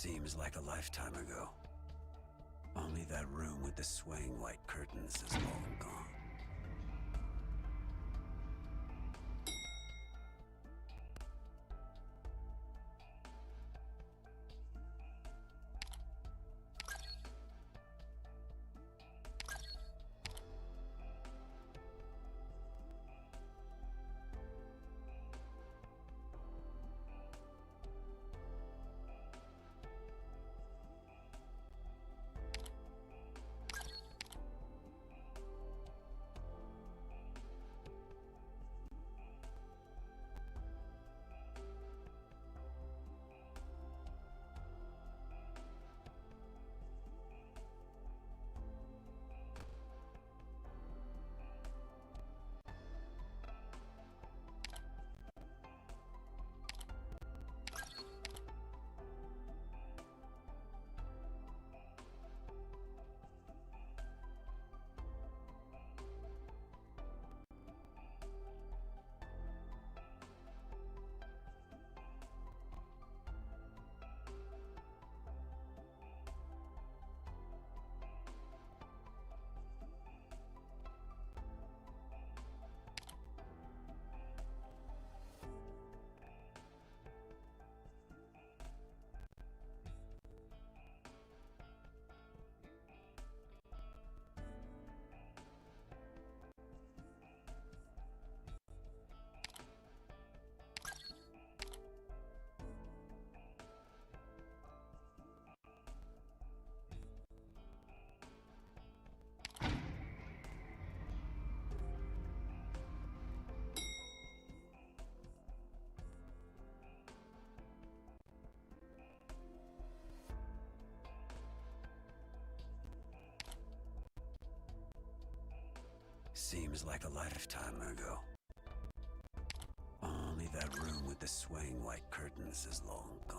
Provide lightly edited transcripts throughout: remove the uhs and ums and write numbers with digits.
Seems like a lifetime ago. Only that room with the swaying white curtains is long gone. Seems like a lifetime ago. Only that room with the swaying white curtains is long gone.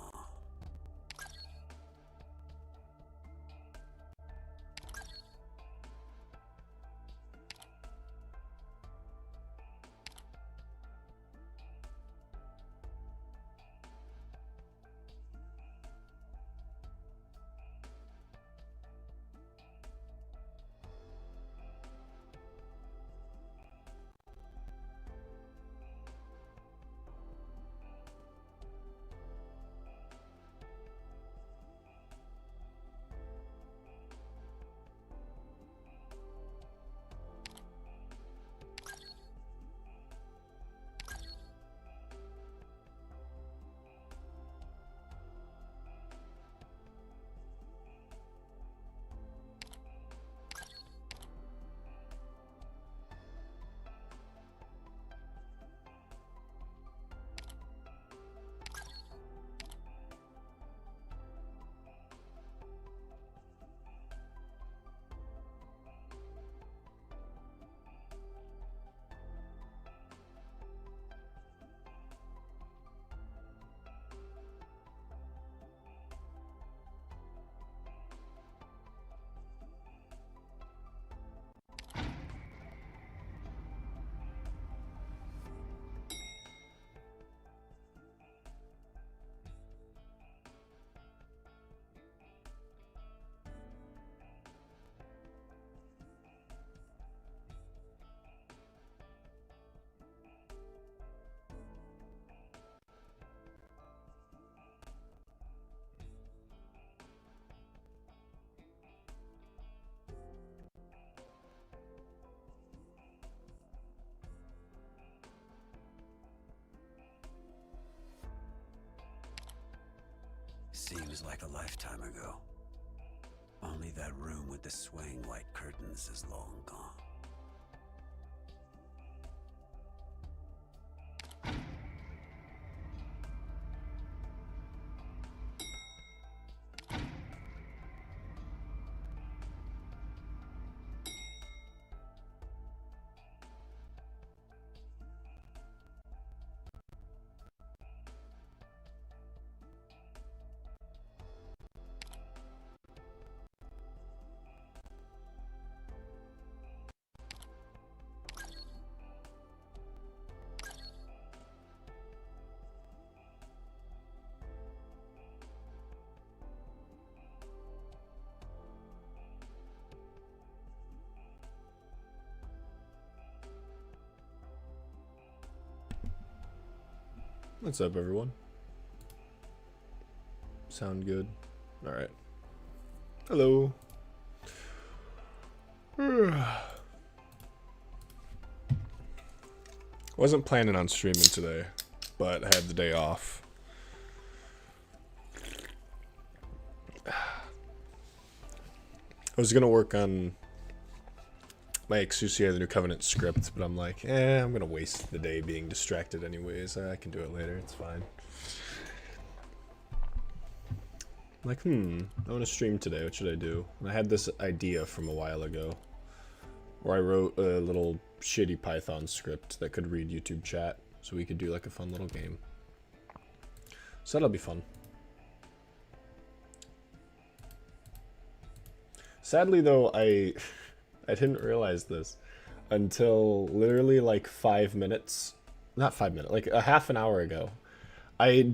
Seems like a lifetime ago. Only that room with the swaying white curtains is long gone. What's up, everyone? Sound good? Alright. Hello. Wasn't planning on streaming today, but I had the day off. I was gonna work on my Exousia the New Covenant script, but I'm like, I'm gonna waste the day being distracted anyways. I can do it later, it's fine. I'm like, I wanna stream today, what should I do? And I had this idea from a while ago, where I wrote a little shitty Python script that could read YouTube chat, so we could do like a fun little game. So that'll be fun. Sadly though, I didn't realize this until literally like 5 minutes, not 5 minutes, like a half an hour ago. I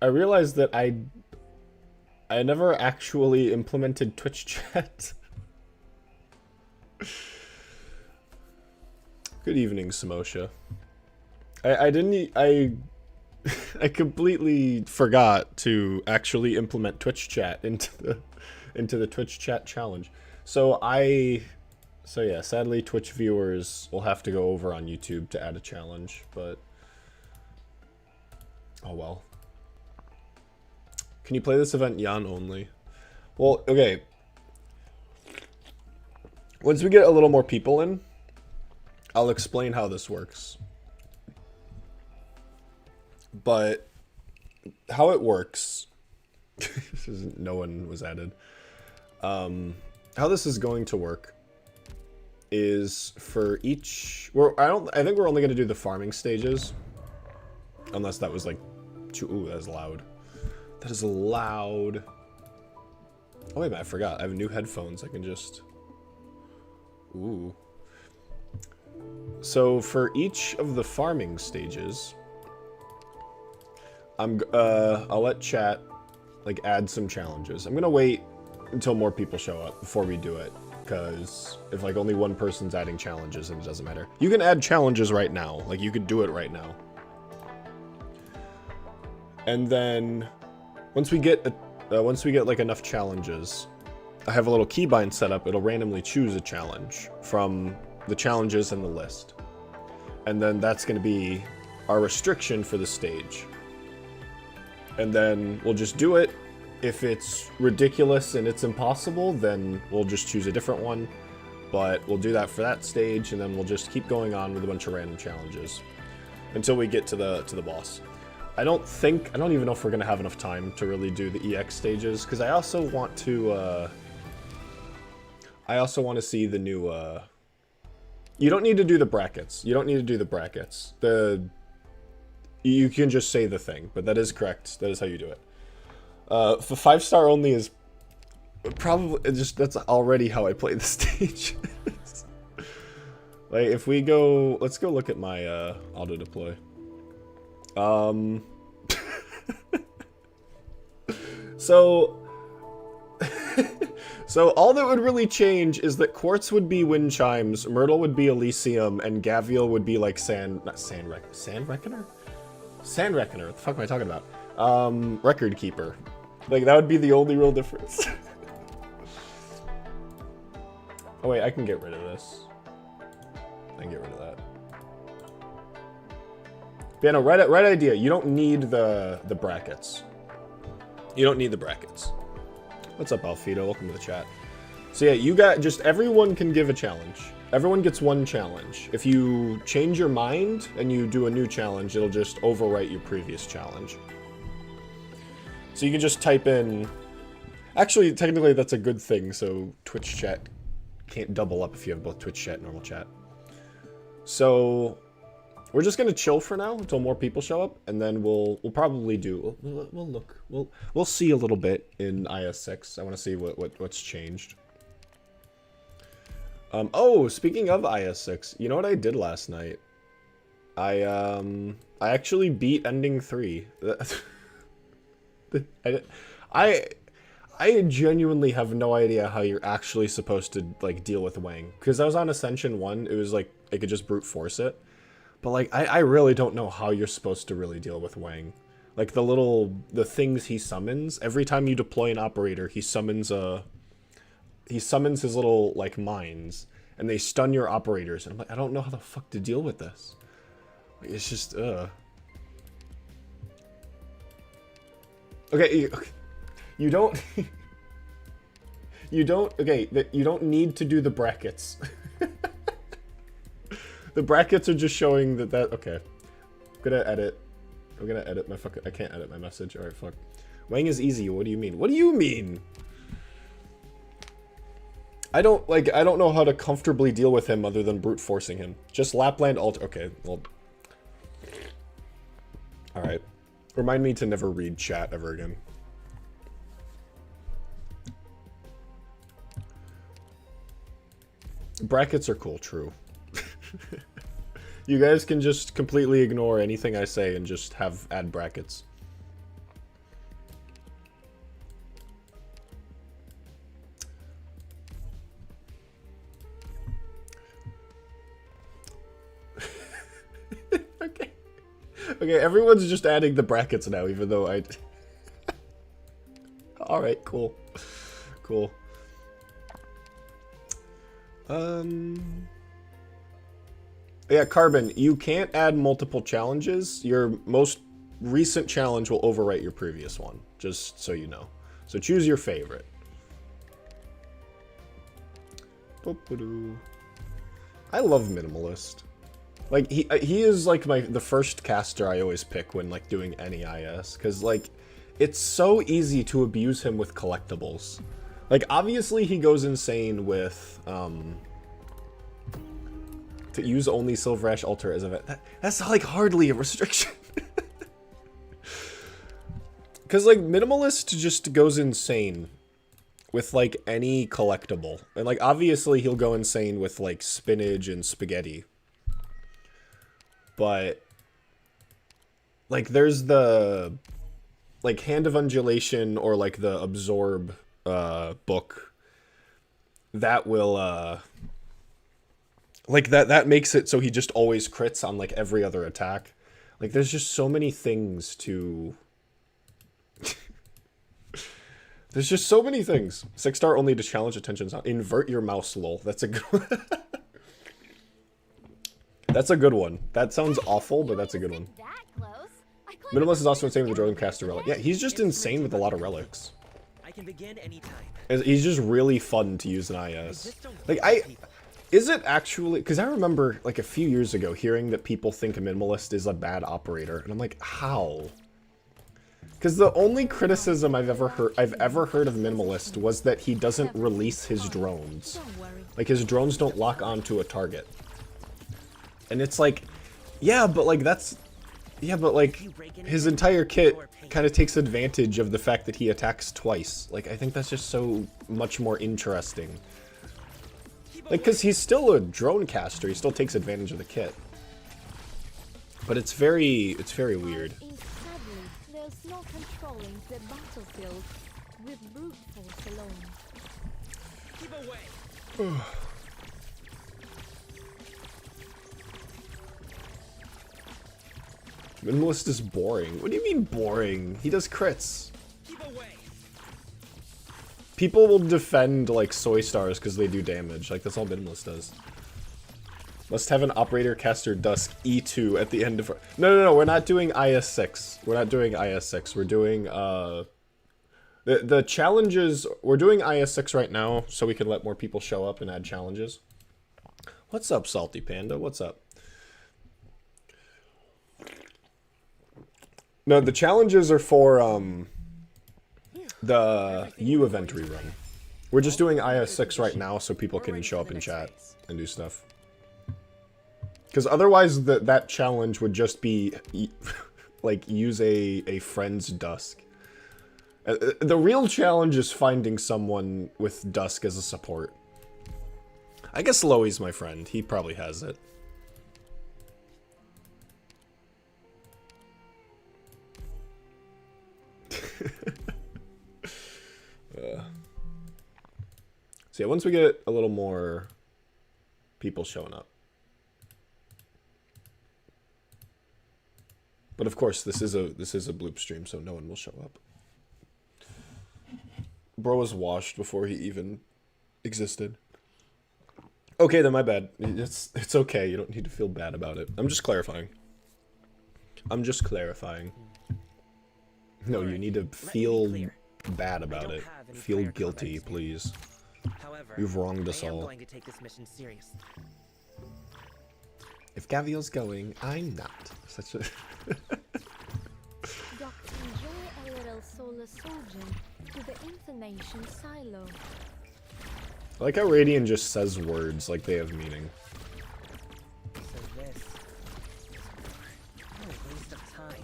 realized that I never actually implemented Twitch chat. Good evening, Samosha. I completely forgot to actually implement Twitch chat into the Twitch chat challenge. So yeah, sadly Twitch viewers will have to go over on YouTube to add a challenge, but oh well. Can you play this event Yan only? Well, okay. Once we get a little more people in, I'll explain how this works. But how it works, no one was added. How this is going to work is for each. I think we're only going to do the farming stages, unless that was like too. Ooh, that's loud. That is loud. Oh wait a minute, I forgot. I have new headphones. I can just. Ooh. So for each of the farming stages, I'll let chat like add some challenges. I'm gonna wait until more people show up before we do it, because if like only one person's adding challenges, then it doesn't matter. You can add challenges right now, like you could do it right now. And then once we get like enough challenges, I have a little keybind set up. It'll randomly choose a challenge from the challenges in the list. And then that's going to be our restriction for the stage. And then we'll just do it. If it's ridiculous and it's impossible, then we'll just choose a different one. But we'll do that for that stage, and then we'll just keep going on with a bunch of random challenges until we get to the boss. I don't even know if we're going to have enough time to really do the EX stages, because I also want to see the new you don't need to do the brackets. You don't need to do the brackets. You can just say the thing, but that is correct. That is how you do it. For 5-star only is probably that's already how I play the stage. Like if we go, let's go look at my auto deploy. So all that would really change is that Quartz would be Wind Chimes, Myrtle would be Elysium, and Gavial would be like Sand Reckoner? Sand Reckoner, what the fuck am I talking about? Record Keeper. Like, that would be the only real difference. Oh wait, I can get rid of this. I can get rid of that. Yeah, no, right idea. You don't need the brackets. You don't need the brackets. What's up, Alfito? Welcome to the chat. So yeah, everyone can give a challenge. Everyone gets one challenge. If you change your mind and you do a new challenge, it'll just overwrite your previous challenge. So you can just type in. Actually, technically that's a good thing, so Twitch chat can't double up if you have both Twitch chat and normal chat. So we're just gonna chill for now until more people show up, and then we'll probably do. We'll see a little bit in IS6. I want to see what's changed. Oh, speaking of IS6, you know what I did last night? I actually beat Ending 3. I genuinely have no idea how you're actually supposed to like deal with Wang, because I was on Ascension 1. It was like I could just brute force it. But, like, I really don't know how you're supposed to really deal with Wang. Like, the things he summons, every time you deploy an operator, he summons his little, like, mines, and they stun your operators. And I'm like, I don't know how the fuck to deal with this. Like, it's just, Okay, you don't... you don't need to do the brackets. The brackets are just showing that okay. I'm gonna edit my fucking... I can't edit my message. Alright, fuck. Wang is easy. What do you mean? What do you mean? I don't know how to comfortably deal with him other than brute forcing him. Just Lapland alt... Okay, well... Alright. Remind me to never read chat ever again. Brackets are cool, true. You guys can just completely ignore anything I say and just add brackets. Okay. Okay, everyone's just adding the brackets now, even though I... Alright, cool. Cool. Yeah, Carbon, you can't add multiple challenges. Your most recent challenge will overwrite your previous one, just so you know. So choose your favorite. I love Minimalist. Like, he is like the first caster I always pick when like doing any IS, because like it's so easy to abuse him with collectibles. Like, obviously he goes insane with to use only Silver Ash Altar as a that's like hardly a restriction. Because like Minimalist just goes insane with like any collectible, and like obviously he'll go insane with like spinach and spaghetti. But like there's the like Hand of Undulation or like the Absorb book that will like that makes it so he just always crits on like every other attack. Like there's just so many things to there's just so many things. 6-star only to challenge attention. Invert your mouse, lol. That's a good That's a good one. That sounds awful, but that's a good one. Minimalist is also insane with the Dronecaster relic. Yeah, he's just insane with a lot of relics. I can begin anytime. He's just really fun to use in IS. Like, is it actually... Because I remember, like, a few years ago hearing that people think a Minimalist is a bad operator. And I'm like, how? Because the only criticism I've ever heard of Minimalist was that he doesn't release his drones. Like, his drones don't lock onto a target. And it's like, yeah, but like that's... Yeah, but like, his entire kit kind of takes advantage of the fact that he attacks twice. Like, I think that's just so much more interesting. Like, because he's still a drone caster, he still takes advantage of the kit. But it's very weird. There's no controlling the battlefield with brute force alone. Keep away. Minimalist is boring. What do you mean boring? He does crits. Keep away. People will defend like soy stars because they do damage. Like that's all Minimalist does. Must have an operator caster Dusk E2 at the end of... No, we're not doing IS6. We're not doing IS6. We're doing, the challenges... We're doing IS6 right now, so we can let more people show up and add challenges. What's up, Salty Panda? What's up? No, the challenges are for, the U event rerun. We're just doing IS6 right now, so people can show up in chat and do stuff. Because otherwise, that challenge would just be, like, use a friend's Dusk. The real challenge is finding someone with Dusk as a support. I guess Loey's my friend. He probably has it. So yeah, once we get a little more people showing up. But of course, this is a bloop stream, so no one will show up. Bro was washed before he even existed. Okay, then my bad. It's okay. You don't need to feel bad about it. I'm just clarifying. I'm just clarifying. No, you need to feel bad about it. Feel guilty, please. However, You've wronged us I am all. going to take this mission serious. If Gaviel's going, I'm not. Such a... Doctor, enjoy a little solar sojourn to the information silo. I like how Radiant just says words like they have meaning. So this is what a waste of time.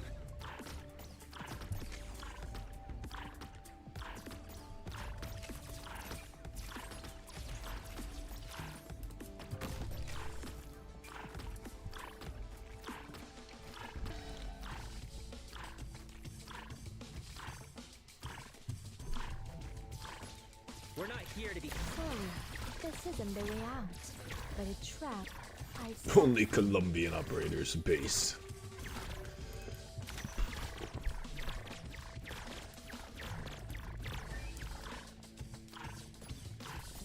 We're not here to be. Sorry, this isn't the way out, but a trap. I see. Only Colombian operators base.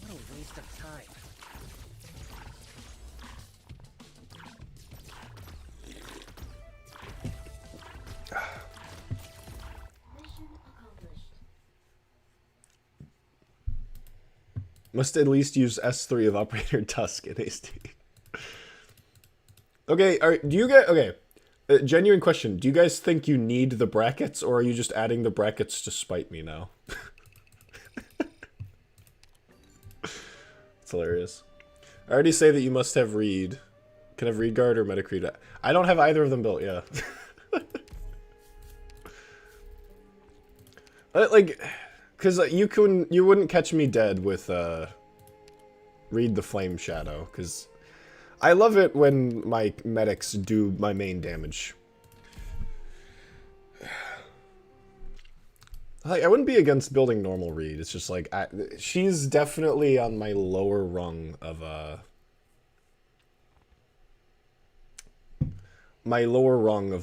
What a waste of time. Must at least use S3 of Operator Tusk in AST. Okay, do you guys... Okay, genuine question. Do you guys think you need the brackets, or are you just adding the brackets to spite me now? It's hilarious. I already say that you must have Reed. Can have Reed Guard or Metacreed. I don't have either of them built, yeah. Like... Because you wouldn't catch me dead with Read the Flame Shadow, because I love it when my medics do my main damage. Like, I wouldn't be against building normal Reed. It's just like she's definitely on my lower rung of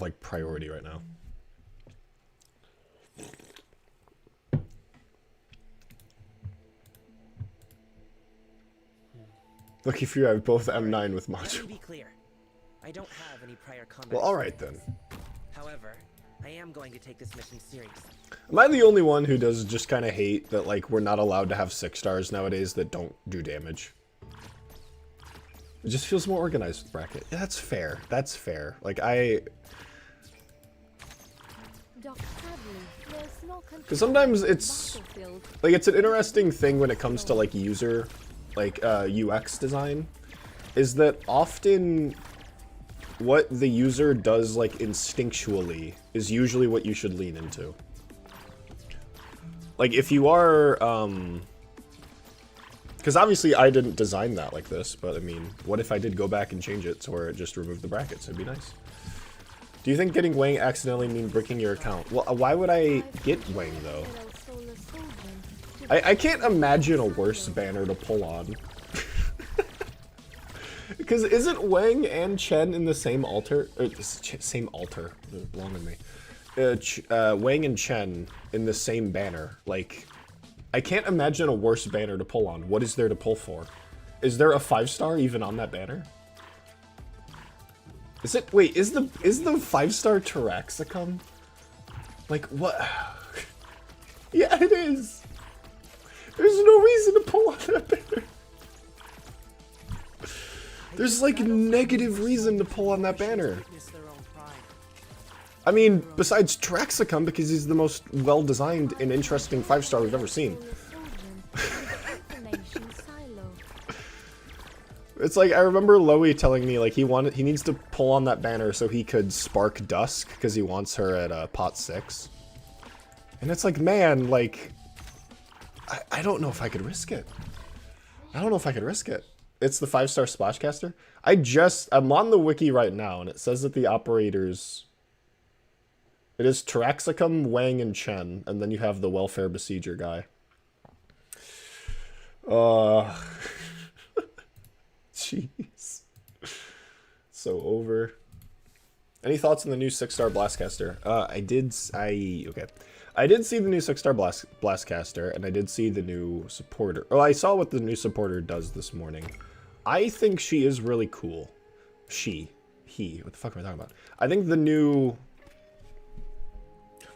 like priority right now. Lucky for you, I have both M9 with Let module. me be clear. I don't have any prior combat. Well, alright then. experience. However, I am going to take this mission serious. Am I the only one who does just kind of hate that, like, we're not allowed to have 6 stars nowadays that don't do damage? It just feels more organized with bracket. Yeah, that's fair. That's fair. Like, because sometimes it's, like, it's an interesting thing when it comes to, like, user, like, UX design, is that often what the user does, like, instinctually is usually what you should lean into. Like, if you are, because obviously I didn't design that like this, but I mean, what if I did go back and change it to where it just removed the brackets? It'd be nice. Do you think getting Wang accidentally mean bricking your account? Well, why would I get Wang, though? I can't imagine a worse banner to pull on. Because isn't Wang and Chen in the same altar? Same altar. Wrong with me. Wang and Chen in the same banner. Like, I can't imagine a worse banner to pull on. What is there to pull for? Is there a 5-star even on that banner? Is it? Wait, is the 5-star Taraxacum? Like, what? Yeah, it is. There's no reason to pull on that banner. There's like negative reason to pull on that banner. I mean, besides Taraxacum, because he's the most well-designed and interesting 5-star we've ever seen. It's like, I remember Loey telling me, like, he needs to pull on that banner so he could spark Dusk, because he wants her at pot 6. And it's like, man, like, I don't know if I could risk it. I don't know if I could risk it. It's the 5-star Splashcaster. I'm on the wiki right now, and it says that the operators... It is Taraxacum, Wang, and Chen, and then you have the Welfare Besieger guy. Jeez. So over. Any thoughts on the new 6-star Blastcaster? Okay. I did see the new 6-star Blastcaster, and I did see the new supporter. Oh, I saw what the new supporter does this morning. I think she is really cool. He. What the fuck am I talking about? I think the new...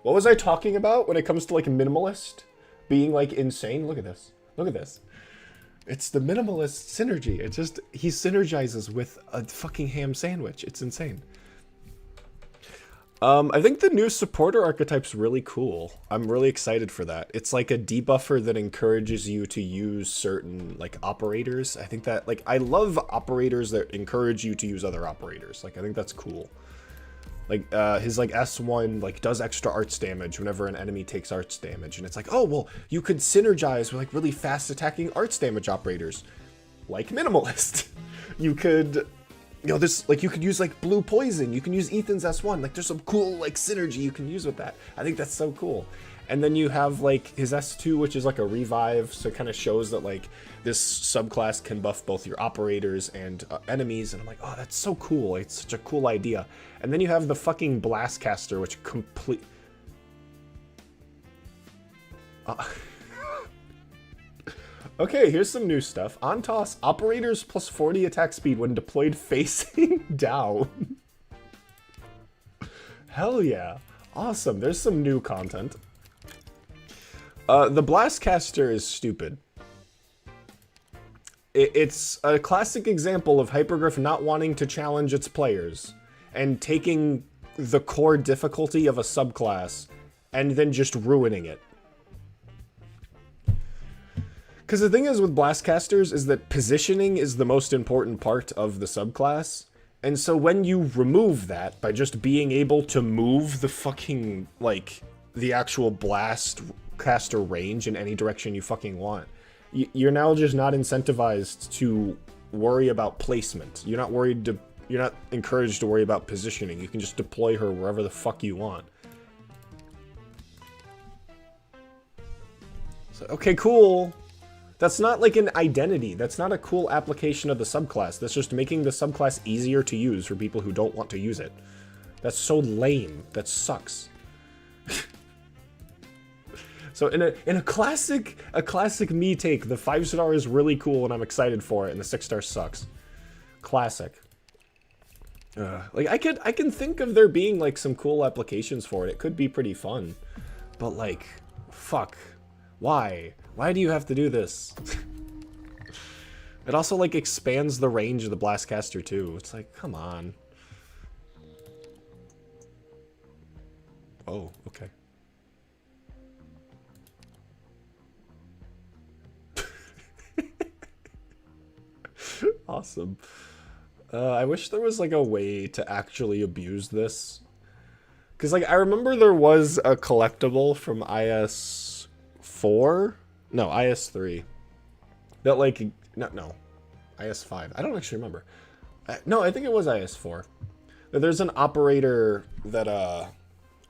What was I talking about when it comes to, like, minimalist being, like, insane? Look at this. Look at this. It's the minimalist synergy. It just... He synergizes with a fucking ham sandwich. It's insane. I think the new supporter archetype's really cool. I'm really excited for that. It's like a debuffer that encourages you to use certain, like, operators. I think that, like, I love operators that encourage you to use other operators. Like, I think that's cool. Like, his, like, S1, like, does extra arts damage whenever an enemy takes arts damage. And it's like, oh, well, you could synergize with, like, really fast attacking arts damage operators. Like Minimalist. You could... You know, this, like, you could use, like, Blue Poison. You can use Ethan's S1. Like, there's some cool, like, synergy you can use with that. I think that's so cool. And then you have, like, his S2, which is, like, a revive. So it kind of shows that, like, this subclass can buff both your operators and enemies. And I'm like, oh, that's so cool. It's such a cool idea. And then you have the fucking Blastcaster, which complete... Okay, here's some new stuff. On toss, operators plus 40 attack speed when deployed facing down. Hell yeah. Awesome, there's some new content. The Blastcaster is stupid. It's a classic example of Hypergriff not wanting to challenge its players and taking the core difficulty of a subclass and then just ruining it. Because the thing is with Blastcasters is that positioning is the most important part of the subclass. And so when you remove that by just being able to move the fucking, like, the actual Blastcaster range in any direction you fucking want, you're now just not incentivized to worry about placement. You're not encouraged to worry about positioning. You can just deploy her wherever the fuck you want. So, okay, cool. That's not like an identity. That's not a cool application of the subclass. That's just making the subclass easier to use for people who don't want to use it. That's so lame. That sucks. So in a classic me take, the 5-star is really cool and I'm excited for it, and the 6-star sucks. Classic. Like I can think of there being like some cool applications for it. It could be pretty fun. But like, fuck. Why? Why do you have to do this? It also, like, expands the range of the Blastcaster, too. It's like, come on. Oh, okay. Awesome. I wish there was, like, a way to actually abuse this. Because, like, I remember there was a collectible from IS4? No, IS3. That, like, no. IS5. I don't actually remember. No, I think it was IS4. There's an operator that,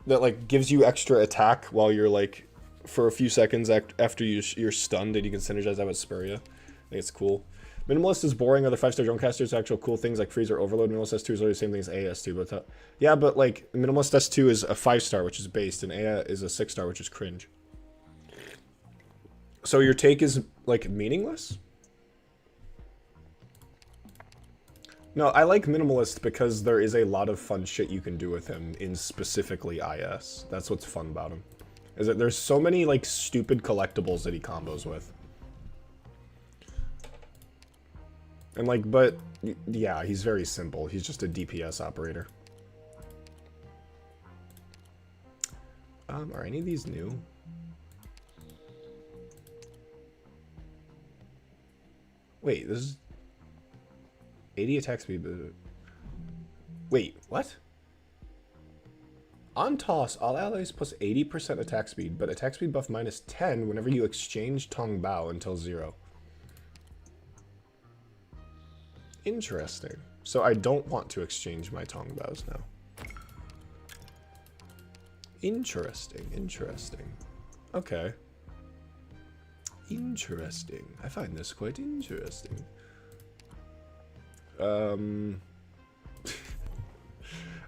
like, gives you extra attack while you're, like, for a few seconds after you're stunned, and you can synergize that with Spuria. I think it's cool. Minimalist is boring. Other 5-star Dronecasters actual cool things like Freeze or Overload. Minimalist S2 is literally the same thing as AS2. But yeah, but, like, Minimalist S2 is a 5-star, which is based, and AA is a 6-star, which is cringe. So your take is, like, meaningless? No, I like Minimalist because there is a lot of fun shit you can do with him in specifically IS. That's what's fun about him. Is that there's so many, like, stupid collectibles that he combos with. And, like, but, yeah, he's very simple. He's just a DPS operator. Are any of these new? Wait, this is 80 attack speed. Wait, what? On toss, all allies plus 80% attack speed, but attack speed buff minus 10 whenever you exchange Tong Bao until 0. Interesting. So I don't want to exchange my Tong Baos now. Interesting, interesting. Okay. Interesting. I find this quite interesting.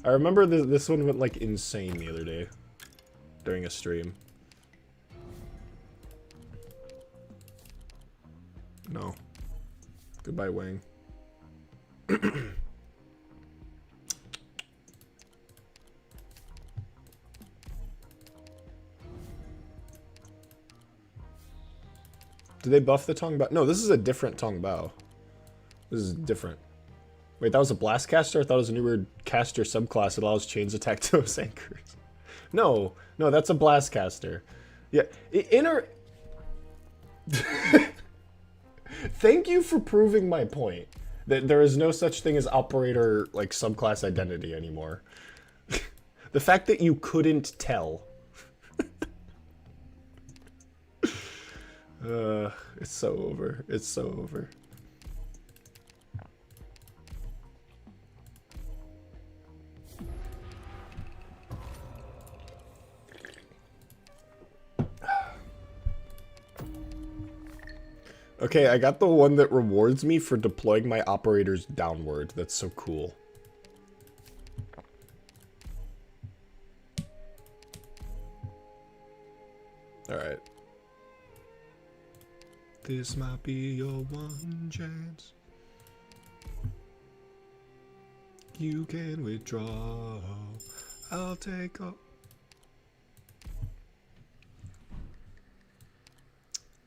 I remember this one went like insane the other day during a stream. No. Goodbye, Wang. Did they buff the Tong Bao? No, this is a different Tong Bao. This is different. Wait, that was a blast caster? I thought it was a newer caster subclass that allows chains attack to those anchors. No, that's a blast caster. Yeah, Thank you for proving my point that there is no such thing as operator like subclass identity anymore. The fact that you couldn't tell. It's so over. It's so over. Okay, I got the one that rewards me for deploying my operators downward. That's so cool. Alright. This might be your one chance. You can withdraw. I'll take up.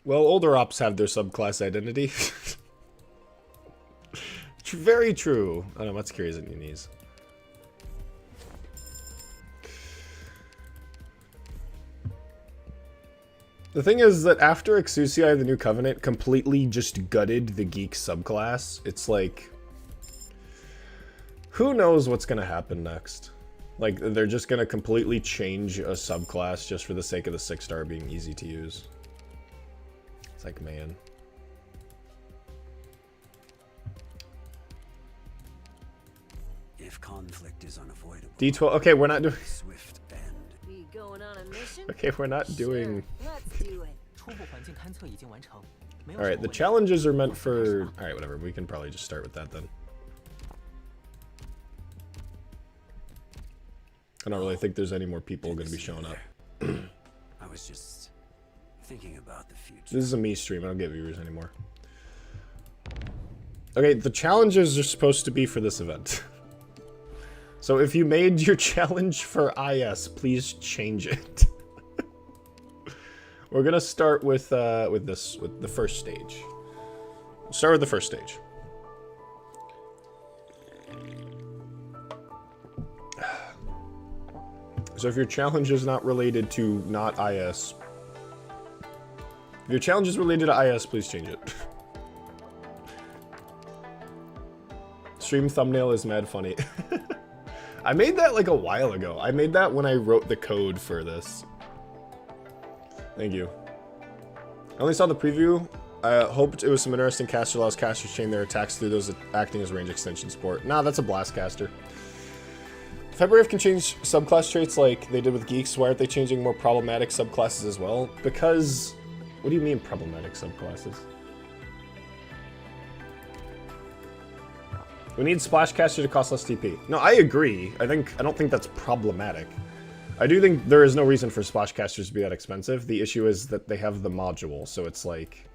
Well, older ops have their subclass identity. Very true. I don't know, what's curious in your knees. The thing is that after Exusiai, the New Covenant completely just gutted the geek subclass, it's like, who knows what's gonna happen next? Like, they're just gonna completely change a subclass just for the sake of the 6-star being easy to use. It's like, man. If conflict is unavoidable, D12, okay, we're not doing... swift bend. We going on a mission? Okay, we're not doing... Sure, let's do it. Alright, the challenges are meant for... Alright, whatever, we can probably just start with that then. I don't really think there's any more people going to be showing up. I was just thinking about the future. This is a me stream, I don't get viewers anymore. Okay, the challenges are supposed to be for this event. So if you made your challenge for IS, please change it. We're gonna start with the first stage. Start with the first stage. So if your challenge is not related to not IS, if your challenge is related to IS, please change it. Stream thumbnail is mad funny. I made that like a while ago. I made that when I wrote the code for this. Thank you. I only saw the preview. I hoped it was some interesting caster allows casters chain their attacks through those acting as range extension support. Nah, that's a blast caster. If Hyperwave can change subclass traits like they did with Geeks, why aren't they changing more problematic subclasses as well? Because... What do you mean problematic subclasses? We need Splashcaster to cost less TP. No, I agree. I don't think that's problematic. I do think there is no reason for Splashcasters to be that expensive. The issue is that they have the module, so it's like...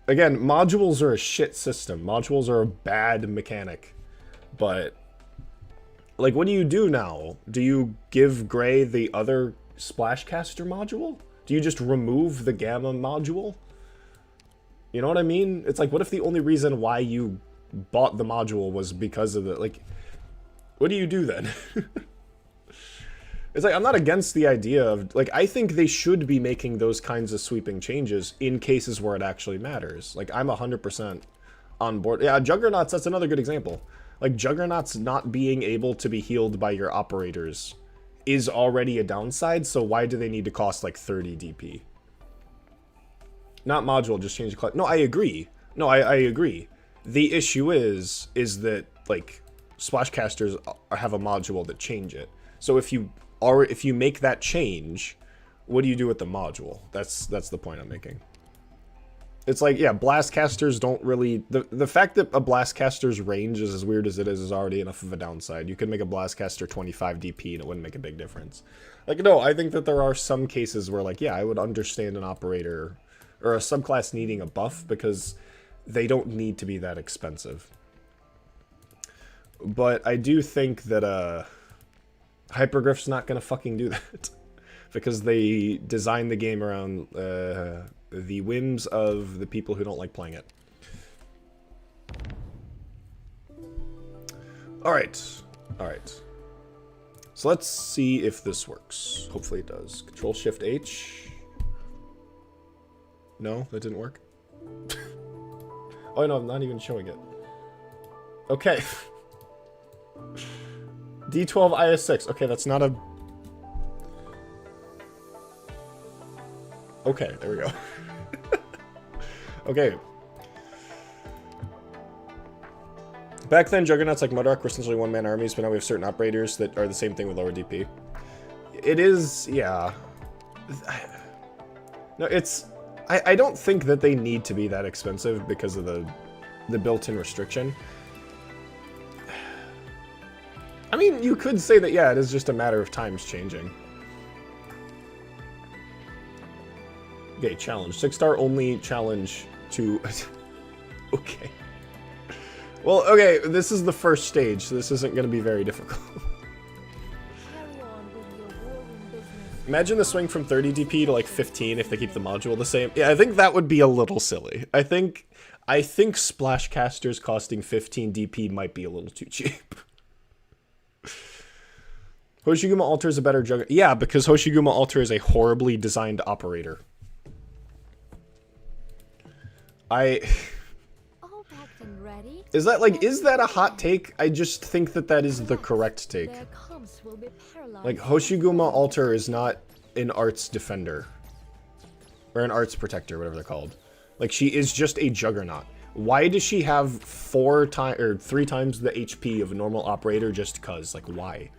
Again, modules are a shit system. Modules are a bad mechanic. But... Like, what do you do now? Do you give Gray the other Splashcaster module? Do you just remove the Gamma module? You know what I mean? It's like, what if the only reason why you bought the module was because of the, like... What do you do then? It's like, I'm not against the idea of, like, I think they should be making those kinds of sweeping changes in cases where it actually matters. Like, I'm 100% on board. Yeah, Juggernauts, that's another good example. Like, Juggernauts not being able to be healed by your operators is already a downside, so why do they need to cost, like, 30 DP? Not module, just change the class. No, I agree. No, I agree. The issue is that, like, Splashcasters have a module that change it. So if you make that change, what do you do with the module? That's the point I'm making. It's like, yeah, blastcasters don't really... The fact that a blastcaster's range is as weird as it is already enough of a downside. You could make a blastcaster 25 DP and it wouldn't make a big difference. Like, no, I think that there are some cases where, like, yeah, I would understand an operator or a subclass needing a buff because they don't need to be that expensive. But I do think that Hypergriff's not going to fucking do that. Because they designed the game around the whims of the people who don't like playing it. Alright. Alright. So let's see if this works. Hopefully it does. Control-Shift-H. No, that didn't work. Oh, no, I'm not even showing it. Okay. D12 IS6. Okay, that's not a... Okay, there we go. Okay. Back then, Juggernauts like Mudrock were essentially one-man armies, but now we have certain operators that are the same thing with lower DP. It is, yeah. No, it's... I don't think that they need to be that expensive because of the built-in restriction. I mean, you could say that, yeah, it is just a matter of times changing. Okay, challenge. 6-star only challenge to... Okay. Well, okay, this is the first stage, so this isn't going to be very difficult. Carry on with your warring business. Imagine the swing from 30 DP to like 15 if they keep the module the same. Yeah, I think that would be a little silly. I think Splashcasters costing 15 DP might be a little too cheap. Hoshiguma Altar is a better Juggernaut. Yeah, because Hoshiguma Altar is a horribly designed operator. All packed and ready. Is that a hot take? I just think that that is the correct take. Their comps will be paralyzed. Like, Hoshiguma Altar is not an arts defender. Or an arts protector, whatever they're called. Like, she is just a Juggernaut. Why does she have 3 times the HP of a normal operator just cuz? Like, why?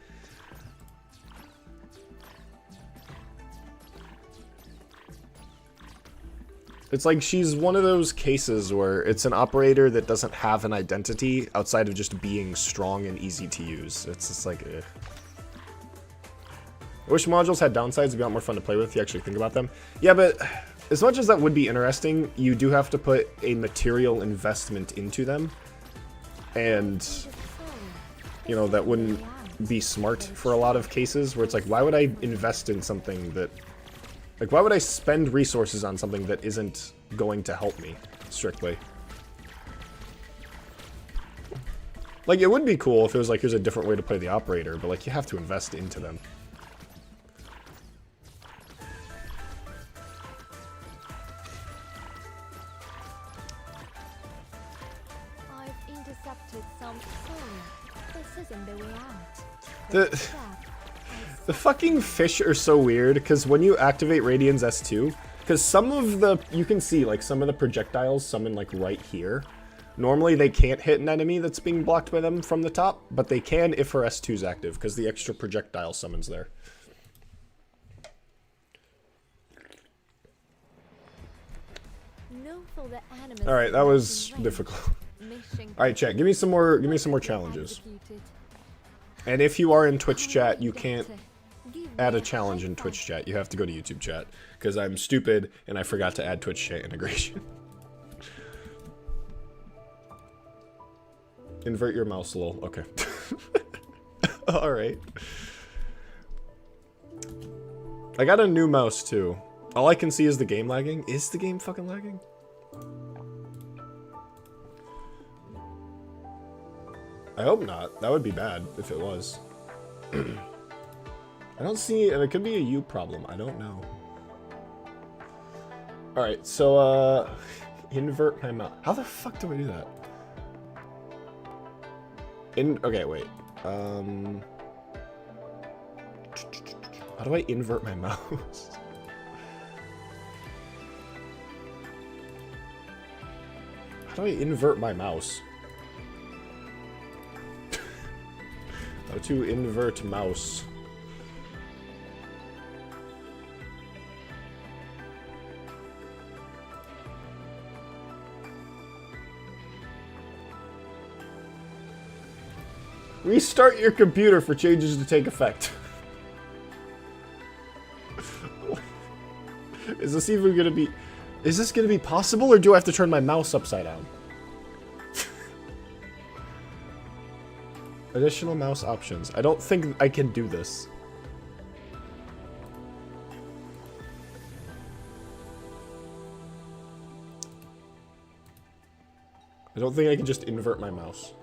It's like she's one of those cases where it's an operator that doesn't have an identity outside of just being strong and easy to use. It's just like, eh. I wish modules had downsides. It'd be a lot more fun to play with if you actually think about them. Yeah, but as much as that would be interesting, you do have to put a material investment into them. And, you know, that wouldn't be smart for a lot of cases where it's like, why would I invest in something that... Like, why would I spend resources on something that isn't going to help me, strictly? Like, it would be cool if it was like, here's a different way to play the operator, but like, you have to invest into them. I've intercepted some food. This isn't the way out. The fucking fish are so weird, because when you activate Radiant's S2, because some of the, you can see, like, some of the projectiles summon, like, right here. Normally, they can't hit an enemy that's being blocked by them from the top, but they can if her S2 is active, because the extra projectile summons there. Alright, that was difficult. Alright, chat, give me some more challenges. And if you are in Twitch chat, you can't add a challenge in Twitch chat. You have to go to YouTube chat, because I'm stupid and I forgot to add Twitch chat integration. Invert your mouse a little. Okay. Alright. I got a new mouse too. All I can see is the game lagging. Is the game fucking lagging? I hope not. That would be bad if it was. I don't see, and it could be a you problem. I don't know. Alright, so, invert my mouse. How the fuck do I do that? Okay, wait. How do I invert my mouse? How do I invert my mouse? How to invert mouse. Restart your computer for changes to take effect. Is this even gonna be... Is this gonna be possible, or do I have to turn my mouse upside down? Additional mouse options. I don't think I can do this. I don't think I can just invert my mouse.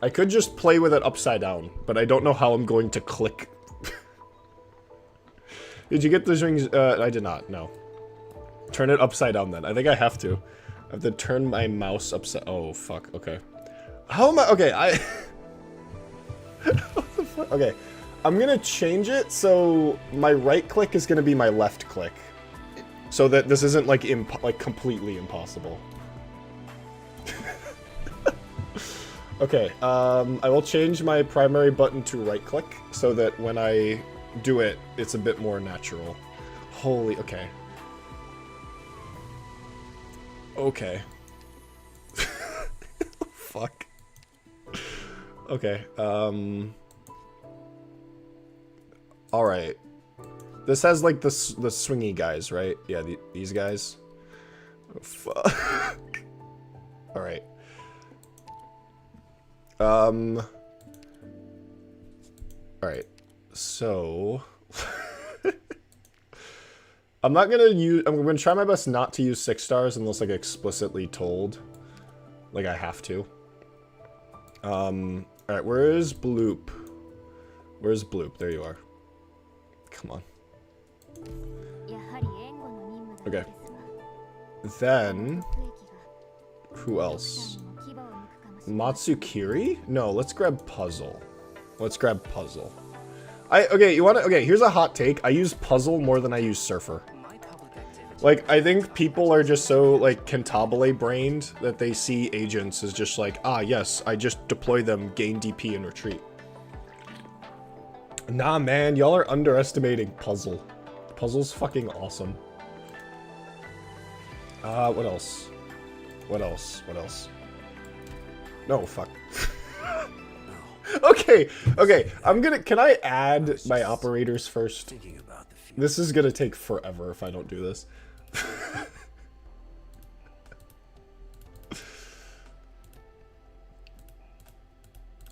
I could just play with it upside down, but I don't know how I'm going to click. Did you get those rings? I did not, no. Turn it upside down then. I think I have to. I have to turn my mouse upside... Oh, fuck, okay. How am I... Okay, what the fuck? Okay, I'm gonna change it so my right click is gonna be my left click. So that this isn't, like, completely impossible. Okay, I will change my primary button to right click so that when I do it, it's a bit more natural. Holy, okay. Okay. Fuck. Okay, alright. This has, like, the swingy guys, right? Yeah, these guys. Oh, fuck. Alright. Alright. So... I'm not gonna use... I'm gonna try my best not to use 6 stars unless, like, explicitly told. Like, I have to. Alright, where is Bloop? Where's Bloop? There you are. Come on. Okay. Then... Who else? Matsukiri? No, let's grab Puzzle. Let's grab Puzzle. Okay, you wanna... Okay, here's a hot take. I use Puzzle more than I use Surfer. Like, I think people are just so, like, Cantabile-brained that they see agents as just like, ah, yes, I just deploy them, gain DP, and retreat. Nah, man, y'all are underestimating Puzzle. Puzzle's fucking awesome. What else? What else? What else? No, fuck. Okay, okay, can I add my operators first? This is gonna take forever if I don't do this.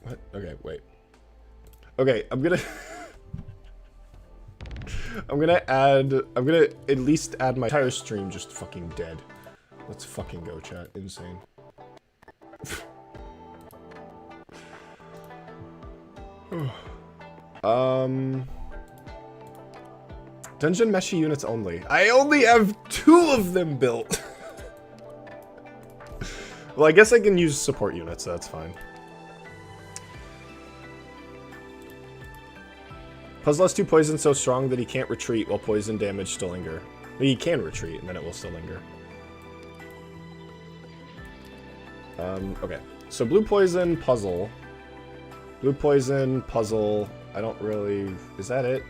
What? Okay, wait. Okay, I'm gonna at least add my entire stream just fucking dead. Let's fucking go, chat. Insane. Dungeon Meshi units only. I only have 2 of them built. Well, I guess I can use support units, so that's fine. Puzzle has 2 poison so strong that he can't retreat while poison damage still linger. Well, he can retreat, and then it will still linger. Okay. So blue poison, puzzle. Blue poison, puzzle. I don't really... Is that it?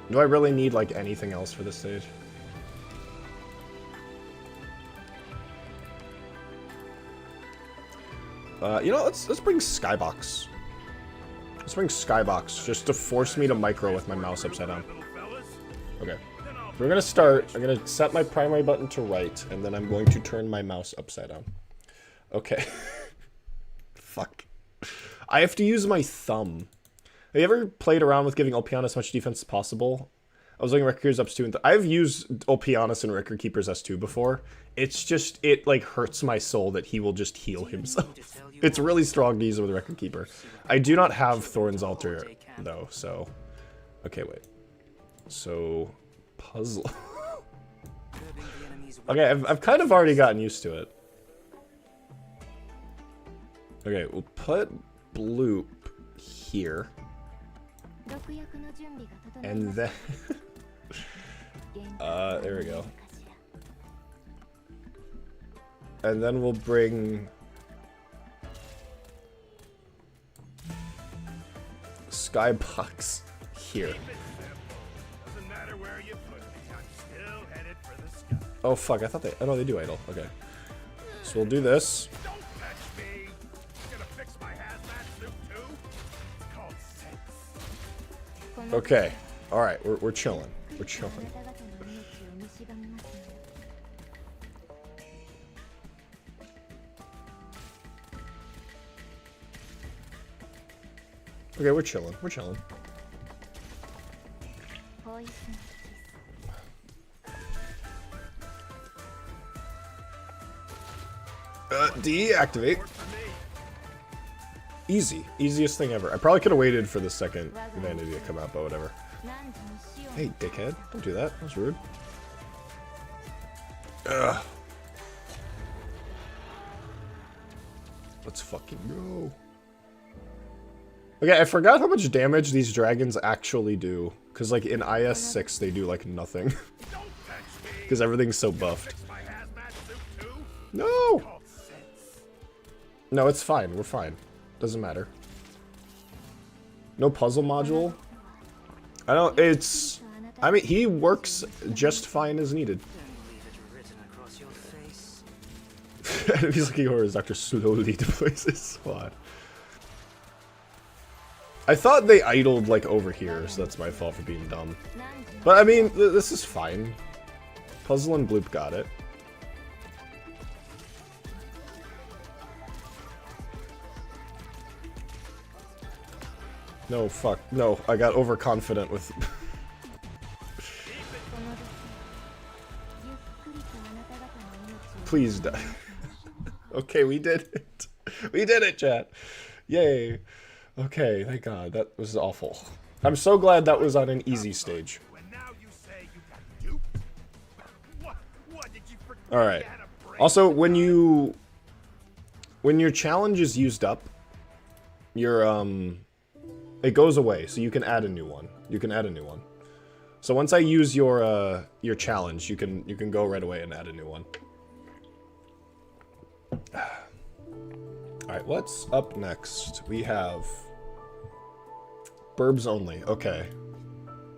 Do I really need, like, anything else for this stage? You know, let's bring Skybox. Let's bring Skybox, just to force me to micro with my mouse upside down. Okay. So we're gonna start. I'm gonna set my primary button to right, and then I'm going to turn my mouse upside down. Okay. Fuck. I have to use my thumb. Have you ever played around with giving Olpiana as much defense as possible? I was looking at Record Keepers up 2 and I've used Olpianus and Record Keepers S2 before. It's just, it like hurts my soul that he will just heal himself. It's really strong to use it with Record Keeper. I do not have Thorn's Altar though, so... Okay, wait. So... Puzzle... Okay, I've kind of already gotten used to it. Okay, we'll put Bloop here. And then... there we go. And then we'll bring... Skybox here. Oh fuck, I thought they... Oh no, they do idle. Okay. So we'll do this. Don't touch me! Gonna fix my hazmat suit too? It's called sense. Okay. Alright, we're chilling. We're chilling. Okay, we're chilling. We're chilling. Deactivate. Easy. Easiest thing ever. I probably could have waited for the second vanity to come out, but whatever. Hey, dickhead. Don't do that. That was rude. Ugh. Let's fucking go. Okay, I forgot how much damage these dragons actually do. Because, like, in IS6, they do, like, nothing. Because everything's so buffed. No! No, it's fine. We're fine. Doesn't matter. No puzzle module? I don't... It's... I mean, he works just fine as needed. Enemies looking over his doctor slowly deploys his squad. I thought they idled, like, over here, so that's my fault for being dumb. But, I mean, this is fine. Puzzle and Bloop got it. No, fuck. No, I got overconfident with... Please die. Okay, we did it. We did it, chat. Yay. Okay, thank God. That was awful. I'm so glad that was on an easy stage. Alright. Also, when your challenge is used up, it goes away, so you can add a new one. You can add a new one. So once I use your challenge, you can go right away and add a new one. Alright, what's up next? We have Burbs only. Okay.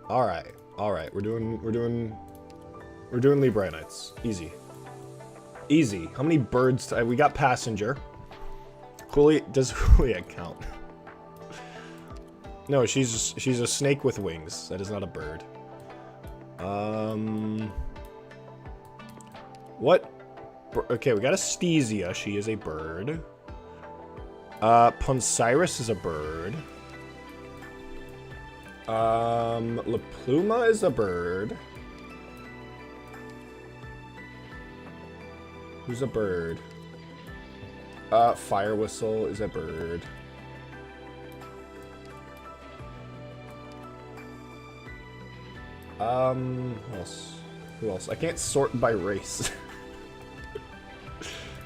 Alright. Alright, we're doing Libra Knights. Easy. Easy. How many birds we got passenger. Does Juliet count? No, she's a snake with wings. That is not a bird. What? Okay, we got a Stesia. She is a bird. Poncirus is a bird. La Pluma is a bird. Who's a bird? Fire Whistle is a bird. Who else? Who else? I can't sort by race.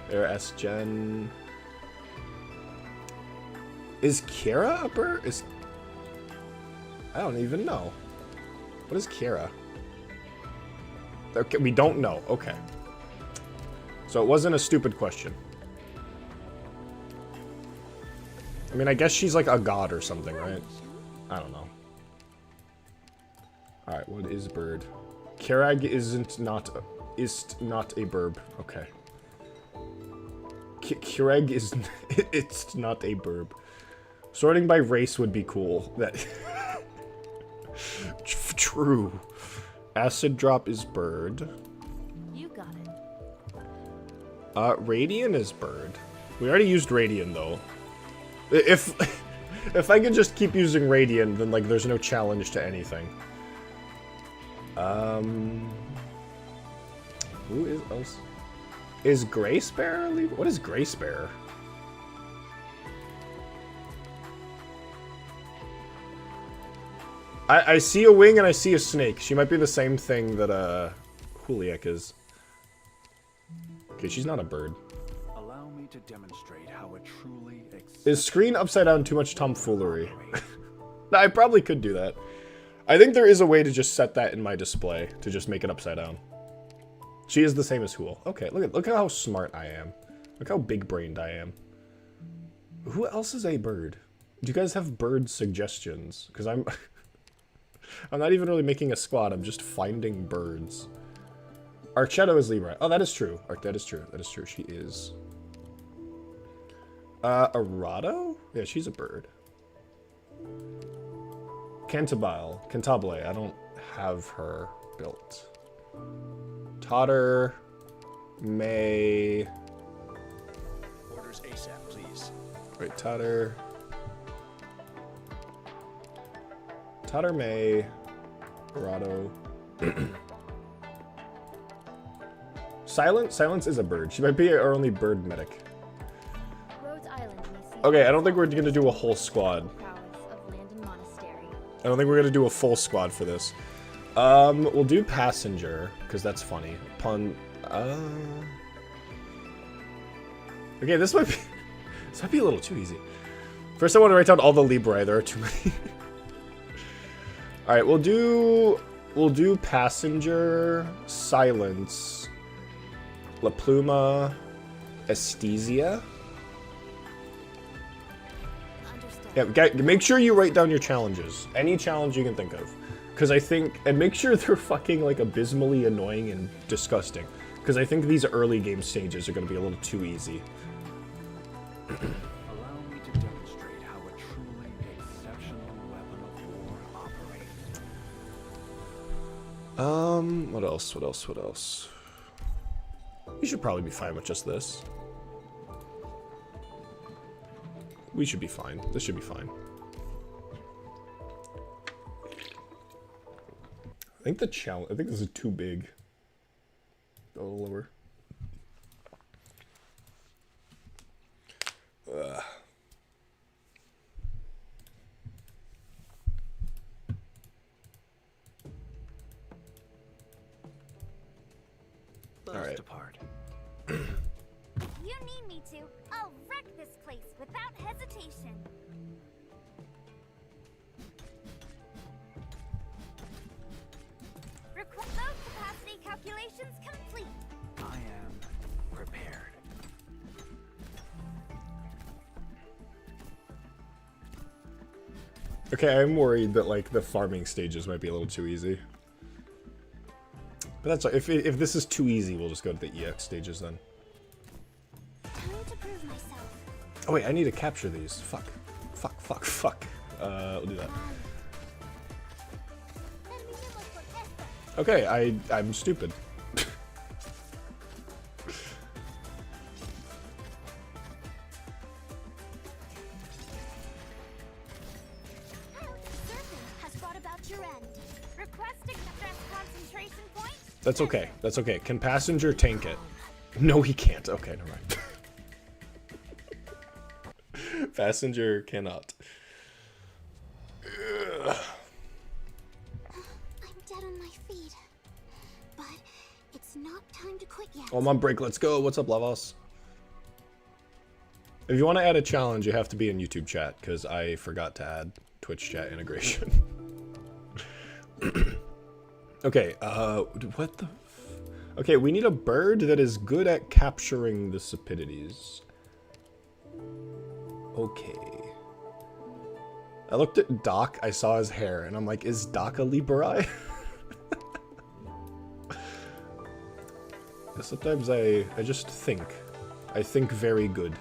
There, S-Gen. Is Kira a bird? I don't even know. What is Kira? Okay, we don't know. Okay. So it wasn't a stupid question. I mean, I guess she's like a god or something, right? I don't know. Alright, what is bird? Kirag is not a burb. Okay. Kireg is it's not a burb. Sorting by race would be cool. That true. Acid drop is bird. You got it. Radiant is bird. We already used Radiant though. If I could just keep using Radiant, then like there's no challenge to anything. Who is else? Is Grace Bearer leave? What is Grace Bearer? I see a wing and I see a snake. She might be the same thing that Juliek is. Okay, she's not a bird. Allow me to demonstrate how it truly exists. Is screen upside down too much tomfoolery? No, I probably could do that. I think there is a way to just set that in my display to just make it upside down. She is the same as Hool. Okay, look at how smart I am. Look how big-brained I am. Who else is a bird? Do you guys have bird suggestions? Because I'm not even really making a squad. I'm just finding birds. Archetto is Libra. Oh, that is true. That is true. That is true. She is. Arado? Yeah, she's a bird. Cantabile. I don't have her built. Totter. May. Orders ASAP, please. Wait, Totter. Totter, May. Arado. Silence is a bird. She might be our only bird medic. Rhodes Island may see Okay, I don't think we're gonna do a whole squad. prowess of Landon Monastery. I don't think we're gonna do a full squad for this. We'll do passenger because that's funny. Okay, this might be a little too easy. First, I want to write down all the Libri. There are too many. All right, we'll do passenger, silence, La Pluma, Estesia. Yeah, make sure you write down your challenges. Any challenge you can think of. Because I think, and make sure they're fucking like abysmally annoying and disgusting. Because I think these early game stages are going to be a little too easy. Allow me to demonstrate how a truly exceptional weapon of war operates. What else? We should probably be fine with just this. We should be fine. This should be fine. I think this is too big. Go a little lower. Let us depart. You need me to. I'll wreck this place without hesitation. Load capacity calculations complete. I am prepared. Okay, I'm worried that like the farming stages might be a little too easy. But that's if this is too easy, we'll just go to the EX stages then. Time to prove myself. Oh wait, I need to capture these. Fuck. We'll do that. Okay, I'm stupid. That's okay. That's okay. Can passenger tank it? No, he can't. Okay, never mind. Passenger cannot. I'm dead on my feet. But it's not time to quit yet. Oh, I'm on break. Let's go. What's up, Lavos? If you want to add a challenge, you have to be in YouTube chat, because I forgot to add Twitch chat integration. Okay, what the... Okay, we need a bird that is good at capturing the Cepidities. Okay. I looked at Doc, I saw his hair, and I'm like, is Doc a Liberi? Sometimes I just think. I think very good.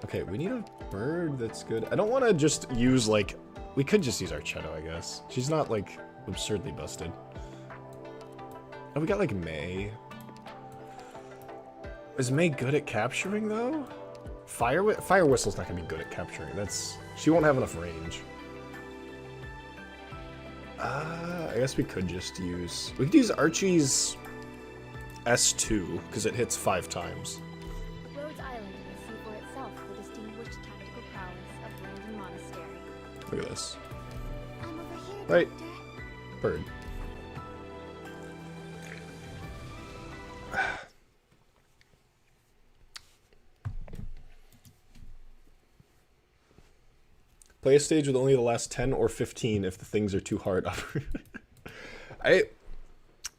Okay, we need a bird that's good. I don't want to just use, like... We could just use Archetto, I guess. She's not, like, absurdly busted. Oh, we got, like, May. Is May good at capturing, though? Fire Whistle's not gonna be good at capturing. That's... She won't have enough range. I guess we could just use... We could use Archie's S2, because it hits 5 times. Rhodes Island may see for itself the distinguished tactical prowess of Landon Monastery. Look at this. I'm over here, Right. Doctor. Bird. Play a stage with only the last 10 or 15 if the things are too hard.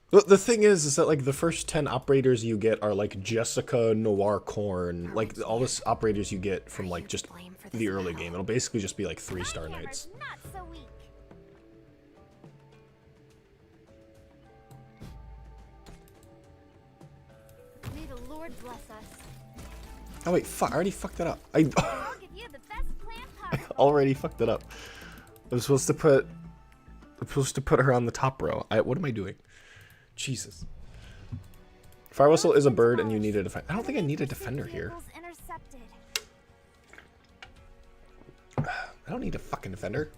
The thing is that like the first 10 operators you get are like Jessica, Noir Corn, like all this operators you get from like just the early game. It'll basically just be like 3-star knights. Not so weak. Lord bless us. Oh wait, fuck! I already fucked it up. I I'll give you the best plan possible. already fucked it up. I'm supposed to put her on the top row. What am I doing? Jesus. Fire Whistle is a bird, and you need a defender. I don't think I need a defender here. Intercepted. I don't need a fucking defender.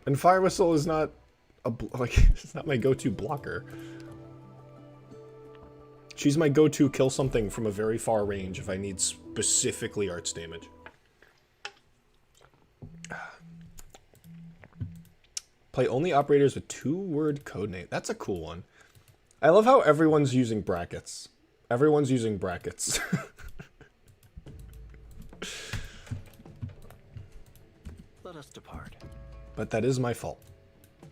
And Fire Whistle is not it's not my go-to blocker. She's my go-to kill something from a very far range if I need specifically arts damage. Play only operators with 2-word codename. That's a cool one. I love how everyone's using brackets. Everyone's using brackets. Let us depart. But that is my fault.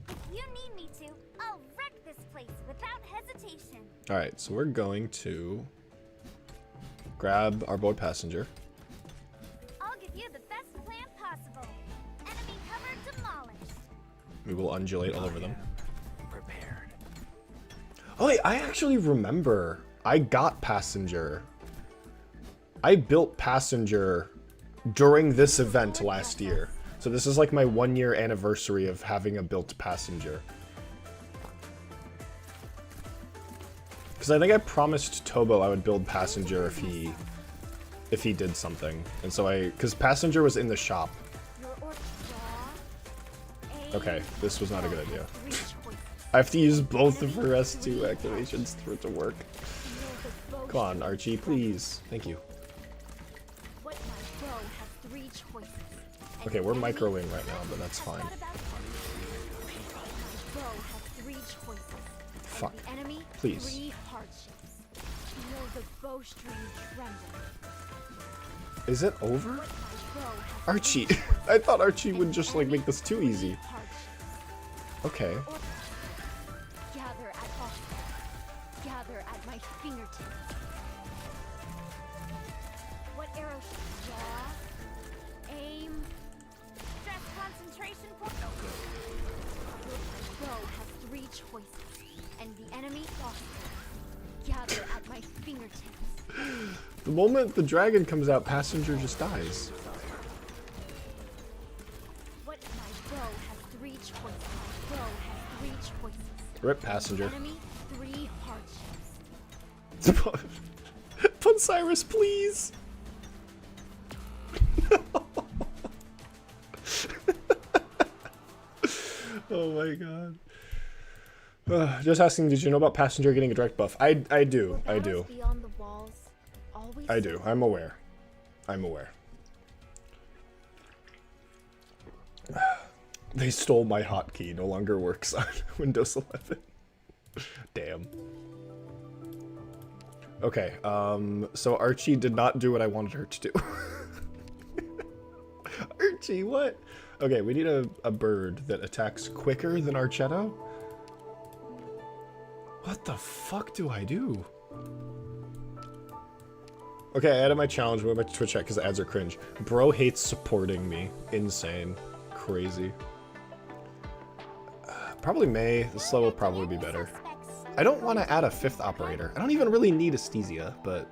If you need me to, I'll wreck this place without hesitation. Alright, so we're going to grab our boy Passenger. I'll give you the best plan possible. Enemy cover demolished. We will undulate all over them. Prepared. Oh wait, I actually remember. I got Passenger. I built Passenger during this event last year. So this is like my 1-year anniversary of having a built Passenger. Because I think I promised Tobo I would build Passenger if he did something. And so because Passenger was in the shop. Okay, this was not a good idea. I have to use both of her S2 activations for it to work. Come on, Archie, please. Thank you. Okay, we're microwing right now, but that's fine. Fuck. Please. Is it over? Archie. I thought Archie would just like make this too easy. Okay. Gather at my fingertips. What arrow should draw? Aim. Stress concentration point. My bow has 3 choices, and the enemy gather at my fingertips. The moment the dragon comes out, Passenger just dies. What my bow has 3 choices. My bow has 3 choices. Rip Passenger. Enemy 3 hardships. Put Cyrus, please. Oh my god. Just asking, did you know about Passenger getting a direct buff? I do. I do. Beyond the walls, always I do. I'm aware. I'm aware. They stole my hotkey. No longer works on Windows 11. Damn. Okay, so Archie did not do what I wanted her to do. Archie, what? Okay, we need a bird that attacks quicker than Archetto. What the fuck do I do? Okay, I added my challenge. We're about to Twitch chat because the ads are cringe. Bro hates supporting me. Insane. Crazy. Probably May. This level will probably be better. I don't want to add a 5th operator. I don't even really need Aesthesia, but...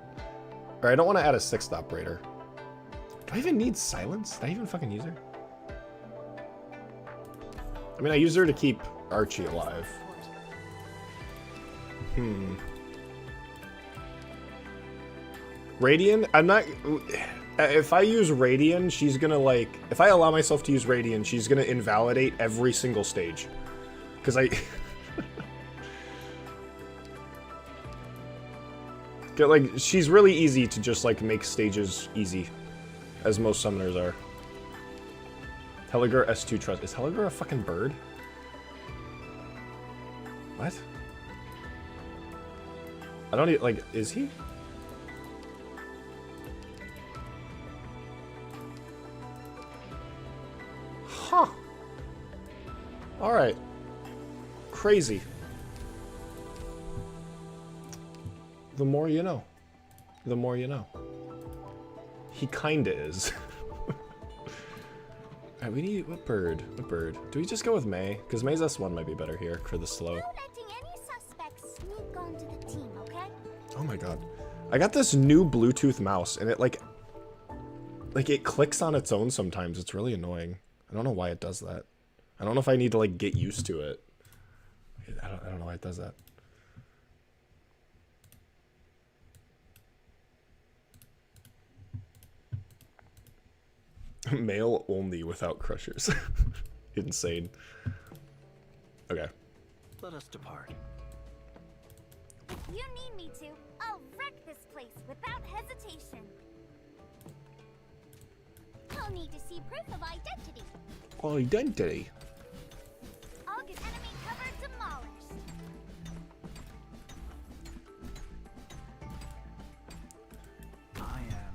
Or I don't want to add a 6th operator. Do I even need Silence? Did I even fucking use her? I mean, I use her to keep Archie alive. Radiant? I'm not... If I use Radiant, she's gonna, like... If I allow myself to use Radiant, she's gonna invalidate every single stage. Because I... Like, she's really easy to just, like, make stages easy. As most summoners are. Heliger S2 Trust. Is Heliger a fucking bird? What? I don't even, like, is he? Huh. Alright. Crazy. The more you know. The more you know. He kinda is. Alright, we need... What bird? What bird? Do we just go with May? Because May's S1 might be better here for the slow. Don't letting any suspects sneak onto the team, okay? Oh my god. I got this new Bluetooth mouse, and it like it clicks on its own sometimes. It's really annoying. I don't know why it does that. I don't know if I need to like get used to it. I don't know why it does that. Male only without crushers. Insane. Okay. Let us depart. If you need me to, I'll wreck this place without hesitation. I'll need to see proof of identity. Identity. I'll get enemy cover demolished. I am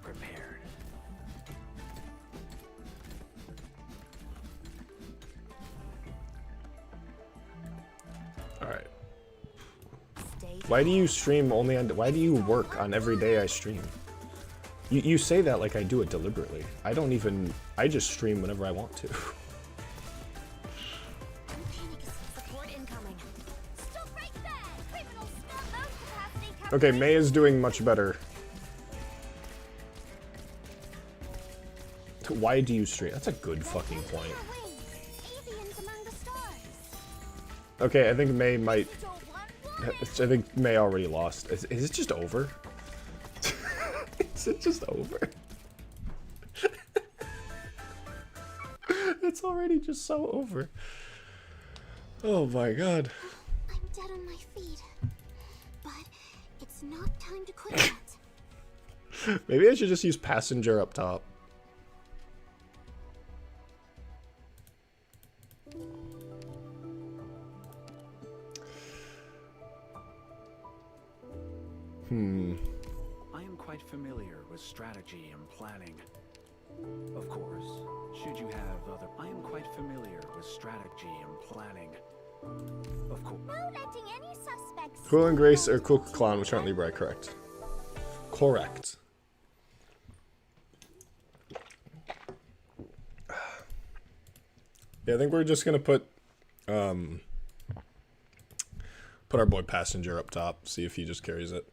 prepared. All right. Stay Why do you stream only on? Why do you work on every day I stream? You say that like I do it deliberately. I don't even. I just stream whenever I want to. Support incoming. Stop right there! Criminal scum! Low capacity Okay, May is doing much better. Why do you stream? That's a good fucking point. Aliens among the stars. Okay, I think May might. Don't want I think May already lost. Is it just over? Is it just over? It's already just so over. Oh my god. I'm dead on my feet. But it's not time to quit yet. Maybe I should just use passenger up top. I am quite familiar with strategy and planning. Of course, should you have other... I am quite familiar with strategy and planning. Of course. No letting any suspects. Cool and Grace or Cool Clown was currently right, correct. Correct. Yeah, I think we're just gonna put our boy Passenger up top, see if he just carries it.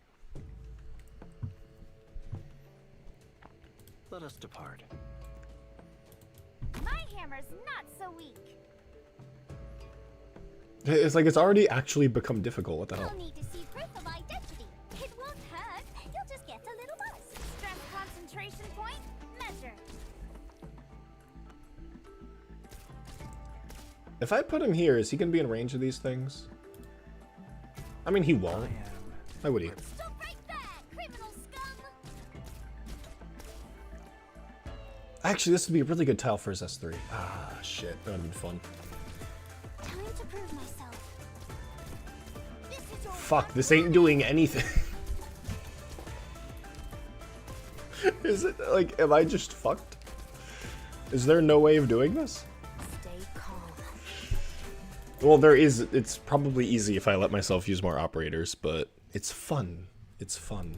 Let us depart. My hammer's not so weak. It's like it's already actually become difficult. What the hell? You'll need to see proof of identity. It won't hurt. You'll just get a little buzz. Stress concentration point measure. If I put him here, is he gonna be in range of these things? I mean, he I won't. am... Why would he? Stop right there, criminal scum. Actually, this would be a really good tile for his S3. Ah, shit. That would have been fun. Time to prove myself. This is your Fuck, this ain't doing anything. Is it, like, am I just fucked? Is there no way of doing this? Stay calm. Well, there is. It's probably easy if I let myself use more operators, but it's fun. It's fun.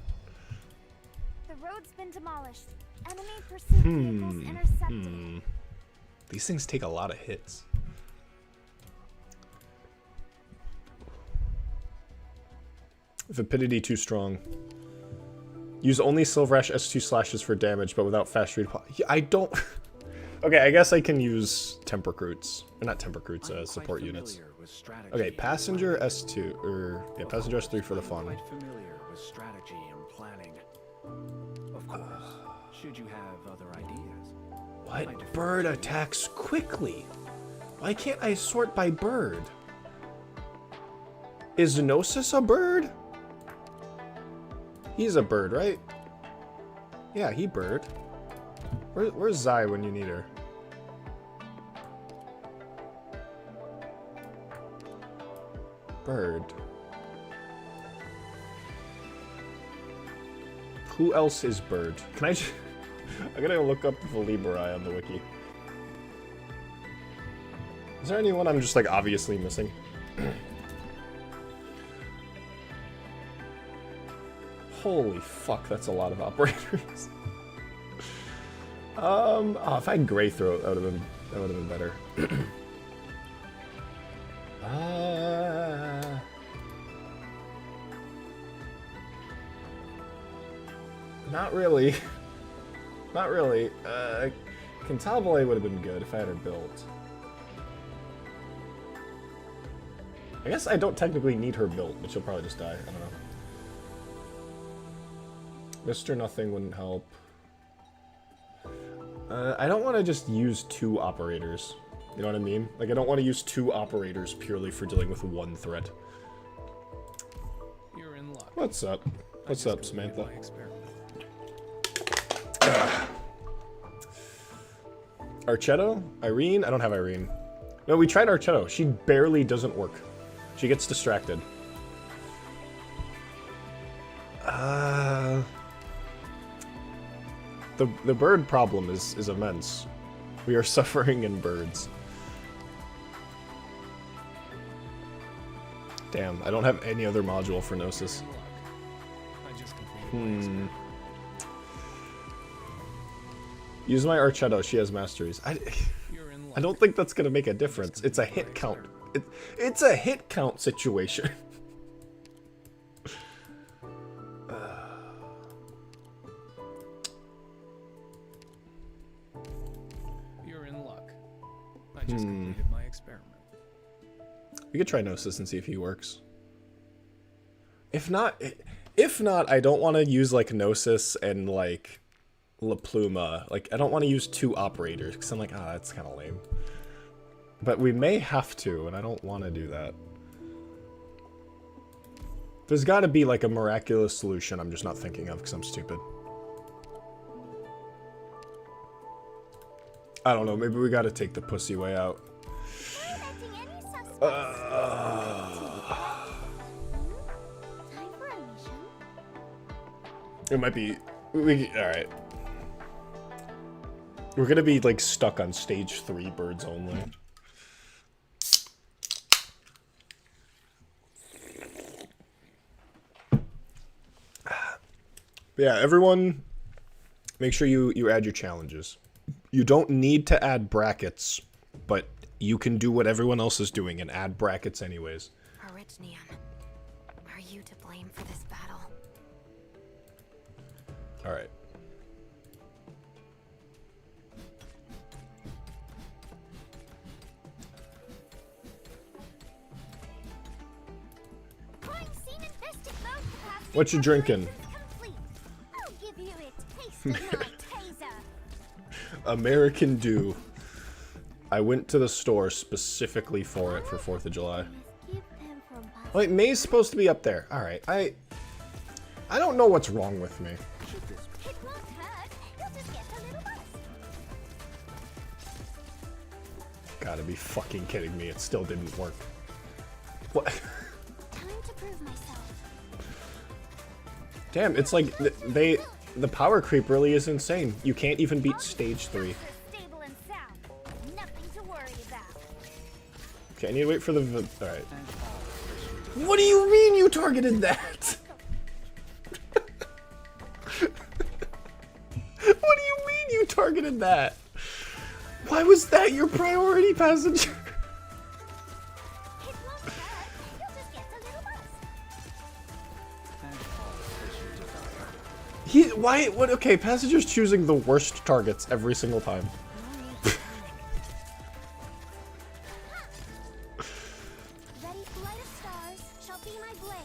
The road's been demolished. Enemy pursuit vehicles intercepted. These things take a lot of hits. Vapidity too strong. Use only Silverash S2 slashes for damage, but without fast read. I don't... Okay, I guess I can use temp recruits. Or not temp recruits, support units. Okay, passenger S2, or yeah, passenger S3 for the fun. Quite familiar with strategy and planning. Of course, should you have other ideas. What? Bird attacks quickly. Why can't I sort by bird? Is Gnosis a bird? He's a bird, right? Yeah, he bird. Where's Zai when you need her? Bird. Who else is bird? Can I just... I gotta look up Voliberai on the wiki. Is there anyone I'm just like obviously missing? Holy fuck, that's a lot of operators. Oh, if I had Grey Throat, that would have been better. Not really. Not really. Cantabile would have been good if I had her built. I guess I don't technically need her built, but she'll probably just die. I don't know. Mr. Nothing wouldn't help. I don't want to just use 2 operators. You know what I mean? Like, I don't want to use 2 operators purely for dealing with 1 threat. You're in luck. What's up? What's up, Samantha? Archetto? Irene? I don't have Irene. No, we tried Archetto. She barely doesn't work. She gets distracted. The bird problem is immense. We are suffering in birds. Damn, I don't have any other module for Gnosis. Use my Archetto, she has masteries. I don't think that's gonna make a difference. It's a hit count. It's a hit count situation. You're in luck. I just completed my experiment. We could try Gnosis and see if he works. If not, I don't want to use like Gnosis and like La Pluma. Like, I don't want to use 2 operators because I'm like, that's kind of lame. But we may have to, and I don't want to do that. There's got to be like a miraculous solution I'm just not thinking of because I'm stupid. I don't know, maybe we got to take the pussy way out. Time for a mission. It might be... Alright. We're gonna be, like, stuck on stage 3 birds only. But yeah, everyone, make sure you add your challenges. You don't need to add brackets, but you can do what everyone else is doing and add brackets anyways. Arachnium, are you to blame for this battle? Alright. Crime scene invested mode capacity. What you drinking? Complete. I'll give you a taste of my taser. American Dew. I went to the store specifically for it for 4th of July. Keep them from passing. Wait, May's supposed to be up there. Alright, I don't know what's wrong with me. It won't hurt. You'll just get a little buzz. Gotta be fucking kidding me. It still didn't work. What? Time to prove myself. Damn, it's like the power creep really is insane. You can't even beat stage 3. Stable and sound. Nothing to worry about. Okay, I need to wait for the... Alright. What do you mean you targeted that? What do you mean you targeted that? Why was that your priority, passenger? It won't hurt. You'll just get a little buzz. Why, what, okay, passenger's choosing the worst targets every single time. Ready flight of stars shall be my blade.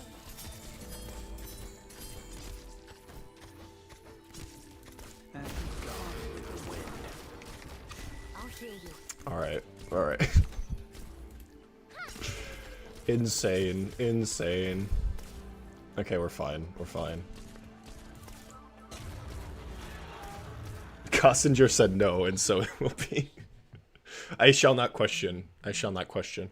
I'll hear you. Alright, alright. Insane, insane. Okay, we're fine, we're fine. Cossinger said no, and so it will be. I shall not question. I shall not question.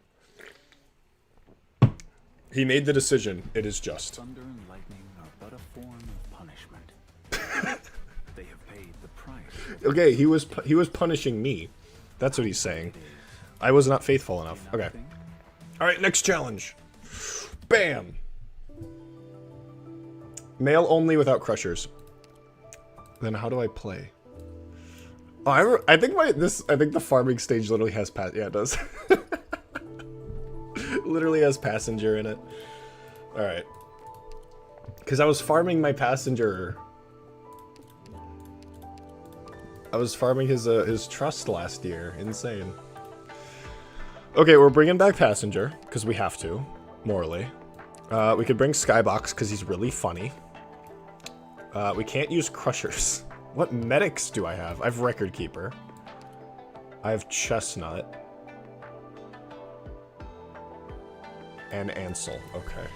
He made the decision. It is just. Thunder and lightning are but a form of punishment. They have paid the price. Okay, he was punishing me. That's what he's saying. I was not faithful enough. Okay. All right, next challenge. Bam. Male only without crushers. Then how do I play? Oh, I think the farming stage literally has yeah, it does. Literally has passenger in it. All right. Because I was farming my passenger I was farming his trust last year. Insane. Okay, we're bringing back Passenger, because we have to, morally. We could bring Skybox, because he's really funny. We can't use Crushers. What medics do I have? I have Record Keeper. I have Chestnut. And Ansel. Okay.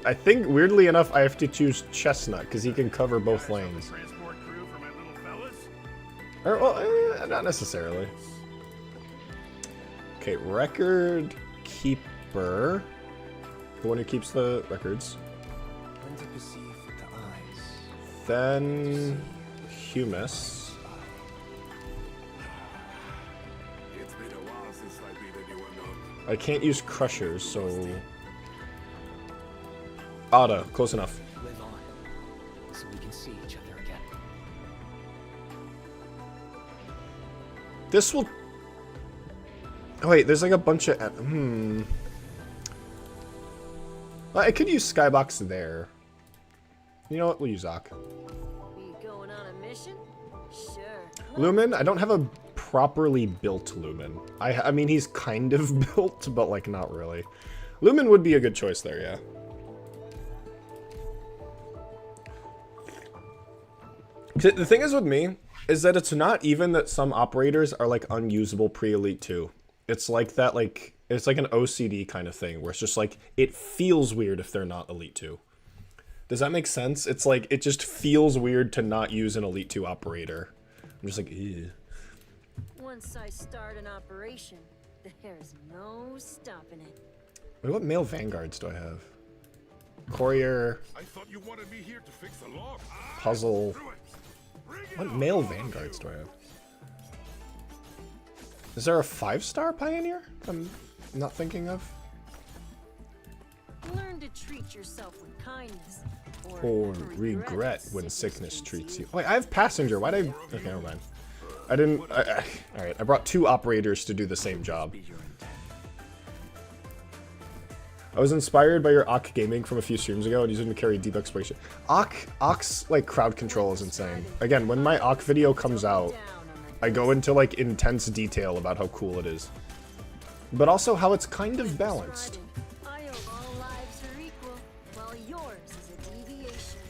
I think, weirdly enough, I have to choose Chestnut, because he can cover both lanes. Transport crew for my little fellas? Or, well, not necessarily. Okay, Record Keeper. The one who keeps the records. When to perceive with the eyes. Then Humus. It's been a while since I beat anyone up. I can't use Crushers, so... Ada, close enough. Live on, so we can see each other again. This will... Oh wait, there's like a bunch of... Well, I could use Skybox there. You know what? We'll use Ak. You going on a mission? Sure. Lumen? I don't have a properly built Lumen. I mean, he's kind of built, but like not really. Lumen would be a good choice there, yeah. The thing is with me, is that it's not even that some operators are like unusable pre-Elite 2. It's like that, like, it's like an OCD kind of thing, where it's just like, it feels weird if they're not Elite 2. Does that make sense? It's like, it just feels weird to not use an Elite 2 operator. I'm just like, ew. Once I start an operation, there's no stopping it. Wait, what male vanguards do I have? Courier, I thought you wanted me here to fix the log. puzzle. Screw it. Bring it What on. male vanguards do I have? Is there a 5-star pioneer I'm not thinking of? Learn to treat yourself with kindness. Or regret when sickness treats you. Wait, I have Passenger. Why'd I... Okay, never mind. I didn't... Alright, I brought 2 operators to do the same job. Be your intent. I was inspired by your Ak gaming from a few streams ago and using to carry deep exploration. Ak's, like, crowd control is insane. Again, when my Ak video comes out, I go into, like, intense detail about how cool it is. But also how it's kind of balanced. I hope all lives are equal, while yours is a deviation.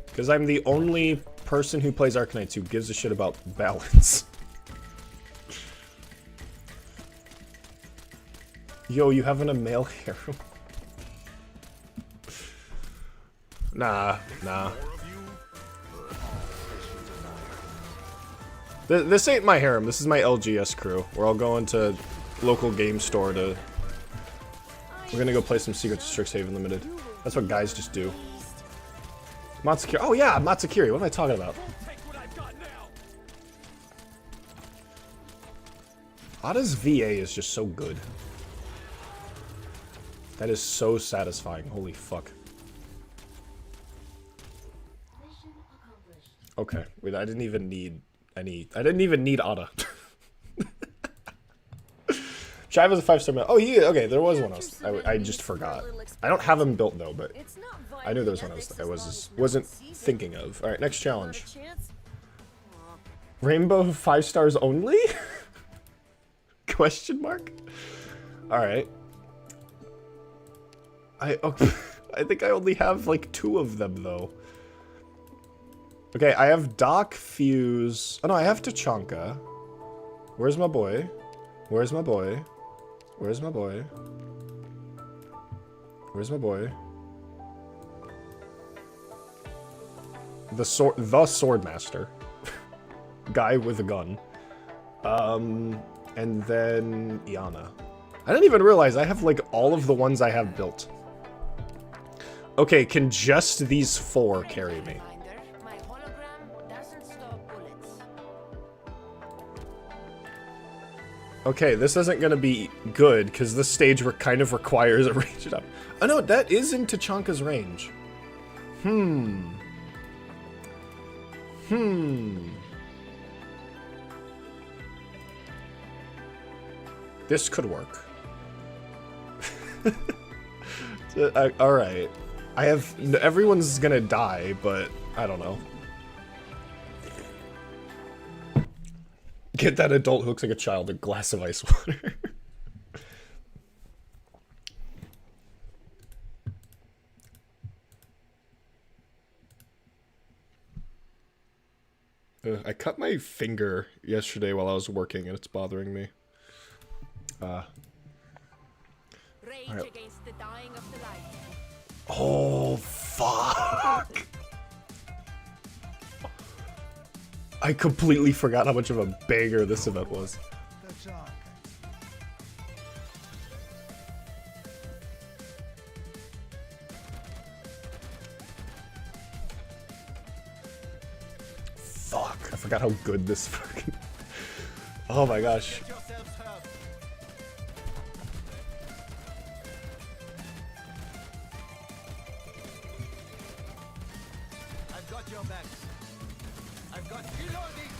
Because I'm the only person who plays Arknights who gives a shit about balance. Yo, you having a male harem? Nah. This ain't my harem. This is my LGS crew. We're all going to local game store to... We're gonna go play some Secrets of Strixhaven Limited. That's what guys just do. Matsukiri. Oh yeah, Matsukiri. What am I talking about? Take what I've got now. Ada's VA is just so good. That is so satisfying. Holy fuck. Okay. Wait, I didn't even need any... I didn't even need Ada. Shive was a 5-star man. Oh, yeah. Okay, there was one else. I just forgot. I don't have him built, though, but I knew there was one I wasn't thinking of. Alright, next challenge. Rainbow 5 stars only? Question mark? Alright. I think I only have like 2 of them though. Okay, I have Doc, Fuse. Oh no, I have Tachanka. Where's my boy? Where's my boy? Where's my boy? Where's my boy? The Swordmaster. Guy with a gun. And then Iana. I didn't even realize I have like all of the ones I have built. Okay, can just these 4 carry me? My hologram doesn't stop bullets. Okay, this isn't gonna be good, because this stage kind of requires a range up. Oh no, that is in Tachanka's range. This could work. Alright. Everyone's gonna die, but I don't know. Get that adult who looks like a child a glass of ice water. I cut my finger yesterday while I was working and it's bothering me. Rage Alright. against the dying of the light. Oh, fuck. I completely forgot how much of a banger this event was. Fuck, I forgot how good this fucking... Oh my gosh. I've got your back. I've got reloading.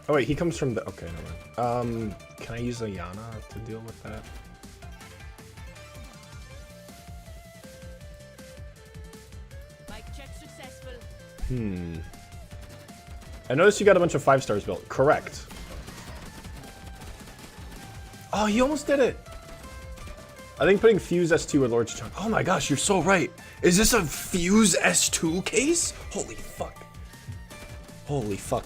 Oh wait, he comes from the... Okay, never mind. Can I use a Yana to deal with that? Mic check successful. I noticed you got a bunch of 5 stars built. Correct. Oh, you almost did it! I think putting Fuse S2 or Lord Chunk. Oh my gosh, you're so right! Is this a Fuse S2 case? Holy fuck. Holy fuck.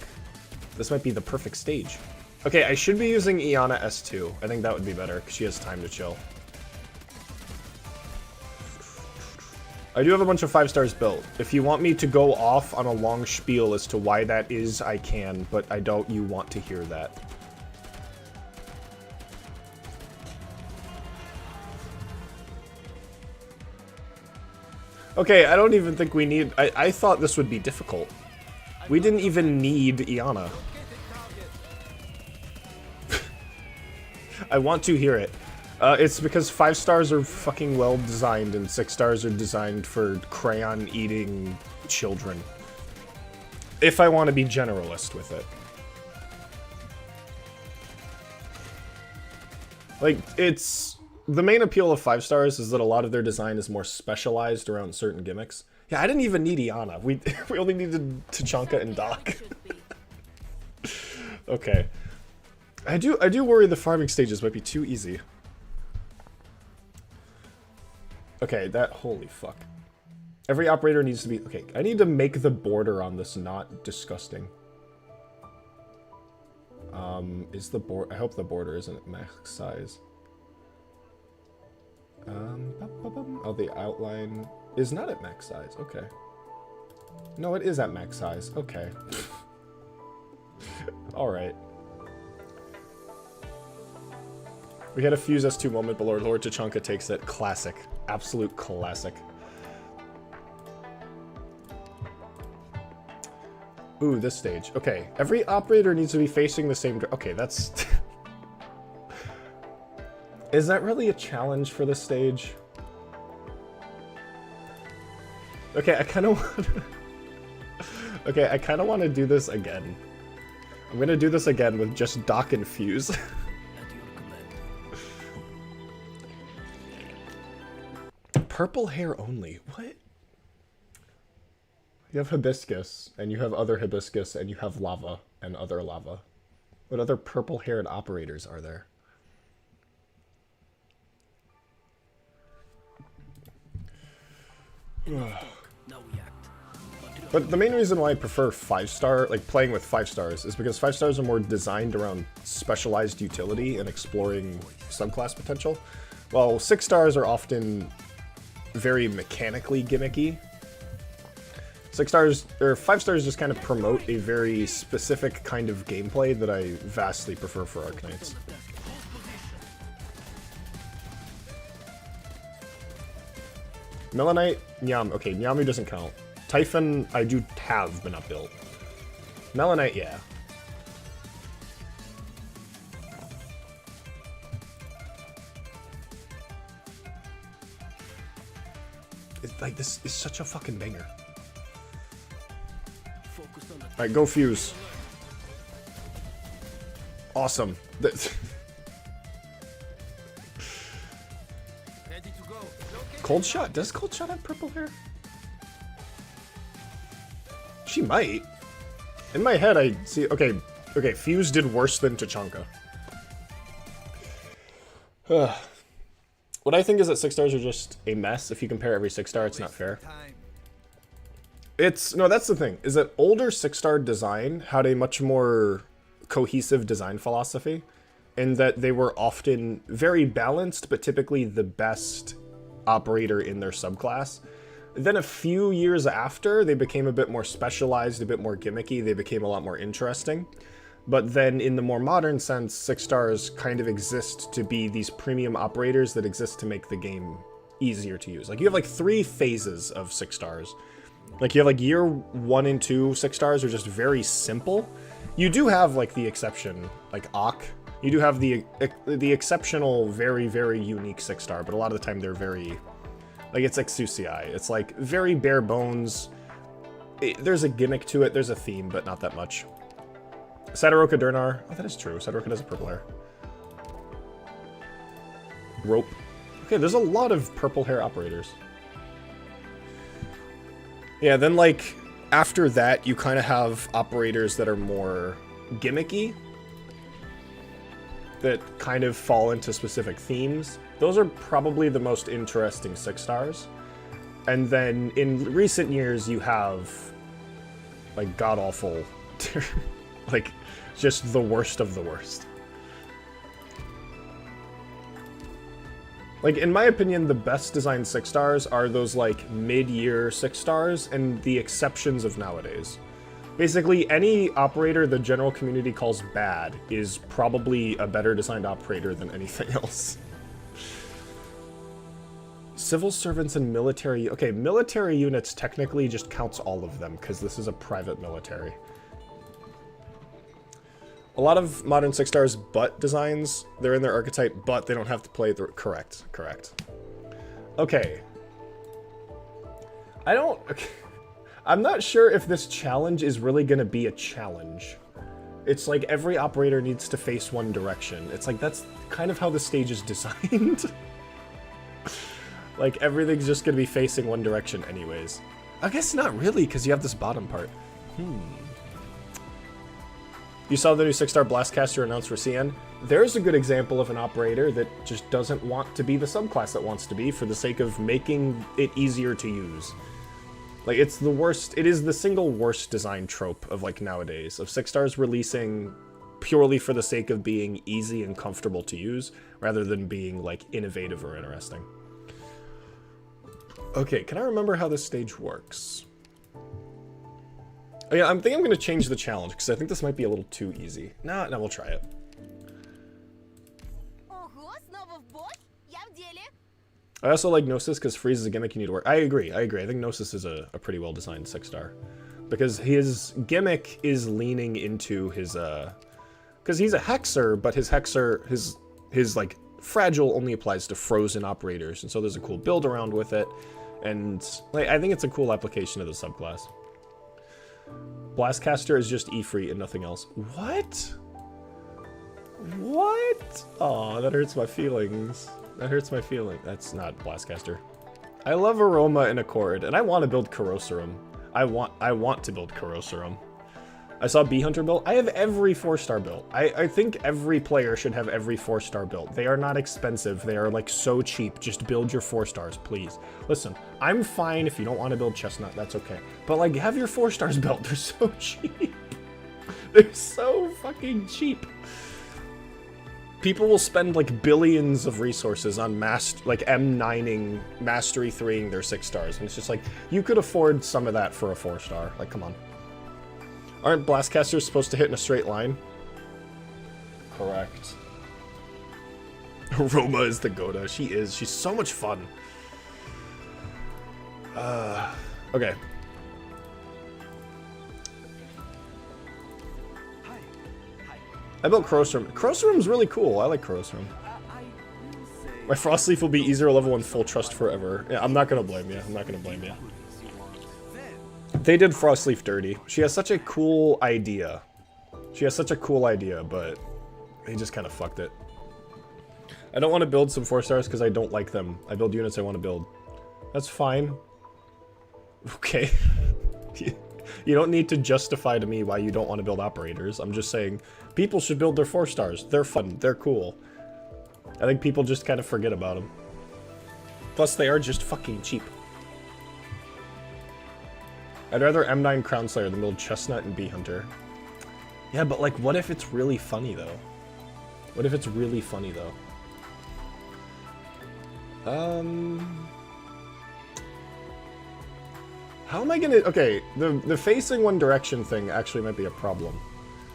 This might be the perfect stage. Okay, I should be using Iana S2. I think that would be better, because she has time to chill. I do have a bunch of 5 stars built. If you want me to go off on a long spiel as to why that is, I can, but I doubt you want to hear that. Okay, I don't even think we need... I thought this would be difficult. We didn't even need Iana. I want to hear it. It's because 5 stars are fucking well designed and 6 stars are designed for crayon-eating children. If I want to be generalist with it. Like, it's... The main appeal of 5 stars is that a lot of their design is more specialized around certain gimmicks. Yeah, I didn't even need Iana. We only needed Tachanka and Doc. Okay. I do worry the farming stages might be too easy. Okay, that... Holy fuck. Every operator needs to be... Okay, I need to make the border on this not disgusting. Is the board... I hope the border isn't at max size. Oh, the outline is not at max size. Okay. No, it is at max size. Okay. Alright. We had a Fuse S2 moment, but Lord Tachanka takes it. Classic. Absolute classic. Ooh, this stage. Okay, every operator needs to be facing the same... Okay, that's... Is that really a challenge for this stage? Okay, I kind of want to... Okay, I kind of want to do this again. I'm going to do this again with just Doc and Fuse. Purple hair only. What? You have hibiscus, and you have other hibiscus, and you have lava, and other lava. What other purple-haired operators are there? But the main reason why I prefer 5-star, like playing with 5 stars, is because 5 stars are more designed around specialized utility and exploring subclass potential, while 6 stars are often very mechanically gimmicky. 6 stars, or 5 stars just kind of promote a very specific kind of gameplay that I vastly prefer for Arknights. Melanite, Nyam. Okay, Nyamu doesn't count. Typhon, I do have, but not built. Melanite, yeah. It's like, this is such a fucking banger. Alright, go Fuse. Awesome. Cold Shot? Does Cold Shot have purple hair? She might. In my head, I see... Okay, Fuse did worse than Tachanka. What I think is that 6 stars are just a mess. If you compare every 6 star, it's not fair. No, that's the thing, is that older 6-star design had a much more cohesive design philosophy, in that they were often very balanced, but typically the best operator in their subclass. Then a few years after, they became a bit more specialized, a bit more gimmicky, they became a lot more interesting. But then in the more modern sense, 6 stars kind of exist to be these premium operators that exist to make the game easier to use. Like, you have like 3 phases of 6 stars. Like, you have like year 1 and 2 6 stars are just very simple. You do have like the exception, like Ak. You do have the exceptional, very, very unique 6 star, but a lot of the time they're very, like, it's like Susei. It's like very bare bones. There's a gimmick to it, there's a theme, but not that much. Sadaroka Durnar. Oh, that is true. Sadaroka does a purple hair. Rope. Okay, there's a lot of purple hair operators. Yeah, then, like, after that, you kind of have operators that are more gimmicky, that kind of fall into specific themes. Those are probably the most interesting 6 stars. And then, in recent years, you have, like, god-awful, like, just the worst of the worst. Like, in my opinion, the best designed 6 stars are those, like, mid-year 6 stars and the exceptions of nowadays. Basically, any operator the general community calls bad is probably a better designed operator than anything else. Civil servants and military... Okay, military units technically just counts all of them, because this is a private military. A lot of modern 6 stars butt designs, they're in their archetype, but they don't have to play the... Correct. Okay. I'm not sure if this challenge is really going to be a challenge. It's like every operator needs to face one direction. It's like that's kind of how the stage is designed. Like everything's just going to be facing one direction anyways. I guess not really, because you have this bottom part. You saw the new 6-star Blastcaster announced for CN? There's a good example of an operator that just doesn't want to be the subclass it wants to be for the sake of making it easier to use. Like, it's the worst, it is the single worst design trope of, like, nowadays, of 6 stars releasing purely for the sake of being easy and comfortable to use, rather than being, like, innovative or interesting. Okay, can I remember how this stage works? Oh, yeah, I think I'm going to change the challenge, because I think this might be a little too easy. No, we'll try it. I also like Gnosis, because Freeze is a gimmick you need to work. I agree. I think Gnosis is a pretty well-designed 6-star. Because his gimmick is leaning into his, because he's a Hexer, but his Hexer, his like, Fragile only applies to frozen operators, and so there's a cool build around with it, and, like, I think it's a cool application of the subclass. Blastcaster is just E-free and nothing else. What? What? Aw, that hurts my feelings. That hurts my feeling. That's not Blastcaster. I love Aroma and Accord, and I want to build Corroserum. I want to build Corroserum. I saw Bee Hunter built. I have every 4-star built. I think every player should have every 4-star built. They are not expensive. They are, like, so cheap. Just build your 4 stars, please. Listen, I'm fine if you don't want to build Chestnut. That's okay. But, like, have your 4 stars built. They're so cheap. They're so fucking cheap. People will spend, like, billions of resources on M9ing, Mastery 3ing their 6 stars. And it's just like, you could afford some of that for a 4-star. Like, come on. Aren't Blastcasters supposed to hit in a straight line? Correct. Roma is the Goda. She is. She's so much fun. Okay. I built Corroserum. Corroserum's really cool. I like Corroserum. My Frostleaf will be easier level 1 full trust forever. Yeah, I'm not gonna blame you. They did Frostleaf dirty. She has such a cool idea. But they just kind of fucked it. I don't want to build some 4 stars because I don't like them. I build units I want to build. That's fine. Okay. You don't need to justify to me why you don't want to build operators. I'm just saying people should build their 4-stars. They're fun. They're cool. I think people just kind of forget about them. Plus, they are just fucking cheap. I'd rather M9 Crown Slayer than build Chestnut and Bee Hunter. Yeah, but like, what if it's really funny, though? What if it's really funny, though? How am I gonna... Okay, the facing one direction thing actually might be a problem.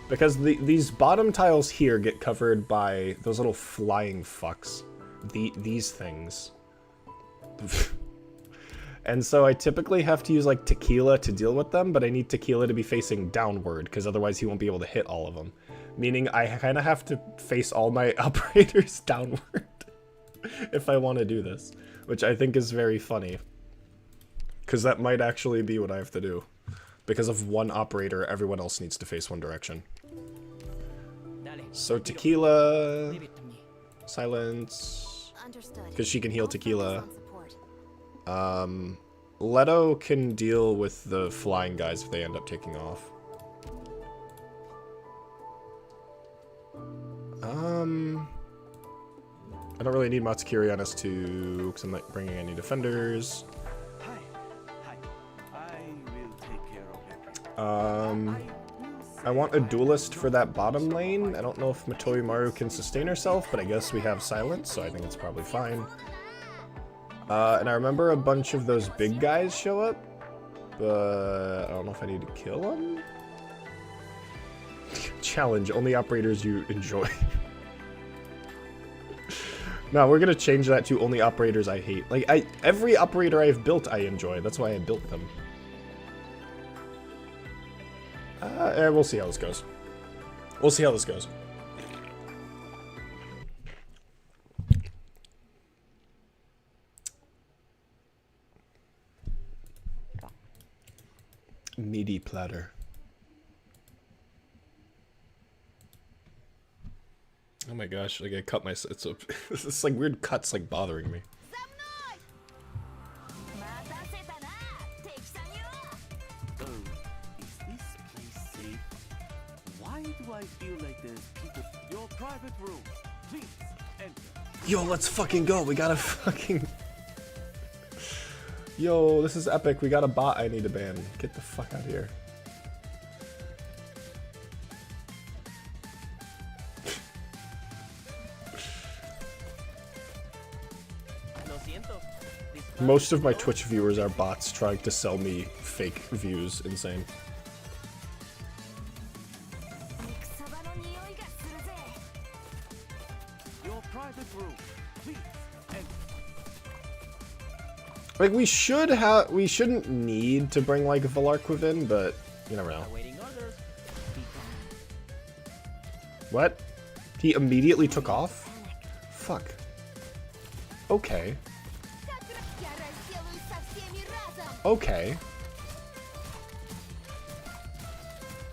Because these bottom tiles here get covered by those little flying fucks. These things. And so I typically have to use, like, Tequila to deal with them, but I need Tequila to be facing downward, because otherwise he won't be able to hit all of them. Meaning I kind of have to face all my operators downward if I want to do this. Which I think is very funny. Because that might actually be what I have to do. Because of one operator, everyone else needs to face one direction. So Tequila... Silence... Because she can heal Tequila. Leto can deal with the flying guys if they end up taking off. I don't really need Matsukiri on S2 because I'm not bringing any defenders. I want a duelist for that bottom lane. I don't know if Matoi Maru can sustain herself, but I guess we have silence, so I think it's probably fine. And I remember a bunch of those big guys show up, but I don't know if I need to kill them. Challenge, only operators you enjoy. No, we're gonna change that to only operators I hate. Like, every operator I've built I enjoy, that's why I built them. We'll see how this goes. We'll see how this goes. Meaty platter. Oh my gosh, like I cut my... It's like weird cuts like bothering me. Yo, let's fucking go. We gotta fucking... Yo, this is epic. We got a bot I need to ban. Get the fuck out of here. Most of my Twitch viewers are bots trying to sell me fake views. Insane. Like, we shouldn't need to bring, like, Valarquив in, but you never know. What? He immediately took off? Fuck. Okay. Okay.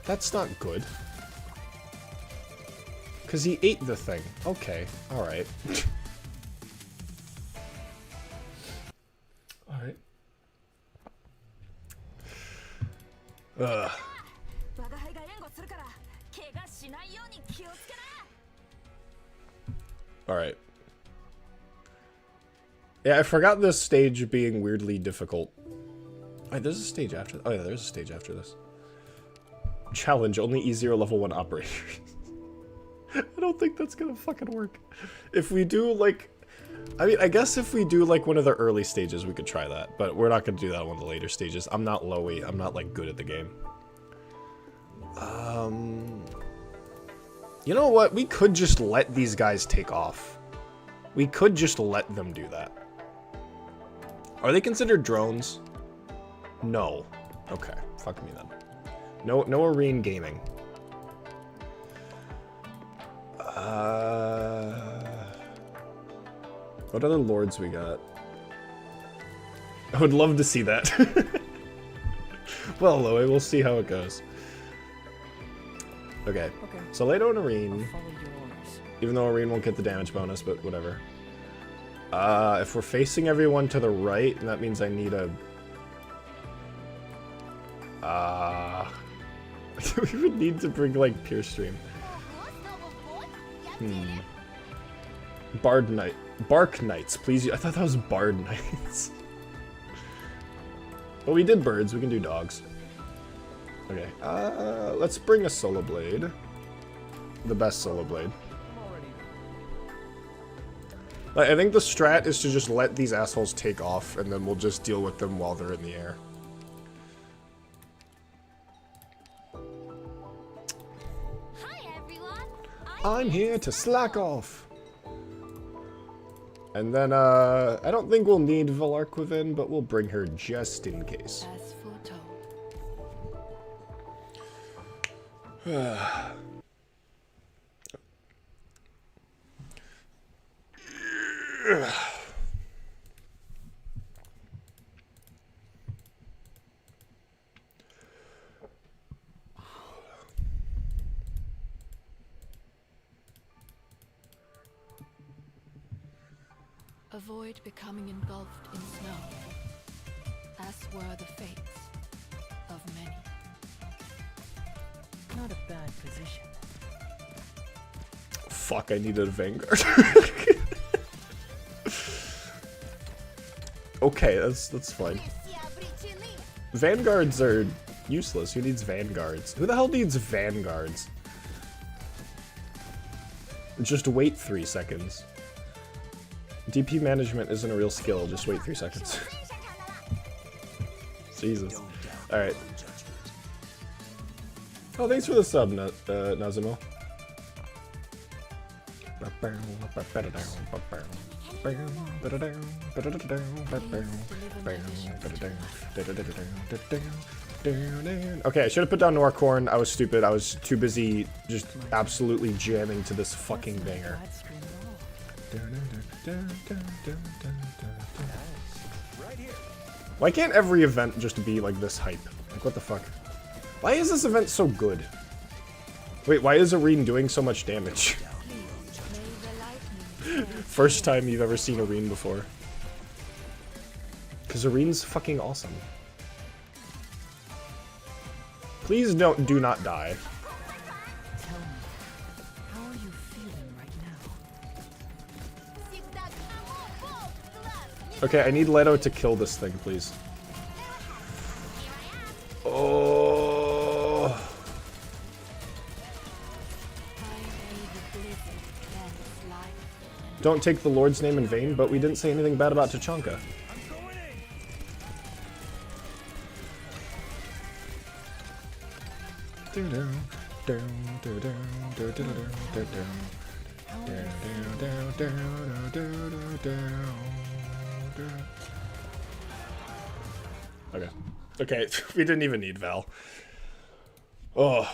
That's not good. Because he ate the thing. Okay. Alright. Alright. Ugh. Alright. Yeah, I forgot this stage being weirdly difficult. Wait, there's a stage after... Oh yeah, there's a stage after this. Challenge, only E0 level 1 operators. I don't think that's gonna fucking work. If we do, like... I mean, I guess if we do, like, one of the early stages, we could try that. But we're not gonna do that on one of the later stages. I'm not lowy. I'm not, like, good at the game. You know what? We could just let these guys take off. We could just let them do that. Are they considered drones? No. Okay. Fuck me then. No Arene gaming. What other lords we got? I would love to see that. Well, Loe, we'll see how it goes. Okay. So Leto and Arene. Even though Arene won't get the damage bonus, but whatever. If we're facing everyone to the right, that means I need a... We would need to bring, like, Pure Stream. Arknights, please. I thought that was Arknights. But we did birds, we can do dogs. Okay, let's bring a Solar Blade. The best Solar Blade. Like, I think the strat is to just let these assholes take off, and then we'll just deal with them while they're in the air. Hi everyone. I'm here to slack off. And then, I don't think we'll need Velarquivin, but we'll bring her just in case. As foretold. Avoid becoming engulfed in snow, as were the fates of many. Not a bad position. Fuck, I needed a Vanguard. Okay, that's fine. Vanguards are useless. Who needs Vanguards? Who the hell needs Vanguards? Just wait 3 seconds. DP management isn't a real skill, just wait 3 seconds. Jesus. Alright. Oh, thanks for the sub, Nazimo. Okay, I should have put down Norcorn. I was stupid. I was too busy just absolutely jamming to this fucking banger. Why can't every event just be like this hype? Like, what the fuck? Why is this event so good? Wait, why is Arene doing so much damage? First time you've ever seen Arene before. Because Arene's fucking awesome. Please do not die. Tell me, how are you feeling right now? Okay, I need Leto to kill this thing, please. Oh. Don't take the Lord's name in vain, but we didn't say anything bad about Tachanka. Okay. Okay, we didn't even need Val. Oh.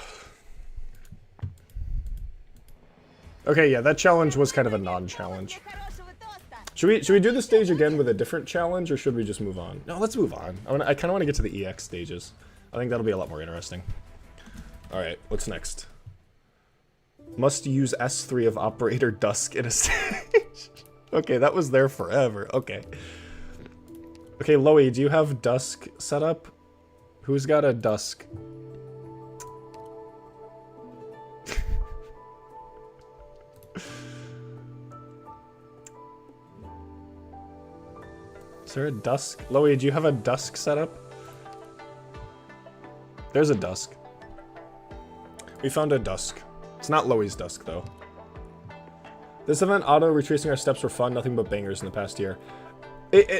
Okay, yeah, that challenge was kind of a non-challenge. Should we do the stage again with a different challenge, or should we just move on? No, let's move on. I kind of want to get to the EX stages. I think that'll be a lot more interesting. Alright, what's next? Must use S3 of Operator Dusk in a stage. Okay, that was there forever. Okay. Okay, Loey, do you have Dusk set up? Who's got a Dusk? Is there a Dusk? Loey, do you have a Dusk set up? There's a Dusk. We found a Dusk. It's not Loey's Dusk, though. This event, auto-retracing our steps were fun. Nothing but bangers in the past year.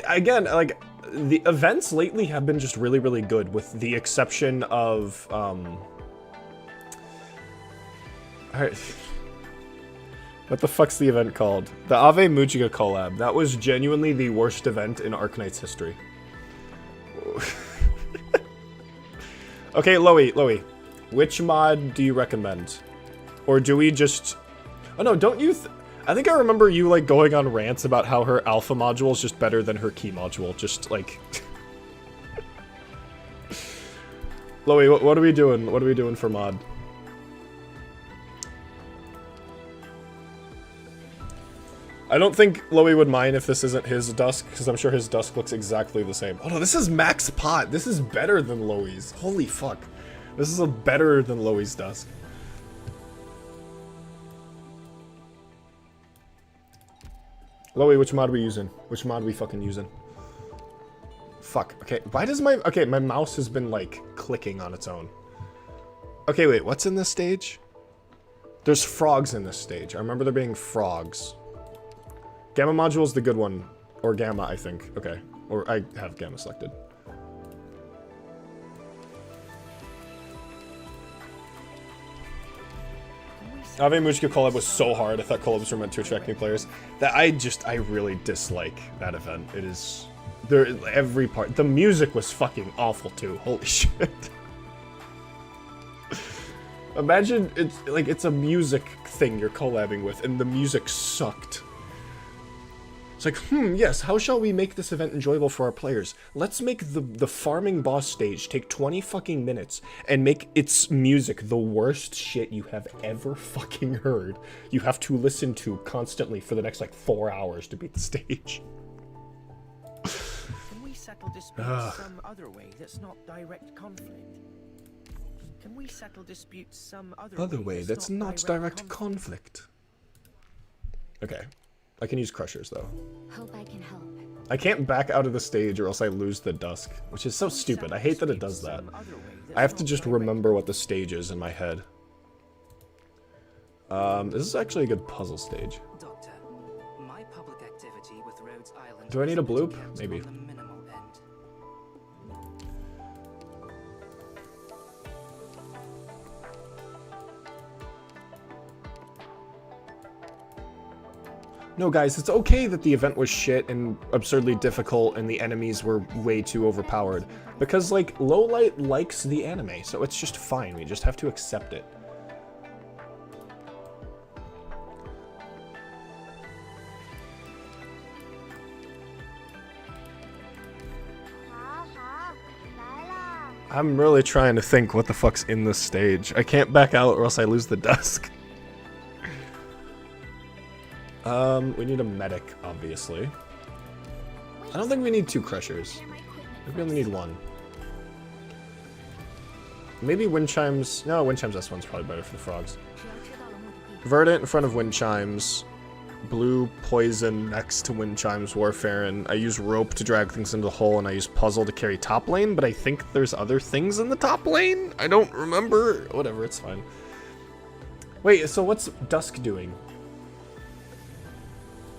Again, like, the events lately have been just really, really good, with the exception of, what the fuck's the event called? The Ave Mujica collab. That was genuinely the worst event in Arknights history. Okay, Loey. Which mod do you recommend? Or do we just... Oh no, don't you... I think I remember you, like, going on rants about how her alpha module is just better than her key module. Just, like... Loey, what are we doing? What are we doing for mod? I don't think Loey would mind if this isn't his dusk, because I'm sure his dusk looks exactly the same. Oh no, this is max pot. This is better than Loey's. Holy fuck. This is a better than Loey's dusk. Loey, which mod we using? Which mod we fucking using? Fuck. Okay, why does my... Okay, my mouse has been, like, clicking on its own. Okay, wait, what's in this stage? There's frogs in this stage. I remember there being frogs. Gamma module is the good one. Or gamma, I think. Okay. Or I have gamma selected. Ave Mujika collab was so hard. I thought collabs were meant to attract new players. That I really dislike that event. It is... There, every part. The music was fucking awful too. Holy shit. Imagine it's like it's a music thing you're collabing with and the music sucked. It's like, yes, how shall we make this event enjoyable for our players? Let's make the farming boss stage take 20 fucking minutes and make its music the worst shit you have ever fucking heard. You have to listen to constantly for the next like 4 hours to beat the stage. Can we settle disputes some other way that's not direct conflict? Can we settle disputes some other way that's not direct conflict? Okay. I can use crushers though. Hope I can help. I can't back out of the stage or else I lose the dusk, which is so stupid. I hate that it does that. I have to just remember what the stage is in my head. This is actually a good puzzle stage. Doctor, my public activity with Rhodes Island. Do I need a bloop? Maybe. No, guys, it's okay that the event was shit and absurdly difficult and the enemies were way too overpowered. Because, like, Lowlight likes the anime, so it's just fine. We just have to accept it. I'm really trying to think what the fuck's in this stage. I can't back out or else I lose the dusk. We need a medic, obviously. I don't think we need 2 crushers. Maybe we only need 1. Maybe wind chimes. No, wind chimes S1's probably better for the frogs. Verdant in front of wind chimes. Blue poison next to wind chimes warfare, and I use rope to drag things into the hole, and I use puzzle to carry top lane, but I think there's other things in the top lane? I don't remember. Whatever, it's fine. Wait, so what's Dusk doing?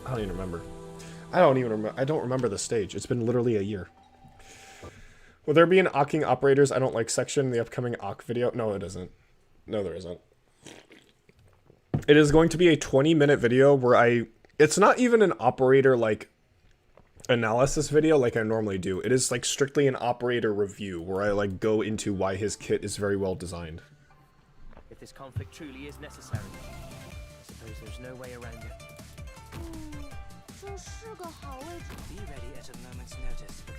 I don't even remember. I don't remember the stage. It's been literally a year. Will there be an Ocking Operators I don't like section in the upcoming Ock video? No, it isn't. No, there isn't. It is going to be a 20-minute video where it's not even an operator, like, analysis video like I normally do. It is, like, strictly an operator review where I, like, go into why his kit is very well designed. If this conflict truly is necessary, I suppose there's no way around it. Be ready at a moment's notice for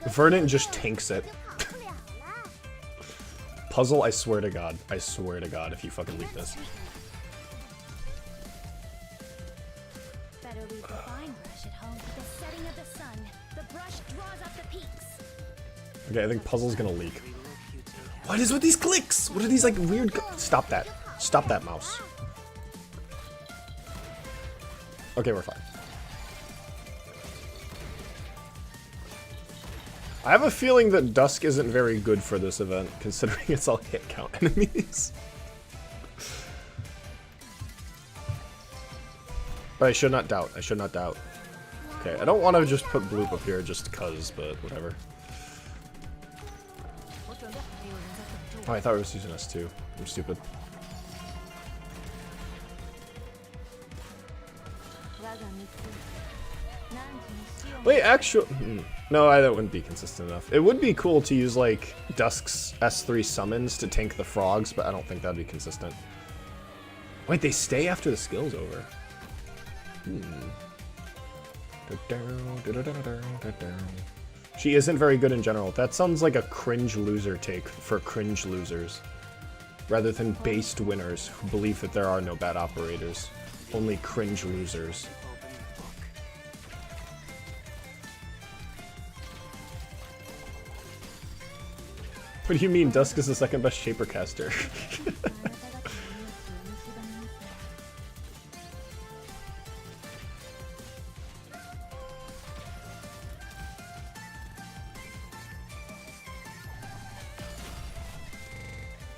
Verdant just tanks it. Puzzle, I swear to God. I swear to God if you fucking leak this. Better leave the fine brush at home for the setting of the sun. The brush draws up the peaks. Okay, I think puzzle's gonna leak. What is with these clicks? What are these like weird? Stop that. Stop that, mouse. Okay, we're fine. I have a feeling that Dusk isn't very good for this event, considering it's all hit count enemies. But I should not doubt. I should not doubt. Okay, I don't want to just put Bloop up here just cuz, but whatever. Oh, I thought it was using us too. I'm stupid. Wait, actually, no, that wouldn't be consistent enough. It would be cool to use like Dusk's S3 summons to tank the frogs, but I don't think that'd be consistent. Wait, they stay after the skill's over. She isn't very good in general. That sounds like a cringe loser take for cringe losers, rather than based winners who believe that there are no bad operators, only cringe losers. What do you mean Dusk is the second best Shaper caster?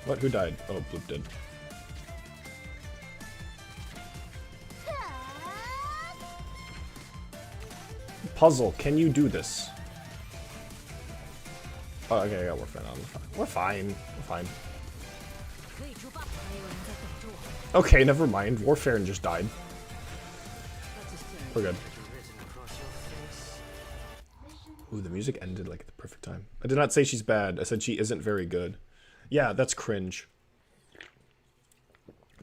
What? Who died? Oh, Bloop did. Puzzle, can you do this? Oh, okay, I got Warfare on. We're fine. We're fine. Okay, never mind. Warfare just died. We're good. Ooh, the music ended like at the perfect time. I did not say she's bad. I said she isn't very good. Yeah, that's cringe.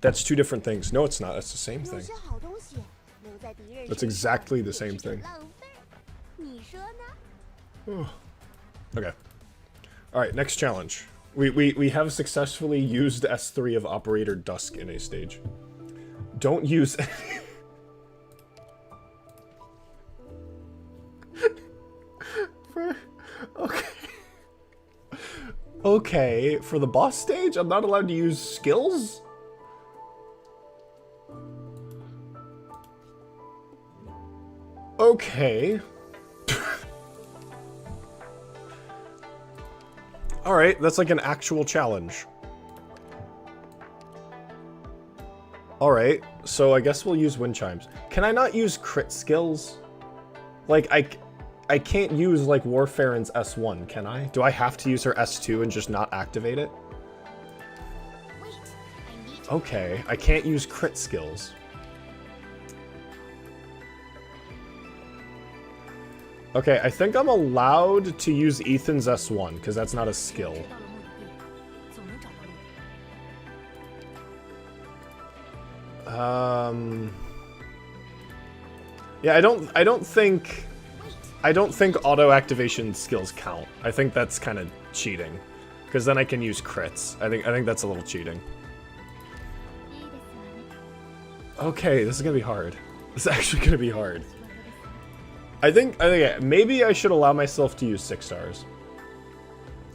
That's two different things. No, it's not. That's the same thing. That's exactly the same thing. Okay. Alright, next challenge. We have successfully used S3 of Operator Dusk in a stage. Don't use... Okay. Okay, for the boss stage, I'm not allowed to use skills? Okay. Alright, that's like an actual challenge. Alright, so I guess we'll use wind chimes. Can I not use crit skills? Like, I can't use, like, Warfarin's S1, can I? Do I have to use her S2 and just not activate it? Okay, I can't use crit skills. Okay, I think I'm allowed to use Ethan's S1, because that's not a skill. Yeah, I don't think auto activation skills count. I think that's kind of cheating, because then I can use crits. I think that's a little cheating. Okay, this is gonna be hard. This is actually gonna be hard. I think yeah, maybe I should allow myself to use 6 stars.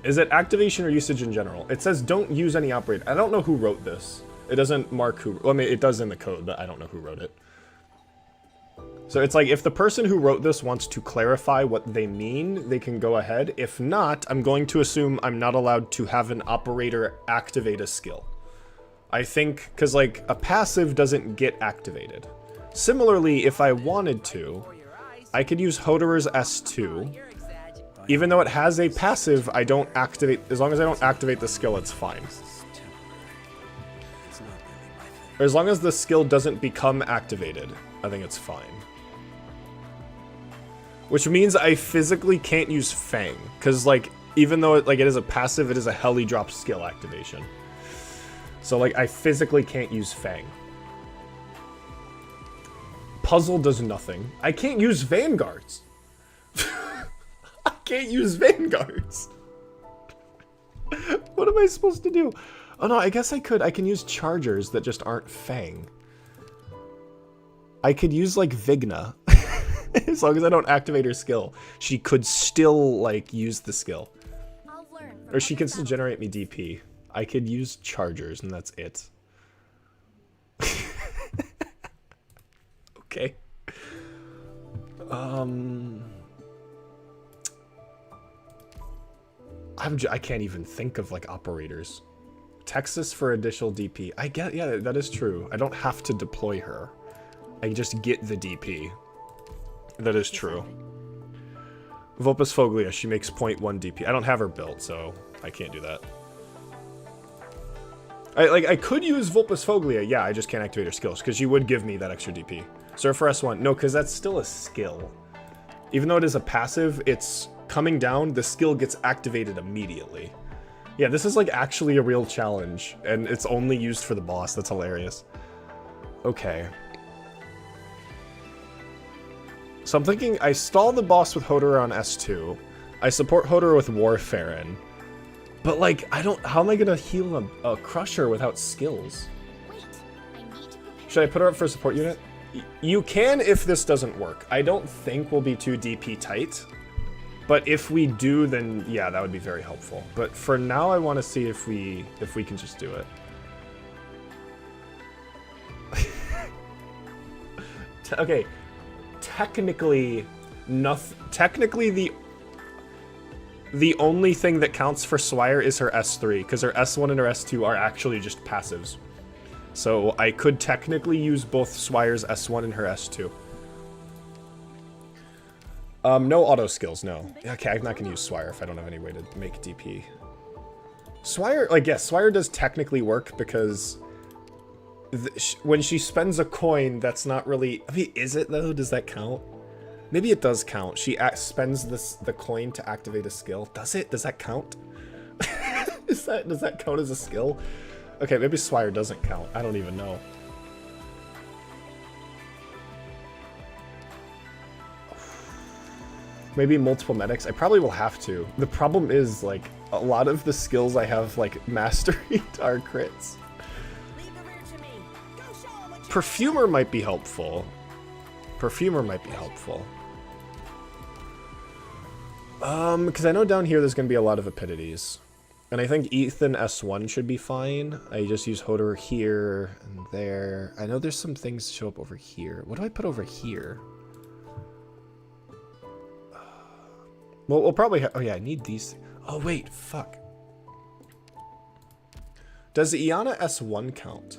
Is it activation or usage in general? It says don't use any operator. I don't know who wrote this. It doesn't mark who. Well, I mean, it does in the code, but I don't know who wrote it. So it's like, if the person who wrote this wants to clarify what they mean, they can go ahead. If not, I'm going to assume I'm not allowed to have an operator activate a skill. I think, because like, a passive doesn't get activated. Similarly, if I wanted to, I could use Hoderer's S2. Even though it has a passive, I don't activate, as long as I don't activate the skill, it's fine. Or as long as the skill doesn't become activated, I think it's fine. Which means I physically can't use Fang, because like, even though it is a passive, it is a heli drop skill activation. So like, I physically can't use Fang. Puzzle does nothing. I can't use Vanguards. I can't use Vanguards. What am I supposed to do? Oh no, I guess I could. I can use Chargers that just aren't Fang. I could use like Vigna. As long as I don't activate her skill, she could still like use the skill. Or she can still generate me DP. I could use Chargers and that's it. Okay. I can't even think of like operators. Texas for additional DP. I get, yeah, that is true. I don't have to deploy her. I just get the DP. That is true. Vulpes Foglia, she makes 0.1 DP. I don't have her built, so I can't do that. I could use Vulpes Foglia, yeah, I just can't activate her skills, because she would give me that extra DP. Surfer S1. No, because that's still a skill. Even though it is a passive, it's coming down, the skill gets activated immediately. Yeah, this is like actually a real challenge, and it's only used for the boss. That's hilarious. Okay. So I'm thinking I stall the boss with Hodor on S2. I support Hodor with Warfarin. But like, I don't, how am I gonna heal a Crusher without skills? Wait, I need to prepare. Should I put her up for a support unit? You can if this doesn't work. I don't think we'll be too DP tight. But if we do, then yeah, that would be very helpful. But for now, I want to see if we can just do it. Okay, technically, the only thing that counts for Swire is her S3, because her S1 and her S2 are actually just passives. So I could technically use both Swire's S1 and her S2. No auto skills, no. Okay, I'm not gonna use Swire if I don't have any way to make DP. Swire, like, yes, Swire does technically work because when she spends a coin, that's not really, I mean, is it though? Does that count? Maybe it does count. She spends the coin to activate a skill. Does it? Does that count? Does that count as a skill? Okay, maybe Swire doesn't count. I don't even know. Maybe multiple medics. I probably will have to. The problem is, like, a lot of the skills I have, like, mastery are crits. Perfumer might be helpful. Perfumer might be helpful. Because I know down here there's going to be a lot of Epidides. And I think Ethan S1 should be fine. I just use Hodor here and there. I know there's some things show up over here. What do I put over here? Well, we'll probably have... Oh, yeah, I need these. Oh, wait. Fuck. Does Iana S1 count?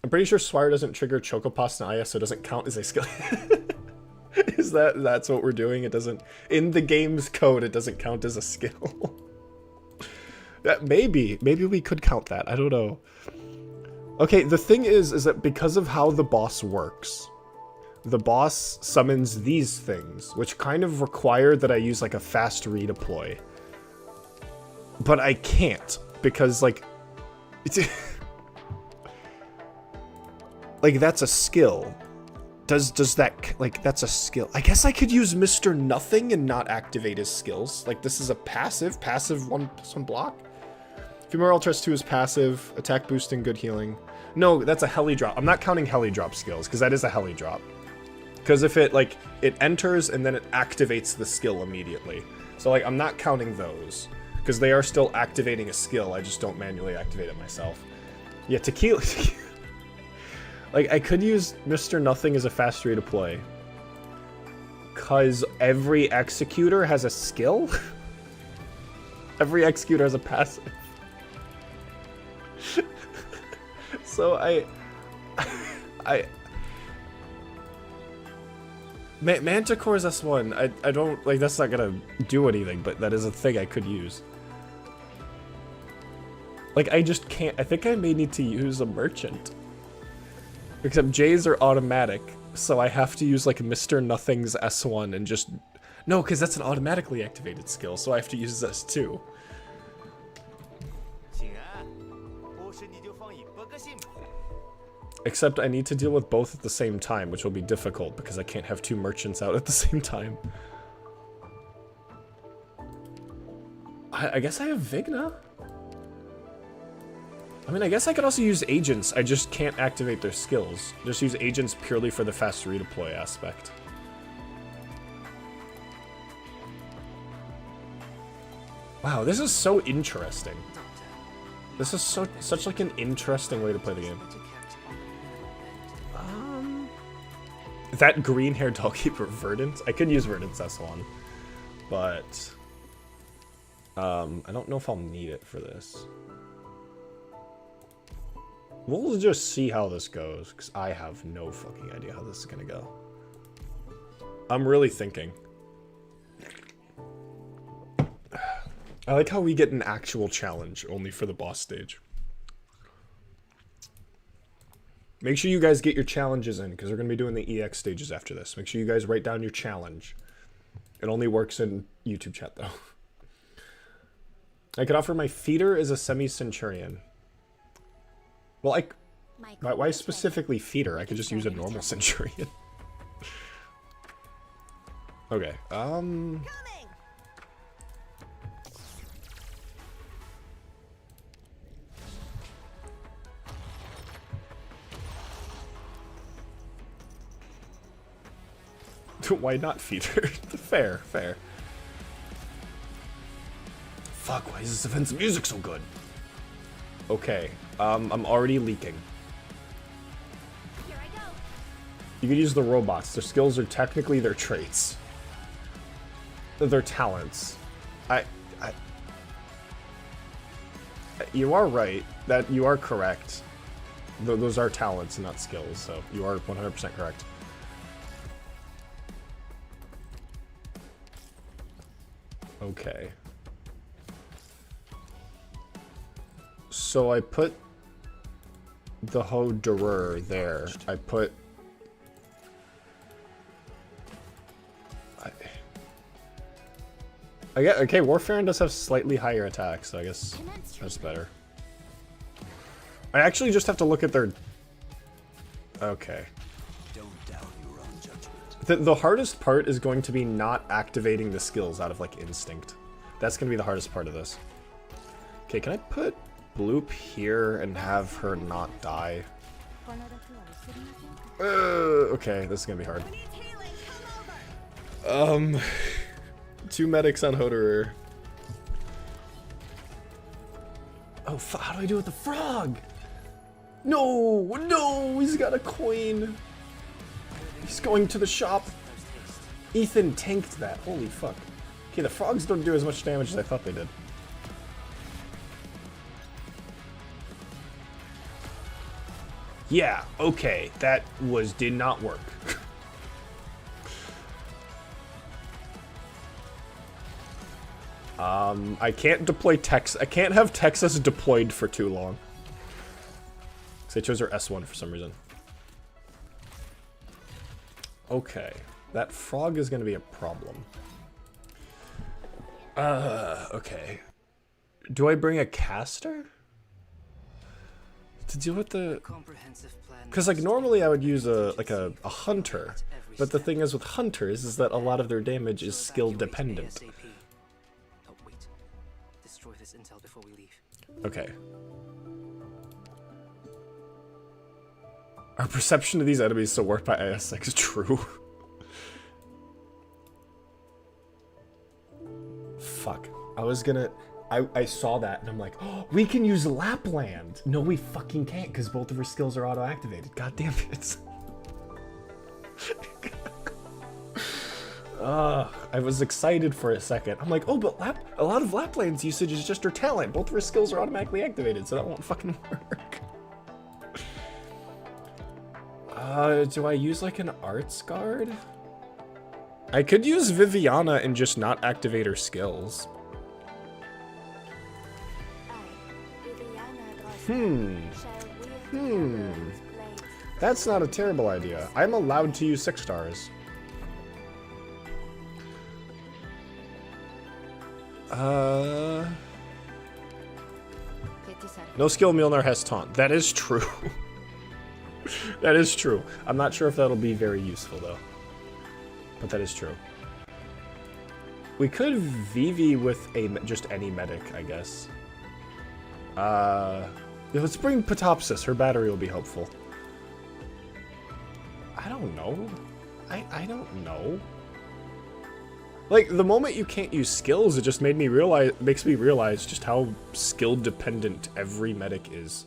I'm pretty sure Swire doesn't trigger Chocopost and IS, so it doesn't count as a skill. Is that's what we're doing? It doesn't... In the game's code, it doesn't count as a skill. Maybe we could count that. I don't know. Okay, the thing is that because of how the boss works, the boss summons these things, which kind of require that I use like a fast redeploy. But I can't, because like... It's like, that's a skill. Does that, like, that's a skill. I guess I could use Mr. Nothing and not activate his skills. Like, this is a passive 1+1 block. Femoral Trust 2 is passive, attack boosting, good healing. No, that's a heli drop. I'm not counting heli drop skills, because that is a heli drop. Because if it, like, it enters and then it activates the skill immediately. So, like, I'm not counting those, because they are still activating a skill. I just don't manually activate it myself. Yeah, Tequila... Like, I could use Mr. Nothing as a fast redeploy. Because every executor has a skill? Every executor has a passive. So Manticore's S1, I don't, like, that's not gonna do anything, but that is a thing I could use. Like, I just can't, I think I may need to use a merchant. Except J's are automatic, so I have to use, like, Mr. Nothing's S1 and just... No, because that's an automatically activated skill, so I have to use S2. Except I need to deal with both at the same time, which will be difficult, because I can't have two merchants out at the same time. I guess I have Vigna? I mean, I guess I could also use agents. I just can't activate their skills. Just use agents purely for the fast redeploy aspect. Wow, this is so interesting. This is such like an interesting way to play the game. That green-haired dollkeeper Verdant. I could use Verdant's S1, but I don't know if I'll need it for this. We'll just see how this goes, because I have no fucking idea how this is gonna go. I'm really thinking. I like how we get an actual challenge only for the boss stage. Make sure you guys get your challenges in, because we're going to be doing the EX stages after this. Make sure you guys write down your challenge. It only works in YouTube chat, though. I could offer my feeder as a semi-centurion. Well, why specifically feeder? I could just use a normal centurion. Okay, why not feeder? Fair, fair. Fuck, why is this event's music so good? Okay, I'm already leaking. Here I go. You could use the robots. Their skills are technically their traits. Their talents. You are right. That you are correct. Those are talents, not skills, so you are 100% correct. Okay. So I put the Ho-Durer there. I put... I get, okay, Warfarin does have slightly higher attacks, so I guess that's better. I actually just have to look at their... Okay. Don't doubt your own judgment. The hardest part is going to be not activating the skills out of, like, instinct. That's going to be the hardest part of this. Okay, can I put Bloop here and have her not die? Okay, this is going to be hard. 2 medics on Ho-Durer. Oh, how do I do it with the frog? No, no, he's got a coin. He's going to the shop. Ethan tanked that. Holy fuck. Okay, the frogs don't do as much damage as I thought they did. Yeah, okay, that did not work. I can't deploy Tex. I can't have Texas deployed for too long. Because I chose her S1 for some reason. Okay, that frog is going to be a problem. Okay. Do I bring a caster? To deal with the... Because, like, normally I would use a hunter. But the thing is with hunters is that a lot of their damage is skill dependent. Okay. Our perception of these enemies so worked by IS6 is true. Fuck. I saw that and I'm like, oh, we can use Lapland. No, we fucking can't because both of her skills are auto-activated. God damn it. I was excited for a second. I'm like, oh, but a lot of Lapland's usage is just her talent. Both of her skills are automatically activated, so that won't fucking work. Do I use like an arts guard? I could use Viviana and just not activate her skills. That's not a terrible idea. I'm allowed to use 6 stars. No skill Milner has taunt. That is true. That is true. I'm not sure if that'll be very useful though. But that is true. We could VV with just any medic, I guess. Yeah, let's bring Patopsis. Her battery will be helpful. I don't know. I don't know. Like, the moment you can't use skills, it just makes me realize just how skill dependent every medic is.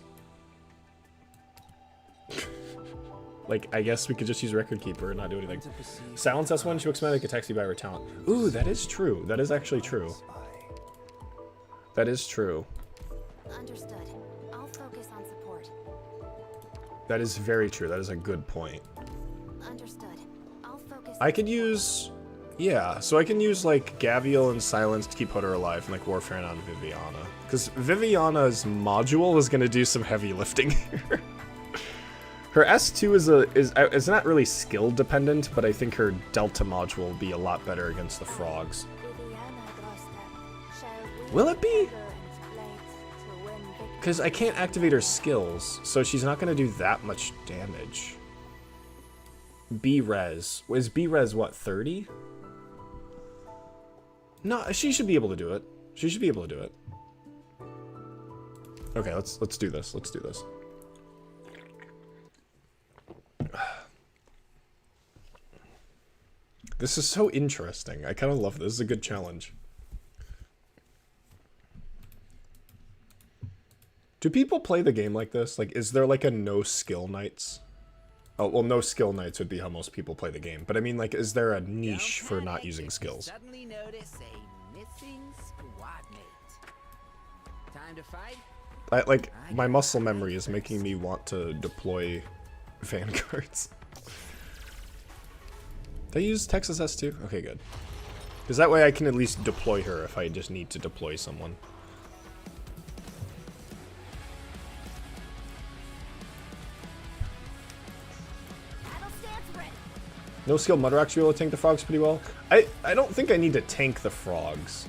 Like, I guess we could just use Record Keeper and not do anything. Silence S1, she looks medic, attacks you by her talent. Ooh, that is true. That is actually true. That is true. Understood. I'll focus on support. That is very true. That is a good point. Understood. I'll focus. I could use... Yeah, so I can use, like, Gavial and Silence to keep Hodor alive, and, like, Warfarin on Viviana. Because Viviana's module is going to do some heavy lifting here. Her S2 is not really skill dependent, but I think her Delta module will be a lot better against the frogs. Will it be? Because I can't activate her skills, so she's not going to do that much damage. B-Res. Is B-Res what, 30? No, she should be able to do it. She should be able to do it. Okay, let's do this. Let's do this. This is so interesting. I kind of love this. This is a good challenge. Do people play the game like this? Like, is there like a no skill nights? Oh, well, no skill nights would be how most people play the game. But I mean, like, is there a niche for not using skills? Suddenly notice a missing squad mate. Time to fight? My muscle memory is making me want to deploy vanguards. Did I use Texas S2? Okay, good. Because that way I can at least deploy her if I just need to deploy someone. No skill Mudder actually will tank the frogs pretty well. I don't think I need to tank the frogs.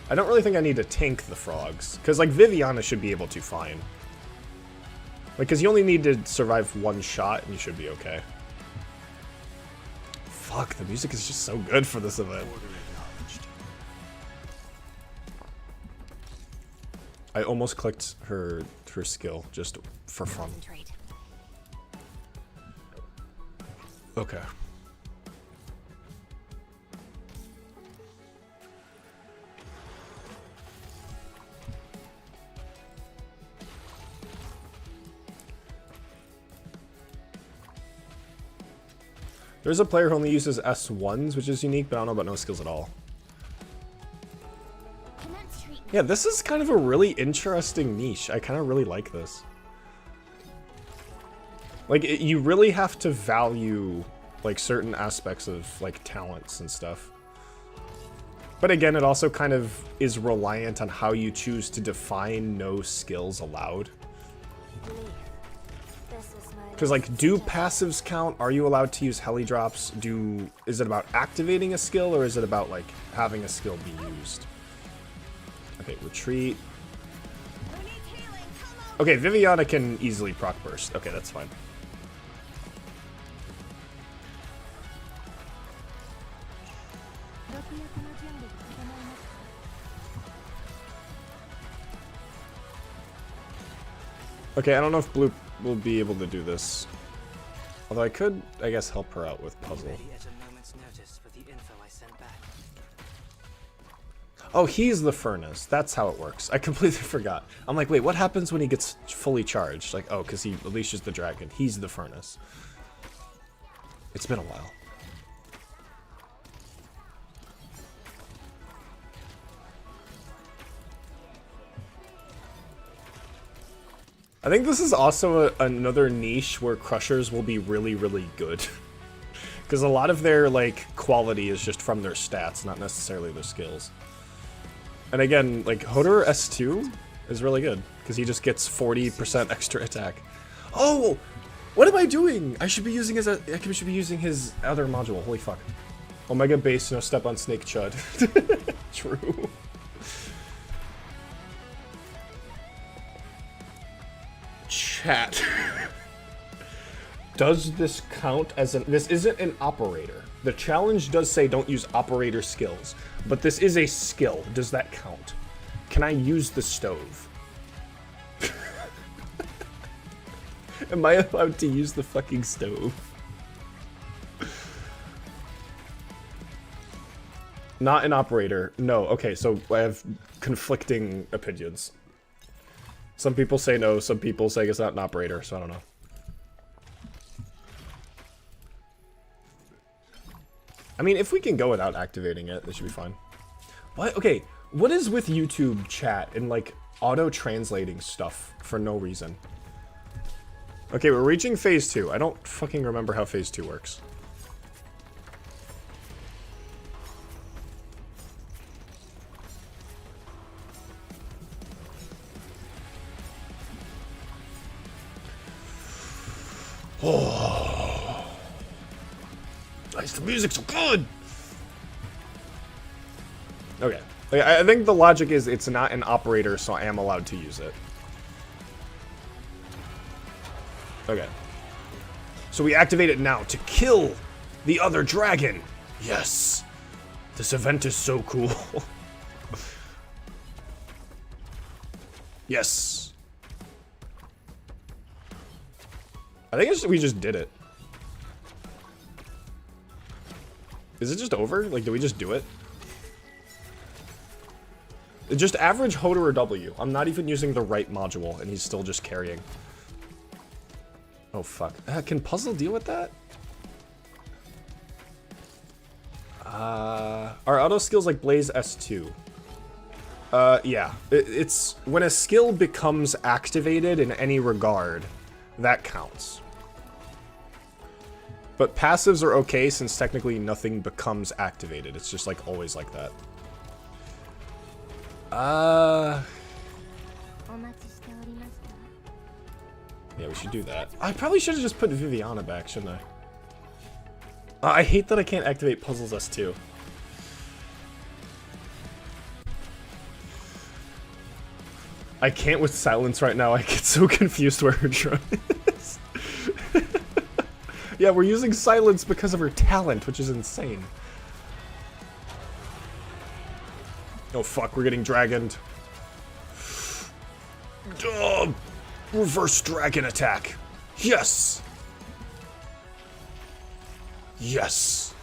I don't really think I need to tank the frogs. Because, like, Viviana should be able to fine. Like, because you only need to survive one shot and you should be okay. Fuck, the music is just so good for this event. I almost clicked her skill just for fun. Okay. There's a player who only uses S1s, which is unique, but I don't know about no skills at all. Yeah, this is kind of a really interesting niche. I kind of really like this. Like, you really have to value, like, certain aspects of, like, talents and stuff. But again, it also kind of is reliant on how you choose to define no skills allowed. Because, like, do passives count? Are you allowed to use heli drops? Is it about activating a skill, or is it about, like, having a skill be used? Okay, retreat. Okay, Viviana can easily proc burst. Okay, that's fine. Okay, I don't know if Blue will be able to do this. Although I could, I guess, help her out with puzzle. Oh, he's the furnace. That's how it works. I completely forgot. I'm like, wait, what happens when he gets fully charged? Like, oh, because he unleashes the dragon. He's the furnace. It's been a while. I think this is also another niche where crushers will be really, really good. Because a lot of their, like, quality is just from their stats, not necessarily their skills. And again, like, Hodor S2 is really good, because he just gets 40% extra attack. Oh! What am I doing? I should be using his other module. Holy fuck. Omega base, no step on Snake Chud. True. Chat. Does this count as an... This isn't an operator. The challenge does say don't use operator skills. But this is a skill. Does that count? Can I use the stove? Am I allowed to use the fucking stove? Not an operator. No. Okay, so I have conflicting opinions. Some people say no, some people say it's not an operator, so I don't know. I mean, if we can go without activating it, this should be fine. What? Okay, what is with YouTube chat and, like, auto-translating stuff for no reason? Okay, we're reaching phase 2. I don't fucking remember how phase 2 works. Oh. Nice, the music's so good! Okay. I think the logic is it's not an operator, so I am allowed to use it. Okay. So we activate it now to kill the other dragon. Yes. This event is so cool. Yes. I think we just did it. Is it just over? Like, do we just do it? Just average Hoder W. I'm not even using the right module, and he's still just carrying. Oh, fuck. Can Puzzle deal with that? Are auto skills like Blaze S2? Yeah. It's when a skill becomes activated in any regard, that counts. But passives are okay since technically nothing becomes activated. It's just like always like that. Yeah, we should do that. I probably should have just put Viviana back, shouldn't I? I hate that I can't activate Puzzles S2. I can't with Silence right now. I get so confused where her drone is. Yeah, we're using Silence because of her talent, which is insane. Oh fuck, we're getting dragoned. Reverse dragon attack. Yes! Yes!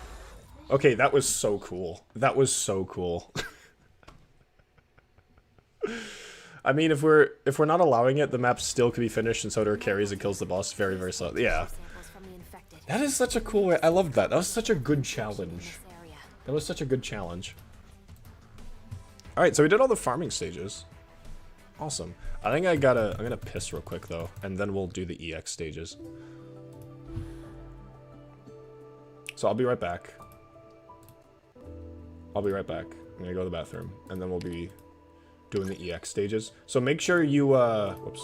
Okay, that was so cool. That was so cool. I mean, if we're not allowing it, the map still could be finished and Soder carries and kills the boss very, very slowly. Yeah. That is such a cool way. I loved that. That was such a good challenge. That was such a good challenge. Alright, so we did all the farming stages. Awesome. I think I'm gonna piss real quick though, and then we'll do the EX stages. So I'll be right back. I'm gonna go to the bathroom, and then we'll be doing the EX stages. So make sure you, whoops.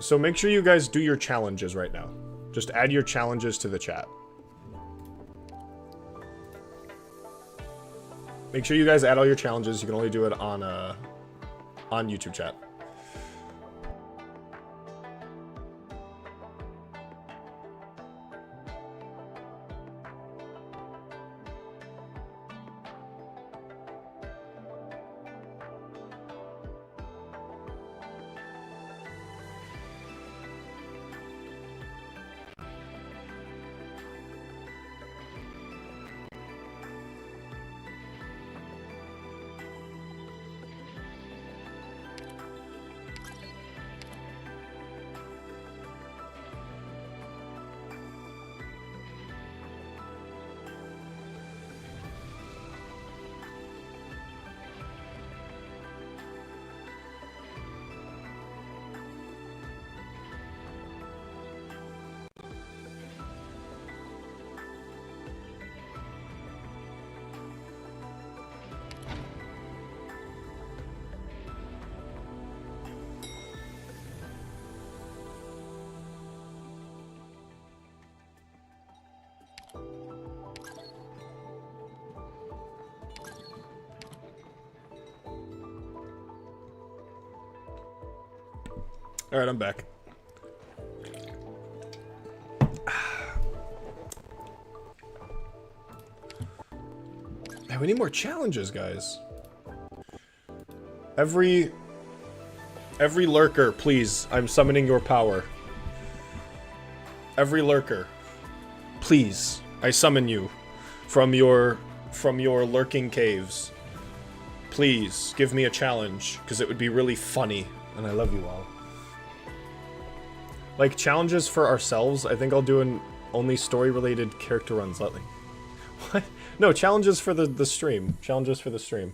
So make sure you guys do your challenges right now. Just add your challenges to the chat. Make sure you guys add all your challenges. You can only do it on YouTube chat. All right, I'm back. Man, we need more challenges, guys. Every lurker, please. I'm summoning your power. Every lurker, please. I summon you from your lurking caves. Please give me a challenge, because it would be really funny, and I love you all. Like, challenges for ourselves, I think I'll do an only story-related character runs lately. What? No, challenges for the stream. Challenges for the stream.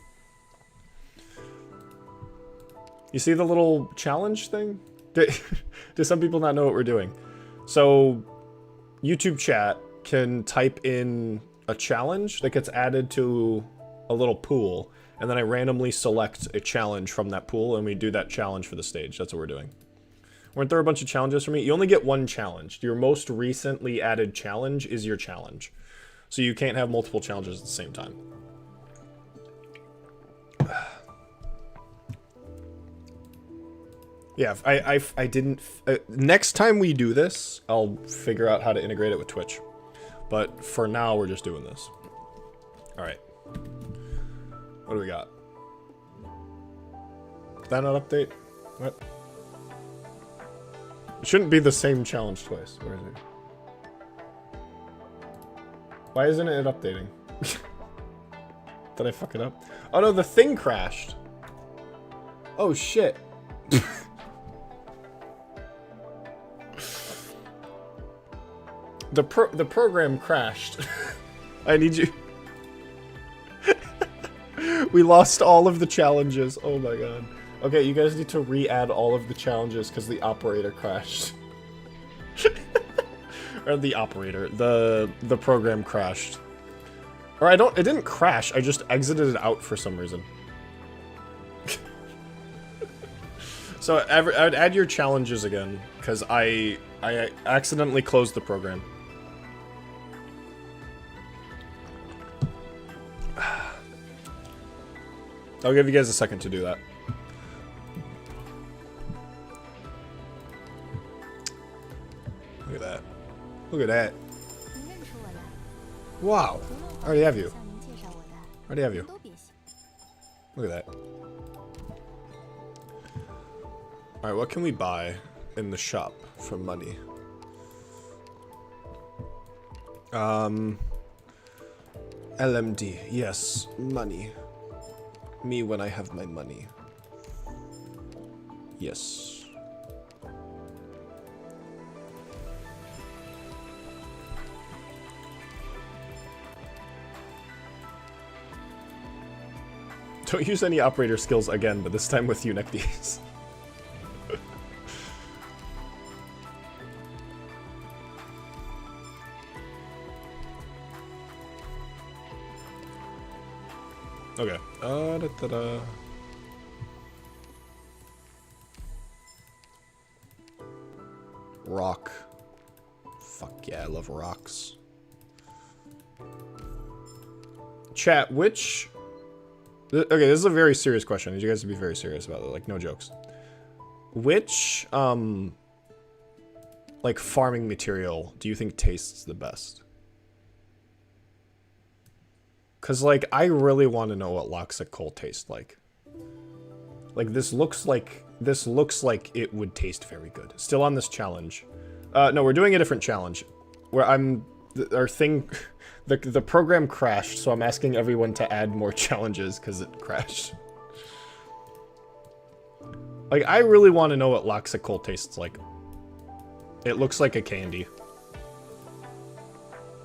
You see the little challenge thing? Do some people not know what we're doing? So, YouTube chat can type in a challenge that gets added to a little pool, and then I randomly select a challenge from that pool, and we do that challenge for the stage. That's what we're doing. Weren't there a bunch of challenges for me? You only get one challenge. Your most recently added challenge is your challenge. So you can't have multiple challenges at the same time. Yeah, I didn't... next time we do this, I'll figure out how to integrate it with Twitch. But for now, we're just doing this. Alright. What do we got? Did that not update? What? It shouldn't be the same challenge twice. Where is it? Why isn't it updating? Did I fuck it up? Oh no, the thing crashed. Oh shit. The program crashed. I need you. We lost all of the challenges. Oh my god. Okay, you guys need to re-add all of the challenges because the operator crashed. Or the operator. The program crashed. Or it didn't crash, I just exited it out for some reason. So I'd add your challenges again, because I accidentally closed the program. I'll give you guys a second to do that. Look at that. Look at that. Wow. I already have you. I already have you. Look at that. Alright, what can we buy in the shop for money? LMD. Yes, money. Me when I have my money. Yes. Don't use any operator skills again, but this time with Unectes. Okay. Da-da-da. Rock. Fuck yeah, I love rocks. Chat, which... Okay, this is a very serious question. I need you guys to be very serious about it. Like, no jokes. Which, like, farming material do you think tastes the best? Because, like, I really want to know what Loxic coal tastes like. Like, this looks like it would taste very good. Still on this challenge. No, we're doing a different challenge. Where our thing... The program crashed, so I'm asking everyone to add more challenges because it crashed. Like, I really want to know what Loxic coal tastes like. It looks like a candy.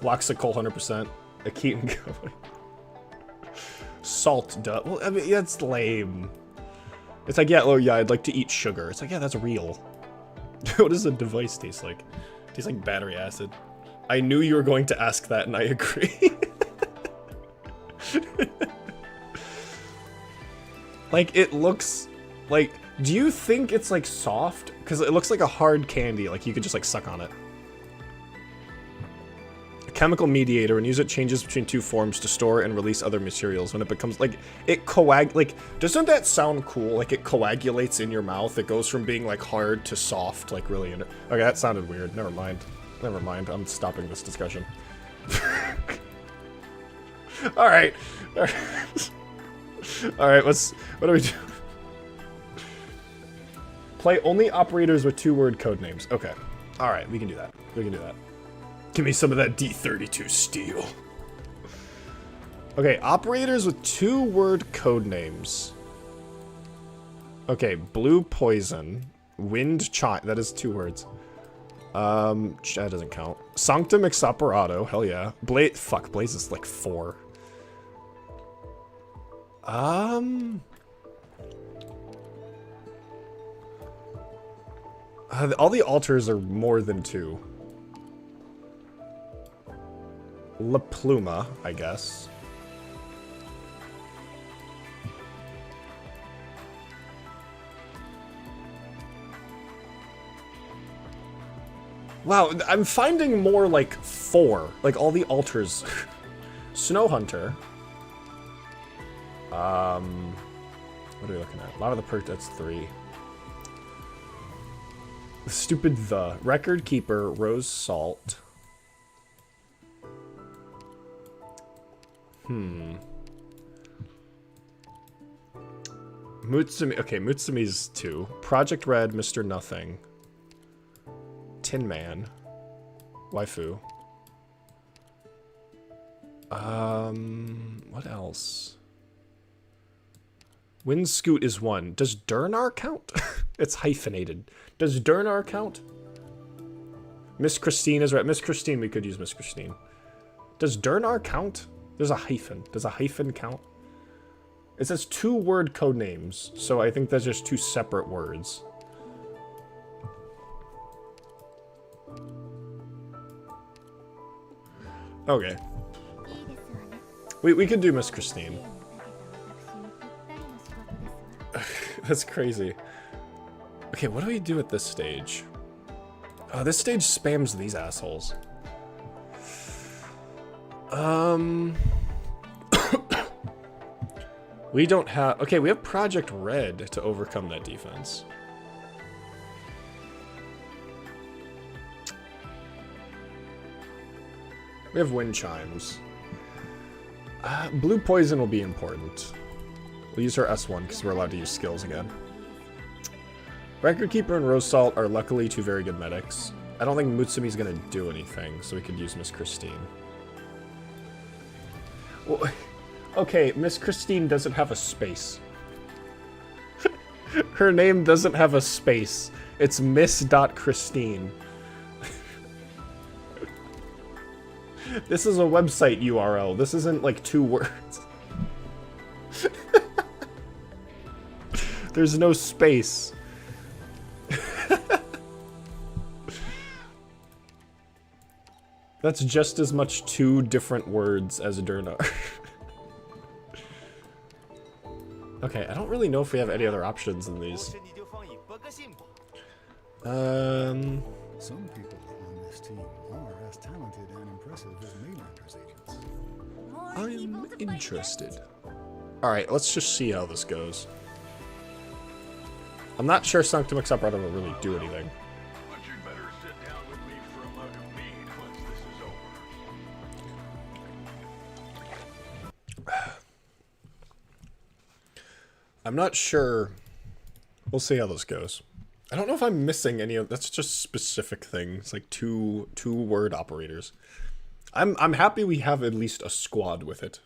Loxic coal 100%. A Keaton going. Salt, duh. Well, I mean, that's lame. It's like, yeah, oh yeah, I'd like to eat sugar. It's like, yeah, that's real. What does a device taste like? It tastes like battery acid. I knew you were going to ask that, and I agree. Like, it looks... Like, do you think it's, like, soft? Because it looks like a hard candy. Like, you could just, like, suck on it. A chemical mediator, when used, it changes between two forms to store and release other materials. When it becomes, like, it like, doesn't that sound cool? Like, it coagulates in your mouth. It goes from being, like, hard to soft, like, really... Okay, that sounded weird. Never mind. Never mind, I'm stopping this discussion. Alright. Alright, what do we do? Play only operators with 2-word code names. Okay. Alright, we can do that. We can do that. Give me some of that D32 steel. Okay, operators with 2-word code names. Okay, blue poison. Wind chime. That is 2 words. That doesn't count. Sanctum Exoperato, hell yeah. Blaze is like 4. All the altars are more than 2. La Pluma, I guess. Wow, I'm finding more like 4. Like all the altars. Snow Hunter. What are we looking at? A lot of the perk, that's 3. Stupid the. Record Keeper, Rose Salt. Mutsumi. Okay, Mutsumi's 2. Project Red, Mr. Nothing. Tin Man. Waifu. What else? Windscoot is 1. Does Durnar count? It's hyphenated. Does Durnar count? Miss Christine is right. Miss Christine, we could use Miss Christine. Does Durnar count? There's a hyphen. Does a hyphen count? It says 2-word code names, so I think that's just 2 separate words. Okay. We could do Miss Christine. That's crazy. Okay, what do we do at this stage? Oh, this stage spams these assholes. We don't have... Okay, we have Project Red to overcome that defense. We have Wind Chimes. Blue Poison will be important. We'll use her S1 because we're allowed to use skills again. Record Keeper and Rose Salt are luckily 2 very good medics. I don't think Mutsumi's gonna do anything, so we could use Miss Christine. Well, okay, Miss Christine doesn't have a space. Her name doesn't have a space. It's Miss.Christine. This is a website URL. This isn't like 2 words. There's no space. That's just as much 2 different words as Durnar. Okay, I don't really know if we have any other options in these. Some people on this team are as talented and impressive as Mainlanders agents. I'm interested. Alright, let's just see how this goes. I'm not sure Sanctum Excepra will really do anything. But you'd better sit down with me for a mug of mead once this is over. I'm not sure. We'll see how this goes. I don't know if I'm missing any of... That's just specific things, like two word operators. I'm happy we have at least a squad with it.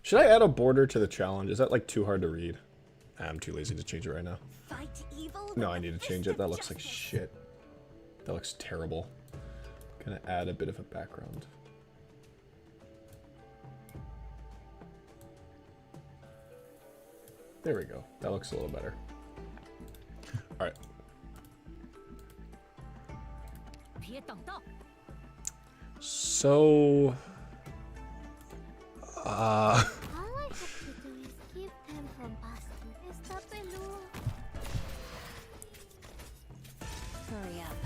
Should I add a border to the challenge? Is that like too hard to read? I'm too lazy to change it right now. No, I need to change it. That looks like shit. That looks terrible. Gonna add a bit of a background. There we go. That looks a little better. All right. So, All I have to do is keep them from busting. Hurry up.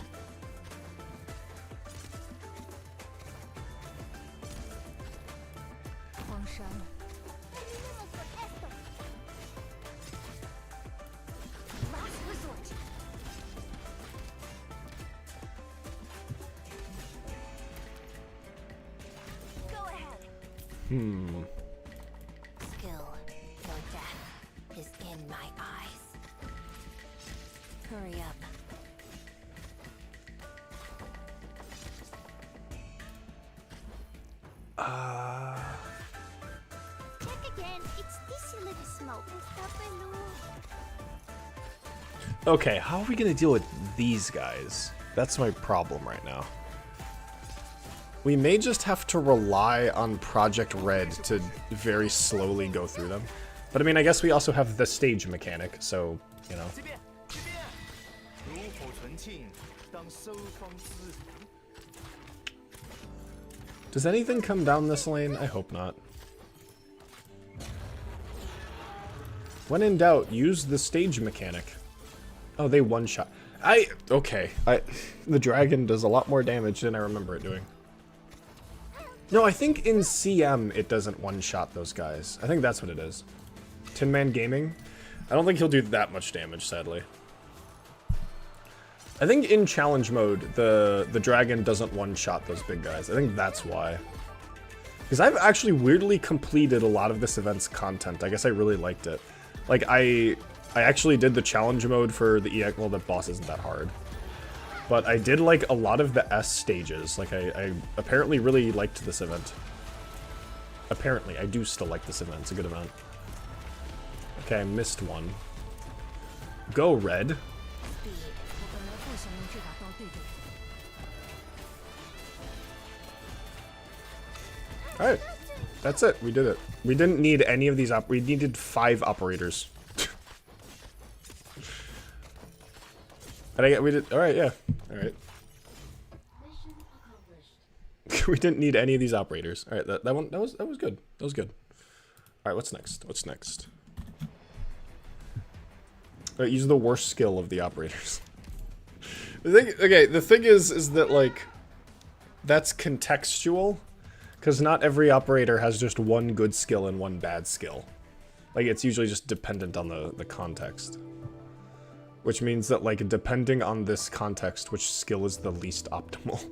Last resort. Go ahead. Skill, your death is in my eyes. Hurry up. Check again. It's this little smoke. Okay, how are we gonna deal with these guys? That's my problem right now. We may just have to rely on Project Red to very slowly go through them. But I mean, I guess we also have the stage mechanic, so, you know. Does anything come down this lane? I hope not. When in doubt, use the stage mechanic. Oh, they one-shot. Okay. The dragon does a lot more damage than I remember it doing. No, I think in CM it doesn't one-shot those guys. I think that's what it is. Tin Man Gaming? I don't think he'll do that much damage, sadly. I think in challenge mode, the dragon doesn't one-shot those big guys. I think that's why. Because I've actually weirdly completed a lot of this event's content. I guess I really liked it. Like, I actually did the challenge mode for the EX. Well, the boss isn't that hard. But I did like a lot of the S stages. Like, I apparently really liked this event. Apparently, I do still like this event. It's a good event. Okay, I missed one. Go, Red. Alright. That's it. We did it. We didn't need any of these we needed 5 operators. And we did. Alright, yeah. Alright. We didn't need any of these operators. Alright, that was good. That was good. Alright, what's next? What's next? Alright, use the worst skill of the operators. The thing is that, like, that's contextual. Because not every operator has just one good skill and one bad skill. Like, it's usually just dependent on the context. Which means that, like, depending on this context, which skill is the least optimal.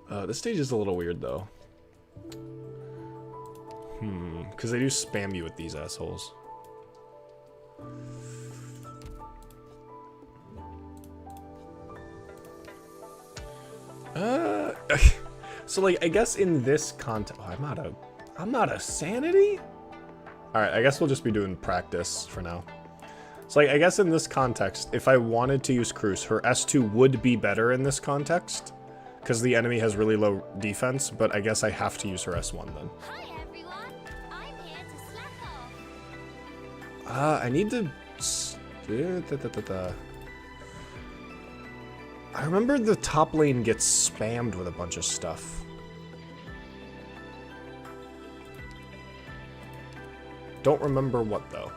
This stage is a little weird, though. Because they do spam you with these assholes. So, like, I guess in this context... Oh, I'm not a sanity? Alright, I guess we'll just be doing practice for now. So, like, I guess in this context, if I wanted to use Cruz, her S2 would be better in this context. Because the enemy has really low defense, but I guess I have to use her S1 then. Hi everyone, I'm here to slack off. I need to... I remember the top lane gets spammed with a bunch of stuff. Don't remember what, though.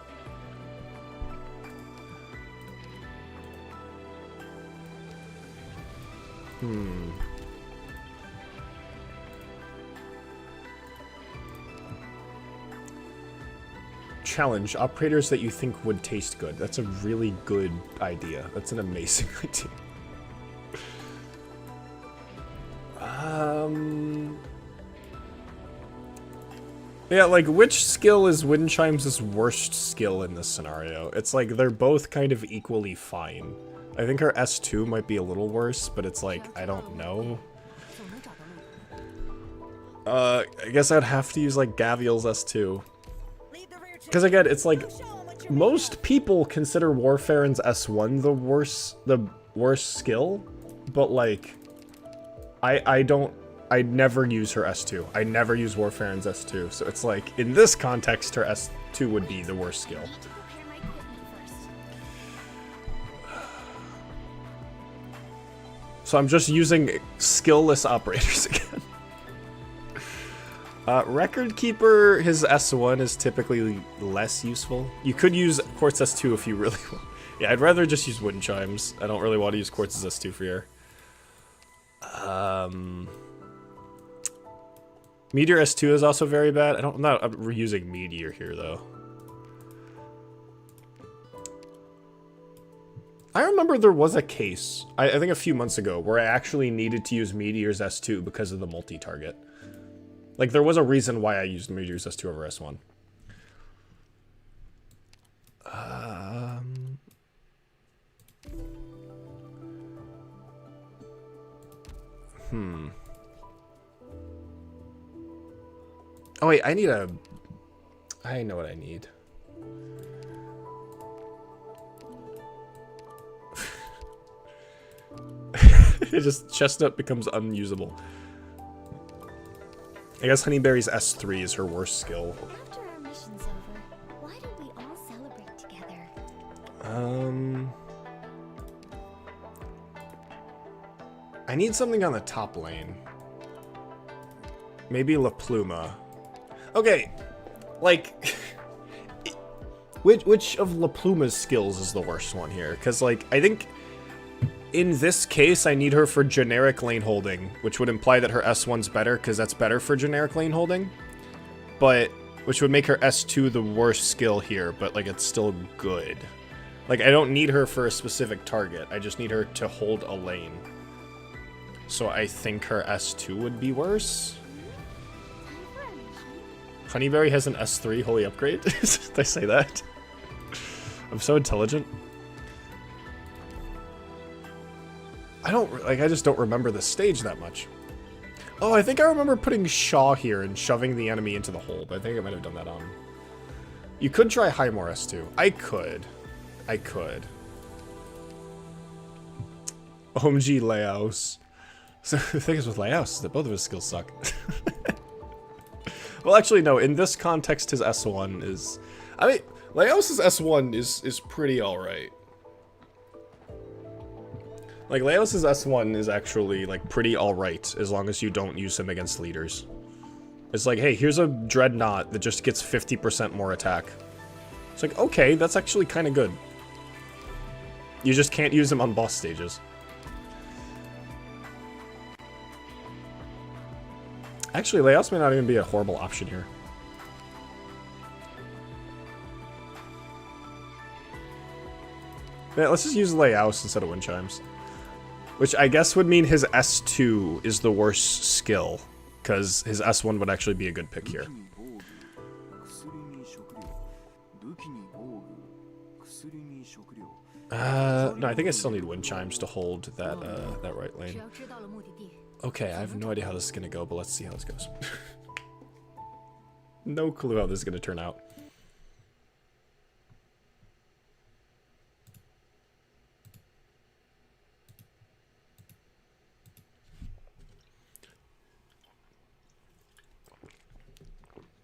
Challenge. Operators that you think would taste good. That's a really good idea. That's an amazing idea. Yeah, like, which skill is Wind Chimes' worst skill in this scenario? It's like, they're both kind of equally fine. I think her S2 might be a little worse, but it's like, I don't know. I guess I'd have to use, like, Gaviel's S2. Because again, it's like, most people consider Warfarin's S1 the worst skill, but like, I never use her S2. I never use Warfarin's S2, so it's like, in this context, her S2 would be the worst skill. So I'm just using skill-less operators again. Record Keeper, his S1 is typically less useful. You could use Quartz S2 if you really want. Yeah, I'd rather just use Wind Chimes. I don't really want to use Quartz's S2 for here. Meteor S2 is also very bad. I'm not reusing Meteor here, though. I remember there was a case, I think a few months ago, where I actually needed to use Meteor's S2 because of the multi-target. Like, there was a reason why I used Meteor's S2 over S1. Oh wait, I know what I need. It just, Chestnut becomes unusable. I guess Honeyberry's S3 is her worst skill. After our mission's over, why don't we all celebrate together? I need something on the top lane. Maybe La Pluma. Okay, like, Which of La Pluma's skills is the worst one here? Because, like, I think in this case, I need her for generic lane holding, which would imply that her S1's better, because that's better for generic lane holding. But, which would make her S2 the worst skill here, but, like, it's still good. Like, I don't need her for a specific target. I just need her to hold a lane. So I think her S2 would be worse. Honeyberry has an S3 holy upgrade? Did I say that? I'm so intelligent. I just don't remember the stage that much. Oh, I think I remember putting Shaw here and shoving the enemy into the hole, but I think I might have done that on... You could try Highmore S2. I could. OMG Laos. So the thing is with Laos is that both of his skills suck. Well, actually, no. In this context, his S1 is... I mean, Laos's S1 is pretty alright. Like, Laos's S1 is actually, like, pretty alright, as long as you don't use him against leaders. It's like, hey, here's a Dreadnought that just gets 50% more attack. It's like, okay, that's actually kind of good. You just can't use him on boss stages. Actually, Laos may not even be a horrible option here. Yeah, let's just use Laos instead of Wind Chimes. Which I guess would mean his S2 is the worst skill, because his S1 would actually be a good pick here. No, I think I still need Wind Chimes to hold that that right lane. Okay, I have no idea how this is gonna go, but let's see how this goes. No clue how this is gonna turn out.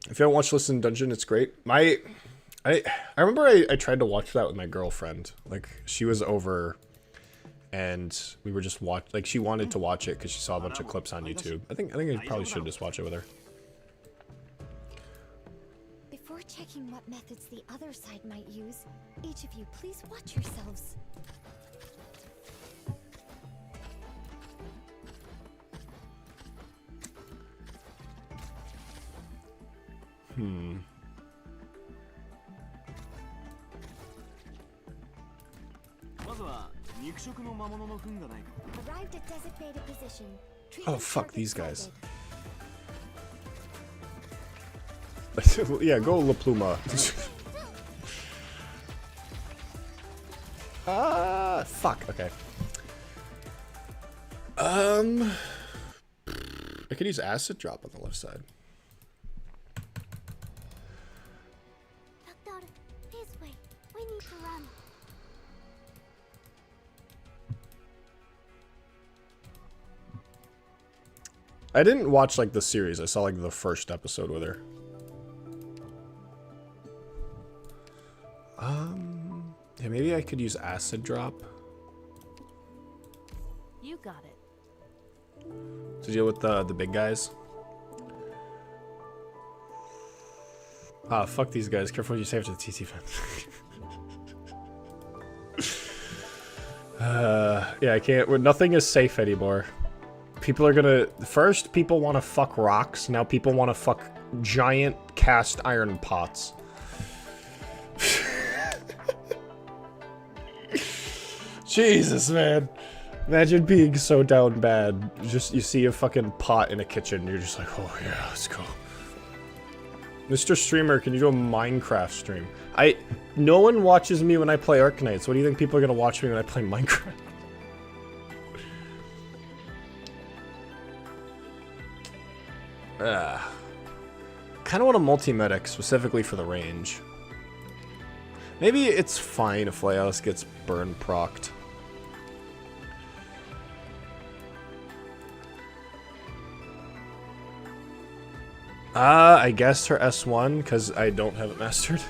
If you haven't watched Listen Dungeon, it's great. I remember I tried to watch that with my girlfriend. Like, she was over, and we were just like, she wanted to watch it because she saw a bunch of clips on YouTube. I think I probably should just watch it with her. Before checking what methods the other side might use, each of you please watch yourselves. Arrived at designated position. Oh, fuck these guys. Yeah, go La Pluma. Fuck, okay. I could use Acid Drop on the left side. Doctor, this way. We need to run. I didn't watch, like, the series. I saw, like, the first episode with her. Yeah, maybe I could use Acid Drop You got it. to deal with the big guys. Ah, fuck these guys. Careful what you say after the TT fence. Yeah, I can't. Nothing is safe anymore. People are gonna... First, people want to fuck rocks. Now people want to fuck giant cast iron pots. Jesus, man. Imagine being so down bad. Just, you see a fucking pot in a kitchen. You're just like, oh yeah, let's go. Mr. Streamer, can you do a Minecraft stream? No one watches me when I play Arknights. What do you think people are gonna watch me when I play Minecraft? Kind of want a multi-medic, specifically for the range. Maybe it's fine if Laos gets burn procced. I guess her S1, because I don't have it mastered.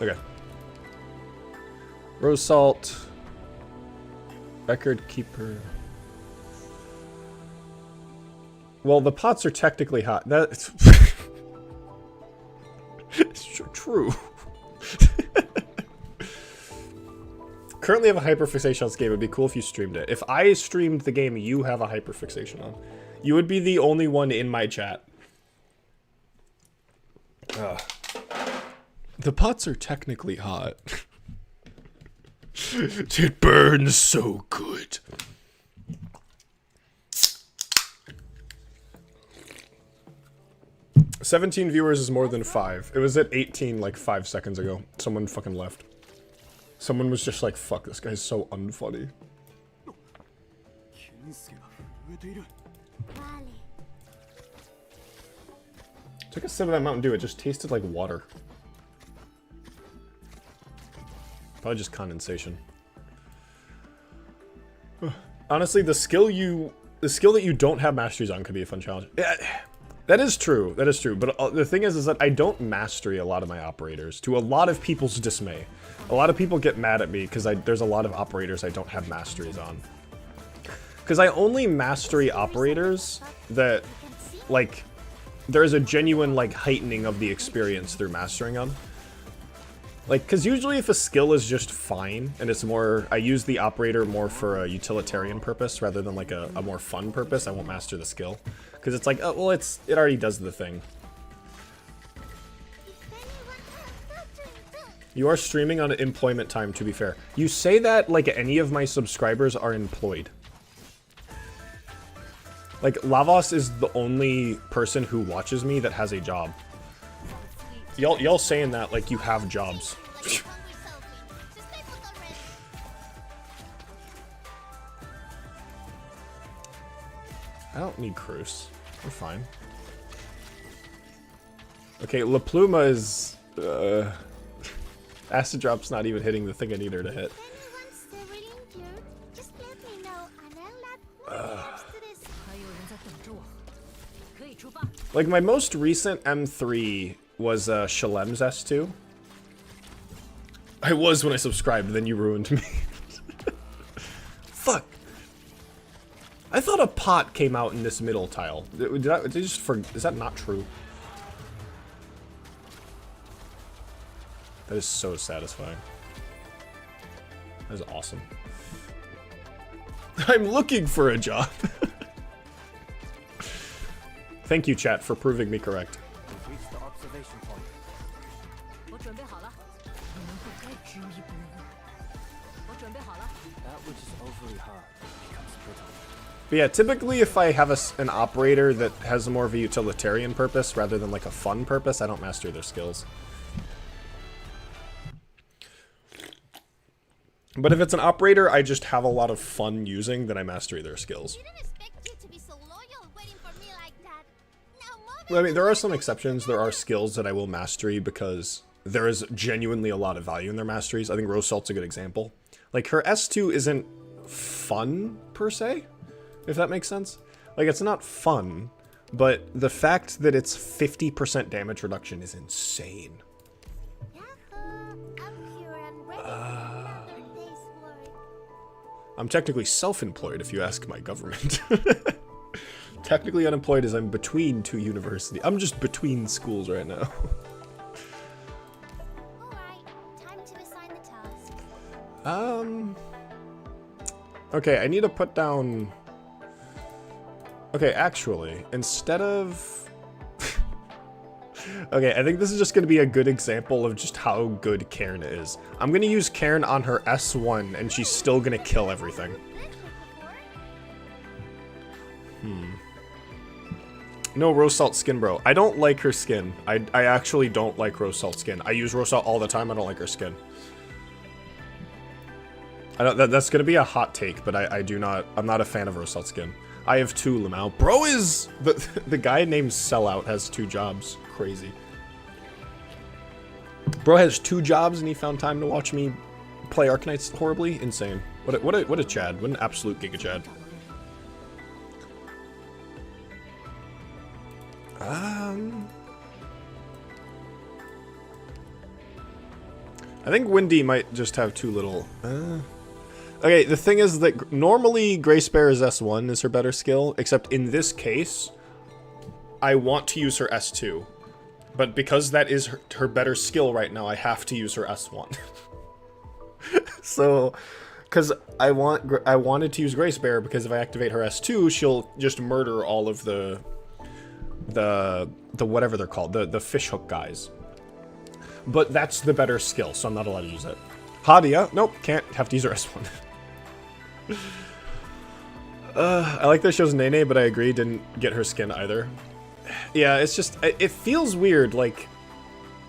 Okay. Rose Salt. Record Keeper. Well, the pots are technically hot. true. Currently have a hyperfixation on this game. It would be cool if you streamed it. If I streamed the game you have a hyperfixation on, you would be the only one in my chat. The pots are technically hot. It burns so good. "17 viewers is more than 5. It was at 18 like 5 seconds ago. Someone fucking left. Someone was just like, fuck, this guy's so unfunny. Took a sip of that Mountain Dew, it just tasted like water. Probably just condensation. Honestly, the skill that you don't have masteries on could be a fun challenge. Yeah, that is true. That is true. But the thing is that I don't mastery a lot of my operators, to a lot of people's dismay. A lot of people get mad at me because there's a lot of operators I don't have masteries on. Because I only mastery operators that, like, there's a genuine, like, heightening of the experience through mastering them. Like, because usually if a skill is just fine, and it's more, I use the operator more for a utilitarian purpose rather than, like, a more fun purpose, I won't master the skill. Because it's like, oh, well, it already does the thing. You are streaming on employment time, to be fair. You say that like any of my subscribers are employed. Like, Lavos is the only person who watches me that has a job. Y'all saying that like you have jobs. I don't need Cruz. We're fine. Okay, La Pluma is... Acid Drop's not even hitting the thing I need her to hit. Like, my most recent M3 was Shalem's S2. I was when I subscribed, then you ruined me. Fuck. I thought a pot came out in this middle tile. Did I just forget? Is that not true? That is so satisfying. That is awesome. I'm looking for a job. Thank you, chat, for proving me correct. We've reached the observation point. That which is overly hard becomes brittle. But yeah, typically if I have an operator that has more of a utilitarian purpose rather than like a fun purpose, I don't master their skills. But if it's an operator I just have a lot of fun using, then I master their skills. I mean, there are some exceptions. There are skills that I will mastery because there is genuinely a lot of value in their masteries. I think Rose Salt's a good example. Like, her S2 isn't fun, per se, if that makes sense. Like, it's not fun, but the fact that it's 50% damage reduction is insane. I'm technically self-employed, if you ask my government. Technically unemployed as I'm between two universities. I'm just between schools right now. Okay, I need to put down... Okay, actually, instead of... Okay, I think this is just going to be a good example of just how good Cairn is. I'm going to use Cairn on her S1, and she's still going to kill everything. No Rose Salt skin, bro. I don't like her skin. I actually don't like Rose Salt skin. I use Rose Salt all the time. I don't like her skin. I don't, that's going to be a hot take, but I'm not a fan of Rose Salt skin. I have 2, Lamau. Bro is... The guy named Sellout has 2 jobs. Crazy. Bro has 2 jobs and he found time to watch me play Arknights horribly? Insane. What a Chad. What an absolute Giga Chad. I think Windy might just have too little... Okay, the thing is that normally Grace Bear's S1 is her better skill, except in this case, I want to use her S2. But because that is her better skill right now, I have to use her S1. So, because I wanted to use Grace Bear, because if I activate her S2, she'll just murder all of the whatever they're called, the fishhook guys. But that's the better skill, so I'm not allowed to use it. Hadia, nope, can't. Have to use her S1. I like that she was Nene, but I agree, didn't get her skin either. Yeah, it's just, it feels weird, like,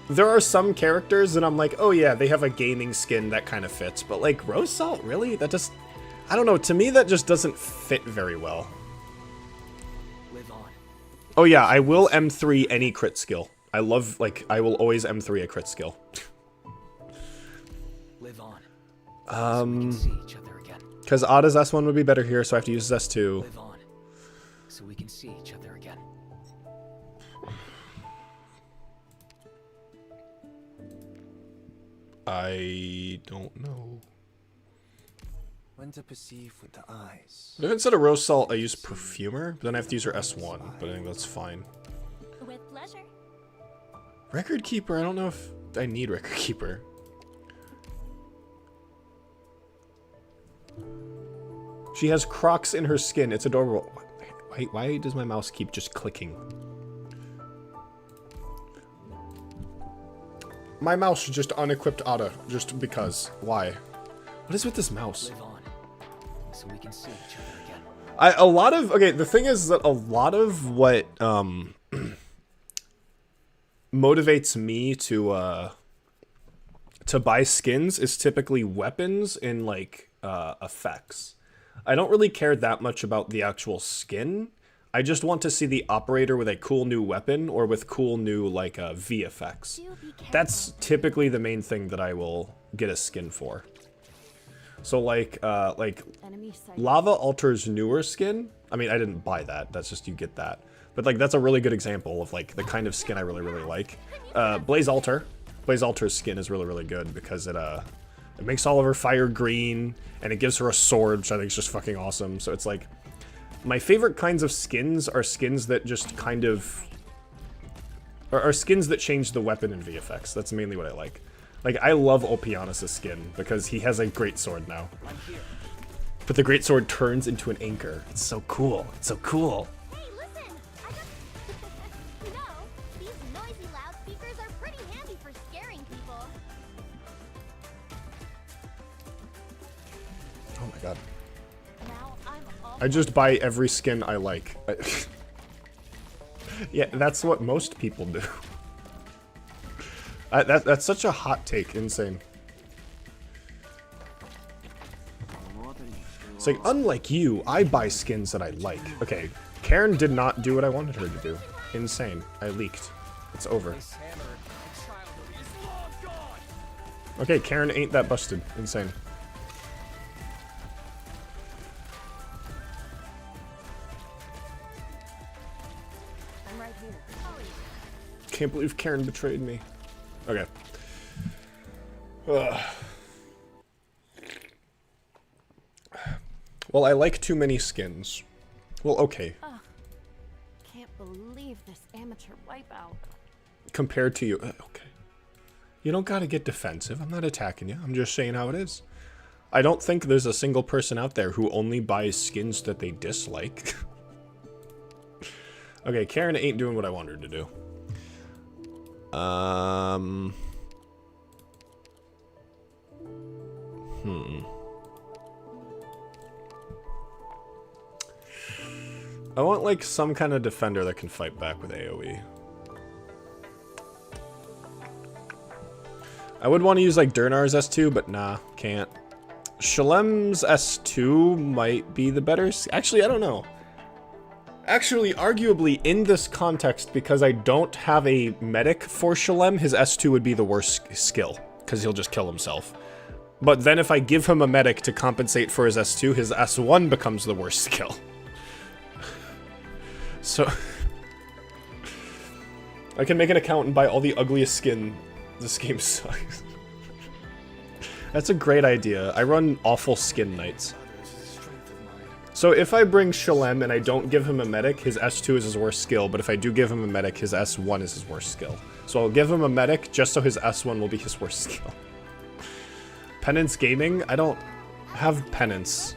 there are some characters that I'm like, oh yeah, they have a gaming skin that kind of fits, but like, Rose Salt, really? That just, I don't know, to me that just doesn't fit very well. Live on. Oh yeah, I will M3 any crit skill. I love, like, I will always M3 a crit skill. Live on. So we can see each other again. Because Ada's S1 would be better here, so I have to use his S2. Live on. So we can see each other again. I don't know. When to perceive with the eyes. If instead of Rose Salt, I use Perfumer, but then I have to use her S1, but I think that's fine. With pleasure. Record Keeper, I don't know if I need Record Keeper. She has Crocs in her skin. It's adorable. Why does my mouse keep just clicking? My mouse just unequipped Ada, just because. Why? What is with this mouse? Live on. So we can see each other again. Okay, the thing is that a lot of what motivates me to buy skins is typically weapons and like effects. I don't really care that much about the actual skin. I just want to see the operator with a cool new weapon or with cool new like V effects. That's typically the main thing that I will get a skin for. So like Lava Altar's newer skin. I mean, I didn't buy that. That's just you get that. But like that's a really good example of like the kind of skin I really like. Blaze Altar's skin is really good because it makes all of her fire green and it gives her a sword, which I think is just fucking awesome. So it's like my favorite kinds of skins are skins that just kind of are skins that change the weapon and VFX. That's mainly what I like. Like I love Opianus' skin because he has a great sword now. But the great sword turns into an anchor. It's so cool. It's so cool. Hey, listen! You know, these noisy loudspeakers are pretty handy for scaring people. Oh my god. Now I'm all I just buy every skin I like. Yeah, that's what most people do. That's such a hot take. Insane. It's like, unlike you, I buy skins that I like. Okay, Karen did not do what I wanted her to do. Insane. I leaked. It's over. Okay, Karen ain't that busted. Insane. I'm right here. Can't believe Karen betrayed me. Okay. Ugh. Well, I like too many skins. Well, okay. Can't believe this amateur wipeout. Compared to you. Okay. You don't gotta get defensive. I'm not attacking you. I'm just saying how it is. I don't think there's a single person out there who only buys skins that they dislike. Okay, Karen ain't doing what I want her to do. I want, like, some kind of defender that can fight back with AoE. I would want to use, like, Durnar's S2, but nah, can't. Shalem's S2 might be the better... Actually, I don't know. Actually, arguably, in this context, because I don't have a medic for Shalem, his S2 would be the worst skill, because he'll just kill himself. But then if I give him a medic to compensate for his S2, his S1 becomes the worst skill. So... I can make an account and buy all the ugliest skin. This game sucks. That's a great idea. I run awful skin nights. So if I bring Shalem and I don't give him a medic, his S2 is his worst skill, but if I do give him a medic, his S1 is his worst skill. So I'll give him a medic just so his S1 will be his worst skill. Penance Gaming? I don't have penance.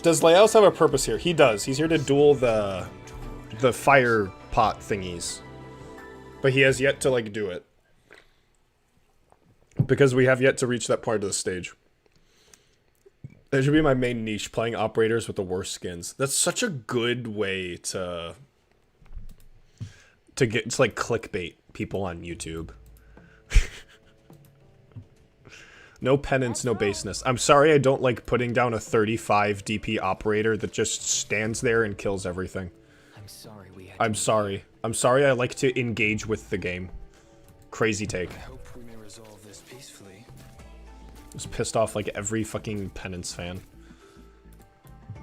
Does Laos have a purpose here? He does. He's here to duel the fire pot thingies. But he has yet to, like, do it. Because we have yet to reach that part of the stage. That should be my main niche, playing operators with the worst skins. That's such a good way to get to, like, clickbait people on YouTube. No penance, no baseness. I'm sorry I don't like putting down a 35 DP operator that just stands there and kills everything. I'm sorry we had I'm sorry. I'm sorry I like to engage with the game. Crazy take. I hope we may resolve this peacefully. Just pissed off like every fucking penance fan.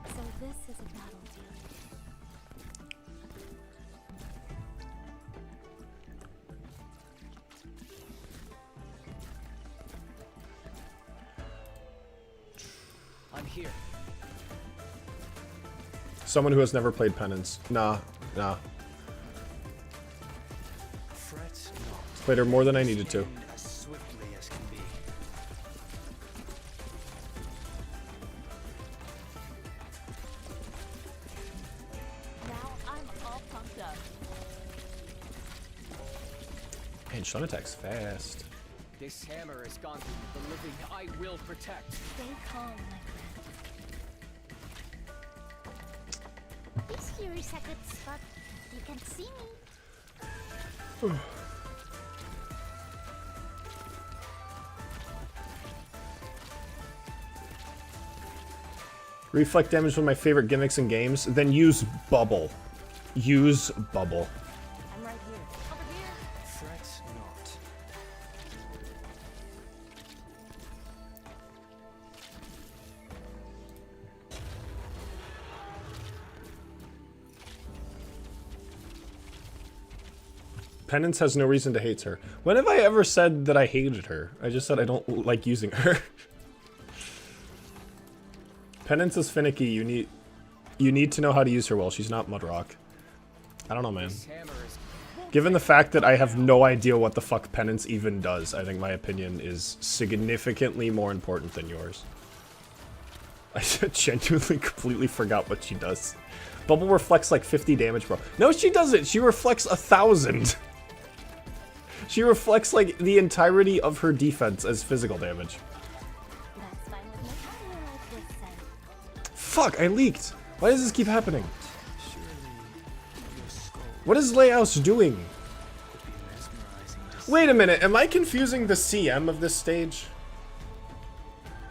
So this is a battlefield. I'm here. Someone who has never played penance. Nah. Fret not. Played her more than I needed to. As swiftly as can be. Now I'm all pumped up. Man, Sean attacks fast. This hammer has gone through the living I will protect. Stay calm, my friend. These fury seconds, but you can see me. Reflect damage is one of my favorite gimmicks in games. Then use bubble. Use bubble. I'm right here. Over here. Fret not. Penance has no reason to hate her. When have I ever said that I hated her? I just said I don't like using her. Penance is finicky. You need to know how to use her well. She's not Mudrock. I don't know, man. This hammer is Given the fact that I have no idea what the fuck Penance even does, I think my opinion is significantly more important than yours. I genuinely completely forgot what she does. Bubble reflects like 50 damage, bro. No, she doesn't. She reflects 1,000. She reflects like the entirety of her defense as physical damage. That's fine with me. How do you like this scent? Fuck, I leaked. Why does this keep happening? surely your skull What is Laos doing? would be mesmerizing to see. Wait a minute, am I confusing the CM of this stage?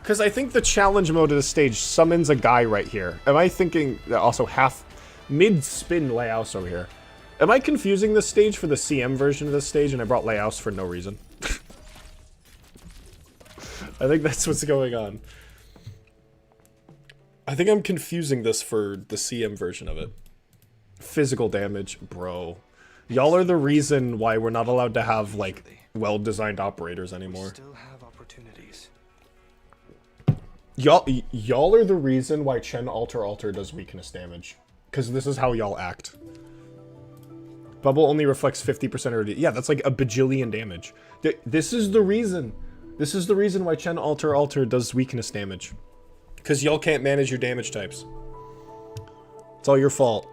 Because I think the challenge mode of the stage summons a guy right here. Am I thinking also half mid-spin Laos over here? Am I confusing this stage for the CM version of this stage and I brought Laos for no reason? I think that's what's going on. I think I'm confusing this for the CM version of it. Physical damage, bro. Y'all are the reason why we're not allowed to have, like, well-designed operators anymore. Still have opportunities. Y'all are the reason why Chen Alter does weakness damage. Because this is how y'all act. Bubble only reflects 50% of yeah, that's like a bajillion damage. This is the reason. This is the reason why Chen Alter does weakness damage. Because y'all can't manage your damage types. It's all your fault.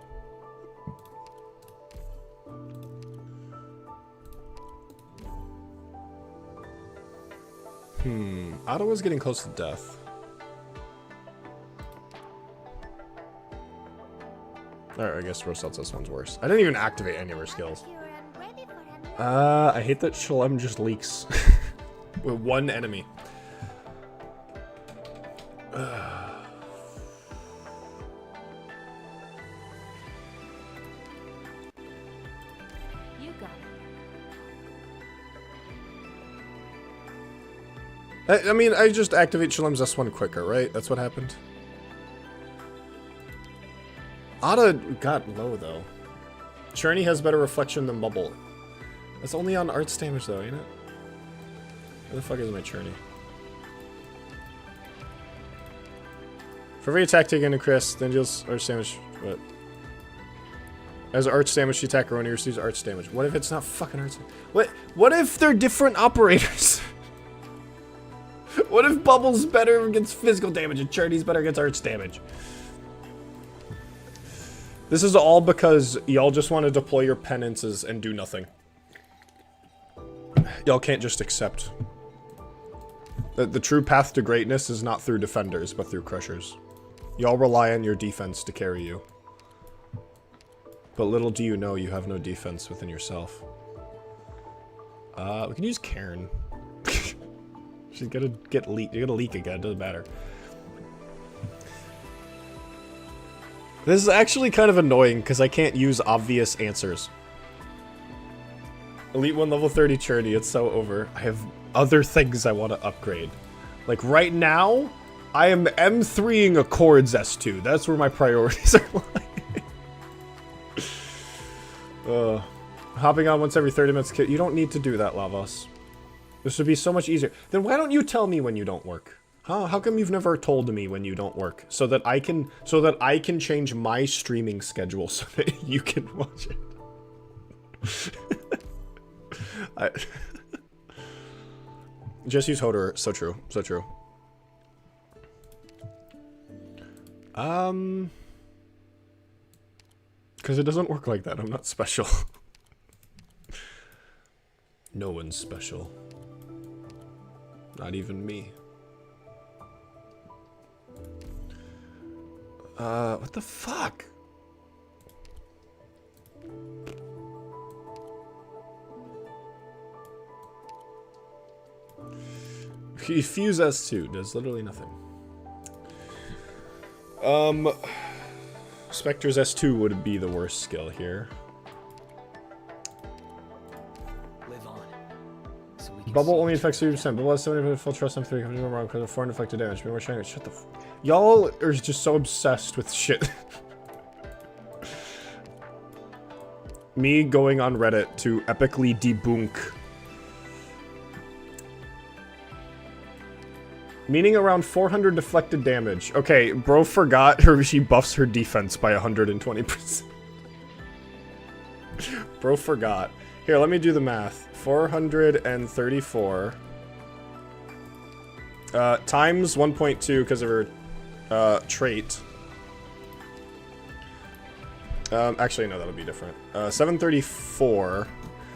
Ottawa's getting close to death. Alright, I guess Rosel's this one's worse. I didn't even activate any of her skills. I hate that Shalem just leaks. With one enemy. You got it. I mean, I just activate Shalem's S1 quicker, right? That's what happened. Ada got low, though. Churney has better reflection than Bubble. That's only on arts damage, though, ain't it? Where the fuck is my Churney? For every attack taken to Chris, then deals arts damage. What? As arch damage, the attacker only receives arch damage. What if it's not fucking arch? What if they're different operators? What if Bubble's better against physical damage and Charity's better against arch damage? This is all because y'all just want to deploy your penances and do nothing. Y'all can't just accept. The true path to greatness is not through defenders, but through crushers. Y'all rely on your defense to carry you. But little do you know you have no defense within yourself. We can use Karen. She's gonna get leaked. You're gonna leak again, it doesn't matter. This is actually kind of annoying because I can't use obvious answers. Elite 1 level 30 Charity, it's so over. I have other things I want to upgrade. Like right now, I am M3ing Accords S2. That's where my priorities are lying. Hopping on once every 30 minutes. You don't need to do that, Lavos. This would be so much easier. Then why don't you tell me when you don't work? Huh? How come you've never told me when you don't work? So that I can change my streaming schedule so that you can watch it. Just use Hodor. So true. So true. Because it doesn't work like that. I'm not special. No one's special. Not even me. What the fuck? Fuse S2 does literally nothing. Spectre's S2 would be the worst skill here. Live on. So we can Bubble only affects 30%. Bubble has 70% full trust M3 comes wrong because of 4 inflicted damage. Be more shiny. Shut the y'all are just so obsessed with shit. Me going on Reddit to epically debunk. Meaning around 400 deflected damage. Okay, bro forgot she buffs her defense by 120%. Bro forgot. Here, let me do the math. 434 times 1.2 because of her trait. Actually, no, that'll be different. 734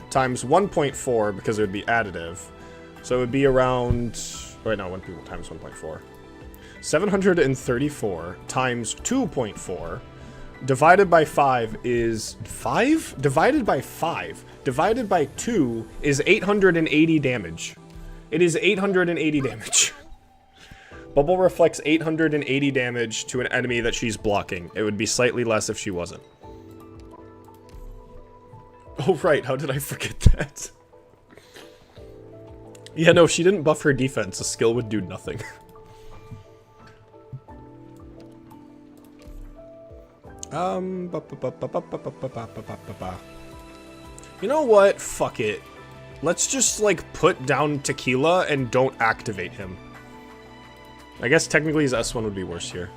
times 1.4 because it would be additive. So it would be around... Wait, no, 1 times 1.4. 734 times 2.4 divided by 5 is 5? Divided by 5 divided by 2 is 880 damage. It is 880 damage. Bubble reflects 880 damage to an enemy that she's blocking. It would be slightly less if she wasn't. Oh, right. How did I forget that? Yeah, no, if she didn't buff her defense, the skill would do nothing. You know what? Fuck it. Let's just, like, put down Tequila and don't activate him. I guess technically his S1 would be worse here.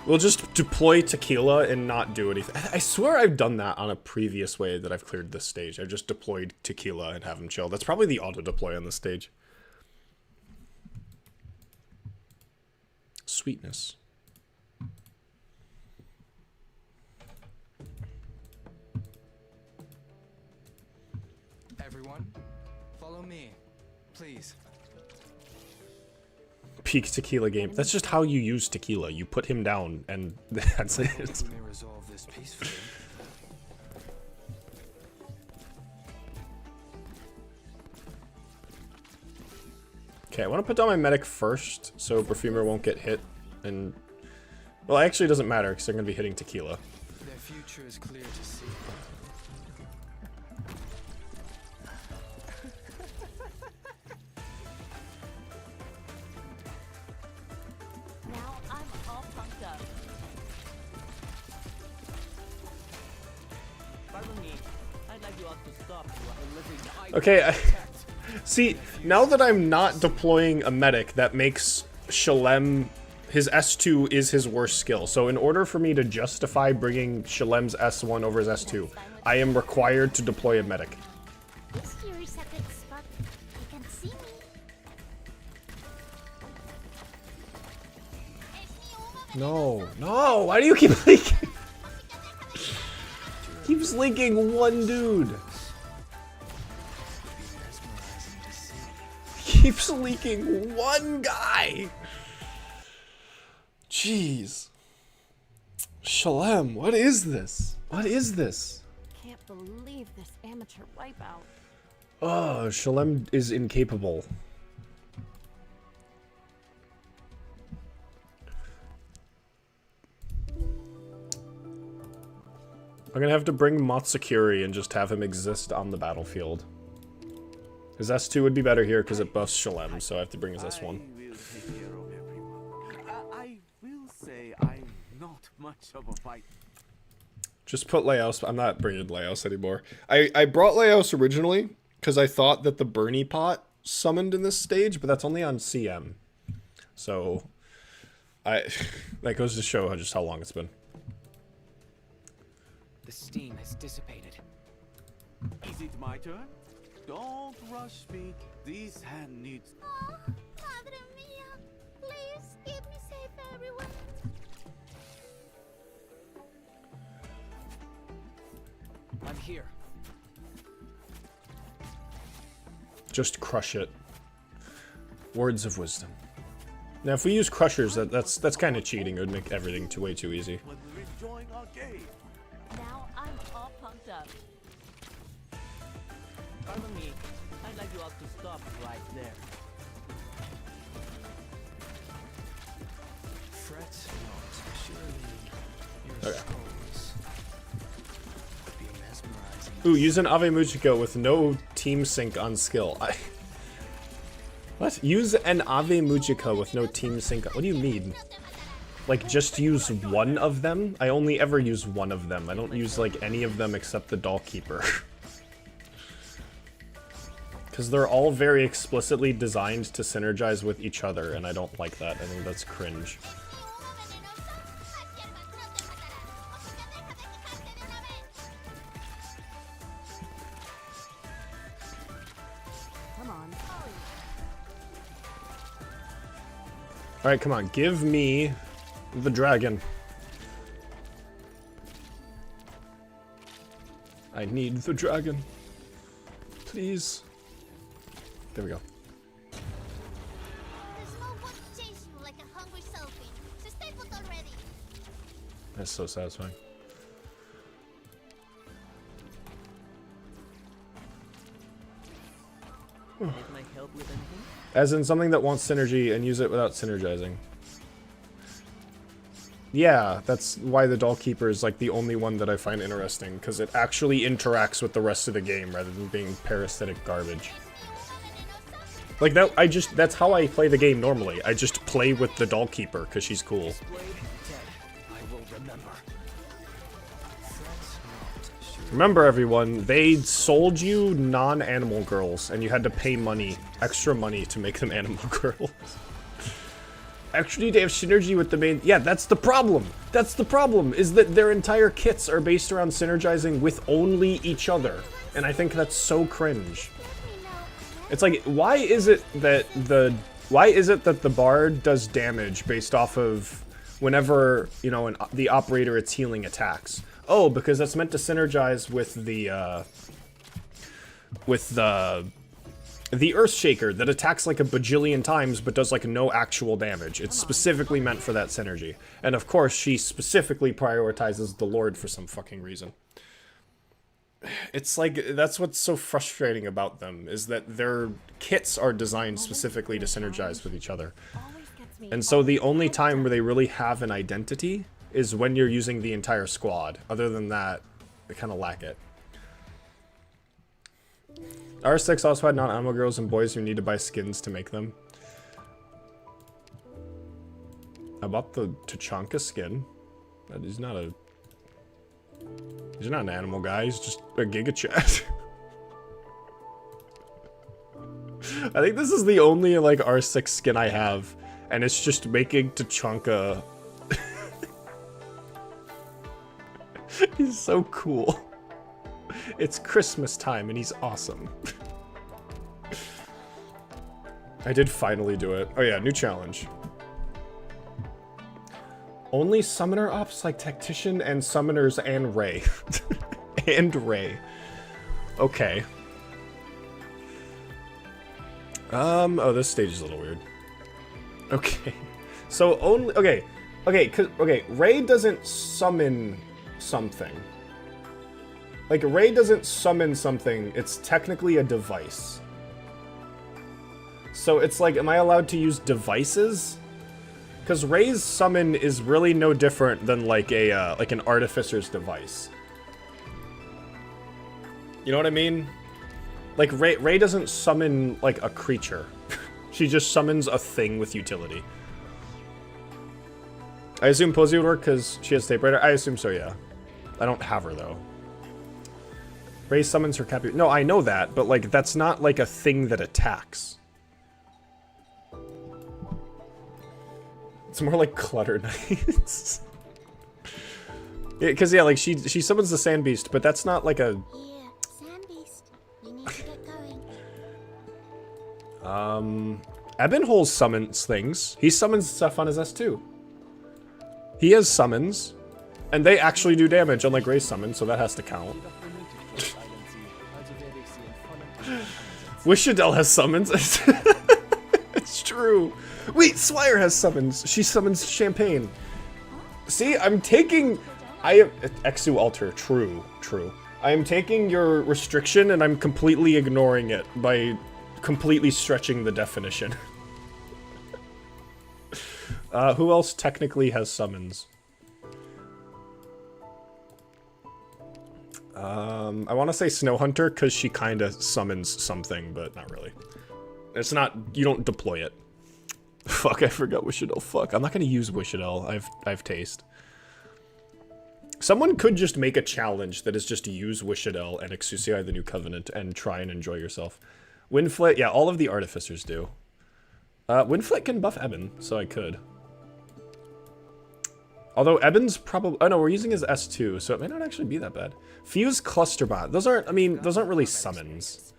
We'll just deploy Tequila and not do anything. I swear I've done that on a previous way that I've cleared this stage. I've just deployed Tequila and have him chill. That's probably the auto-deploy on this stage. Sweetness. Everyone, follow me, please. Peak Tequila game. That's just how you use Tequila. You put him down, and that's it. We may resolve this peacefully. Okay, I want to put down my medic first, so Perfumer won't get hit, and... Well, it actually doesn't matter, because they're going to be hitting Tequila. Their future is clear to see. Now I'm all pumped up. Pardon me. I'd like you all to stop while Okay, see, now that I'm not deploying a medic that makes Shalem His S2 is his worst skill. So in order for me to justify bringing Shalem's S1 over his S2, I am required to deploy a medic. This here is a good spot. You can see me. No, no, why do you keep leaking? Keeps leaking one dude. Keeps leaking one guy. Jeez. Shalem, what is this? What is this? Can't believe this amateur wipeout. Oh, Shalem is incapable. I'm gonna have to bring Matsukuri and just have him exist on the battlefield. His S2 would be better here because it buffs Shalem, so I have to bring his S1. I will say I'm not much of a fight. Just put Laos. I'm not bringing Laos anymore. I brought Laos originally because I thought that the Bernie pot summoned in this stage, but that's only on CM. So, that goes to show just how long it's been. The steam has dissipated. Is it my turn? Don't rush me. This hand needs... Oh, Madre mia. Please keep me safe, everyone. I'm here. Just crush it. Words of wisdom. Now, if we use crushers, that's kind of cheating. It would make everything way too easy. When we're enjoying our game. Now I'm all pumped up. Pardon me. I'd like you all to stop right there. Fret not. Surely your Okay. skulls could be mesmerizing. Ooh, use an Ave Mujico with no team sync on skill. What? Use an Ave Mujico with no team sync. What do you mean? Like, just use one of them? I only ever use one of them. I don't use, like, any of them except the Dollkeeper. Because they're all very explicitly designed to synergize with each other, and I don't like that. I think that's cringe. Come on. Alright, come on. Give me the dragon. I need the dragon. Please. There we go. There's no one to chase you like a hungry selfie. So stay put already. That's so satisfying. Can I help with anything? As in something that wants synergy and use it without synergizing. Yeah, that's why the Dollkeeper is like the only one that I find interesting, because it actually interacts with the rest of the game rather than being parasitic garbage. Like that, that's how I play the game normally. I just play with the Dollkeeper because she's cool. I will remember. Remember, everyone, they sold you non-animal girls, and you had to pay money, extra money, to make them animal girls. Actually, they have synergy with the main... Yeah, that's the problem! That's the problem, is that their entire kits are based around synergizing with only each other. And I think that's so cringe. It's like, why is it that the Bard does damage based off of whenever, you know, the operator it's healing attacks? Oh, because that's meant to synergize with the Earthshaker that attacks like a bajillion times but does like no actual damage. It's specifically meant for that synergy. And of course, she specifically prioritizes the Lord for some fucking reason. It's like, that's what's so frustrating about them, is that their kits are designed specifically to synergize with each other. And so the only time where they really have an identity is when you're using the entire squad. Other than that, they kind of lack it. IS6 also had non-ammo girls and boys who need to buy skins to make them. I bought the Tachanka skin. He's not an animal guy, he's just a Giga Chat. I think this is the only like R6 skin I have. And it's just making Tachanka... He's so cool. It's Christmas time and he's awesome. I did finally do it. Oh yeah, new challenge. Only summoner ops like Tactician and summoners and Ray. And Ray. Okay. Oh, this stage is a little weird. Okay. So only, okay, Ray doesn't summon something. Like, Ray doesn't summon something, it's technically a device. So it's like, am I allowed to use devices? Because Ray's summon is really no different than like a, like an artificer's device. You know what I mean? Like, Ray doesn't summon, like, a creature. She just summons a thing with utility. I assume Posey would work because she has Typewriter. I assume so, yeah. I don't have her, though. Ray summons her Capu... No, I know that, but, like, that's not, like, a thing that attacks. It's more like Clutter Knights. Yeah, because, yeah, like, she summons the Sand Beast, but that's not, like, a... Ebonhole summons things. He summons stuff on his S2. He has summons, and they actually do damage, unlike Ray's summon, so that has to count. Wishadel has summons. It's true. Wait, Swire has summons. She summons Champagne. See, I'm taking... Exu Alter. True. I am taking your restriction, and I'm completely ignoring it by... completely stretching the definition. Who else technically has summons? I want to say Snow Hunter because she kind of summons something, but not really. It's not, you don't deploy it. Fuck, I forgot Wishadel. Fuck, I'm not going to use Wishadel. I've taste. Someone could just make a challenge that is just to use Wishadel and Exusii the New Covenant and try and enjoy yourself. Windflit, yeah, all of the artificers do. Windflit can buff Eben, so I could. Although Eben's probably... Oh no, we're using his S2, so it may not actually be that bad. Fuse Clusterbot. Those aren't really summons.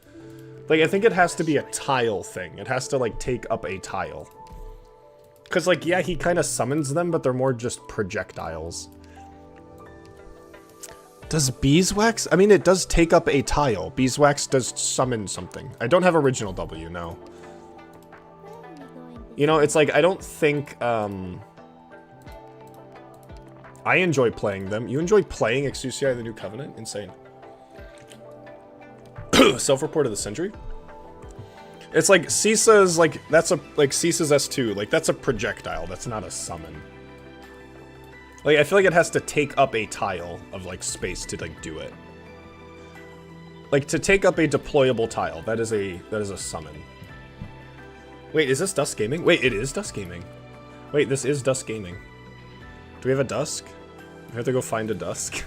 Like, I think it has to be a tile thing. It has to, like, take up a tile. Because, like, yeah, he kind of summons them, but they're more just projectiles. Does Beeswax? I mean, it does take up a tile. Beeswax does summon something. I don't have original W, no. You know, it's like, I don't think, I enjoy playing them. You enjoy playing Exusii the New Covenant? Insane. Self-report of the century? It's like, Cisa's, like, that's a, like, Cisa's S2. Like, that's a projectile. That's not a summon. Like, I feel like it has to take up a tile of, like, space to, like, do it. Like, to take up a deployable tile, that is a summon. Wait, is this Dusk Gaming? Wait, it is Dusk Gaming. Wait, this is Dusk Gaming. Do we have a Dusk? We have to go find a Dusk.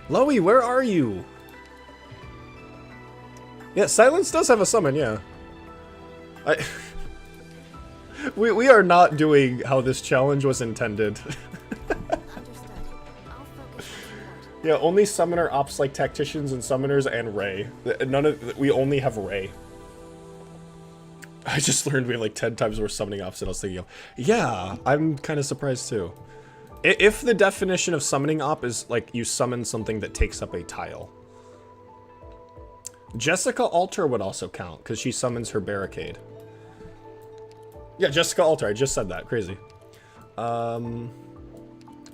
Loey, where are you? Yeah, Silence does have a summon, yeah. We are not doing how this challenge was intended. Yeah, only summoner ops like Tacticians and Summoners and Ray. We only have Ray. I just learned we have like 10 times more summoning ops and I was thinking of, yeah, I'm kind of surprised too. If the definition of summoning op is like you summon something that takes up a tile. Jessica Alter would also count because she summons her barricade. Yeah, Jessica Alter, I just said that. Crazy.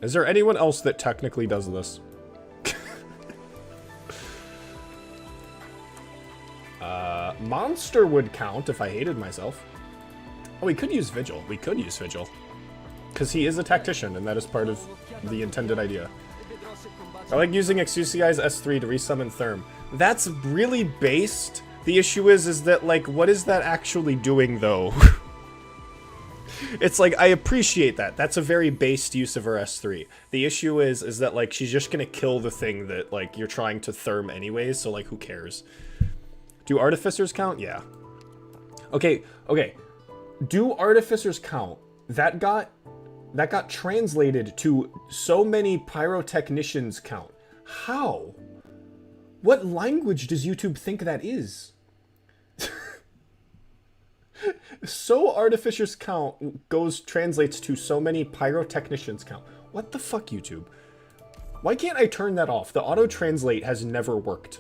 Is there anyone else that technically does this? Monster would count if I hated myself. Oh, we could use Vigil. We could use Vigil. Because he is a tactician, and that is part of the intended idea. I like using Exusii's S3 to resummon Therm. That's really based. The issue is that, like, what is that actually doing, though? It's like, I appreciate that. That's a very based use of her S3. The issue is that, like, she's just gonna kill the thing that, like, you're trying to Therm anyways, so, like, who cares? Do Artificers count? Yeah. Okay, okay. Do artificers count? That got translated to so many pyrotechnicians count. How? What language does YouTube think that is? So artificers count translates to so many pyrotechnicians count. What the fuck, YouTube? Why can't I turn that off? The auto-translate has never worked.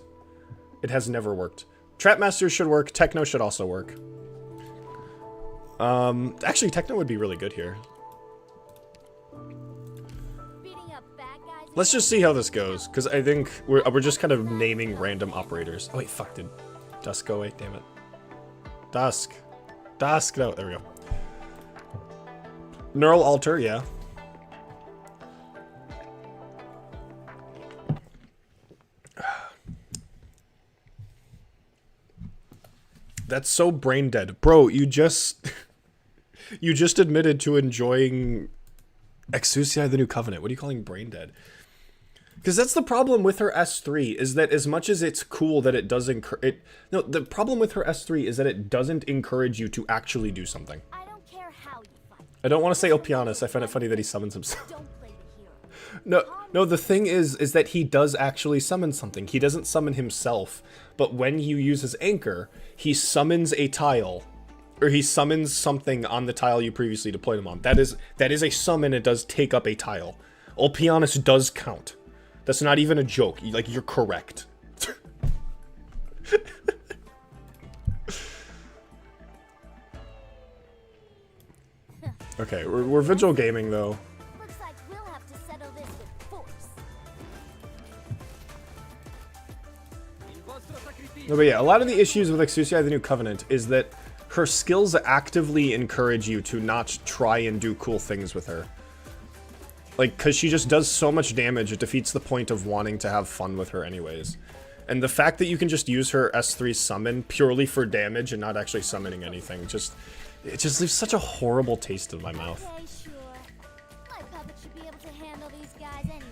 It has never worked. Trapmasters should work. Techno should also work. Actually, Techno would be really good here. Let's just see how this goes, because I think we're just kind of naming random operators. Oh wait, fuck, did Dusk go away? Damn it. Dusk. Dusk, no, there we go. Neural alter, yeah. That's so brain dead. Bro, you just admitted to enjoying Exousia the New Covenant. What are you calling brain dead? Because that's the problem with her S3, is that as much as it's cool that it does no, the problem with her S3 is that it doesn't encourage you to actually do something. I don't care how you fight. I don't want to say Opianus. I find it funny that he summons himself. No, the thing is that he does actually summon something. He doesn't summon himself, but when you use his anchor, he summons a tile, or he summons something on the tile you previously deployed him on. That is a summon. It does take up a tile. Opianus does count. That's not even a joke. Like, you're correct. Okay, we're Vigil Gaming, though. Looks like we'll have to settle this with force. No, but yeah, a lot of the issues with Exousia the New Covenant is that her skills actively encourage you to not try and do cool things with her. Like, because she just does so much damage, it defeats the point of wanting to have fun with her anyways. And the fact that you can just use her S3 summon purely for damage and not actually summoning anything, it just leaves such a horrible taste in my mouth. Okay, sure. My puppet should be able to handle these guys anyway.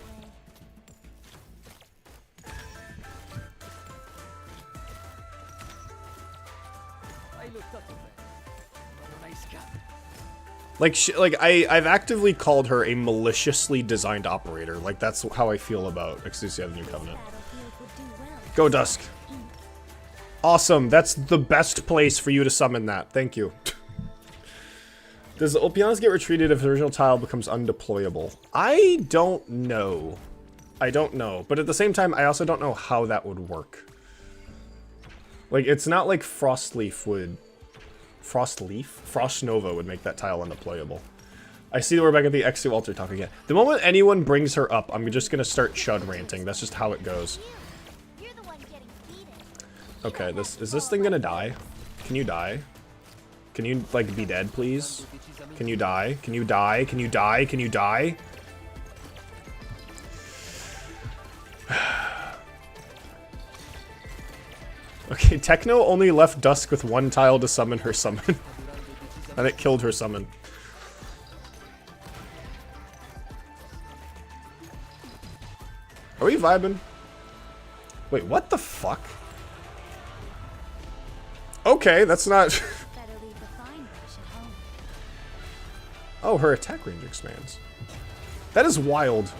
Like, I've actively called her a maliciously designed operator. Like, that's how I feel about Exousia the New Covenant. Go, Dusk. Awesome, that's the best place for you to summon that. Thank you. Does Opianus get retreated if the original tile becomes undeployable? I don't know. I don't know. But at the same time, I also don't know how that would work. Like, it's not like Frostleaf would... Frostleaf? Frost Nova would make that tile undeployable. I see that we're back at the Exu Alter talk again. The moment anyone brings her up, I'm just gonna start Chud ranting. That's just how it goes. Okay, is this thing gonna die? Can you die? Can you, like, be dead, please? Can you die? Can you die? Can you die? Can you die? Okay, Techno only left Dusk with one tile to summon her summon. And it killed her summon. Are we vibing? Wait, what the fuck? Okay, that's not... Oh, her attack range expands. That is wild.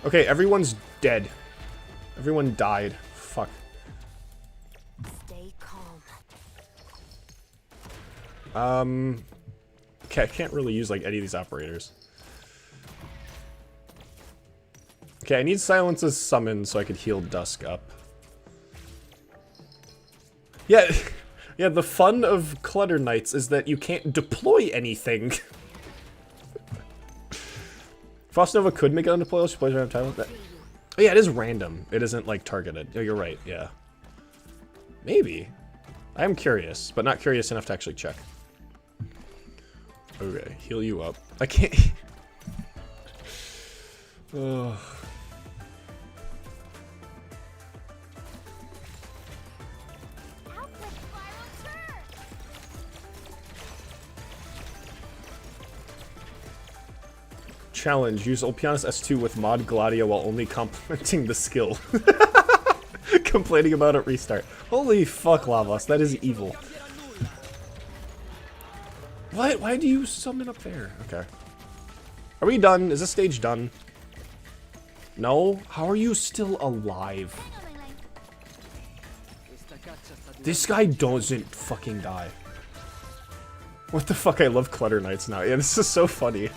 Okay, everyone's dead. Everyone died. Fuck. Stay calm. Okay, I can't really use, like, any of these operators. Okay, I need Silence's summon so I could heal Dusk up. Yeah, yeah, the fun of Clutter Knights is that you can't deploy anything. Frost Nova could make it undeployable. She plays random tiles. Oh yeah, it is random. It isn't, like, targeted. Oh, you're right, yeah. Maybe. I am curious, but not curious enough to actually check. Okay, heal you up. I can't... Ugh. Challenge, use Opianus S2 with mod Gladio while only complimenting the skill. Complaining about it, restart. Holy fuck, Lavos, that is evil. What? Why do you summon up there? Okay. Are we done? Is this stage done? No? How are you still alive? This guy doesn't fucking die. What the fuck? I love Arknights now. Yeah, this is so funny.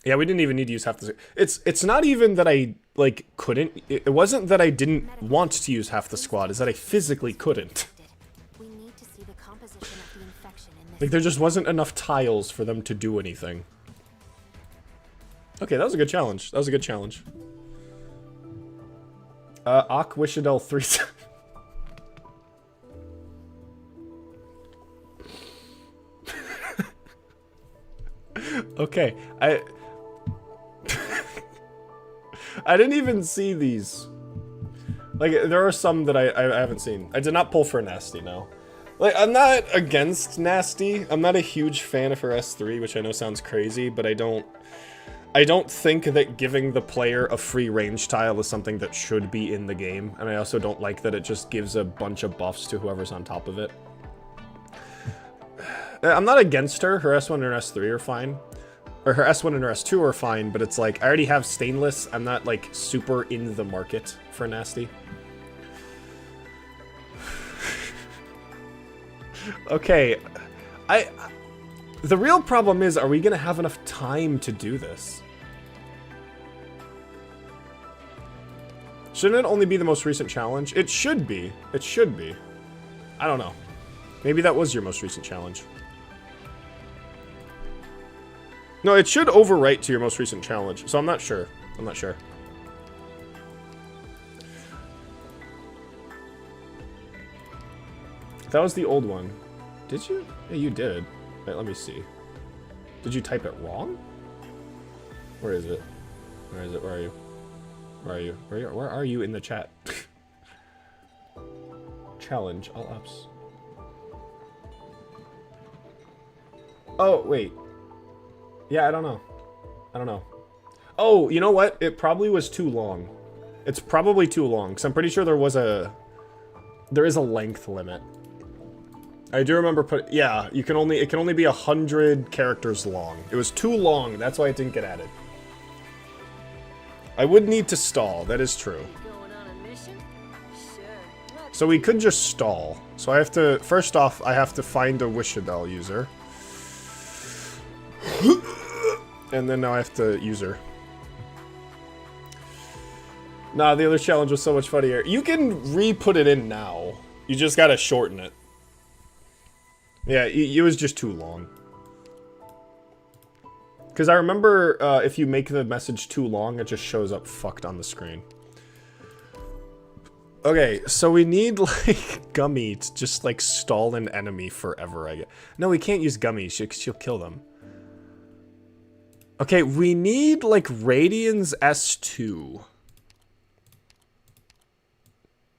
Yeah, we didn't even need to use half the... It's not even that I, like, couldn't... It wasn't that I didn't want to use half the squad. It's that I physically couldn't. We need to see the composition of the infection in this. Like, there just wasn't enough tiles for them to do anything. Okay, that was a good challenge. That was a good challenge. Ak Wishadel 3 times. Okay, I didn't even see these. Like, there are some that I haven't seen. I did not pull for Nasty, no. Like, I'm not against Nasty. I'm not a huge fan of her S3, which I know sounds crazy, but I don't think that giving the player a free range tile is something that should be in the game. And I also don't like that it just gives a bunch of buffs to whoever's on top of it. I'm not against her. Her S1 and her S3 are fine. Or her S1 and her S2 are fine, but it's like, I already have Stainless. I'm not, like, super in the market for Nasty. Okay. The real problem is, are we gonna have enough time to do this? Shouldn't it only be the most recent challenge? It should be. It should be. I don't know. Maybe that was your most recent challenge. No, it should overwrite to your most recent challenge, so I'm not sure. I'm not sure. That was the old one. Did you? Yeah, you did. Wait, let me see. Did you type it wrong? Where is it? Where is it? Where are you? Where are you? Where are you in the chat? Challenge, all ups. Oh, wait. Yeah, I don't know. I don't know. Oh, you know what? It probably was too long. It's probably too long, because I'm pretty sure there is a length limit. I do remember yeah, it can only be 100 characters long. It was too long, that's why it didn't get added. I would need to stall, that is true. So we could just stall. So I have to, first off, I have to find a Wishadel user. And then now I have to use her. Nah, the other challenge was so much funnier. You can re-put it in now. You just gotta shorten it. Yeah, it was just too long. Because I remember if you make the message too long, it just shows up fucked on the screen. Okay, so we need, like, Gummy to just, like, stall an enemy forever, I guess. No, we can't use Gummy. She'll kill them. Okay, we need, like, Radian's S2.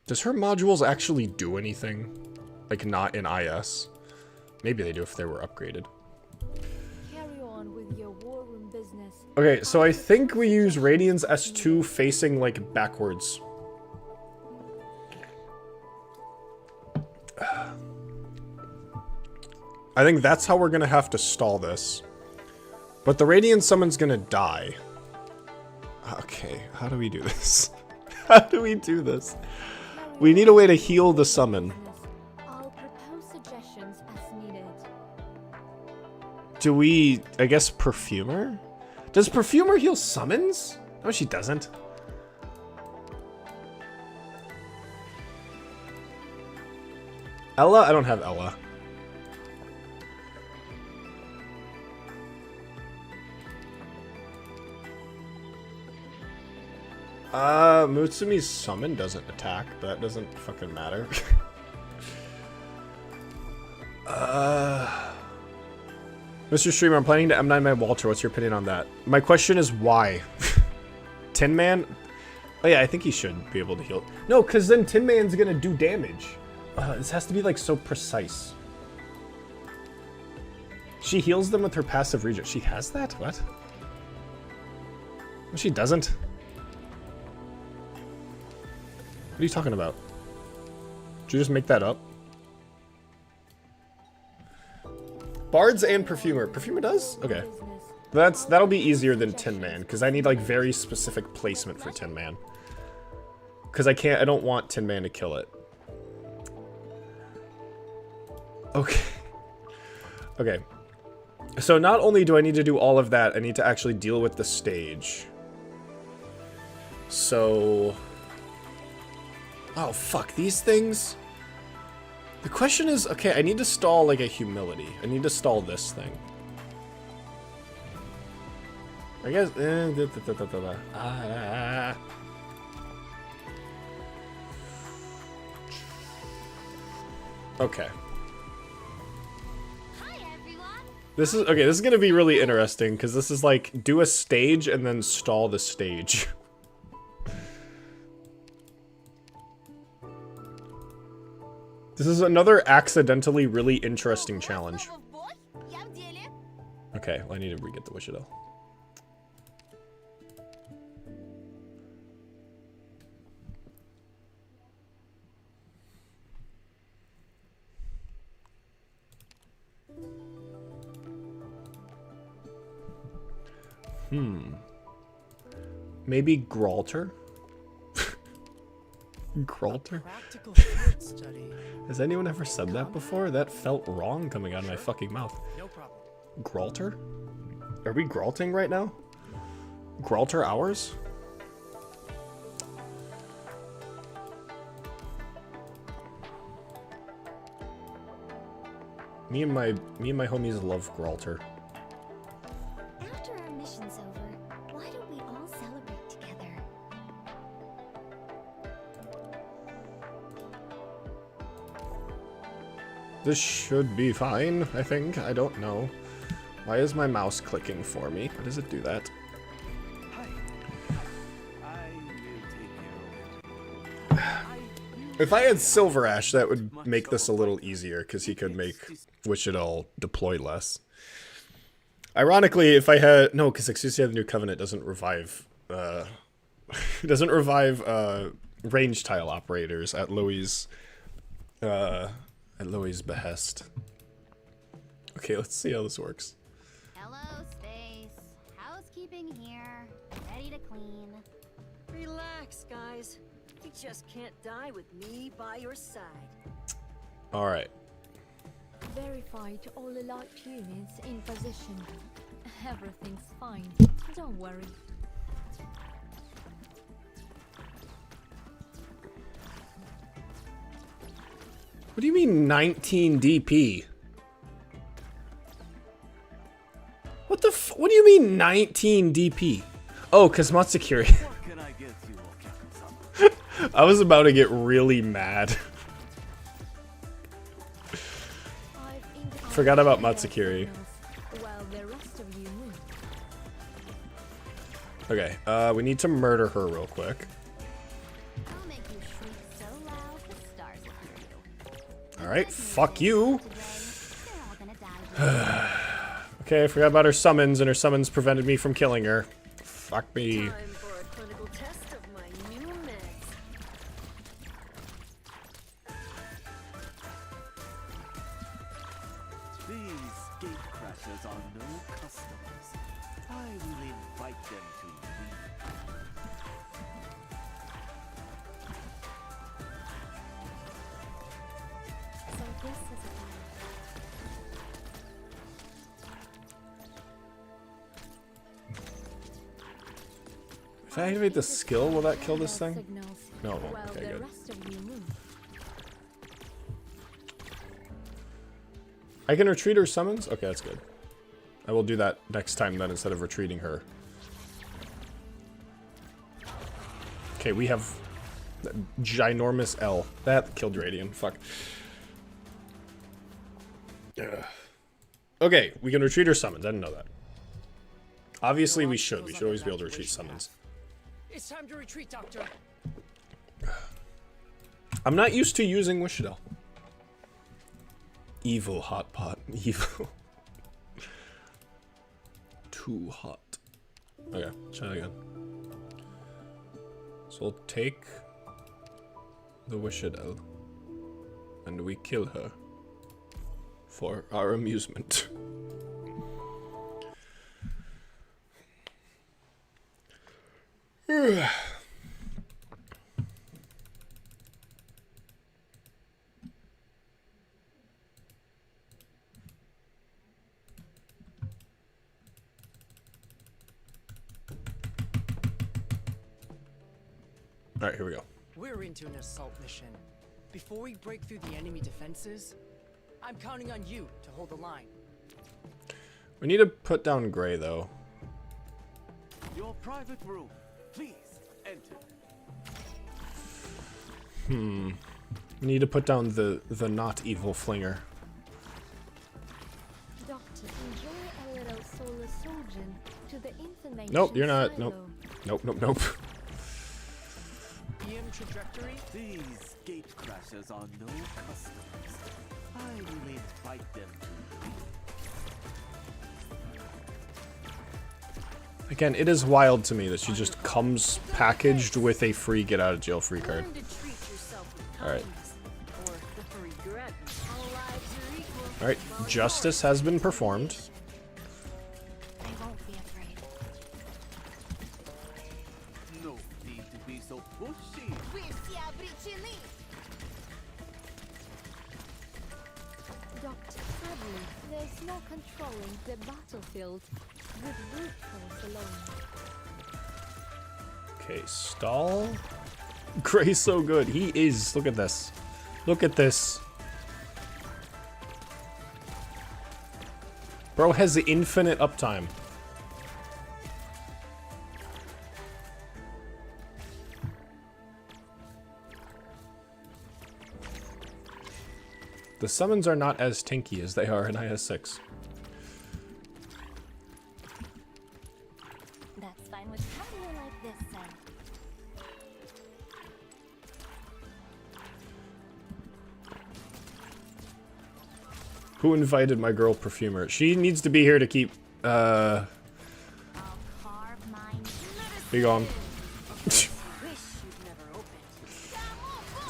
Does her modules actually do anything? Like, not in IS? Maybe they do if they were upgraded. Carry on with your war room business. Okay, so I think we use Radian's S2 facing, like, backwards. I think that's how we're gonna have to stall this. But the Radiant Summon's gonna die. Okay, how do we do this? How do we do this? We need a way to heal the summon. I'll propose suggestions as needed. Do we, I guess, Perfumer? Does Perfumer heal summons? No, she doesn't. Ella? I don't have Ella. Mutsumi's summon doesn't attack, but that doesn't fucking matter. Mr. Streamer, I'm planning to M9 my Walter. What's your opinion on that? My question is why? Tin Man? Oh yeah, I think he should be able to heal. No, because then Tin Man's gonna do damage. This has to be, like, so precise. She heals them with her passive regen. She has that? What? No, she doesn't. What are you talking about? Did you just make that up? Bards and Perfumer. Perfumer does? Okay. That'll be easier than Tin Man, because I need like very specific placement for Tin Man. Because I don't want Tin Man to kill it. Okay. Okay. So not only do I need to do all of that, I need to actually deal with the stage. So... Oh, fuck, these things? The question is, okay, I need to stall like a humility. I need to stall this thing. I guess... Okay. This is gonna be really interesting, because this is like, do a stage and then stall the stage. This is another accidentally really interesting challenge. Okay, well, I need to re-get the Wish-It-L. Maybe Gralter? Gralter? Has anyone ever said that before? That felt wrong coming out of my fucking mouth. No problem. Gralter? Are we gralting right now? Gralter hours? Me and my homies love Gralter. After our mission's over, why don't we all celebrate together? This should be fine, I think. I don't know. Why is my mouse clicking for me? Why does it do that? If I had Silver Ash, that would make this a little easier, because he could make Wish-It-All deploy less. Ironically, if I had... No, because Exousia of the New Covenant doesn't revive... range tile operators at Louie's... at Louie's behest. Okay, let's see how this works. Hello, space. Housekeeping here. Ready to clean. Relax, guys. You just can't die with me by your side. Alright. Verified all alert units in position. Everything's fine. Don't worry. What do you mean 19 DP? What the what do you mean 19 DP? Oh, cause Matsukiri. I was about to get really mad. Forgot about Matsukiri. Okay, we need to murder her real quick. Alright, fuck you. Okay, I forgot about her summons, and her summons prevented me from killing her. Fuck me. If I activate the skill, will that kill this thing? No, it won't. Okay, good. I can retreat her summons? Okay, that's good. I will do that next time then instead of retreating her. Okay, we have that ginormous L. That killed Radiant. Fuck. Ugh. Okay, we can retreat her summons. I didn't know that. Obviously, we should. We should always be able to retreat summons. It's time to retreat, Doctor. I'm not used to using Wish-It-L. Evil hot pot. Evil. Too hot. Okay, try it again. So we'll take the Wish-It-L. and we kill her for our amusement. Alright, here we go. We're into an assault mission. Before we break through the enemy defenses, I'm counting on you to hold the line. We need to put down Gray, though. Your private room. Please enter. We need to put down the not evil flinger. Doctor, enjoy a little solar sojourn to the information Nope, you're not. silo. Nope. Nope. EM trajectory? These gate crashers are no customers. I will invite them to Again, it is wild to me that she just comes packaged with a free get out of jail free card. Alright. Alright, justice has been performed. I won't be afraid. No need to be so pushy. Doctor, sadly, there's no controlling the battlefield with brute force alone. Okay, stall. Gray's so good. He is. Look at this. Look at this. Bro has the infinite uptime. The summons are not as tinky as they are in IS6. That's fine with how do you like this, son? Who invited my girl perfumer? She needs to be here to keep, Be gone.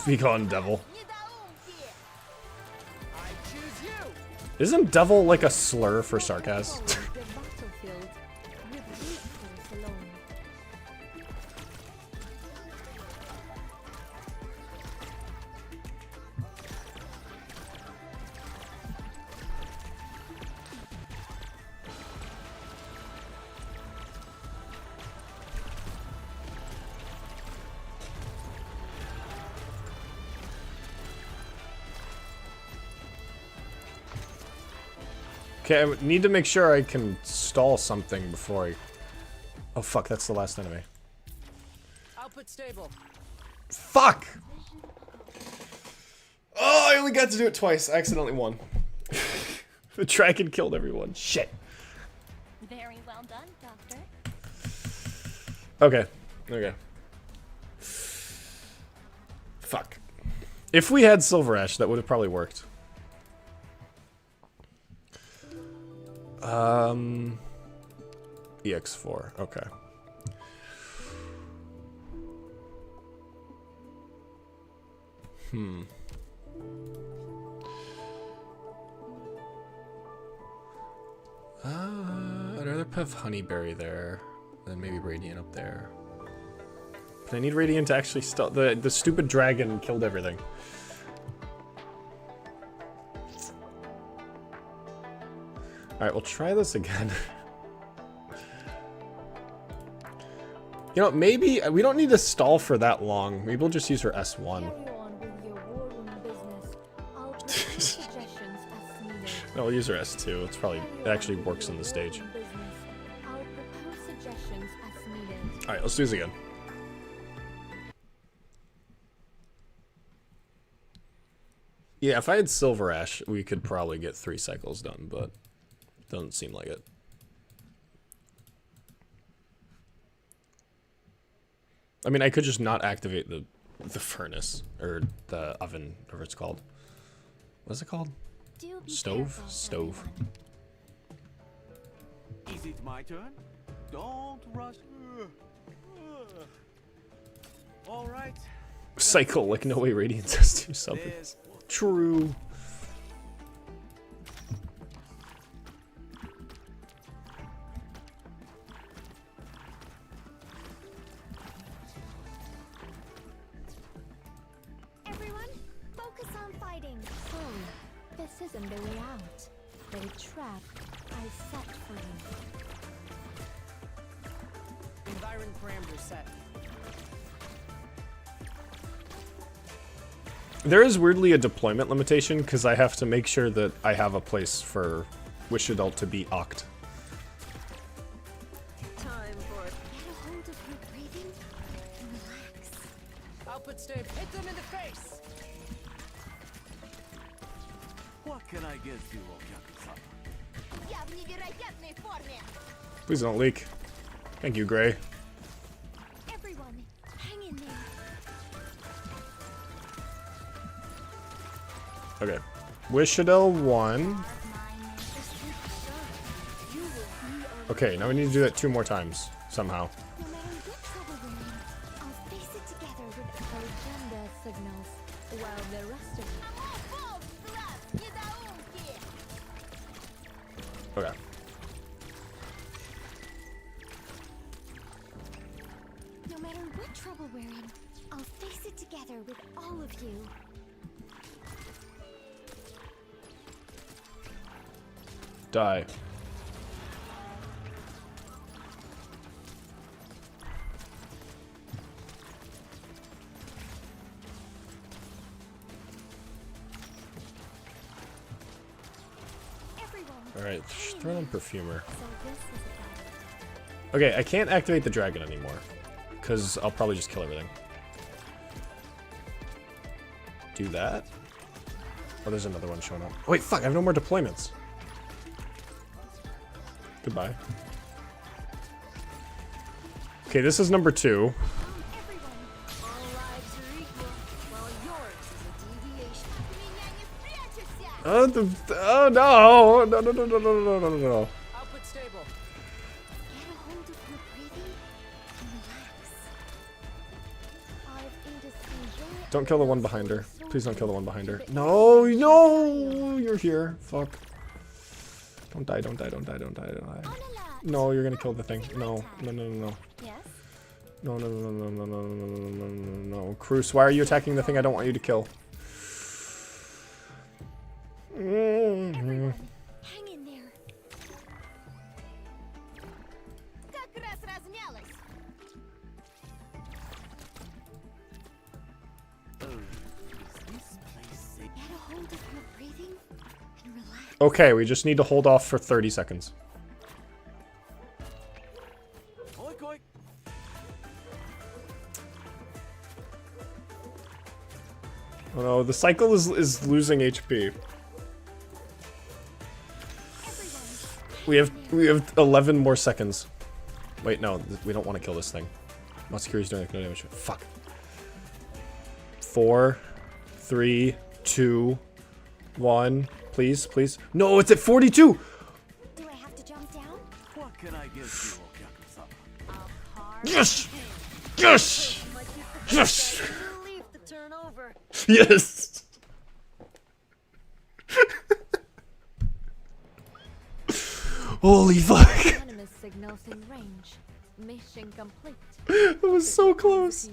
Be gone, devil. Isn't devil like a slur for sarcasm? The battlefield with brute force alone. Okay, I need to make sure I can stall something before I... Oh fuck, that's the last enemy. Output stable. Fuck! Oh, I only got to do it twice. I accidentally won. The dragon killed everyone. Shit. Very well done, Doctor. Okay. Okay. Fuck. If we had Silver Ash, that would have probably worked. EX4, okay. I'd rather have Honeyberry there than maybe Radiant up there. But I need Radiant to actually stop. The stupid dragon killed everything. Alright, we'll try this again. You know, maybe we don't need to stall for that long. Maybe we'll just use her S1. Carry on with your war room business. I'll propose suggestions as needed. No, we'll use her S2. It's probably, it actually works on the stage. I'll propose suggestions as needed. Alright, let's do this again. Yeah, if I had Silver Ash, we could probably get 3 cycles done, but doesn't seem like it. I mean, I could just not activate the furnace, or the oven, whatever it's called. What's it called? Stove? Stove. Is it my turn? Don't rush. All right. Cycle, like no way Radiant has 2 summons. There's True. Everyone, focus on fighting. Sorry, this isn't the way out. The trap I set for you. Environ parameters set. There is weirdly a deployment limitation because I have to make sure that I have a place for Wish Adult to be oct. Time for it. Get a hold of your breathing and relax. Output stave. Hit them in the face. What can I get you, Okyaku-sama? Я в невероятной форме. Please don't leak. Thank you, Gray. Everyone, hang in there. Okay. Wish Adult 1. Okay, now we need to do that 2 more times, somehow. No matter what trouble we're in, I'll face it together with Our agenda signals, while the rest of it. Okay. No matter what trouble we're in, I'll face it together with all of you. Die. Alright, throw on Perfumer. Okay, I can't activate the dragon anymore. Because I'll probably just kill everything. Do that. Oh, there's another one showing up. Wait, fuck, I have no more deployments. Goodbye. Okay, this is number 2. Oh no! No, no, no, no, no, no, no, no. Output stable. Get a hold of your breathing and relax. I've indistinguished. Don't kill the one behind her. Please don't kill the one behind her. No, no! You're here. Fuck. Don't die, don't die, don't die, don't die, don't die. No, you're gonna kill the thing. No, no, no, no, no. Yes. No, no, no, no, no, no, no, no, no, no, no, no. Cruz, why are you attacking the thing I don't want you to kill? Everyone, hang in there. Как раз разнялась. Is this place safe? Get a hold of your breathing and relax. Okay, we just need to hold off for 30 seconds. Oink, oink. Oh no, the cycle is losing HP. We have 11 more seconds. Wait, no, we don't want to kill this thing. Matsukiri's doing no damage. Fuck. 4, 3, 2, 1. Please, please. No, it's at 42! Do I have to jump down? What can I give you, Okyaku-sama? Yes! Yes! Yes! Relief to turn over. Yes! Holy fuck! Enemies signals in range. Mission complete. That was so close.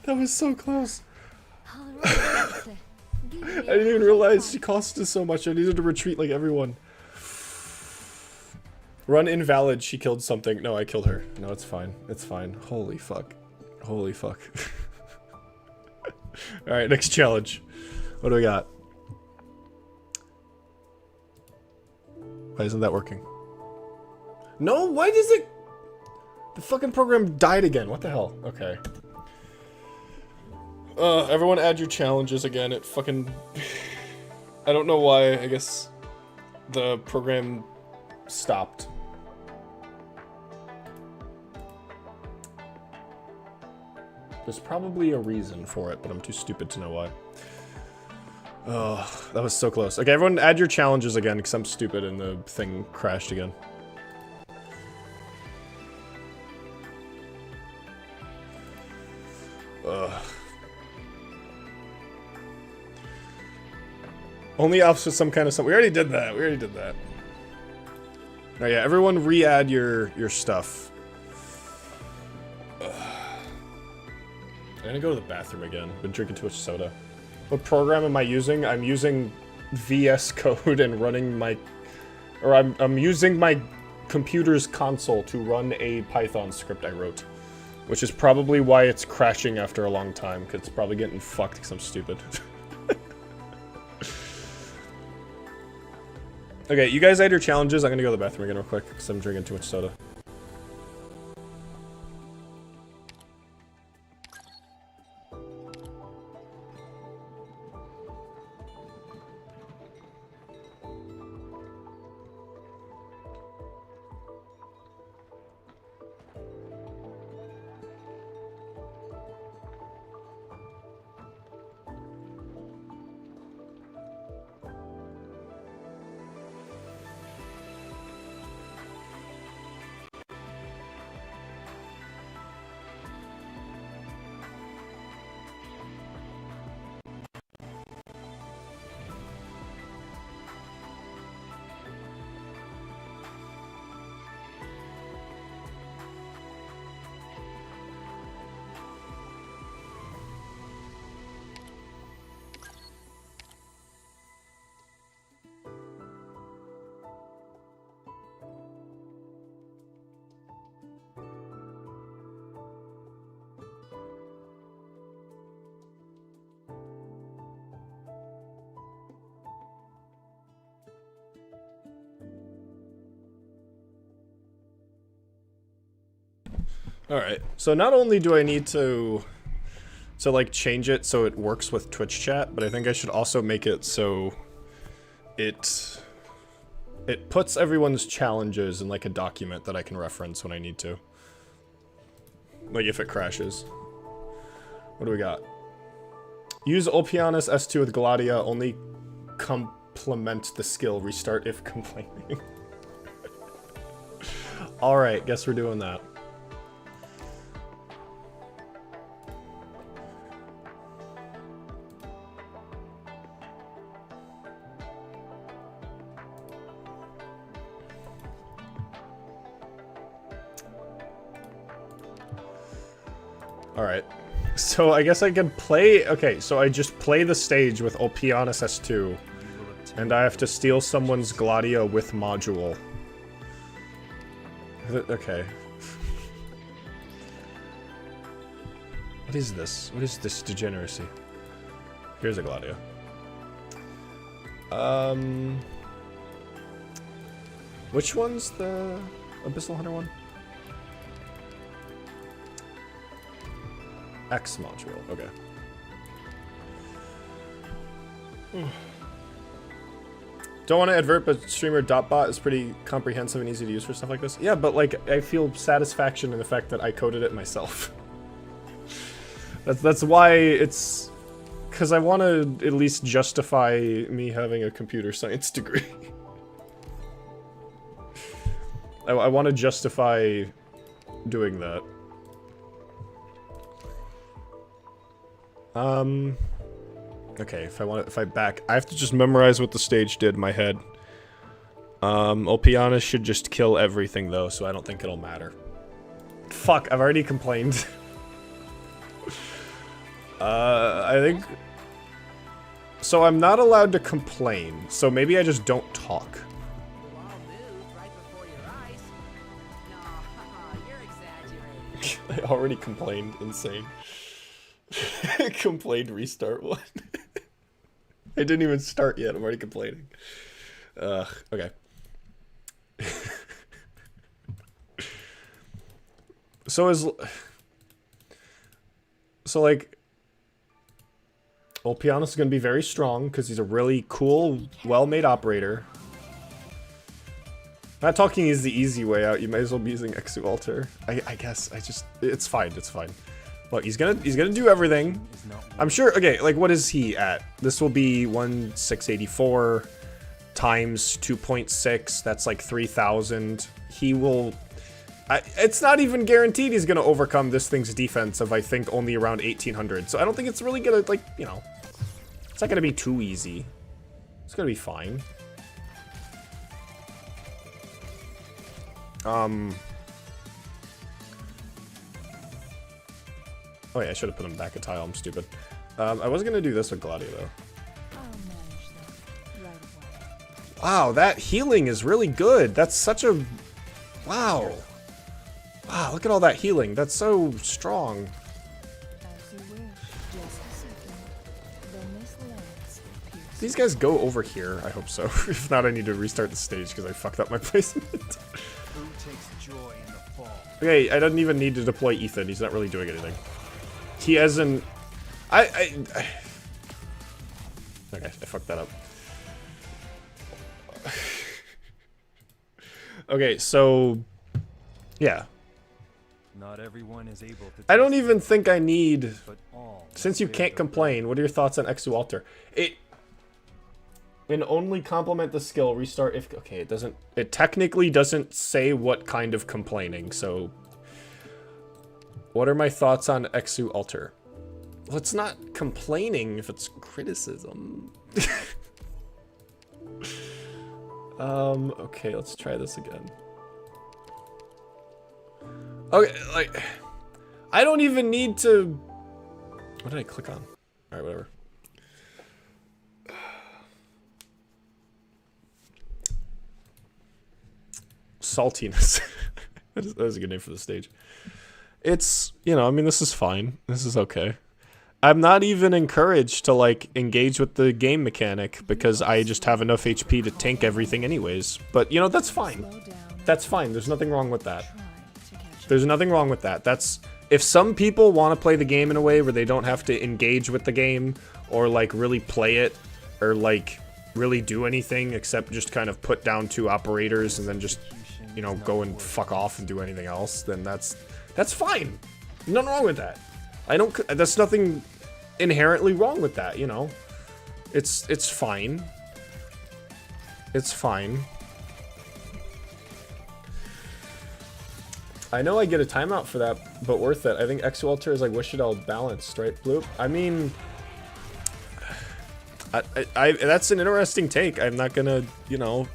That was so close. Alright, give me I didn't even realize she cost us so much. I needed to retreat like everyone. Run invalid. She killed something. No, I killed her. No, it's fine. It's fine. Holy fuck. Holy fuck. Alright, next challenge. What do we got? Why isn't that working? No, why does it... The fucking program died again. What the hell? Okay. Everyone add your challenges again. It fucking... I don't know why. I guess the program stopped. There's probably a reason for it, but I'm too stupid to know why. Oh, that was so close. Okay, everyone add your challenges again, because I'm stupid and the thing crashed again. Ugh. Only ops with some kind of stuff. We already did that. We already did that. Oh yeah, everyone re-add your stuff. Ugh. I'm gonna go to the bathroom again. Been drinking too much soda. What program am I using? I'm using VS Code and running my... Or I'm using my computer's console to run a Python script I wrote. Which is probably why it's crashing after a long time, because it's probably getting fucked because I'm stupid. Okay, you guys had your challenges. I'm gonna go to the bathroom again real quick, because I'm drinking too much soda. Alright, so not only do I need to like change it so it works with Twitch chat, but I think I should also make it so it puts everyone's challenges in like a document that I can reference when I need to. Like if it crashes. What do we got? Use Ulpianus S2 with Gladia, only complement the skill, restart if complaining. Alright, guess we're doing that. Alright, so I guess I can play... Okay, so I just play the stage with Ulpianus S2, and I have to steal someone's Gladia with module. Okay. What is this? What is this degeneracy? Here's a Gladia. Which one's the Abyssal Hunter one? X module, okay. Don't want to advert, but streamer.bot is pretty comprehensive and easy to use for stuff like this. Yeah, but like, I feel satisfaction in the fact that I coded it myself. That's why it's... Because I want to at least justify me having a computer science degree. I want to justify doing that. Okay, if I back, I have to just memorize what the stage did in my head. Ulpianus should just kill everything though, so I don't think it'll matter. Fuck, I've already complained. I think... So I'm not allowed to complain, so maybe I just don't talk. I already complained, insane. Complained restart one. I didn't even start yet, I'm already complaining. Okay. So like Ulpianus is gonna be very strong because he's a really cool, well-made operator. Not talking is the easy way out, you might as well be using Exualter. I guess, it's fine, it's fine. Look, he's gonna do everything. I'm sure, okay, like what is he at? This will be 1684 times 2.6, that's like 3,000. He will, it's not even guaranteed he's gonna overcome this thing's defense of I think only around 1800. So I don't think it's really gonna like, you know, it's not gonna be too easy. It's gonna be fine. Oh yeah, I should have put him back a tile. I'm stupid. I was gonna do this with Gladio though. Wow, that healing is really good. That's such a... Wow. Wow, look at all that healing. That's so strong. These guys go over here. I hope so. If not, I need to restart the stage because I fucked up my placement. Okay, I don't even need to deploy Ethan. He's not really doing anything. He hasn't... Okay, I fucked that up. Okay, so... Yeah. Not everyone is able to... I don't even think I need... Since you can't complain, what are your thoughts on Exu Alter? It only complement the skill, restart if... Okay, it doesn't... It technically doesn't say what kind of complaining, so... What are my thoughts on Exu Alter? Well, it's not complaining if it's criticism. Okay, let's try this again. Okay, like... I don't even need to... What did I click on? Alright, whatever. Saltiness. That is a good name for the stage. It's, you know, I mean, this is fine. This is okay. I'm not even encouraged to, like, engage with the game mechanic because I just have enough HP to tank everything anyways. But, you know, that's fine. That's fine. There's nothing wrong with that. There's nothing wrong with that. That's... If some people want to play the game in a way where they don't have to engage with the game or, like, really play it or, like, really do anything except just kind of put down 2 operators and then just, you know, go and fuck off and do anything else, then that's fine. Nothing wrong with that. That's nothing inherently wrong with that, you know. It's fine. It's fine. I know I get a timeout for that, but worth it. I think Exu Alter is like Wish It All balanced, right, Bloop? I mean, that's an interesting take. I'm not gonna, you know,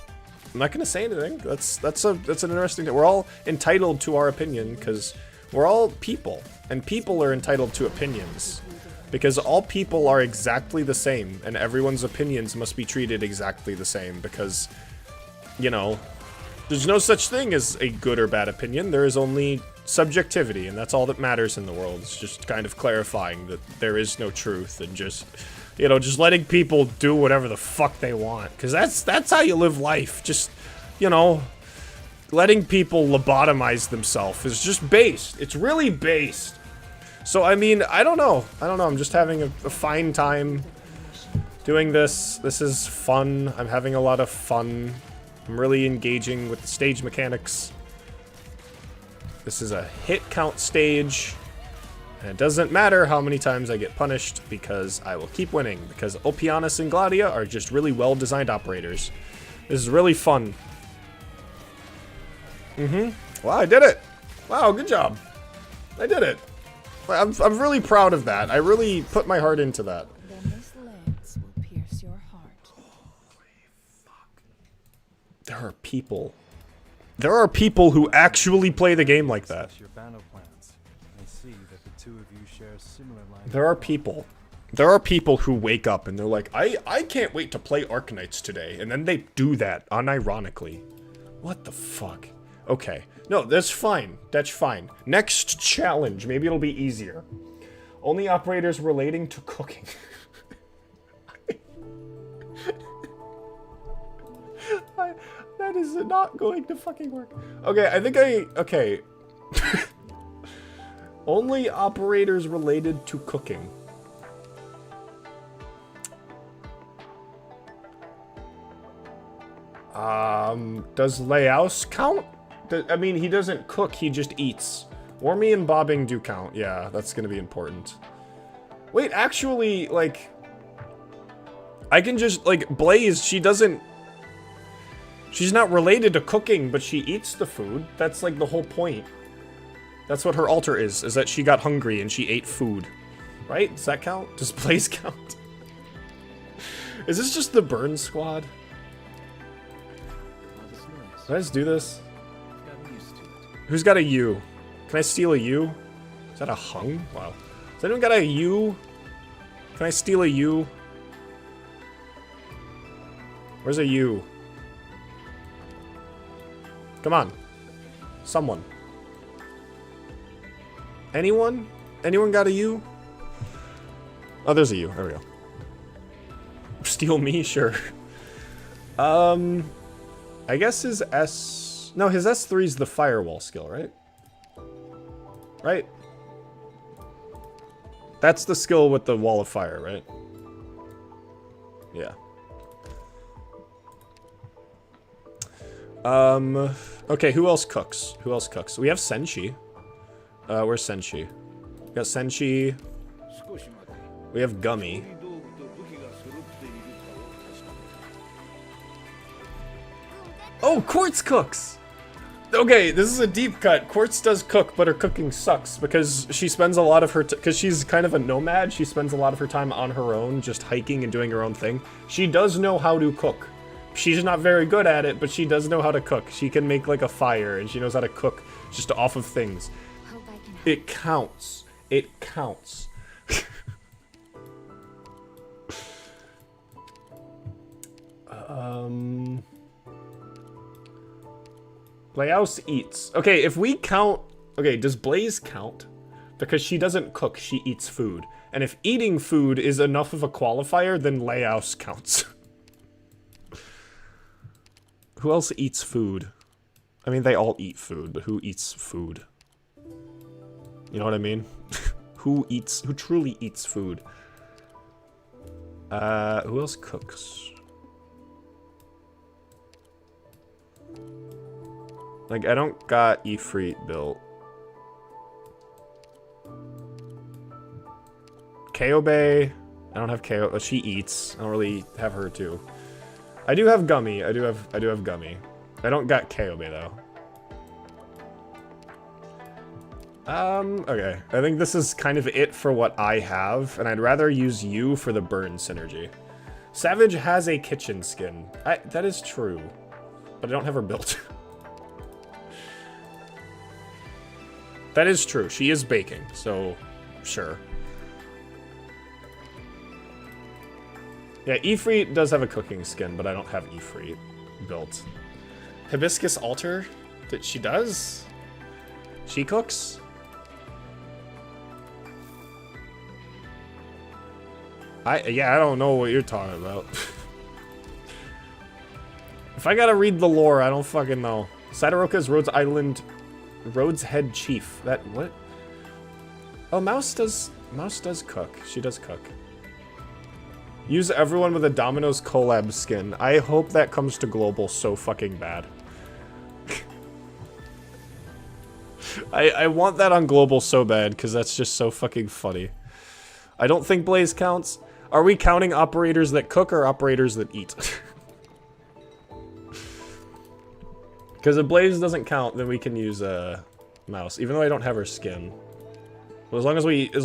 I'm not gonna say anything. That's an interesting take. We're all entitled to our opinion because we're all people, and people are entitled to opinions because all people are exactly the same, and everyone's opinions must be treated exactly the same because, you know, there's no such thing as a good or bad opinion. There is only subjectivity, and that's all that matters in the world. It's just kind of clarifying that there is no truth and just, you know, just letting people do whatever the fuck they want. Because that's how you live life. Just, you know, letting people lobotomize themselves is just based. It's really based. So, I mean, I don't know. I'm just having a fine time doing this. This is fun. I'm having a lot of fun. I'm really engaging with the stage mechanics. This is a hit count stage. And it doesn't matter how many times I get punished because I will keep winning. Because Opianus and Gladia are just really well-designed operators. This is really fun. Wow, I did it. Wow, good job. I did it. I'm really proud of that. I really put my heart into that. There are people. There are people who actually play the game like that. There are people. There are people who wake up and they're like, I can't wait to play Arknights today. And then they do that unironically. What the fuck? Okay. No, that's fine. That's fine. Next challenge. Maybe it'll be easier. Only operators relating to cooking. That is not going to fucking work. Okay, I think okay. Only operators related to cooking. Does Laos count? I mean, he doesn't cook, he just eats. Wormy and bobbing do count. Yeah, that's gonna be important. Wait, actually, like... I can just, like, Blaze, she doesn't... She's not related to cooking, but she eats the food. That's, like, the whole point. That's what her altar is that she got hungry and she ate food. Right? Does that count? Does Blaze count? Is this just the burn squad? Did I just do this? Who's got a U? Can I steal a U? Is that a hung? Wow. Has anyone got a U? Can I steal a U? Where's a U? Come on. Someone. Anyone? Anyone got a U? Oh, there's a U. There we go. Steal me? Sure. I guess his S... No, his S3 is the firewall skill, right? Right? That's the skill with the wall of fire, right? Yeah. Okay, who else cooks? Who else cooks? We have Senshi. Where's Senshi? We got Senshi. We have Gummy. Oh, Quartz cooks! Okay, this is a deep cut. Quartz does cook, but her cooking sucks because she spends a lot of her because she's kind of a nomad. She spends a lot of her time on her own, just hiking and doing her own thing. She does know how to cook. She's not very good at it, but she does know how to cook. She can make like a fire, and she knows how to cook just off of things. It counts. It counts. Blaze eats. Okay, if we count... Okay, does Blaze count? Because she doesn't cook, she eats food. And if eating food is enough of a qualifier, then Laos counts. Who else eats food? I mean, they all eat food, but who eats food? You know what I mean? Who truly eats food? Who else cooks? Like, I don't got Ifrit built. Kaobe, I don't have Kaobe. She eats. I don't really have her too. I do have Gummy. I do have Gummy. I don't got Kaobe though. Okay. I think this is kind of it for what I have, and I'd rather use you for the burn synergy. Savage has a kitchen skin. That is true, but I don't have her built. That is true. She is baking, so sure. Yeah, Ifrit does have a cooking skin, but I don't have Ifrit built. Hibiscus Altar? She does? She cooks? Yeah, I don't know what you're talking about. If I gotta read the lore, I don't fucking know. Sadaroka's Rhodes Head Chief. That, what? Oh, Mouse does cook. She does cook. Use everyone with a Domino's collab skin. I hope that comes to global so fucking bad. I want that on global so bad, because that's just so fucking funny. I don't think Blaze counts. Are we counting operators that cook or operators that eat? Because if Blaze doesn't count, then we can use Mouse, even though I don't have her skin. Well, as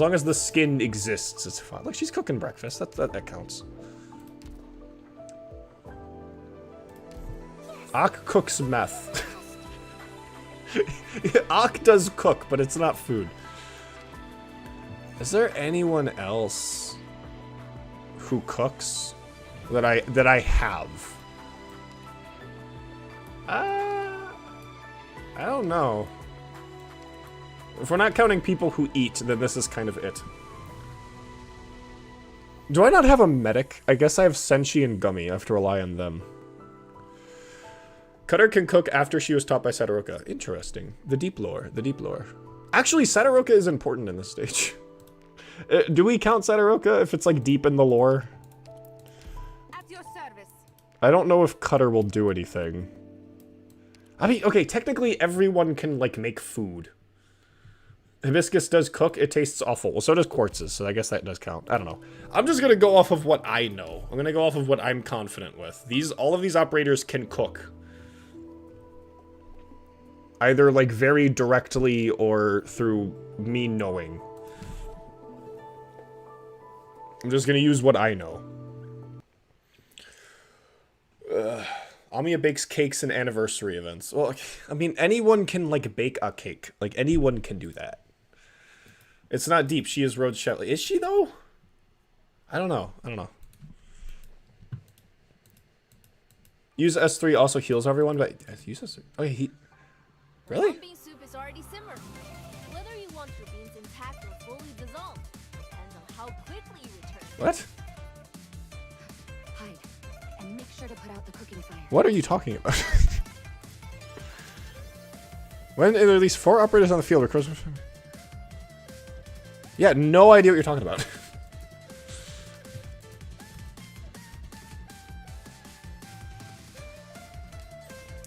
long as the skin exists, it's fine. Like, she's cooking breakfast. That counts. Ak cooks meth. Ak does cook, but it's not food. Is there anyone else who cooks that I have? I don't know. If we're not counting people who eat, then this is kind of it. Do I not have a medic? I guess I have Senshi and Gummy. I have to rely on them. Cutter can cook after she was taught by Sadaroka. Interesting. The deep lore. The deep lore. Actually, Sadaroka is important in this stage. Do we count Sadaroka if it's like deep in the lore? At your service. I don't know if Cutter will do anything. I mean, okay, technically everyone can like make food. Hibiscus does cook. It tastes awful. Well, so does Quartz's, so I guess that does count. I don't know. I'm just gonna go off of what I know. I'm gonna go off of what I'm confident with. All of these operators can cook. Either like very directly or through me knowing. I'm just gonna use what I know. Amiya bakes cakes and anniversary events. Well, I mean, anyone can, like, bake a cake. Like, anyone can do that. It's not deep. She is Rhodes Shetley. Is she, though? I don't know. I don't know. Use S3 also heals everyone, but use S3. Okay, he... Really? Bean soup is already simmered. Whether you want your beans intact or fully dissolved depends on how quickly you return. What? Hide. And make sure to put out the cooking fire. What are you talking about? When there are at least 4 operators on the field, yeah, no idea what you're talking about.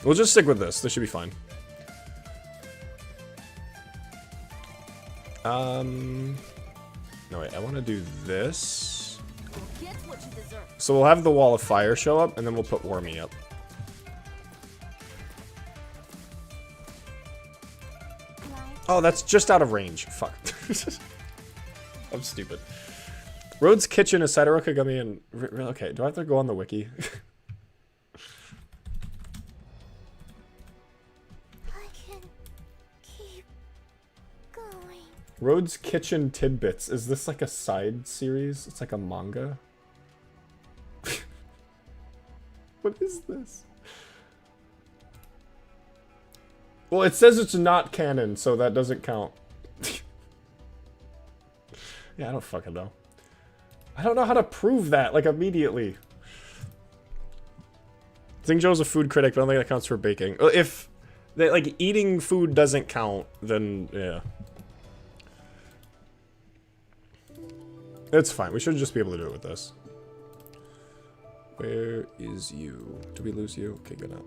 We'll just stick with this. This should be fine. No, wait. I want to do this. Get what you deserve. So we'll have the wall of fire show up, and then we'll put Wormy up. Oh, that's just out of range. Fuck. I'm stupid. Rhodes Kitchen is Sadaru Kagami and... Okay, do I have to go on the wiki? I can keep going. Rhodes Kitchen Tidbits. Is this like a side series? It's like a manga? What is this? Well, it says it's not canon, so that doesn't count. Yeah, I don't fucking know. I don't know how to prove that, like, immediately. Xingzhou's a food critic, but I don't think that counts for baking. If, like, eating food doesn't count, then, yeah. It's fine. We should just be able to do it with this. Where is you? Did we lose you? Okay, good now.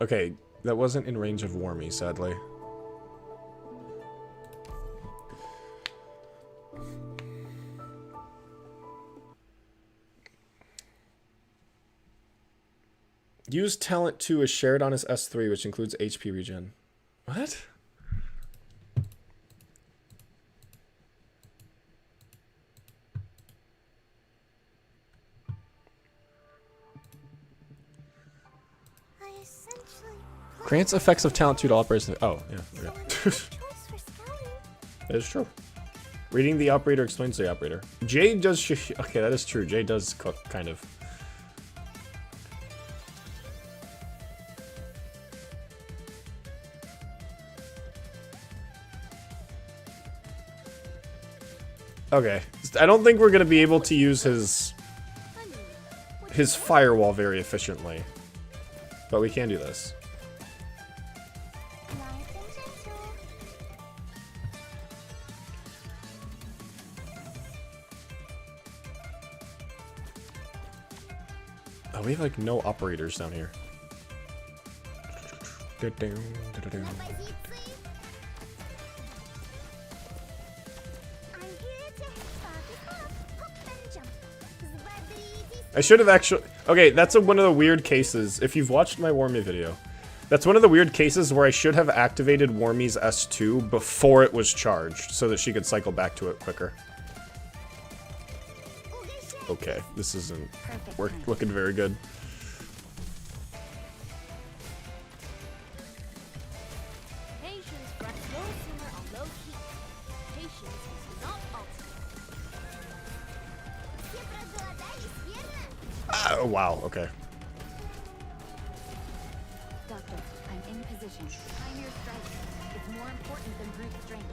Okay, that wasn't in range of Wormy, sadly. Use talent 2 is shared on his S3, which includes HP regen. What? Grants effects of talent 2 to all operators. Oh, yeah. Okay. That is true. Reading the operator explains the operator. Jay does. Okay, that is true. Jay does cook, kind of. Okay. I don't think we're going to be able to use his firewall very efficiently. But we can do this. Oh, we have like no operators down here. I should have actually... Okay, that's one of the weird cases. If you've watched my Wormy video, that's one of the weird cases where I should have activated Wormy's S2 before it was charged so that she could cycle back to it quicker. Okay, this isn't looking very good. Oh, wow, okay. Doctor, I'm in position. Pioneer strike. It's more important than brute strength.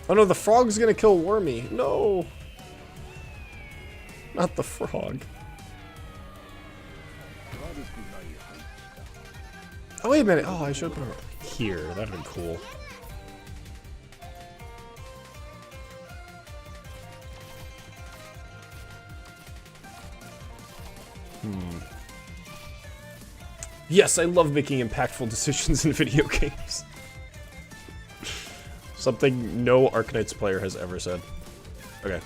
Oh no, the frog's gonna kill Wormy. No. Not the frog. Oh, wait a minute. Oh, I should put her here. That'd have been cool. Yes, I love making impactful decisions in video games. Something no Arknights player has ever said. Okay.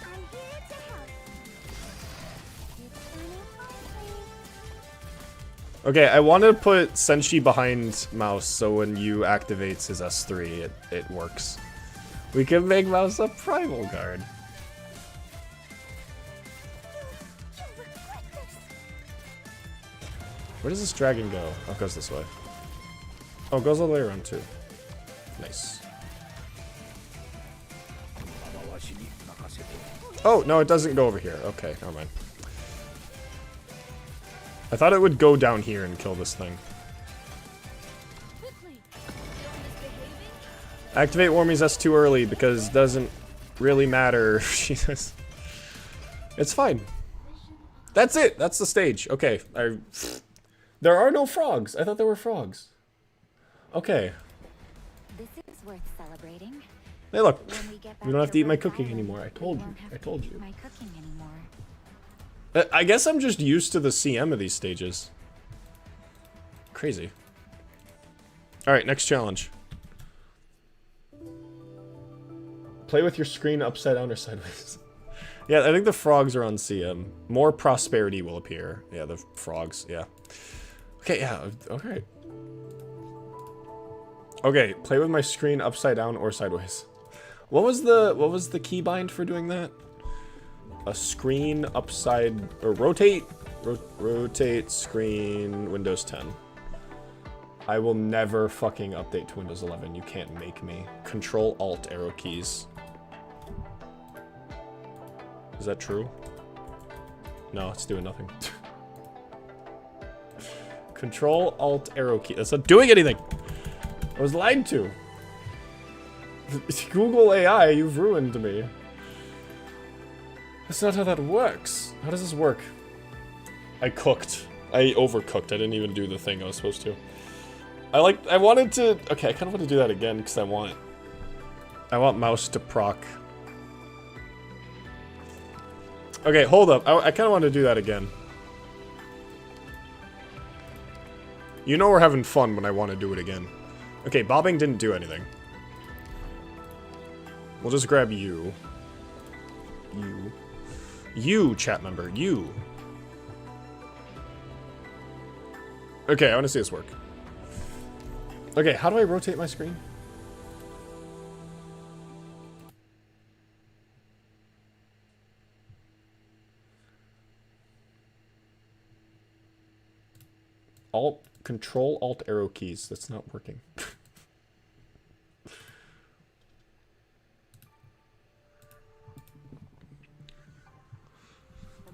Okay, I want to put Senshi behind Mouse so when you activates his S3, it works. We can make Mouse a primal guard. Where does this dragon go? Oh, it goes this way. Oh, it goes all the way around too. Nice. Oh, no, it doesn't go over here. Okay, never mind. I thought it would go down here and kill this thing. Activate Warmies, that's too early because it doesn't really matter. Jesus. It's fine. That's it. That's the stage. Okay. There are no frogs. I thought there were frogs. Okay. This is worth celebrating. Hey, look. You don't have to eat my cooking anymore. I told you. I told you. My cooking anymore. I guess I'm just used to the CM of these stages. Crazy. Alright, next challenge. Play with your screen upside down or sideways. Yeah, I think the frogs are on CM. More prosperity will appear. Yeah, the frogs, yeah. Okay, yeah, okay. Okay, play with my screen upside down or sideways. What was the keybind for doing that? A screen upside or rotate screen Windows 10. I will never fucking update to Windows 11. You can't make me. Control Alt arrow keys. Is that true? No, it's doing nothing. Control Alt arrow key. That's not doing anything. I was lied to. Google AI, you've ruined me. That's not how that works. How does this work? I cooked. I overcooked. I didn't even do the thing I was supposed to. I wanted to... Okay, I kind of want to do that again because I want mouse to proc. Okay, hold up. I kind of want to do that again. You know we're having fun when I want to do it again. Okay, bobbing didn't do anything. We'll just grab you. You, chat member. You. Okay, I want to see this work. Okay, how do I rotate my screen? Control Alt arrow keys. That's not working. The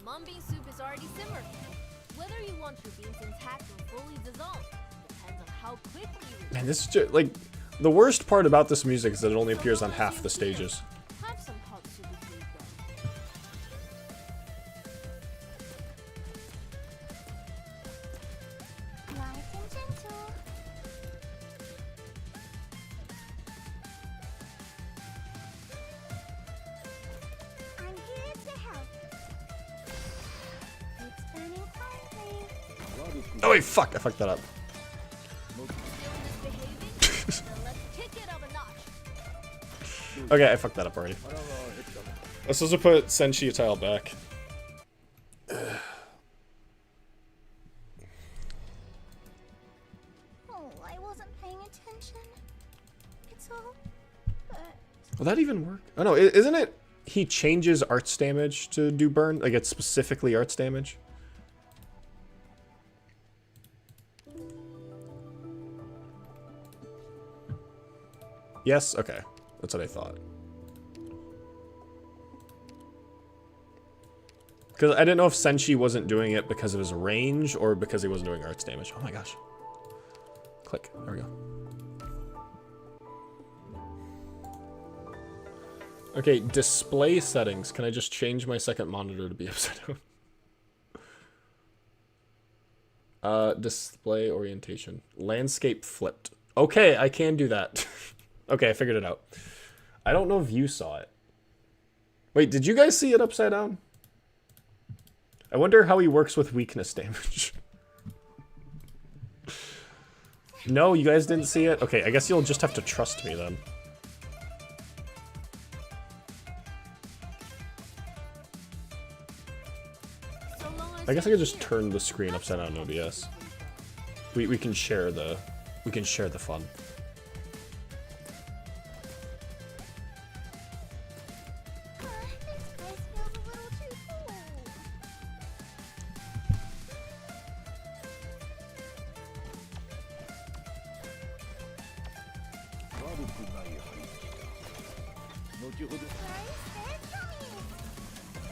mung bean soup is already simmered. Whether you want your beans intact or fully dissolved depends on how quickly you... Man, this is just, like, the worst part about this music is that it only appears on half the stages. Have some hot soup before you go. Nice and gentle. I'm here to help. It's burning quietly. Oh wait, fuck! I fucked that up. Okay, I fucked that up already. I was supposed to put Senshi tile back. Oh, I wasn't paying attention. It's all... Will that even work? Oh no, isn't it he changes arts damage to do burn? Like it's specifically arts damage? Yes? Okay. That's what I thought. Because I didn't know if Senshi wasn't doing it because of his range or because he wasn't doing arts damage. Oh my gosh. Click. There we go. Okay, display settings. Can I just change my second monitor to be upside down? Display orientation. Landscape flipped. Okay, I can do that. Okay, I figured it out. I don't know if you saw it. Wait, did you guys see it upside down? I wonder how he works with weakness damage. No, you guys didn't see it? Okay, I guess you'll just have to trust me then. I guess I could just turn the screen upside down in OBS. We can share the fun.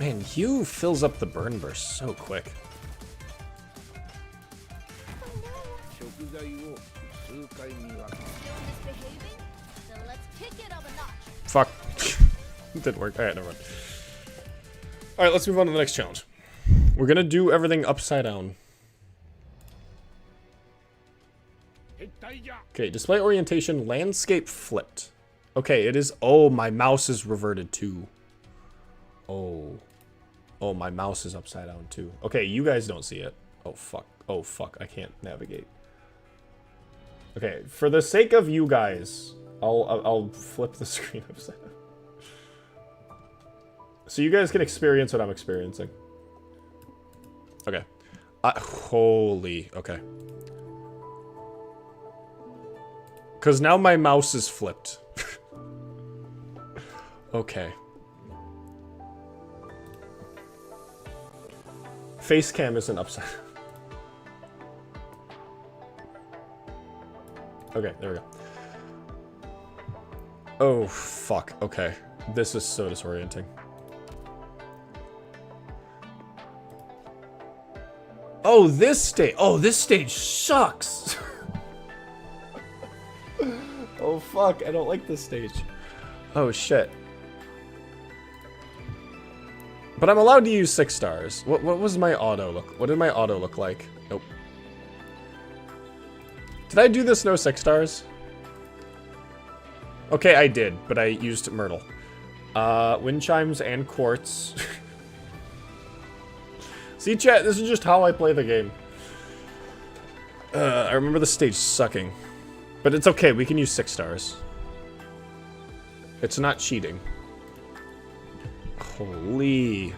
Man, Hugh fills up the burn burst so quick. Fuck. It didn't work. Alright, never mind. Alright, let's move on to the next challenge. We're gonna do everything upside down. Okay, display orientation, landscape flipped. Okay, it is. Oh, my mouse is reverted too. Oh. Oh, my mouse is upside down too. Okay, you guys don't see it. Oh, fuck. Oh, fuck. I can't navigate. Okay, for the sake of you guys, I'll flip the screen upside down. So you guys can experience what I'm experiencing. Okay. Holy. Okay. Because now my mouse is flipped. Okay. Face cam isn't upside. Okay, there we go. Oh, fuck. Okay. This is so disorienting. Oh, this stage. Oh, this stage sucks. Oh, fuck. I don't like this stage. Oh, shit. But I'm allowed to use 6 stars. What was my auto look? What did my auto look like? Nope. Did I do this no 6 stars? Okay, I did, but I used Myrtle. Wind chimes and quartz. See, chat, this is just how I play the game. I remember the stage sucking. But it's okay, we can use 6 stars. It's not cheating. Holy.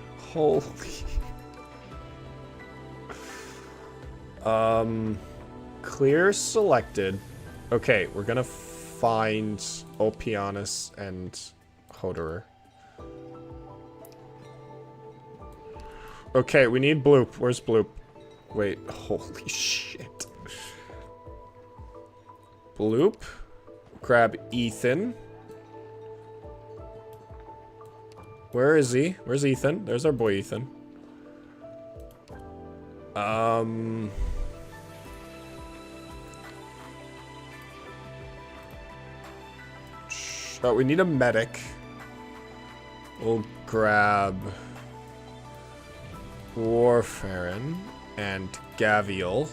Clear selected. Okay, we're gonna find Opianus and Hoderer. Okay, we need Bloop. Where's Bloop? Wait, holy shit. Bloop. Grab Ethan. Where is he? Where's Ethan? There's our boy Ethan. Oh, we need a medic. We'll grab Warfarin and Gavial.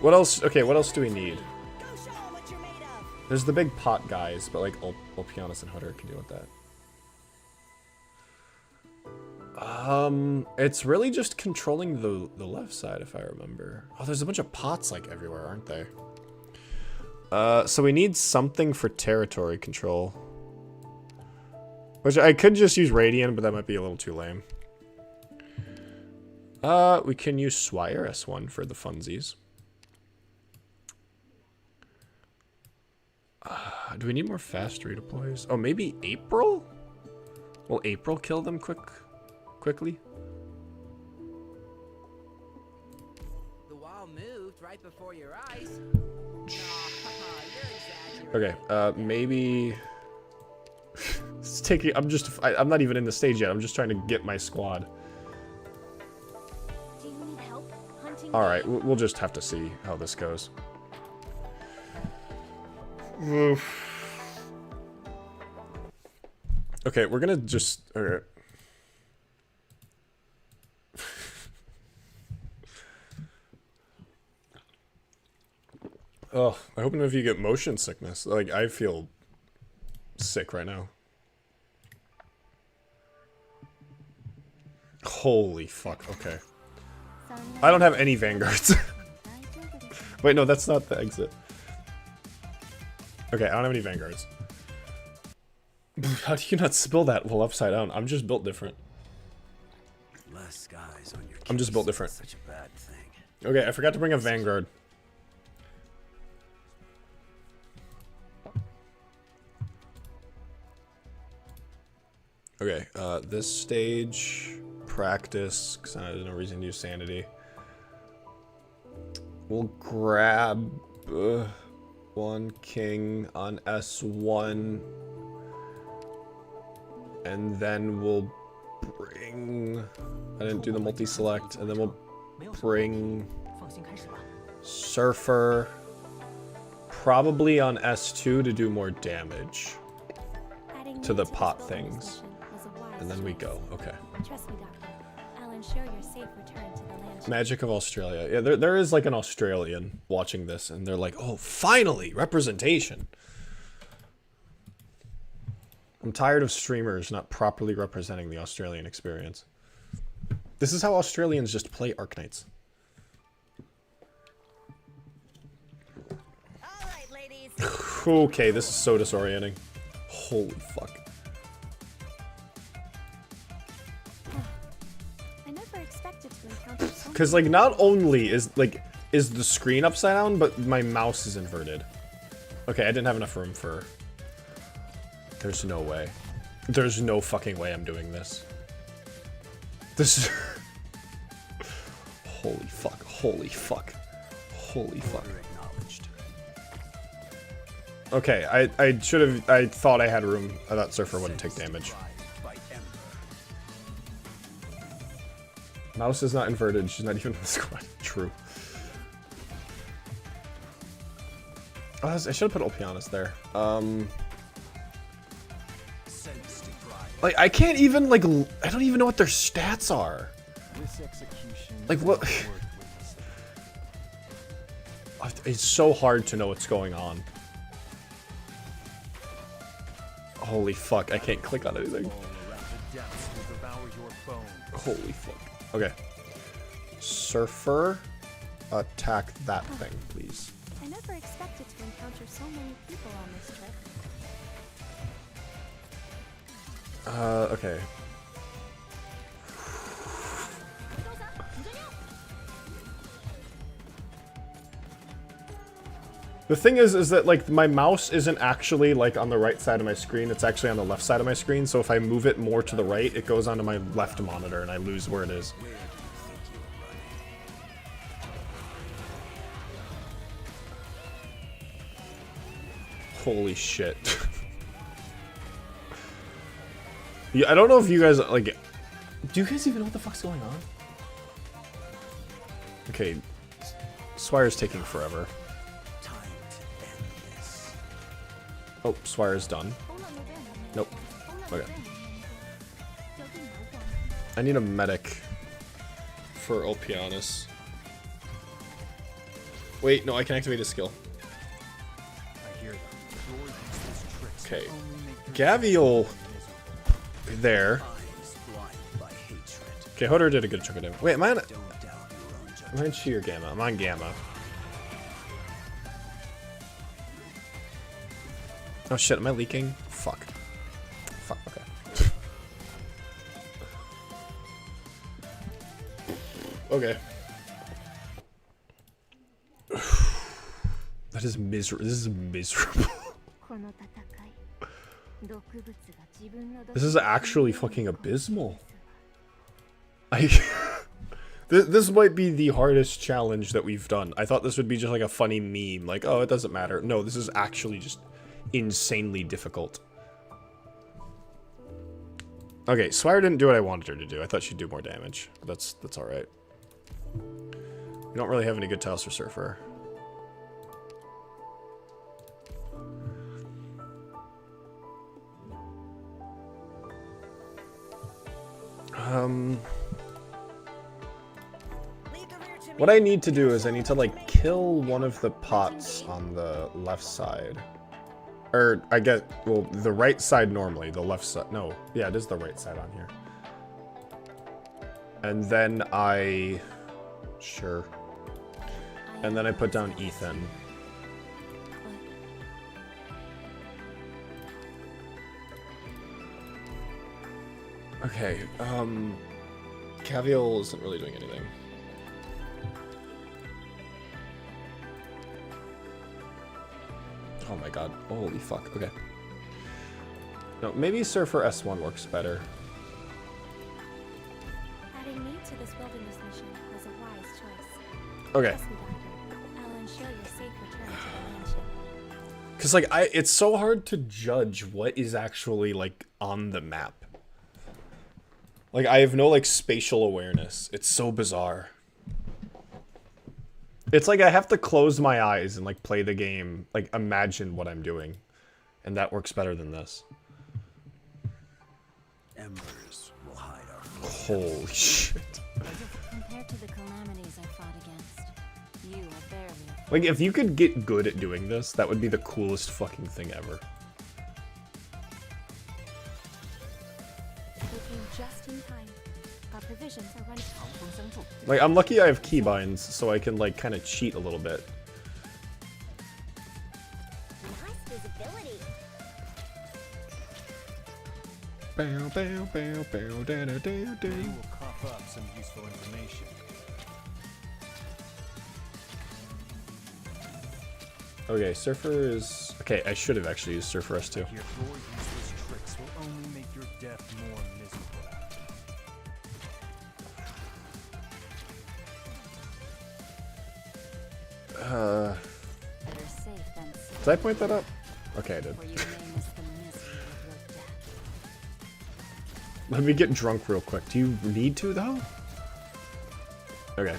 What else? Okay, what else do we need? There's the big pot guys, but like Opianus and Hutter can deal with that. It's really just controlling the left side, if I remember. Oh, there's a bunch of pots like everywhere, aren't there? So we need something for territory control. Which I could just use Radiant, but that might be a little too lame. We can use Swire S1 for the funsies. Do we need more fast redeploys? Oh, maybe April? Will April kill them quickly? The wall moved right before your eyes. Okay, maybe... It's taking... I'm not even in the stage yet. I'm just trying to get my squad. Do you need help hunting? Alright, we'll just have to see how this goes. Okay, we're gonna just... Alright. Oh, I hope none of you get motion sickness. Like, I feel sick right now. Holy fuck, okay. I don't have any vanguards. Wait, no, that's not the exit. Okay, I don't have any vanguards. How do you not spill that while upside down? I'm just built different. Less guys on your I'm just built different. Such a bad thing. Okay, I forgot to bring a vanguard. Okay, this stage, practice, because there's no reason to use sanity. We'll grab one king on S1. And then we'll bring... I didn't do the multi-select. And then we'll bring... Surfer. Probably on S2 to do more damage. To the pot things. And then we go. Okay. Trust me, Doctor. I'll ensure your safe return to the land. Magic of Australia. Yeah, there is like an Australian watching this, and they're like, oh, finally, representation. I'm tired of streamers not properly representing the Australian experience. This is how Australians just play Arknights. Alright, ladies. Okay, this is so disorienting. Holy fuck. I never expected to encounter so Because, like, not only is the screen upside down, but my mouse is inverted. Okay, I didn't have enough room for... There's no way. There's no fucking way I'm doing this. This is... Holy fuck, holy fuck. Holy fuck. Okay, I should have... I thought I had room. I thought Surfer wouldn't take damage. Mouse is not inverted. She's not even in the squad. True. Oh, I should have put Olpianus there. Like, I can't even, like, I don't even know what their stats are. Like, what? It's so hard to know what's going on. Holy fuck, I can't click on anything. Holy fuck. Okay. Surfer, attack that thing, please. I never expected to encounter so many people on this trip. Okay. The thing is that, like, my mouse isn't actually, like, on the right side of my screen. It's actually on the left side of my screen, so if I move it more to the right, it goes onto my left monitor, and I lose where it is. Holy shit. Yeah, I don't know if you guys, like... Do you guys even know what the fuck's going on? Okay. Swire's taking forever. Oh, Swire's done. Nope. Okay. I need a medic for Olpianus. Wait, no, I can activate his skill. Okay. Gavial there. Okay, Hodor did a good chunk of damage. Wait, am I on Chi or Gamma? I'm on Gamma. Oh shit, am I leaking? Fuck. Fuck, okay. Okay. That is miserable. This is miserable. This is actually fucking abysmal. This might be the hardest challenge that we've done. I thought this would be just like a funny meme, like, oh, it doesn't matter. No, this is actually just insanely difficult. Okay, Swire didn't do what I wanted her to do. I thought she'd do more damage. But that's alright. We don't really have any good tiles for Surfer. What I need to do is I need to, like, kill one of the pots on the left side. Or, I get, well, the right side normally, the left side, no. Yeah, it is the right side on here. And then I, sure. And then I put down Ethan. Okay, Cavial isn't really doing anything. Oh my god, holy fuck, okay. No, maybe Surfer S1 works better. Adding me to this wilderness mission was a wise choice. Okay. Trust me, Doctor. I'll ensure your safe return to the mansion. Cause like it's so hard to judge what is actually like on the map. Like I have no like spatial awareness. It's so bizarre. It's like I have to close my eyes and like play the game, like imagine what I'm doing. And that works better than this. Embers will hide our Holy shit. Compared to the calamities I fought against, you are barely a Like if you could get good at doing this, that would be the coolest fucking thing ever. We came just in time. Our provisions are running. Like I'm lucky I have keybinds, so I can like kind of cheat a little bit. Nice visibility. Bow, bow, bow, bow, da, da, da, da. They will cough up some useful information. Okay, Surfer is... Okay, I should have actually used Surfer S2. Your useless tricks will only make your death more miserable. better safe than sorry. Did I point that up? Okay, I did. For your name is the misery of your death. Let me get drunk real quick. Do you need to, though? Okay.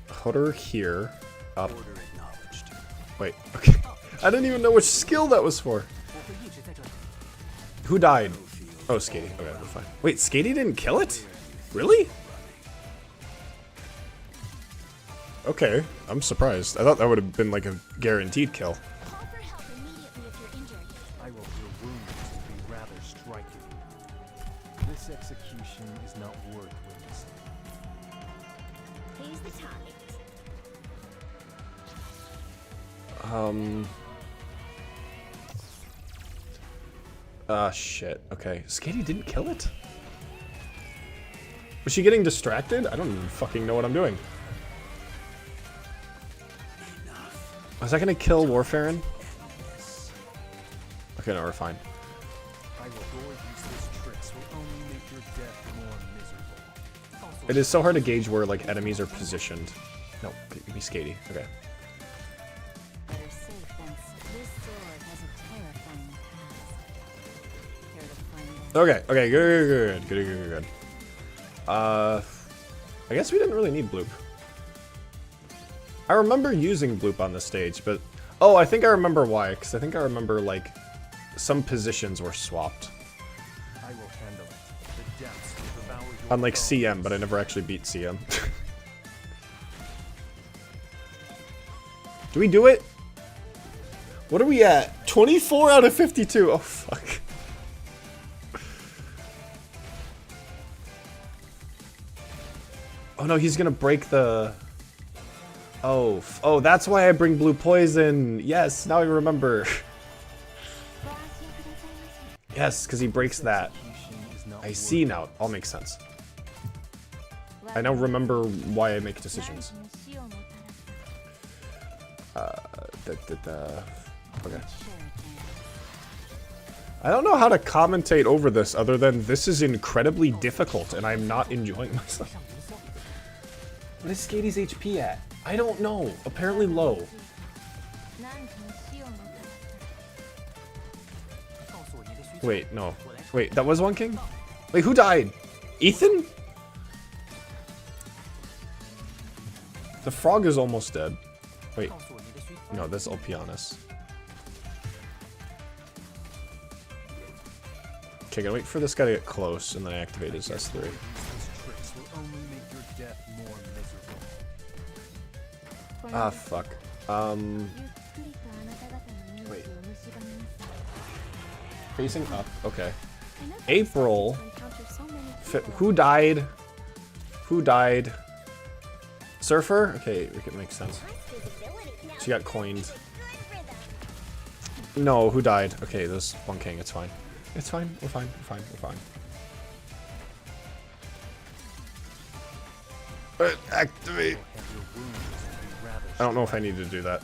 Put her here. Up. order acknowledged. Wait, okay. I didn't even know which skill that was for. Who died? Oh, Skatey. Okay, we're fine. Wait, Skatey didn't kill it? Really? Okay, I'm surprised. I thought that would have been like a guaranteed kill. Call for help immediately if you're injured. I will feel wounds to be rather striking. This execution is not worth witnessing. Who's the target? Shit. Okay. Skatey didn't kill it? Was she getting distracted? I don't even fucking know what I'm doing. Was that gonna kill Warfarin? Okay, no, we're fine. I will your useless tricks will only make your death more miserable. It is so hard to gauge where, like, enemies are positioned. No, give me Skatey. Okay. Better safe than sorry. This sword has a terrifying past. Care to find out? Okay, okay, good. I guess we didn't really need Bloop. I remember using Bloop on this stage, but... Oh, I think I remember why, because I think I remember, like, some positions were swapped. I will handle it. The depths will devour your On, like, bones. CM, but I never actually beat CM. Do we do it? What are we at? 24 out of 52. Oh, fuck. Oh, no, he's gonna break the... Oh, that's why I bring blue poison. Yes, now I remember. Yes, because he breaks that. I see now. All makes sense. I now remember why I make decisions. Okay. I don't know how to commentate over this other than this is incredibly difficult and I'm not enjoying myself. What is Skatey's HP at? I don't know. Apparently low. Wait, no. Wait, that was one king? Wait, who died? Ethan? The frog is almost dead. Wait. No, that's Ulpianus. Okay, gotta wait for this guy to get close and then I activate his S3. These tricks will only make your death more miserable. Ah, fuck. Wait. Facing up, okay. April. Who died? Who died? Surfer? Okay, it makes sense. She got coined. No, who died? Okay, this one king, it's fine. It's fine, we're fine, we're fine, we're fine. Activate. I don't know if I need to do that.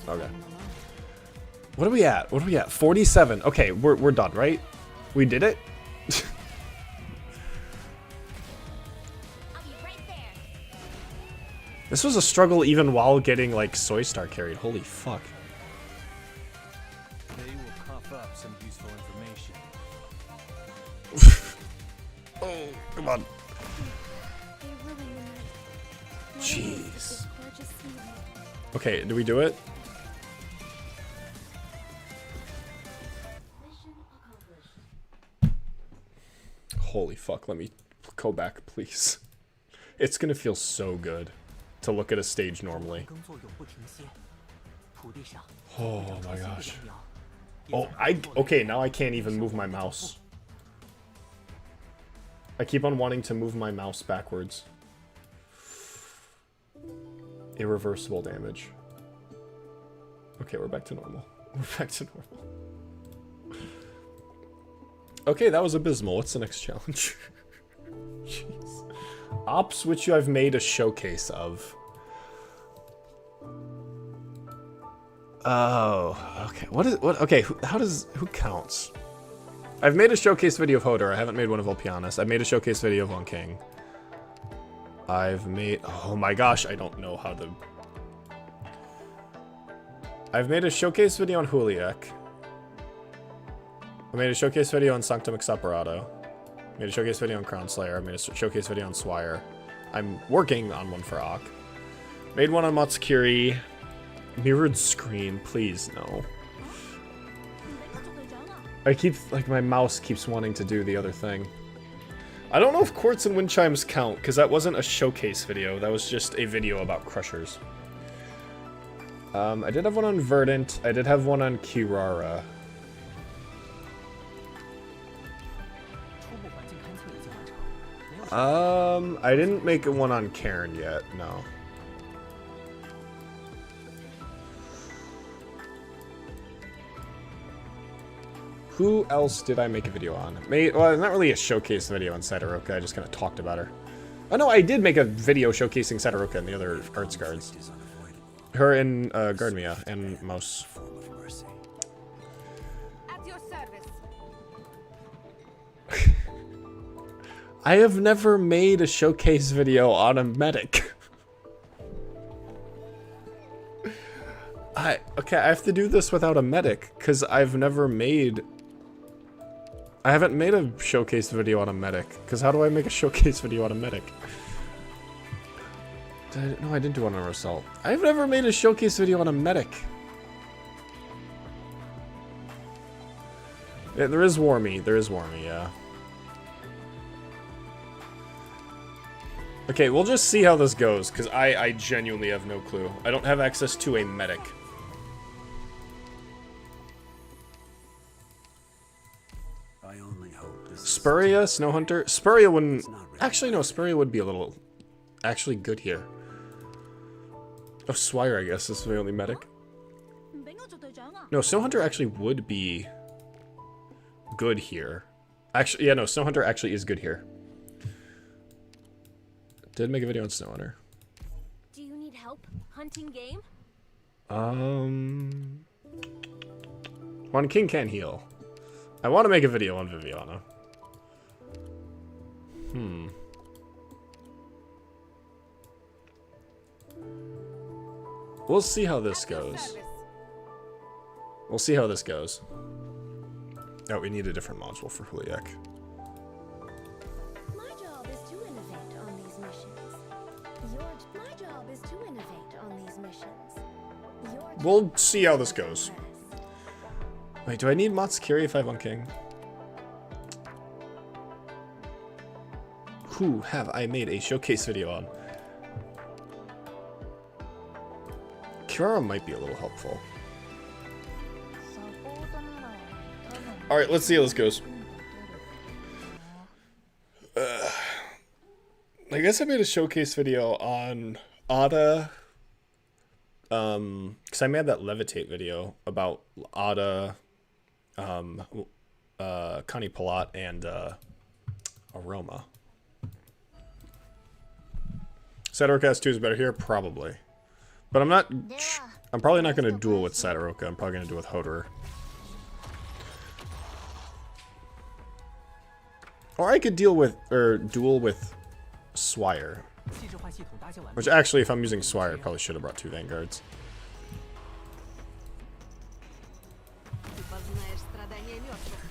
Okay. What are we at? What are we at? 47. Okay, we're done, right? We did it? This was a struggle even while getting, like, Soy Star carried. Holy fuck. They will cough up some useful information. Oh, come on. They ruin the night. Jeez. They're just evil. Okay, do we do it? Holy fuck, let me go back, please. It's gonna feel so good to look at a stage normally. Oh my gosh. Oh, okay, now I can't even move my mouse. I keep on wanting to move my mouse backwards. Irreversible damage. Okay, we're back to normal. We're back to normal. Okay, that was abysmal. What's the next challenge? Jeez. Ops which I've made a showcase of. Oh, okay. Okay, who counts? I've made a showcase video of Hodor. I haven't made one of Ulpianus. I've made a showcase video of Von King. I've made, oh my gosh, I don't know how to. I've made a showcase video on Huliek. I made a showcase video on Sanctum Exaparato. Made a showcase video on Crown Slayer. Made a showcase video on Swire. I'm working on one for Ak. Made one on Matsukiri. Mirrored screen, please, no. I keep, like, my mouse keeps wanting to do the other thing. I don't know if Quartz and Wind Chimes count, because that wasn't a showcase video. That was just a video about Crushers. I did have one on Verdant. I did have one on Kirara. I didn't make one on Karen yet, no. Who else did I make a video on? Well, not really a showcase video on Sadaroka, I just kind of talked about her. Oh no, I did make a video showcasing Sadaroka and the other Arts Guards. Her and Guardmia and Mouse. At your service. I have never made a showcase video on a medic. Okay, I have to do this without a medic, because I've never made... I haven't made a showcase video on a medic, because how do I make a showcase video on a medic? No, I didn't do one on Rosal. I've never made a showcase video on a medic. Yeah, there is Warmy, yeah. Okay, we'll just see how this goes, because I genuinely have no clue. I don't have access to a medic. I only hope this Spuria, Snowhunter? Spuria wouldn't... Actually, no, Spuria would be a little... actually good here. Oh, Swire, I guess, is the only medic. No, Snowhunter actually would be good here. Actually, yeah, no, Snowhunter actually is good here. Did make a video on Snowhunter. Do you need help hunting game? One King can't heal. I want to make a video on Viviana. We'll see how this goes. We'll see how this goes. Oh, we need a different module for Huliek. My job is to innovate on these missions. My job is to innovate on these missions. We'll see how this goes. Wait, do I need Matsukiri if I have on King? Who have I made a showcase video on? Kirara might be a little helpful. Alright, let's see how this goes. I guess I made a showcase video on Ada. Because I made that Levitate video about Ada, Connie Palat, and Aroma. Sadaroka S2 is better here? Probably. But I'm not... I'm probably not going to duel with Sadaroka. I'm probably going to duel with Hodor. Or I could duel with Swire. Which actually, if I'm using Swire, I probably should have brought 2 Vanguards. Ты познаешь страдания мертвых.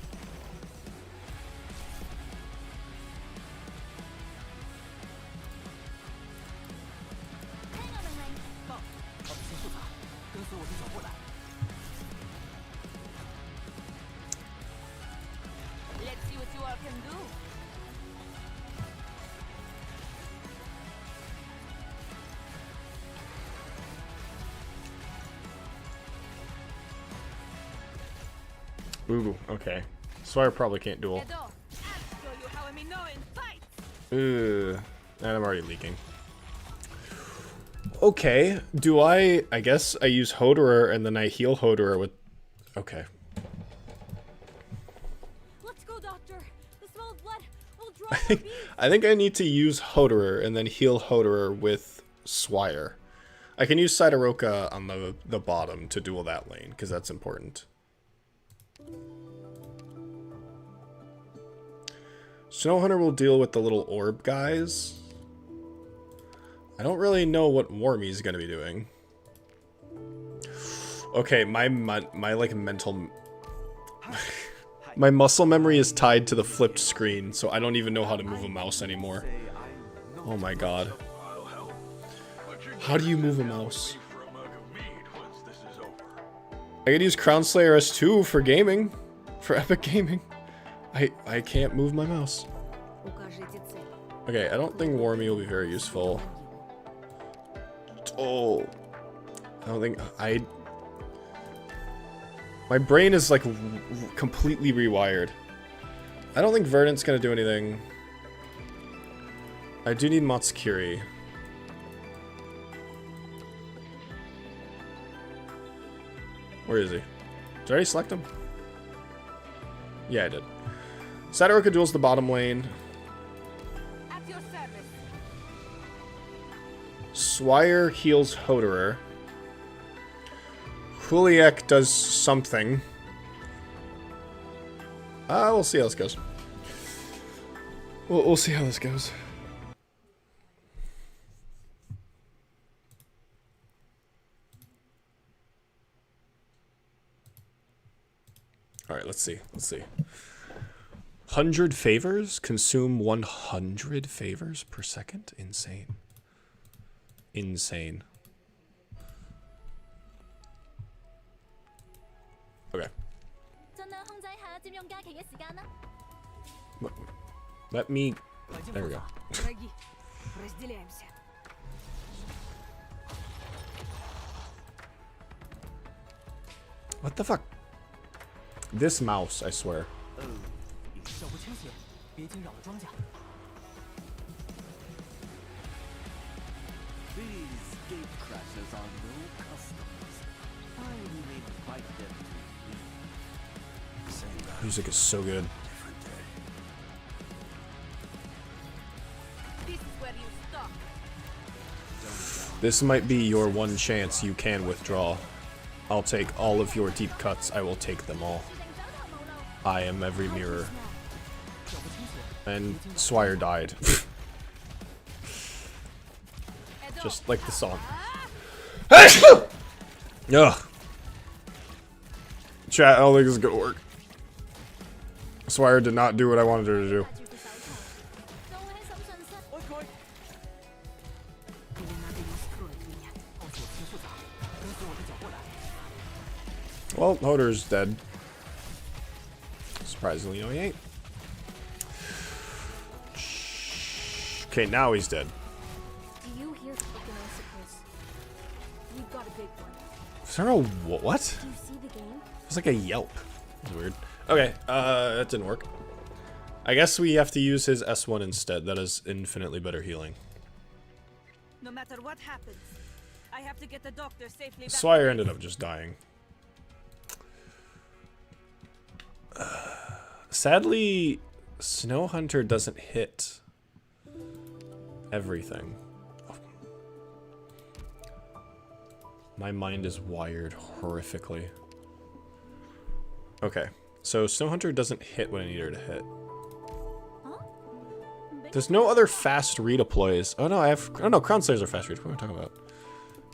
Let's see what you all can do. Ooh, okay. Swire probably can't duel. Edo, I'll show you how I'm in fight. Ugh. And I'm already leaking. Okay, do I guess I use Hoderer and then I heal Hoderer with... Okay. Let's go, Doctor. The smell of blood will draw I think I need to use Hoderer and then heal Hoderer with Swire. I can use Sideroka on the bottom to duel that lane, because that's important. Snowhunter will deal with the little orb guys. I don't really know what Wormy's gonna be doing. Okay, my like mental... my muscle memory is tied to the flipped screen, so I don't even know how to move a mouse anymore. Oh my god. How do you move a mouse? I could use Crown Slayer S2 for gaming. For epic gaming. I can't move my mouse. Okay, I don't think Wormy will be very useful. Oh. I don't think... My brain is like completely rewired. I don't think Verdant's gonna do anything. I do need Matsukiri. Where is he? Did I already select him? Yeah, I did. Sideroka duels the bottom lane. At your service. Swire heals Hoderer. Huliek does something. We'll see how this goes. We'll see how this goes. Alright, let's see. 100 favors? Consume 100 favors per second? Insane. Insane. Okay. Let me... There we go. What the fuck? This mouse, I swear. These gate crashes are no customers. I remain quite dead to me. Music is so good. This is where you stop. This might be your one chance you can withdraw. I'll take all of your deep cuts. I will take them all. I am every mirror. And Swire died. Just like the song. Ugh. Chat, I don't think this is gonna work. Swire did not do what I wanted her to do. Well, Hoder's dead. Surprisingly, no, he ain't. Okay, now he's dead. Do you hear fucking massacres? We've got a big one. Is there a what? Do you see the game? It was like a yelp. That was weird. Okay, that didn't work. I guess we have to use his S1 instead. That is infinitely better healing. No matter what happens, I have to get the doctor safely back. Swire ended up just dying. Sadly, Snowhunter doesn't hit everything. My mind is wired horrifically. Okay, so Snowhunter doesn't hit what I need her to hit. There's no other fast redeploys. Oh no, I have. Oh no, Crown Slayers are fast redeploy. What am I talking about?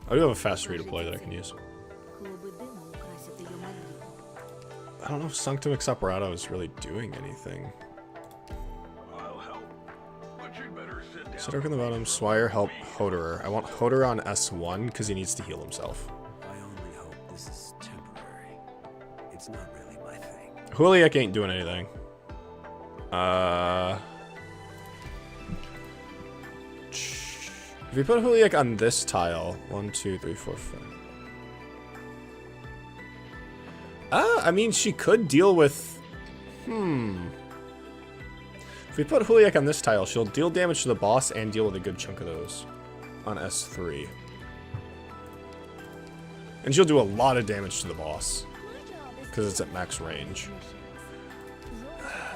I do have a fast redeploy that I can use. I don't know if Sanctum Exaperado is really doing anything. I'll help. But you'd better sit down. Sidork on the bottom, Swire help Hoderer. I want Hoderer on S1 because he needs to heal himself. I only hope this is temporary. It's not really my thing. Huliek ain't doing anything. If we put Huliek on this tile, 1, 2, 3, 4, 5. I mean, she could deal with... If we put Huliek on this tile, she'll deal damage to the boss and deal with a good chunk of those on S3. And she'll do a lot of damage to the boss because it's at max range.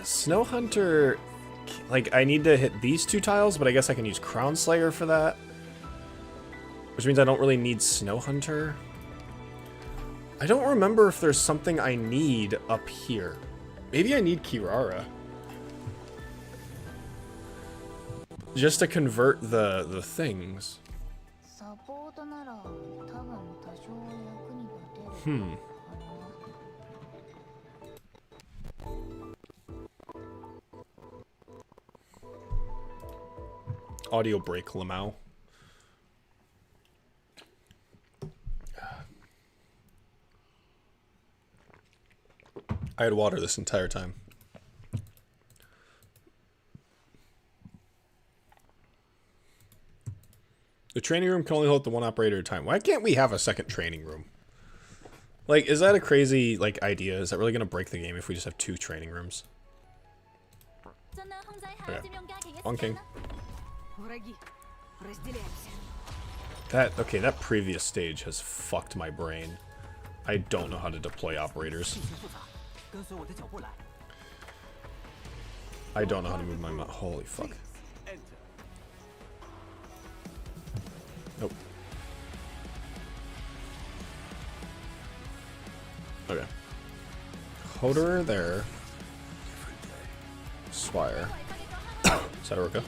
Snow Hunter, like, I need to hit these 2 tiles, but I guess I can use Crown Slayer for that. Which means I don't really need Snow Hunter. I don't remember if there's something I need up here. Maybe I need Kirara. Just to convert the things. Audio break, Lamau. I had water this entire time. The training room can only hold the 1 operator at a time. Why can't we have a second training room? Like, is that a crazy, like, idea? Is that really going to break the game if we just have 2 training rooms? Okay. One king. Okay, that previous stage has fucked my brain. I don't know how to deploy operators. I don't know how to move my mouse. Holy fuck. Nope. Okay. Hoderer there. Swire. Sadoroka.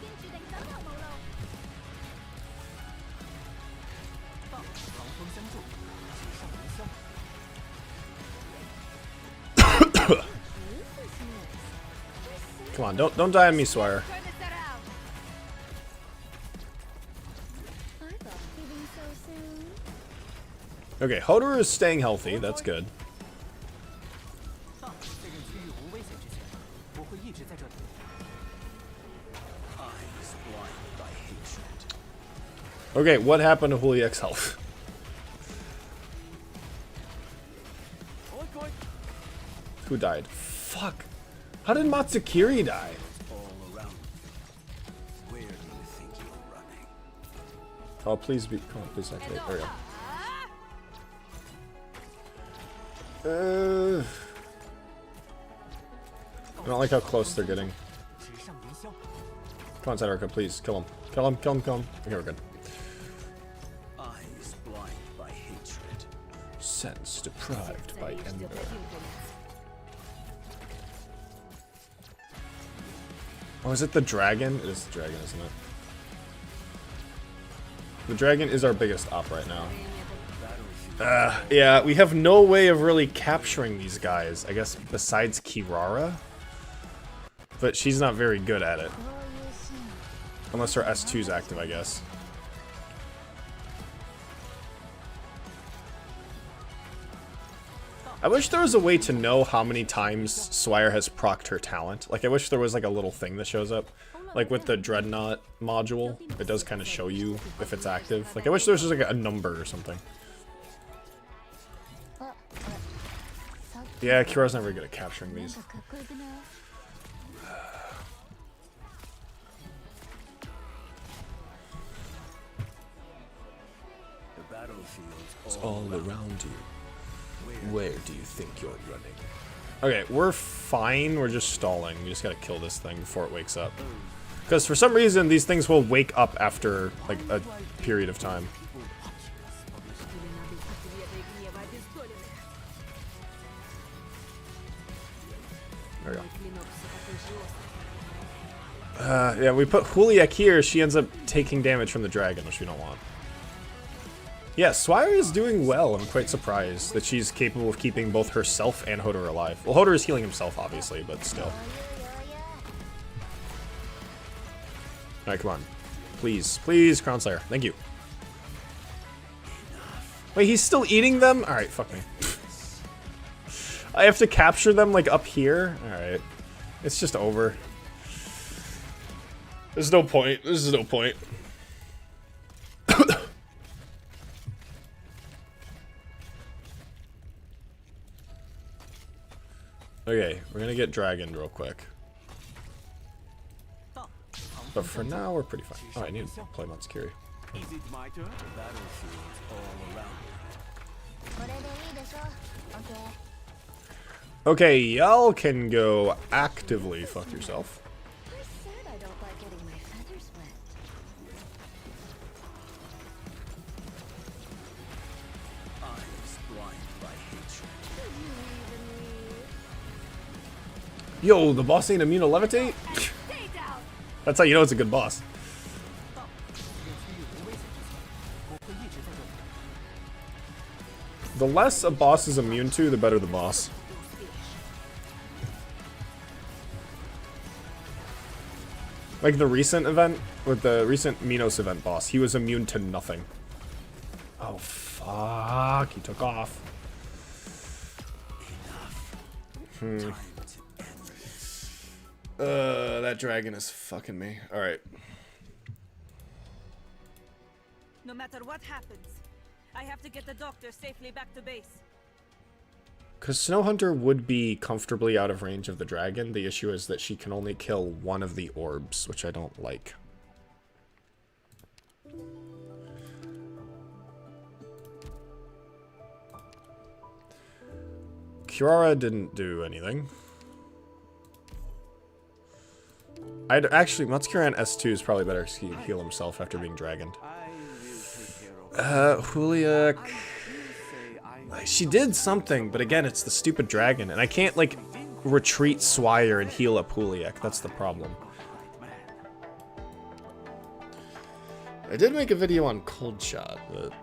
Come on, don't die on me, Swire. Okay, Hoderer is staying healthy. That's good. Okay, what happened to Huliek's health? Who died? Fuck. How did Matsukiri die? Oh, please be. Come on, please activate. There we go. I don't like how close they're getting. Come on, Sadorka, please. Kill him. Kill him, kill him, kill him. Okay, we're good. Eyes blind by hatred. Sense deprived by ember. Oh, is it the dragon? It is the dragon, isn't it? The dragon is our biggest op right now. Yeah, we have no way of really capturing these guys, I guess, besides Kirara. But she's not very good at it. Unless her S2's active, I guess. I wish there was a way to know how many times Swire has procced her talent. Like, I wish there was like a little thing that shows up. Like with the Dreadnought module, it does kind of show you if it's active. Like, I wish there was just like a number or something. Yeah, Kira's not very good at capturing these. It's all around you. Where do you think you're running? Okay, we're fine. We're just stalling. We just gotta kill this thing before it wakes up. Because for some reason, these things will wake up after, like, a period of time. There we go. Yeah, we put Juliek here. She ends up taking damage from the dragon, which we don't want. Yeah, Swire is doing well. I'm quite surprised that she's capable of keeping both herself and Hodor alive. Well, Hodor is healing himself, obviously, but still. Alright, come on. Please, please, Crown Slayer. Thank you. Wait, he's still eating them? Alright, fuck me. I have to capture them, like, up here? Alright. It's just over. There's no point. This is no point. Okay, we're gonna get dragoned real quick. But for now, we're pretty fine. Oh, I need to play Matsukiri. Is it my turn? Battlefields all around. Okay, y'all can go actively fuck yourself. I said I don't like getting my feathers wet. Eyes blind by hatred. Yo, the boss ain't immune to levitate? That's how you know it's a good boss. The less a boss is immune to, the better the boss. Like the recent event, with the recent Minos event boss, he was immune to nothing. Oh fuck, he took off. That dragon is fucking me. Alright. No matter what happens, I have to get the doctor safely back to base. Because Snowhunter would be comfortably out of range of the dragon. The issue is that she can only kill one of the orbs, which I don't like. Kiara didn't do anything. I'd actually, Matsukiri on S2 is probably better because he can heal himself after being dragoned. Juliek. She did something, but again, it's the stupid dragon, and I can't, like, retreat Swire and heal up Juliek. That's the problem. I did make a video on Cold Shot, but...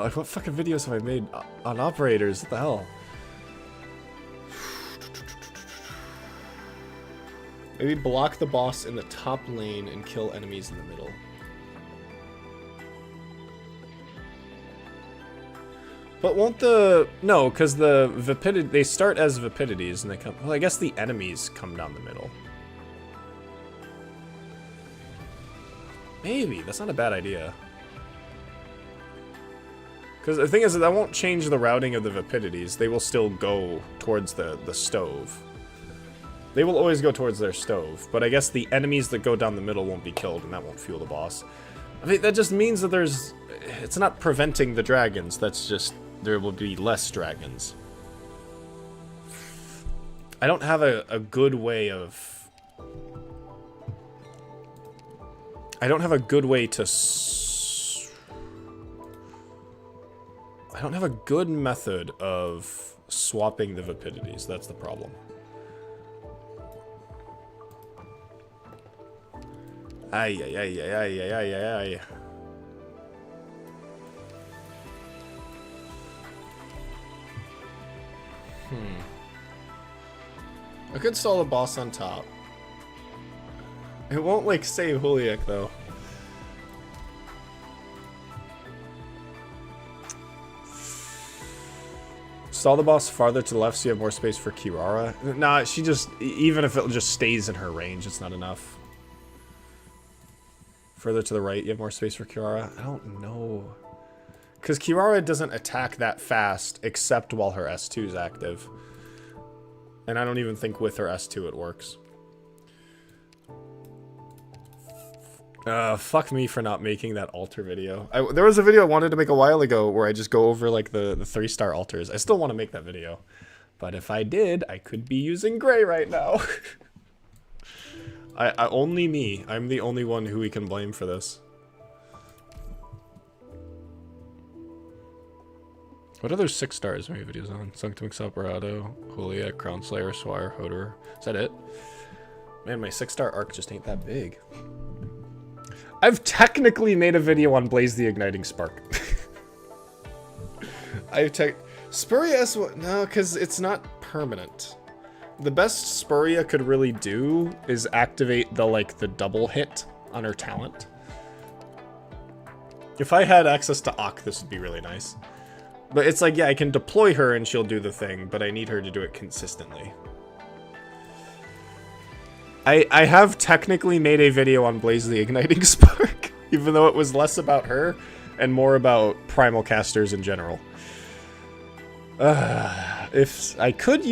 like, what fucking videos have I made on operators? What the hell? Maybe block the boss in the top lane and kill enemies in the middle. But won't the... No, because the Vipidity... They start as Vipidities and they come... Well, I guess the enemies come down the middle. Maybe. That's not a bad idea. Because the thing is that won't change the routing of the Vipidities. They will still go towards the stove. They will always go towards their stove. But I guess the enemies that go down the middle won't be killed, and that won't fuel the boss. I mean, that just means that there's... It's not preventing the dragons. That's just... There will be less dragons. I don't have a good way of... I don't have a good way to... I don't have a good method of swapping the Vipidities. That's the problem. Ay, ay, ay, ay, ay, ay, ay, ay. I could stall the boss on top. It won't, like, save Juliek, though. Stall the boss farther to the left so you have more space for Kirara. Nah, she just... Even if it just stays in her range, it's not enough. Further to the right, you have more space for Kirara? I don't know. Because Kirara doesn't attack that fast, except while her S2 is active. And I don't even think with her S2 it works. Fuck me for not making that altar video. There was a video I wanted to make a while ago where I just go over, like, the 3-star altars. I still want to make that video. But if I did, I could be using Gray right now. Only me. I'm the only one who we can blame for this. What other 6 stars have I made videos on? Sanctum Exalberado, Julia, Crown Slayer, Swire, Hodor. Is that it? Man, my 6-star arc just ain't that big. I've technically made a video on Blaze the Igniting Spark. Spuria S1, no, because it's not permanent. The best Spuria could really do is activate the double hit on her talent. If I had access to Ak, this would be really nice. But it's like, yeah, I can deploy her and she'll do the thing, but I need her to do it consistently. I have technically made a video on Blaze the Igniting Spark, even though it was less about her and more about primal casters in general. If I could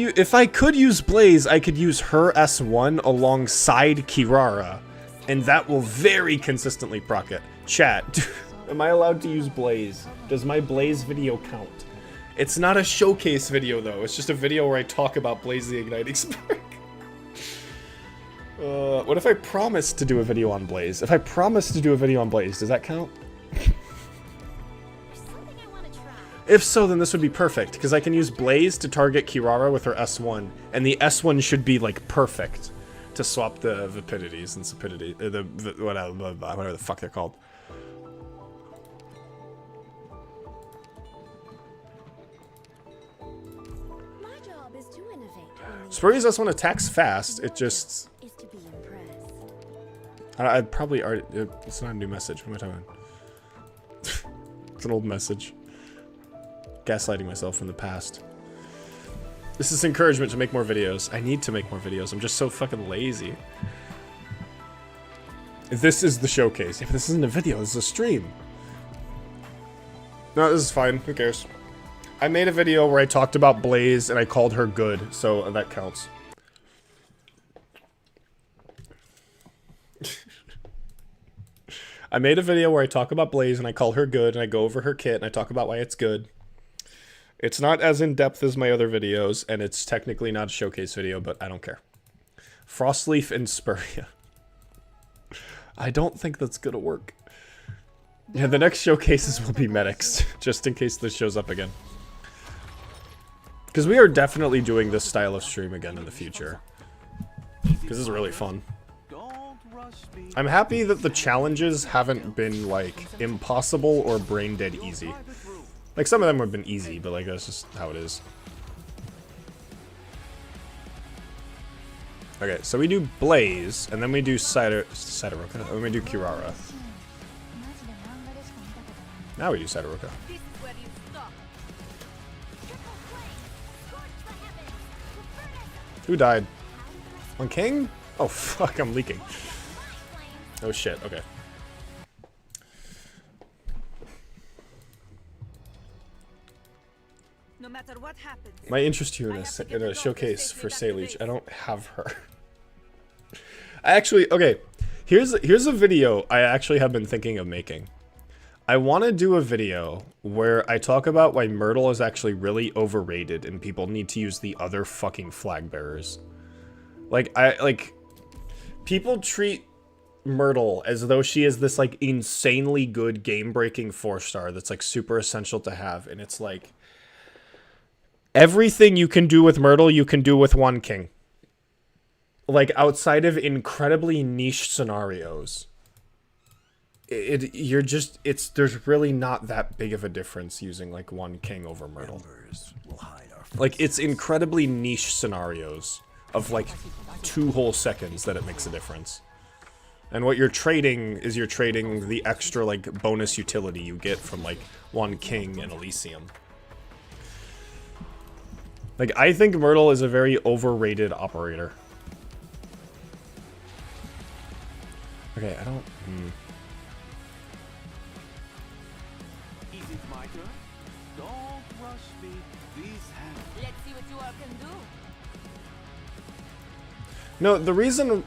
use Blaze, I could use her S1 alongside Kirara, and that will very consistently proc it. Chat, am I allowed to use Blaze? Does my Blaze video count? It's not a showcase video though, it's just a video where I talk about Blaze the Igniting Spark. What if I promise to do a video on Blaze? If I promise to do a video on Blaze, does that count? If so, then this would be perfect, because I can use Blaze to target Kirara with her S1, and the S1 should be, like, perfect to swap the Vapidities and Sapidity, whatever the fuck they're called. My job is to innovate. Spuria's S1 attacks fast, it just... Is to be impressed. I'd probably already... It's not a new message, what am I talking about? It's an old message. Gaslighting myself from the past. This is encouragement to make more videos. I need to make more videos. I'm just so fucking lazy. This is the showcase. Yeah, but this isn't a video. This is a stream. No, this is fine. Who cares? I made a video where I talked about Blaze and I called her good, so that counts. I made a video where I talk about Blaze and I call her good and I go over her kit and I talk about why it's good. It's not as in-depth as my other videos, and it's technically not a showcase video, but I don't care. Frostleaf and Spuria. I don't think that's gonna work. Yeah, the next showcases will be medics, just in case this shows up again. Because we are definitely doing this style of stream again in the future. Because this is really fun. I'm happy that the challenges haven't been, like, impossible or brain-dead easy. Like, some of them have been easy, but, like, that's just how it is. Okay, so we do Blaze, and then we do Sadaroka, and then we do Kirara. Now we do Sadaroka. Who died? One king? Oh, fuck, I'm leaking. Oh, shit, okay. No matter what happens, My interest here in a showcase for Salish. I don't have her. Okay, here's a video I actually have been thinking of making. I want to do a video where I talk about why Myrtle is actually really overrated and people need to use the other fucking flag bearers. People treat Myrtle as though she is this, like, insanely good game-breaking 4-star that's, like, super essential to have, and it's like... Everything you can do with Myrtle, you can do with one king. Like, outside of incredibly niche scenarios. There's really not that big of a difference using, like, one king over Myrtle. Like, it's incredibly niche scenarios of, like, 2 whole seconds that it makes a difference. And what you're trading is you're trading the extra, like, bonus utility you get from, like, one king and Elysium. Like, I think Myrtle is a very overrated operator. Okay, I don't... Is it my turn? Don't rush me. Please have. let's see what you all can do. No, the reason...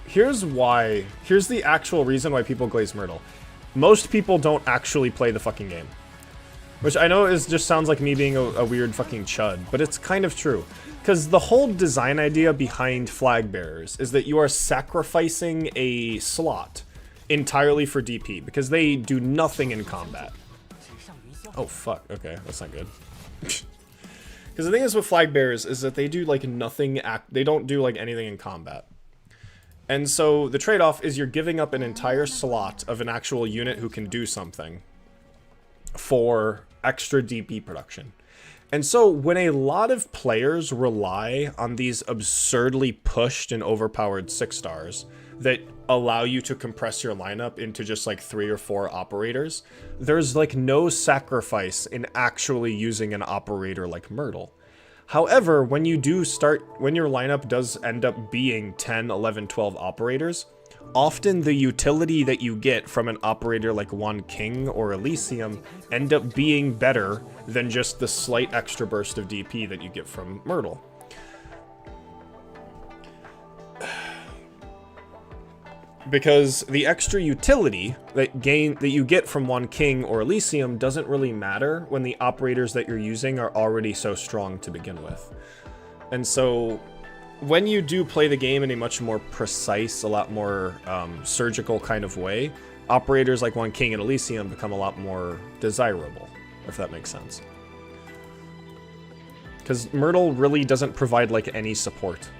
here's the actual reason why people glaze Myrtle. Most people don't actually play the fucking game. Which I know just sounds like me being a weird fucking chud, but it's kind of true. Because the whole design idea behind flag bearers is that you are sacrificing a slot entirely for DP, because they do nothing in combat. Oh, fuck. Okay, that's not good. Because the thing is with flag bearers is that they do, like, nothing... They don't do, like, anything in combat. And so the trade-off is you're giving up an entire slot of an actual unit who can do something for extra DP production. And so when a lot of players rely on these absurdly pushed and overpowered 6-stars that allow you to compress your lineup into just like 3 or 4 operators, there's like no sacrifice in actually using an operator like Myrtle. However, when you do when your lineup does end up being 10, 11, 12 operators, often the utility that you get from an operator like One King or Elysium end up being better than just the slight extra burst of DP that you get from Myrtle. Because the extra utility that you get from One King or Elysium doesn't really matter when the operators that you're using are already so strong to begin with. And so when you do play the game in a much more precise, a lot more surgical kind of way, operators like One King and Elysium become a lot more desirable, if that makes sense. Because Myrtle really doesn't provide like any support,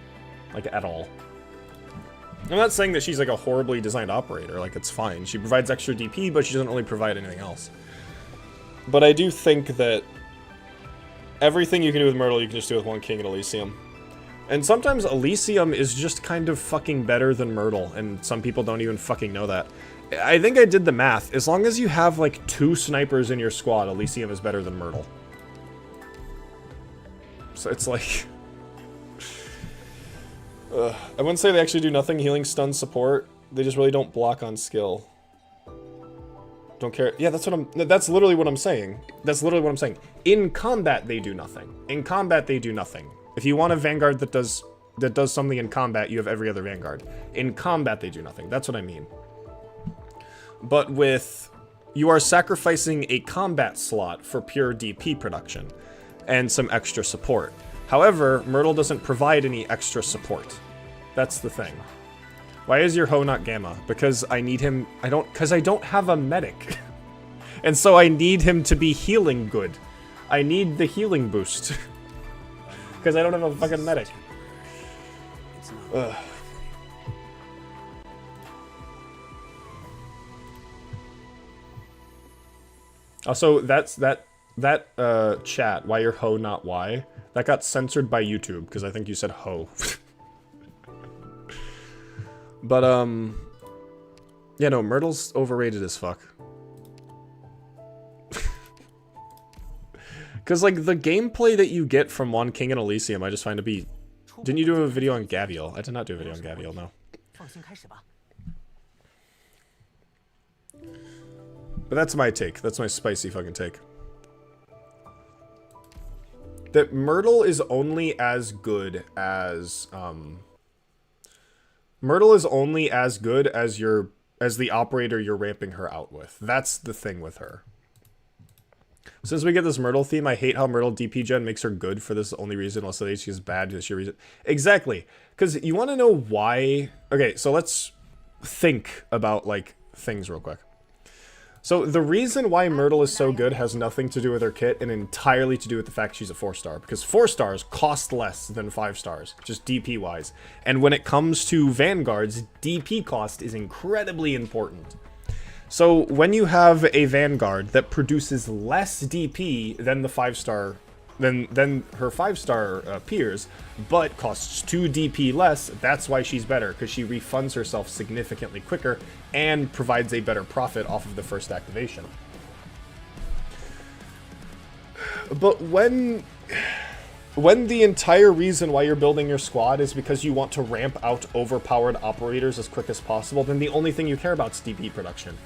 like at all. I'm not saying that she's like a horribly designed operator, like it's fine. She provides extra DP, but she doesn't really provide anything else. But I do think that everything you can do with Myrtle, you can just do with One King and Elysium. And sometimes Elysium is just kind of fucking better than Myrtle, and some people don't even fucking know that. I think I did the math. As long as you have like 2 snipers in your squad, Elysium is better than Myrtle. So it's like... I wouldn't say they actually do nothing healing, stun, support. They just really don't block on skill. Don't care. Yeah, that's literally what I'm saying. That's literally what I'm saying. In combat, they do nothing. In combat, they do nothing. If you want a Vanguard that does something in combat, you have every other Vanguard. In combat, they do nothing. That's what I mean. But with... You are sacrificing a combat slot for pure DP production and some extra support. However, Myrtle doesn't provide any extra support. That's the thing. Why is your Ho not Gamma? Because I need him... Because I don't have a medic. And so I need him to be healing good. I need the healing boost. Because I don't have a fucking medic. Ugh. Also, that chat, why your Ho not why, that got censored by YouTube, because I think you said Ho. But, yeah, no, Myrtle's overrated as fuck. Because, like, the gameplay that you get from One King and Elysium, I just find to be... Didn't you do a video on Gaviel? I did not do a video on Gaviel, no. But that's my take. That's my spicy fucking take. That Myrtle is only as good as, Myrtle is only as good as the operator you're ramping her out with. That's the thing with her. Since we get this Myrtle theme, I hate how Myrtle DP gen makes her good for this only reason, unless she is bad for sheer reason. Exactly. Because you want to know why... Okay, so let's think about, like, things real quick. So the reason why Myrtle is so good has nothing to do with her kit and entirely to do with the fact she's a 4-star. Because 4-stars cost less than 5-stars, just DP wise. And when it comes to Vanguards, DP cost is incredibly important. So when you have a Vanguard that produces less DP than the 5-star, than her 5-star peers, but costs 2 DP less, that's why she's better, because she refunds herself significantly quicker and provides a better profit off of the first activation. But when the entire reason why you're building your squad is because you want to ramp out overpowered operators as quick as possible, then the only thing you care about is DP production.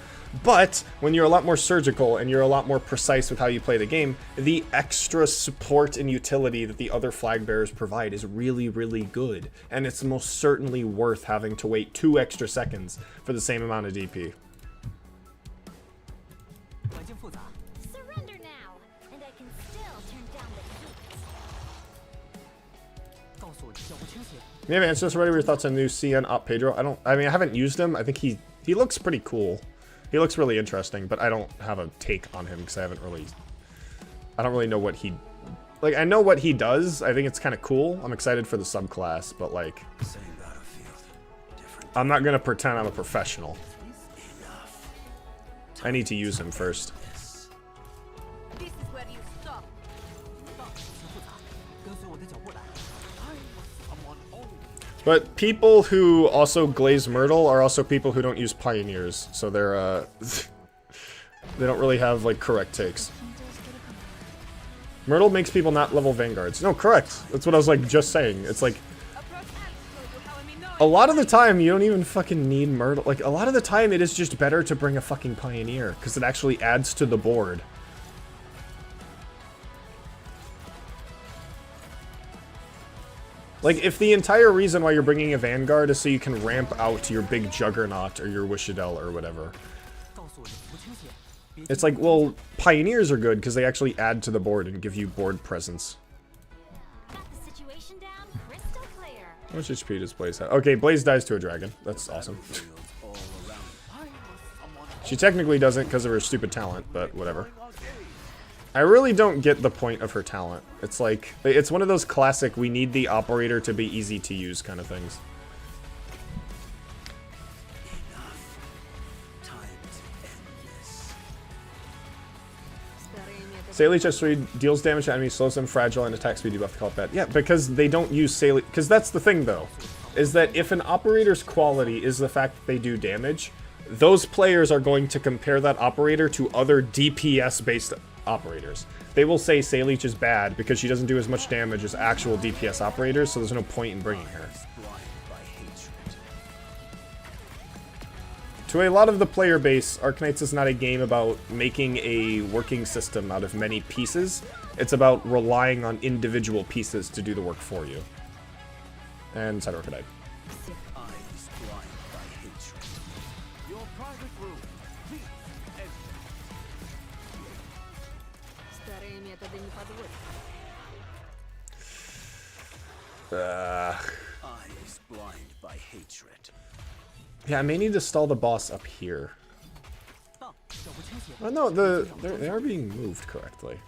But when you're a lot more surgical and you're a lot more precise with how you play the game, the extra support and utility that the other flag bearers provide is really, really good. And it's most certainly worth having to wait 2 extra seconds for the same amount of DP. Surrender now, and I can still turn down the heat. Yeah, man, it's just ready with your thoughts on new CN Op Pedro. I mean, I haven't used him. I think he looks pretty cool. He looks really interesting, but I don't have a take on him because I haven't really I don't really know what he... Like, I know what he does. I think it's kind of cool. I'm excited for the subclass, but, like... I'm not going to pretend I'm a professional. I need to use him first. This is where you stop. But people who also glaze Myrtle are also people who don't use Pioneers, so they're, they don't really have, like, correct takes. Myrtle makes people not level Vanguards. No, correct. That's what I was, like, just saying. It's like... A lot of the time, you don't even fucking need Myrtle. Like, a lot of the time, it is just better to bring a fucking Pioneer, because it actually adds to the board. Like, if the entire reason why you're bringing a Vanguard is so you can ramp out your big Juggernaut or your Wishadel or whatever. It's like, well, Pioneers are good because they actually add to the board and give you board presence. How much HP does Blaze have? Okay, Blaze dies to a dragon. That's awesome. She technically doesn't because of her stupid talent, but whatever. I really don't get the point of her talent. It's like, it's one of those classic, we need the operator to be easy to use kind of things. Sailage S3 deals damage to enemies, slows them, fragile, and attack speed debuff. Call it bad. Yeah, because they don't use Sailage. Because that's the thing, though, is that if an operator's quality is the fact that they do damage, those players are going to compare that operator to other DPS-based operators. They will say Sailage is bad because she doesn't do as much damage as actual DPS operators, so there's no point in bringing her. To a lot of the player base, Arknights is not a game about making a working system out of many pieces. It's about relying on individual pieces to do the work for you. And Sidorka died. Eyes blind by hatred. Yeah, I may need to stall the boss up here. Oh no, they are being moved correctly.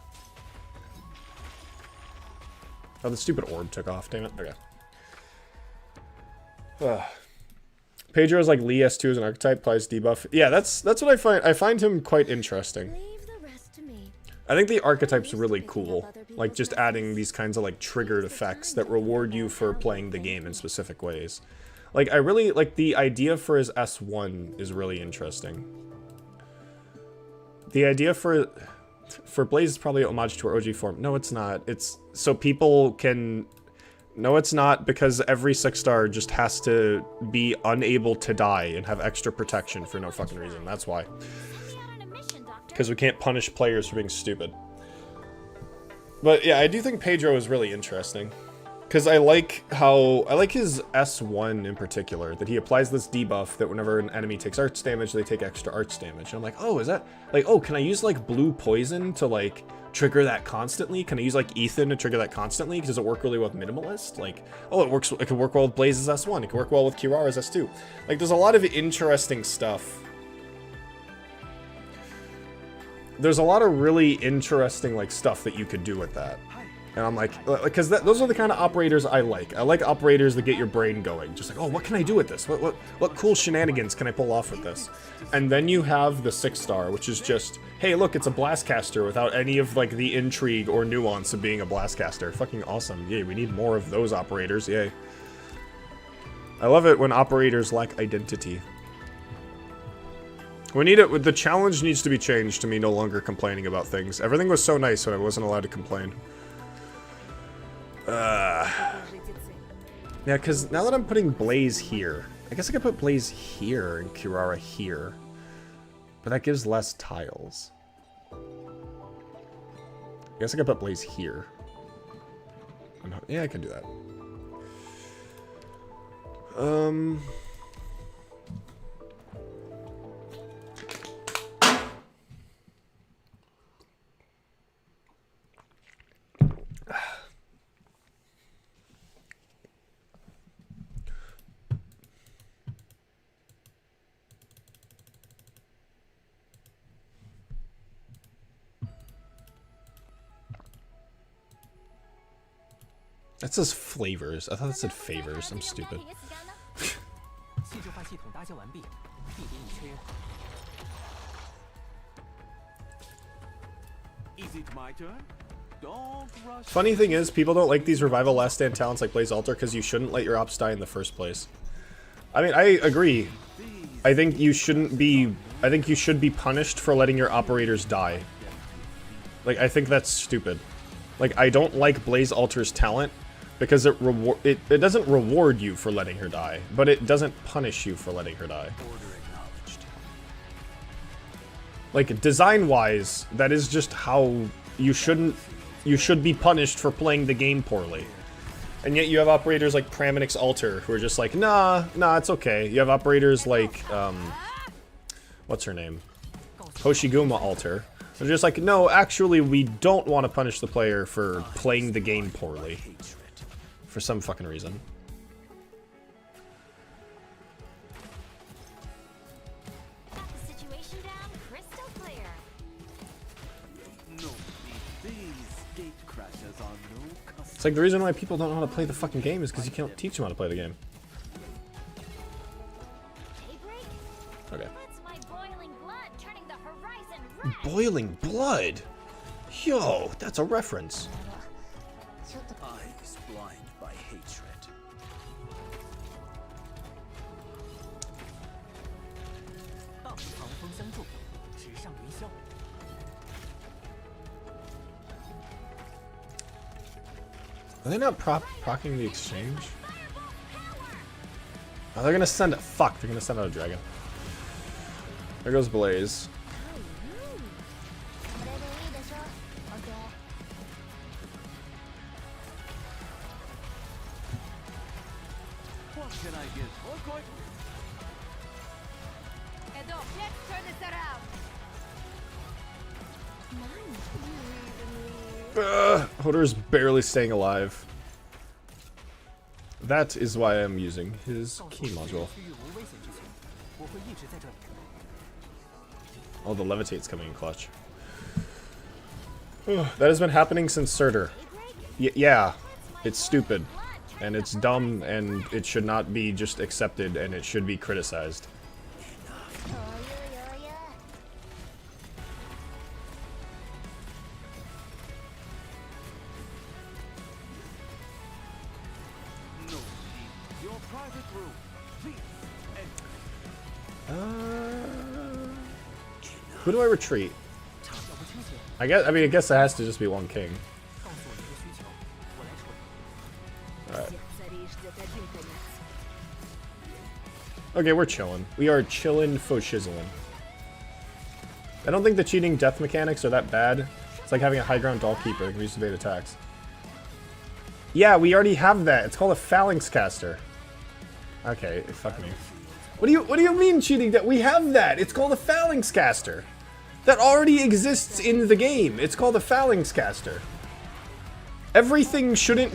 Oh, the stupid orb took off, damn it. Okay. Pedro's like Lee S2 as an archetype, applies debuff. Yeah, that's what I find. I find him quite interesting. I think the archetype's really cool. Like, just adding these kinds of, like, triggered effects that reward you for playing the game in specific ways. Like, I really, like, the idea for his S1 is really interesting. The idea for Blaze is probably an homage to her OG form. No, it's not. It's so people can... No, it's not, because every 6-star just has to be unable to die and have extra protection for no fucking reason. That's why. Because we can't punish players for being stupid. But yeah, I do think Pedro is really interesting. Because I like his S1 in particular, that he applies this debuff that whenever an enemy takes arts damage, they take extra arts damage. And I'm like, oh, is that, like, oh, can I use, like, blue poison to, like, trigger that constantly? Can I use, like, Ethan to trigger that constantly? Does it work really well with Minimalist? Like, oh, it can work well with Blaze's S1. It can work well with Kirara's S2. Like, there's a lot of interesting stuff. There's a lot of really interesting, like, stuff that you could do with that. And I'm like, because those are the kind of operators I like. I like operators that get your brain going. Just like, oh, what can I do with this? What cool shenanigans can I pull off with this? And then you have the 6-star, which is just, hey, look, it's a Blastcaster without any of, like, the intrigue or nuance of being a Blastcaster. Fucking awesome. Yay, we need more of those operators. Yay. I love it when operators lack identity. We need it. The challenge needs to be changed to me no longer complaining about things. Everything was so nice when I wasn't allowed to complain. Yeah, because now that I'm putting Blaze here, I guess I could put Blaze here and Kirara here. But that gives less tiles. I guess I could put Blaze here. Yeah, I can do that. That says flavors. I thought it said favors. I'm stupid. Is it my turn? Don't rush. Funny thing is, people don't like these revival last stand talents like Blaze Altar because you shouldn't let your ops die in the first place. I mean, I agree. I think you shouldn't be. I think you should be punished for letting your operators die. Like, I think that's stupid. Like, I don't like Blaze Altar's talent because it doesn't reward you for letting her die, but it doesn't punish you for letting her die. Like, design-wise, that is just how you shouldn't. You should be punished for playing the game poorly. And yet you have operators like Praminix Altar who are just like, nah, it's okay. You have operators like, what's her name? Hoshiguma Altar. They're just like, no, actually, we don't want to punish the player for playing the game poorly. For some fucking reason. It's like the reason why people don't know how to play the fucking game is because you can't teach them how to play the game. Okay. Boiling blood? Yo, that's a reference. Eyes blind by hatred. Are they not procking the exchange? Oh, they're gonna send it. Fuck, they're gonna send out a dragon. There goes Blaze. What can I get? Edo, let's turn this around. Hodor's barely staying alive. That is why I'm using his key module. Oh, the levitate's coming in clutch. That has been happening since Surtur. Yeah, it's stupid. And it's dumb, and it should not be just accepted, and it should be criticized. Who do I retreat? I guess it has to just be one king. Alright. Okay, we're chilling. We are chillin' fo shizzling. I don't think the cheating death mechanics are that bad. It's like having a high ground doll keeper that can use evade attacks. Yeah, we already have that. It's called a phalanx caster. Okay, fuck me. What do you mean cheating? That we have that. It's called a phalanx caster. That already exists in the game. It's called a phalanx caster. Everything shouldn't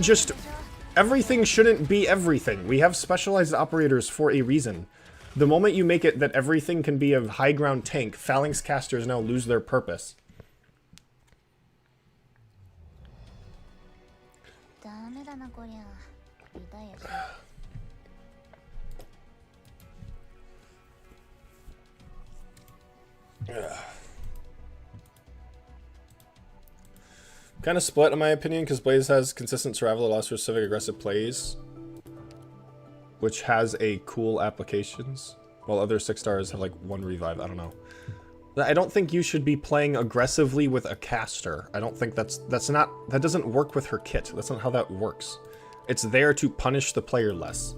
be everything. We have specialized operators for a reason. The moment you make it that everything can be a high ground tank, phalanx casters now lose their purpose. Kind of split in my opinion because Blaze has consistent survival that allows for specific aggressive plays, which has a cool applications, while other 6-stars have like one revive. I don't know. I don't think you should be playing aggressively with a caster. I don't think that doesn't work with her kit. That's not how that works. It's there to punish the player less.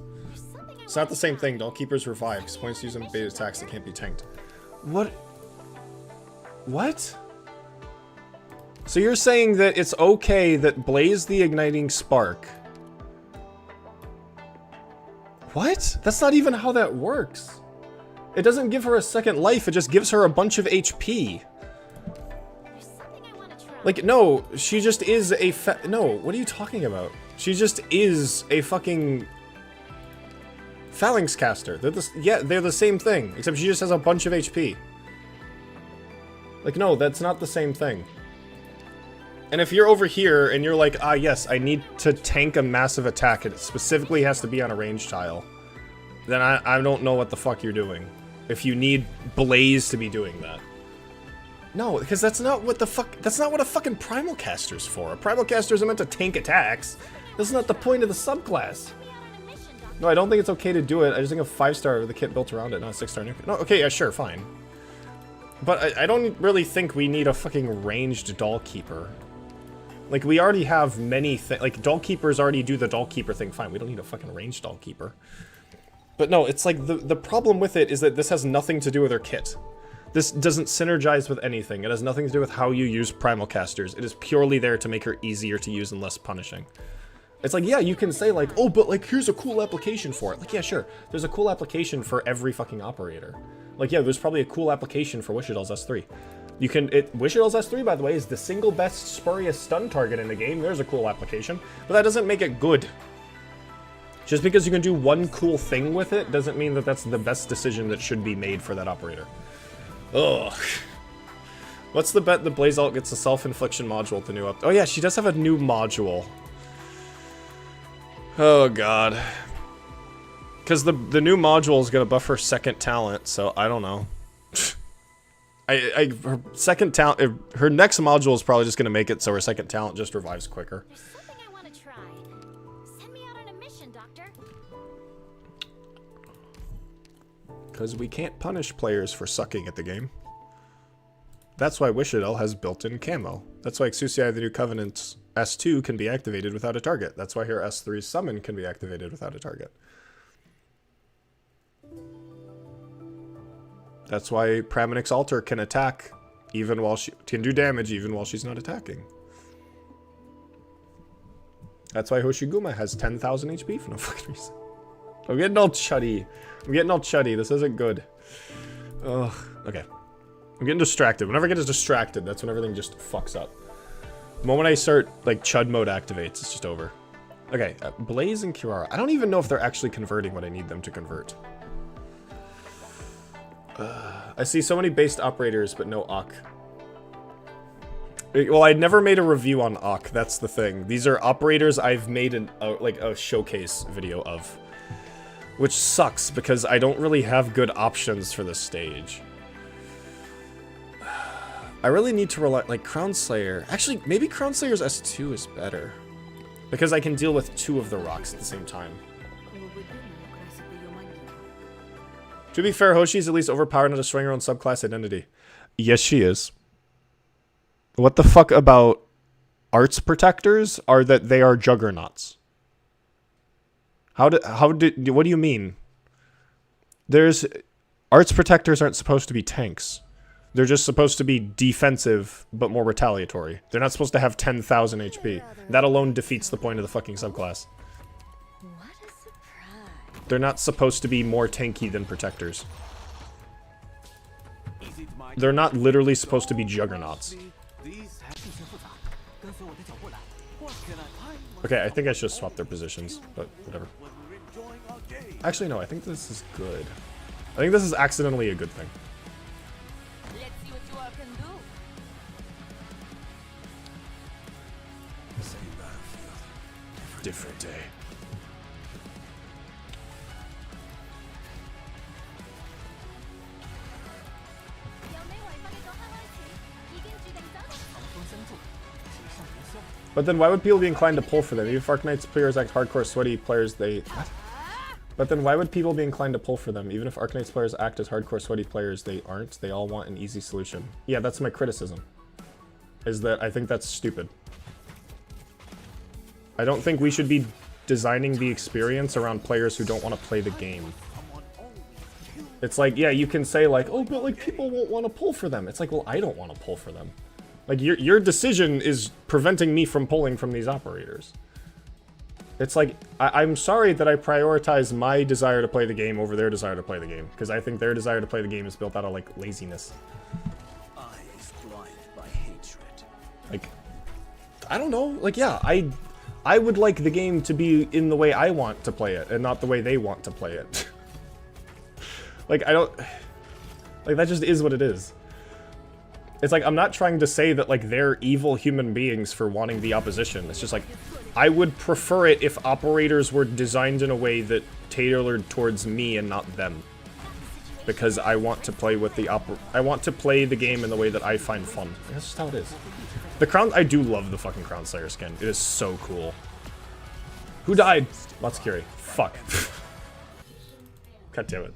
It's not the same thing. Doll keepers revive because points use them bait attacks that can't be tanked. What? So you're saying that it's okay that Blaze the Igniting Spark... What? That's not even how that works. It doesn't give her a second life, it just gives her a bunch of HP. Like, no, she just is a no, what are you talking about? She just is a fucking... phalanx caster. They're the same thing, except she just has a bunch of HP. Like, no, that's not the same thing. And if you're over here and you're like, ah, yes, I need to tank a massive attack, and it specifically has to be on a range tile, then I don't know what the fuck you're doing. If you need Blaze to be doing that. No, because that's not what the fuck, that's not what a fucking Primal Caster's for. A Primal Casters are meant to tank attacks. That's not the point of the subclass. No, I don't think it's okay to do it. I just think a 5-star with the kit built around it, not a 6-star nuke. No, okay, yeah, sure, fine. But I don't really think we need a fucking ranged Doll Keeper. Like, we already have many things. Like, Doll Keepers already do the Doll Keeper thing fine. We don't need a fucking ranged Doll Keeper. But no, it's like, the problem with it is that this has nothing to do with her kit. This doesn't synergize with anything. It has nothing to do with how you use Primal Casters. It is purely there to make her easier to use and less punishing. It's like, yeah, you can say like, oh, but like, here's a cool application for it. Like, yeah, sure. There's a cool application for every fucking operator. Like, yeah, there's probably a cool application for Wishadell's S3. You can, Wishadell's S3, by the way, is the single best spurious stun target in the game. There's a cool application. But that doesn't make it good. Just because you can do one cool thing with it doesn't mean that that's the best decision that should be made for that operator. Ugh. What's the bet that Blaze Alt gets a self-infliction module with the new up? Oh yeah, she does have a new module. Oh god. Because the new module is going to buff her second talent, so I don't know. Her second talent, her next module is probably just going to make it so her second talent just revives quicker. There's something I want to try. Send me out on a mission, Doctor. Because we can't punish players for sucking at the game. That's why Wishadell has built-in camo. That's why Exusiai the New Covenant's S2 can be activated without a target. That's why her S3's summon can be activated without a target. That's why Praminix Altar can attack even while she can do damage even while she's not attacking. That's why Hoshiguma has 10,000 HP for no fucking reason. I'm getting all chuddy. I'm getting all chuddy. This isn't good. Ugh. Okay. I'm getting distracted. Whenever I get distracted, that's when everything just fucks up. The moment I start, like, Chud mode activates, it's just over. Okay, Blaze and Kirara. I don't even know if they're actually converting what I need them to convert. I see so many based operators, but no Ak. Well, I never made a review on Ak, that's the thing. These are operators I've made a showcase video of. Which sucks, because I don't really have good options for this stage. I really need to rely, like, Crown Slayer. Actually, maybe Crown Slayer's S2 is better. Because I can deal with 2 of the rocks at the same time. To be fair, Hoshi's at least overpowered enough to swing her own subclass identity. Yes, she is. What the fuck about arts protectors are that they are juggernauts? What do you mean? There's arts protectors aren't supposed to be tanks. They're just supposed to be defensive, but more retaliatory. They're not supposed to have 10,000 HP. That alone defeats the point of the fucking subclass. They're not supposed to be more tanky than protectors. They're not literally supposed to be juggernauts. Okay, I think I should swap their positions, but whatever. Actually, no, I think this is good. I think this is accidentally a good thing. Let's see what you all can do. Same battlefield. Different day. But then why would people be inclined to pull for them? Even if Arknights players act hardcore sweaty players, they... What? But then why would people be inclined to pull for them? Even if Arknights players act as hardcore sweaty players, they aren't. They all want an easy solution. Yeah, that's my criticism. Is that I think that's stupid. I don't think we should be designing the experience around players who don't want to play the game. It's like, yeah, you can say like, oh, but like people won't want to pull for them. It's like, well, I don't want to pull for them. Like, your decision is preventing me from pulling from these operators. It's like, I'm sorry that I prioritize my desire to play the game over their desire to play the game. Because I think their desire to play the game is built out of, like, laziness. Eyes blinded by hatred. Like, I don't know. Like, yeah, I would like the game to be in the way I want to play it, and not the way they want to play it. Like, I don't... Like, that just is what it is. It's like, I'm not trying to say that, like, they're evil human beings for wanting the opposition. It's just like, I would prefer it if operators were designed in a way that tailored towards me and not them. Because I want to play with the I want to play the game in the way that I find fun. That's just how it is. The Crown, I do love the fucking Crown Slayer skin. It is so cool. Who died? Matsukiri. Fuck. God damn it.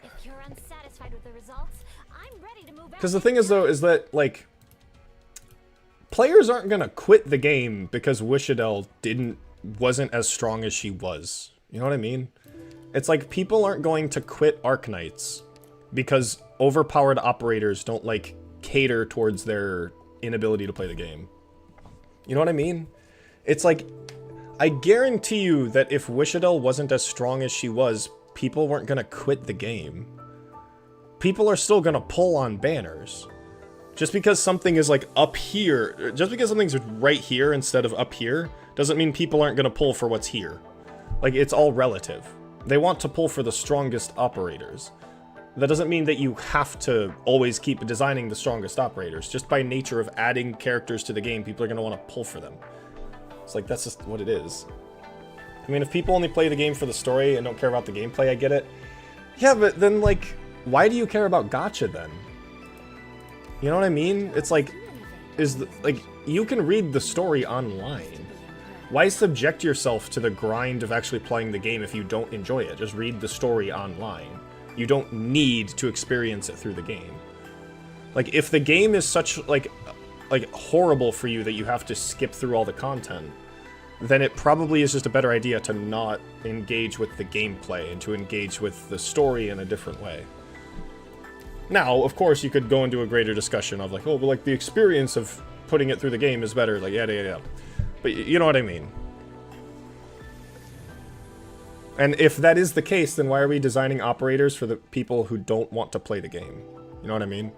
If you're unsatisfied with the results, I'm ready to move out. Because the thing is, though, is that, like, players aren't gonna quit the game because Wishadel wasn't as strong as she was. You know what I mean? It's like, people aren't going to quit Arknights because overpowered operators don't, like, cater towards their inability to play the game. You know what I mean? It's like, I guarantee you that if Wishadel wasn't as strong as she was, people weren't gonna quit the game. People are still gonna pull on banners. Just because something is, like, up here, just because something's right here instead of up here, doesn't mean people aren't gonna pull for what's here. Like, it's all relative. They want to pull for the strongest operators. That doesn't mean that you have to always keep designing the strongest operators. Just by nature of adding characters to the game, people are gonna want to pull for them. It's like, that's just what it is. I mean, if people only play the game for the story and don't care about the gameplay, I get it. Yeah, but then, like, why do you care about gacha then? You know what I mean? It's like, you can read the story online. Why subject yourself to the grind of actually playing the game if you don't enjoy it? Just read the story online. You don't need to experience it through the game. Like, if the game is such, like horrible for you that you have to skip through all the content, then it probably is just a better idea to not engage with the gameplay and to engage with the story in a different way. Now, of course, you could go into a greater discussion of, like, oh, but, like, the experience of putting it through the game is better, like, yeah. But you know what I mean. And if that is the case, then why are we designing operators for the people who don't want to play the game? You know what I mean?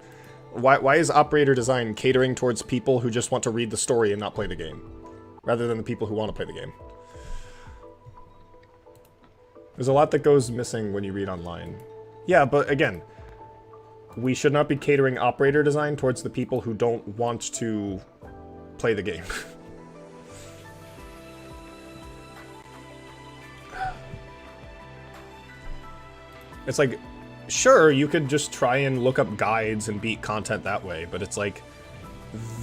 Why is operator design catering towards people who just want to read the story and not play the game? Rather than the people who want to play the game. There's a lot that goes missing when you read online. Yeah, but again, we should not be catering operator design towards the people who don't want to play the game. It's like, sure, you could just try and look up guides and beat content that way, but it's like,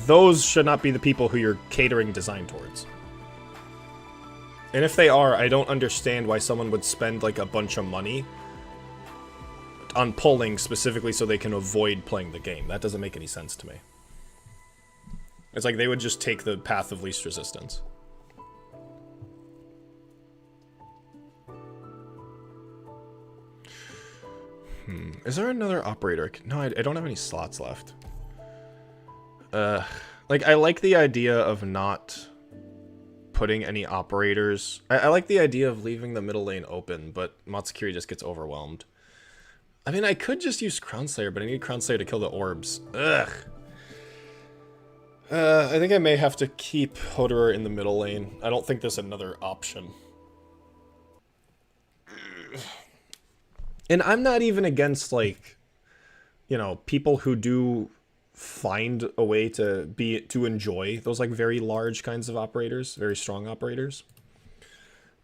those should not be the people who you're catering design towards. And if they are, I don't understand why someone would spend, like, a bunch of money on pulling specifically so they can avoid playing the game. That doesn't make any sense to me. It's like they would just take the path of least resistance. Is there another operator? No, I don't have any slots left. Like, I like the idea of not putting any operators. I like the idea of leaving the middle lane open, but Matsukiri just gets overwhelmed. I mean, I could just use Crown Slayer, but I need Crown Slayer to kill the orbs. Ugh. I think I may have to keep Hoderer in the middle lane. I don't think there's another option. And I'm not even against, like, you know, people who do find a way to enjoy those, like, very large kinds of operators, very strong operators.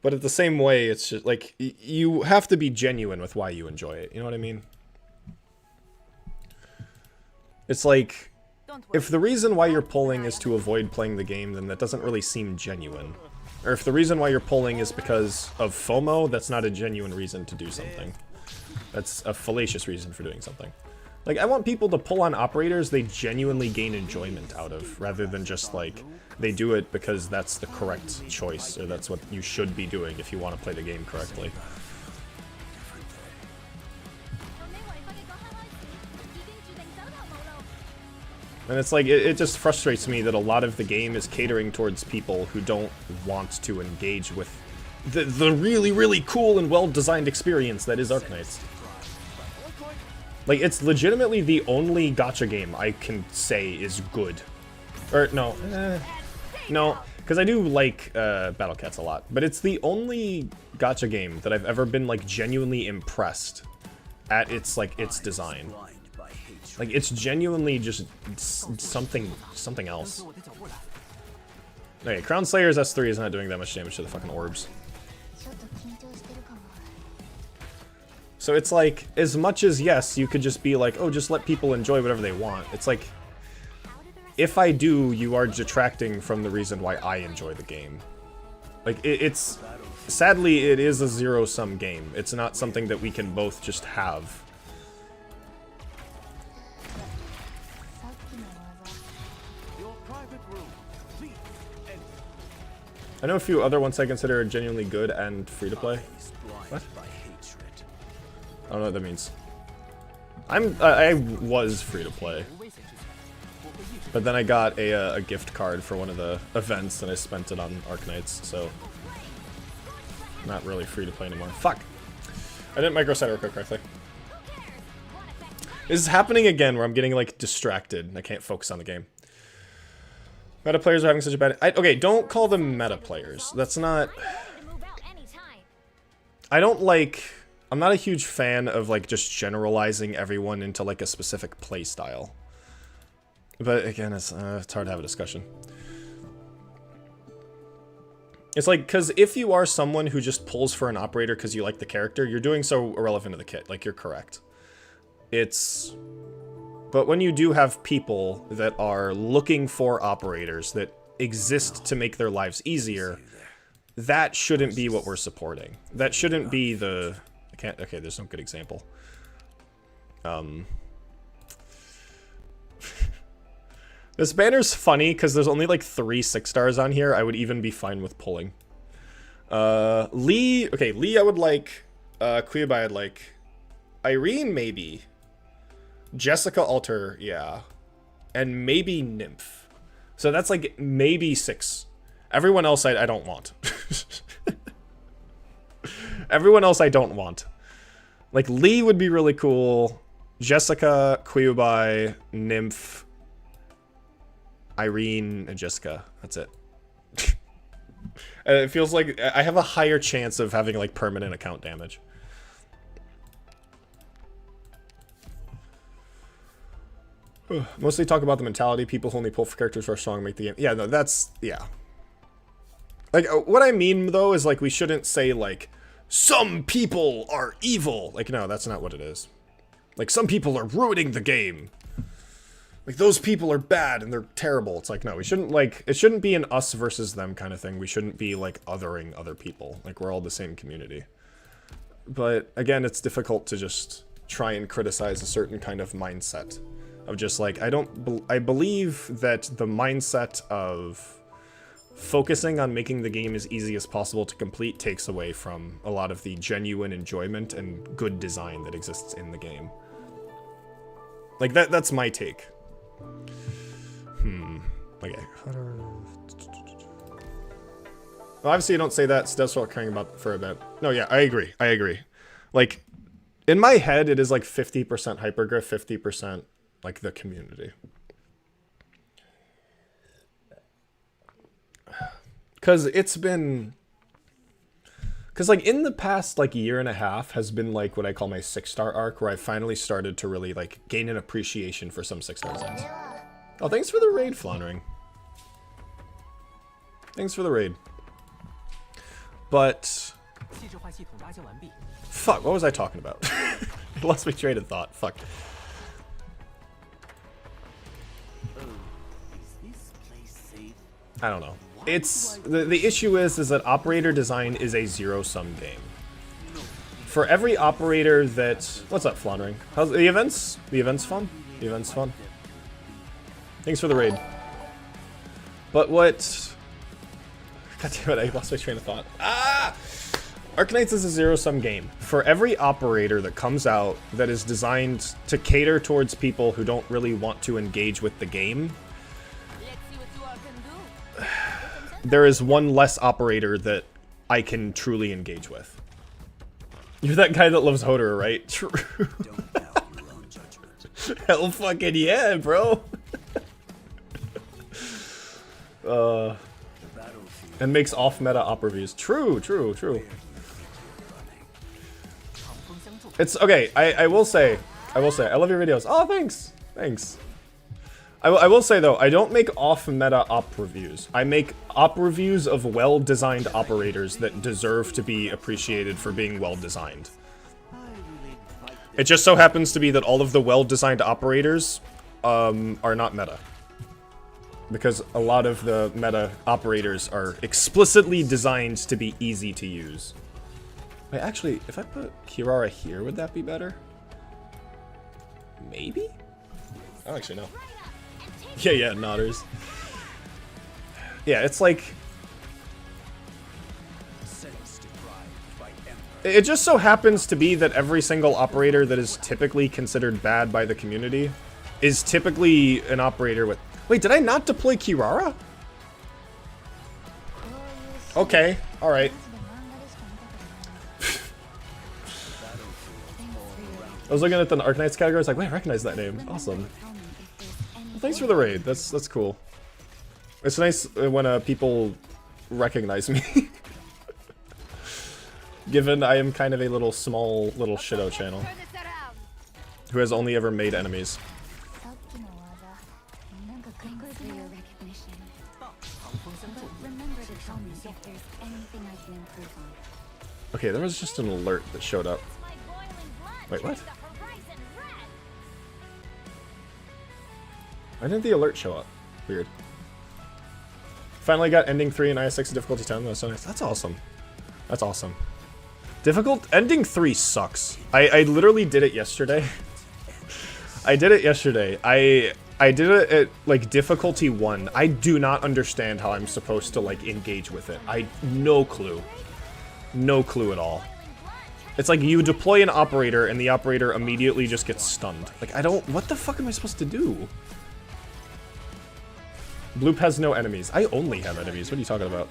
But at the same way, it's just, like, you have to be genuine with why you enjoy it, you know what I mean? It's like, if the reason why you're pulling is to avoid playing the game, then that doesn't really seem genuine. Or if the reason why you're pulling is because of FOMO, that's not a genuine reason to do something. That's a fallacious reason for doing something. Like, I want people to pull on operators they genuinely gain enjoyment out of, rather than just, like, they do it because that's the correct choice, or that's what you should be doing if you want to play the game correctly. And it's like, it just frustrates me that a lot of the game is catering towards people who don't want to engage with the really, really cool and well-designed experience that is Arknights. Like, it's legitimately the only gacha game I can say is good. Or, no. No. Because I do like Battle Cats a lot, but it's the only gacha game that I've ever been like genuinely impressed at its design. Like it's genuinely just something else. Okay, Crown Slayer's S3 is not doing that much damage to the fucking orbs. So it's like, as much as yes, you could just be like, oh, just let people enjoy whatever they want. It's like, if I do, you are detracting from the reason why I enjoy the game. Like, it's... Sadly, it is a zero-sum game. It's not something that we can both just have. I know a few other ones I consider genuinely good and free-to-play. What? I don't know what that means. I was free-to-play. But then I got a gift card for one of the events and I spent it on Arknights, so... Not really free to play anymore. Fuck! I didn't micro-set real correctly. This is happening again where I'm getting, like, distracted and I can't focus on the game. Meta players are having such a bad... okay, don't call them meta players. That's not... I don't like... I'm not a huge fan of, like, just generalizing everyone into, like, a specific play style. But again, it's hard to have a discussion. It's like, because if you are someone who just pulls for an operator because you like the character, you're doing so irrelevant to the kit. Like, you're correct. It's... But when you do have people that are looking for operators that exist to make their lives easier, that shouldn't be what we're supporting. That shouldn't be the... I can't... Okay, there's no good example. This banner's funny because there's only like 3 6-stars on here. I would even be fine with pulling. Lee, okay, Lee I would like. Queeby I'd like. Irene maybe. Jessica Alter, yeah. And maybe Nymph. So that's like maybe 6. Everyone else I don't want. Everyone else I don't want. Like Lee would be really cool. Jessica, Queeby, Nymph, Irene, and Jessica. That's it. It feels like I have a higher chance of having like permanent account damage. Mostly talk about the mentality. People who only pull for characters who are strong make the game. Yeah, no, that's... Yeah. Like, what I mean, though, is like we shouldn't say like, some people are evil. Like, no, that's not what it is. Like, some people are ruining the game. Like, those people are bad and they're terrible. It's like, no, we shouldn't, like, it shouldn't be an us versus them kind of thing. We shouldn't be, like, othering other people. Like, we're all the same community. But, again, it's difficult to just try and criticize a certain kind of mindset. Of just, like, I believe that the mindset of focusing on making the game as easy as possible to complete takes away from a lot of the genuine enjoyment and good design that exists in the game. Like, that's my take. Okay. Well, obviously you don't say that. That's what I'm caring about for a bit. No, yeah, I agree. I agree. Like, in my head, it is like 50% hypergriff, 50% like the community. Because it's been... Because, like, in the past, like, year and a half has been, like, what I call my 6-star arc, where I finally started to really, like, gain an appreciation for some 6-star designs. Oh, thanks for the raid, Floundering. Thanks for the raid. But... Fuck, what was I talking about? Lost my train of thought. Fuck. I don't know. It's the issue is that operator design is a zero-sum game. For every operator that... What's up, Floundering? How's the events? The event's fun? The event's fun. Thanks for the raid. But what... God damn it, I lost my train of thought. Ah! Arknights is a zero-sum game. For every operator that comes out that is designed to cater towards people who don't really want to engage with the game, there is one less operator that I can truly engage with. You're that guy that loves Hodor, right? True. Hell fucking yeah, bro. And makes off-meta op reviews. True, true, true. It's okay. I will say, I love your videos. Oh, thanks, thanks. I will say though, I don't make off-meta op reviews. I make op reviews of well-designed operators that deserve to be appreciated for being well-designed. It just so happens to be that all of the well-designed operators are not meta. Because a lot of the meta operators are explicitly designed to be easy to use. Wait, actually, if I put Kirara here, would that be better? Maybe? I don't actually know. Yeah, nodders. Yeah, it's like... It just so happens to be that every single operator that is typically considered bad by the community is typically an operator with... Wait, did I not deploy Kirara? Okay, alright. I was looking at the Arknights category, I was like, wait, I recognize that name. Awesome. Well, thanks for the raid, that's cool. It's nice when people recognize me. Given I am kind of a little small, little shitto channel. Who has only ever made enemies. Okay, there was just an alert that showed up. Wait, what? Why didn't the alert show up? Weird. Finally got ending 3 in IS6 difficulty 10. That's so nice. That's awesome. That's awesome. Ending 3 sucks. I literally did it yesterday. I did it yesterday. I did it at, like, difficulty 1. I do not understand how I'm supposed to, like, engage with it. No clue. No clue at all. It's like you deploy an operator and the operator immediately just gets stunned. Like, what the fuck am I supposed to do? Bloop has no enemies. I only have enemies. What are you talking about?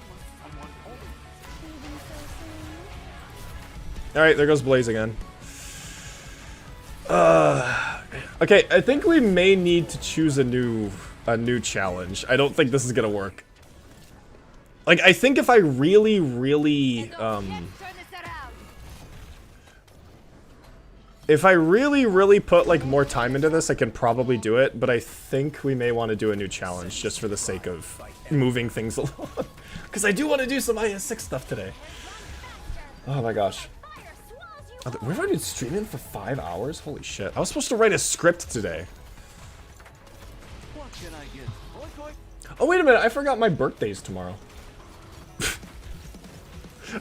Alright, there goes Blaze again. Okay, I think we may need to choose a new challenge. I don't think this is gonna work. Like, I think if I really put, like, more time into this, I can probably do it, but I think we may want to do a new challenge just for the sake of moving things along. Because I do want to do some IS6 stuff today. Oh my gosh. We've already been streaming for 5 hours? Holy shit. I was supposed to write a script today. Oh, wait a minute. I forgot my birthday's tomorrow.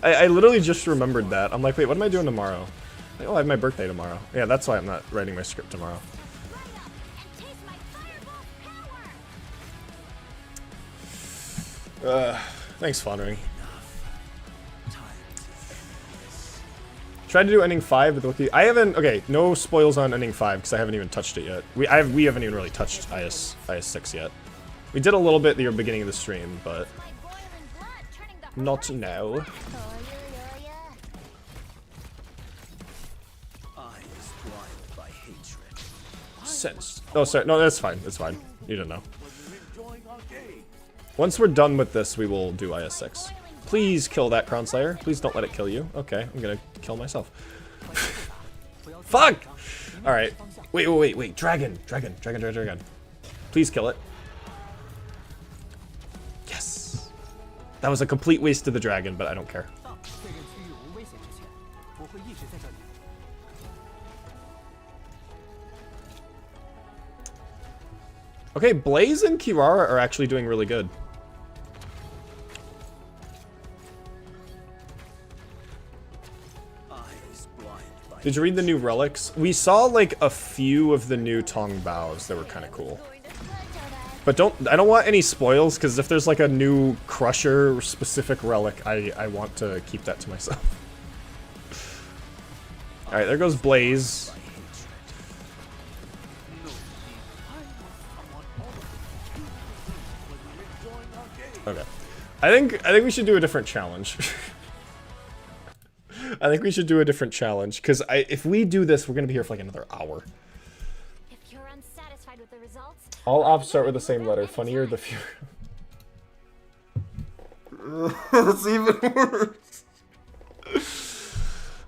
I literally just remembered that. I'm like, wait, what am I doing tomorrow? Like, oh, I have my birthday tomorrow. Yeah, that's why I'm not writing my script tomorrow. Thanks, Fondering. Tried to do ending 5 with Wiki. I haven't. Okay, no spoils on ending 5 because I haven't even touched it yet. We haven't even really touched IS6 yet. We did a little bit at the beginning of the stream, but not now. Sensed. Oh, sorry. No, that's fine. That's fine. You don't know. Once we're done with this, we will do IS6. Please kill that Crown Slayer. Please don't let it kill you. Okay, I'm gonna kill myself. Fuck! Alright. Wait. Dragon. Please kill it. Yes! That was a complete waste of the dragon, but I don't care. Okay, Blaze and Kirara are actually doing really good. Did you read the new relics? We saw like a few of the new Tong Baos that were kind of cool. But I don't want any spoils, because if there's like a new Crusher specific relic, I want to keep that to myself. Alright, there goes Blaze. Okay. I think we should do a different challenge. I think we should do a different challenge, because if we do this, we're going to be here for like another hour. If you're unsatisfied with the results, all ops start with the same letter. Funnier the fewer. That's even worse.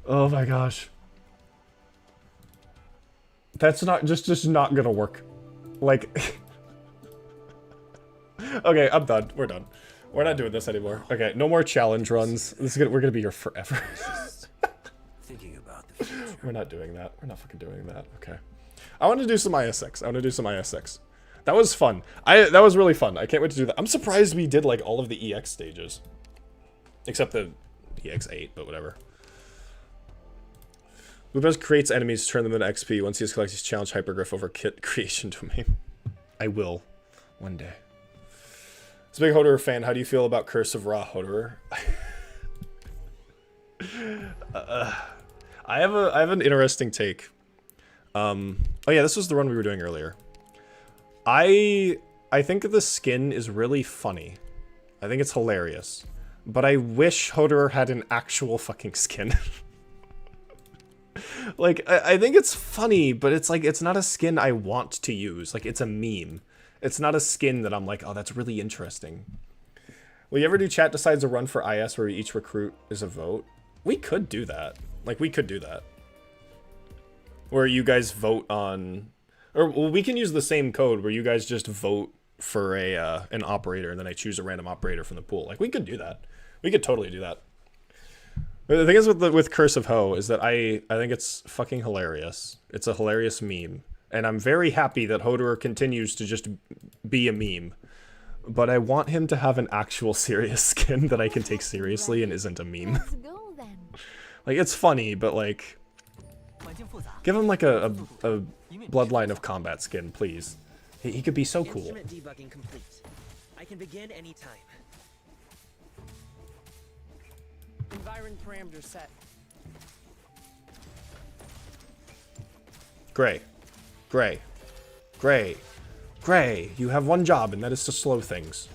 Oh my gosh. That's not just not gonna work. Like okay, I'm done. We're done. We're not doing this anymore. Okay, no more challenge runs. We're gonna be here forever. Thinking about the future. We're not doing that. We're not fucking doing that. Okay. I want to do some IS6. I want to do some IS6. That was fun. That was really fun. I can't wait to do that. I'm surprised we did like all of the EX stages. Except the EX8, but whatever. Lupus creates enemies to turn them into XP. Once he has collected his challenge hyperglyph over kit creation domain. I will. One day. As a big Hoderer fan, how do you feel about Curse of Ra, Hoderer? I have an interesting take. Oh yeah, this was the run we were doing earlier. I think the skin is really funny. I think it's hilarious. But I wish Hoderer had an actual fucking skin. Like, I think it's funny, but it's like, it's not a skin I want to use. Like, it's a meme. It's not a skin that I'm like, oh, that's really interesting. Will you ever do chat decides a run for IS where each recruit is a vote? We could do that. Like, we could do that. Where you guys vote on... Or, well, we can use the same code where you guys just vote for an operator and then I choose a random operator from the pool. Like, we could do that. We could totally do that. But the thing is with Curse of Ho is that I think it's fucking hilarious. It's a hilarious meme. And I'm very happy that Hoderer continues to just be a meme. But I want him to have an actual serious skin that I can take seriously and isn't a meme. Let's go then. Like, it's funny, but like... Give him like a Bloodline of Combat skin, please. He could be so cool. Instrument debugging complete. I can begin anytime. Environ parameter set. Gray. Gray. Gray. Gray. You have one job, and that is to slow things.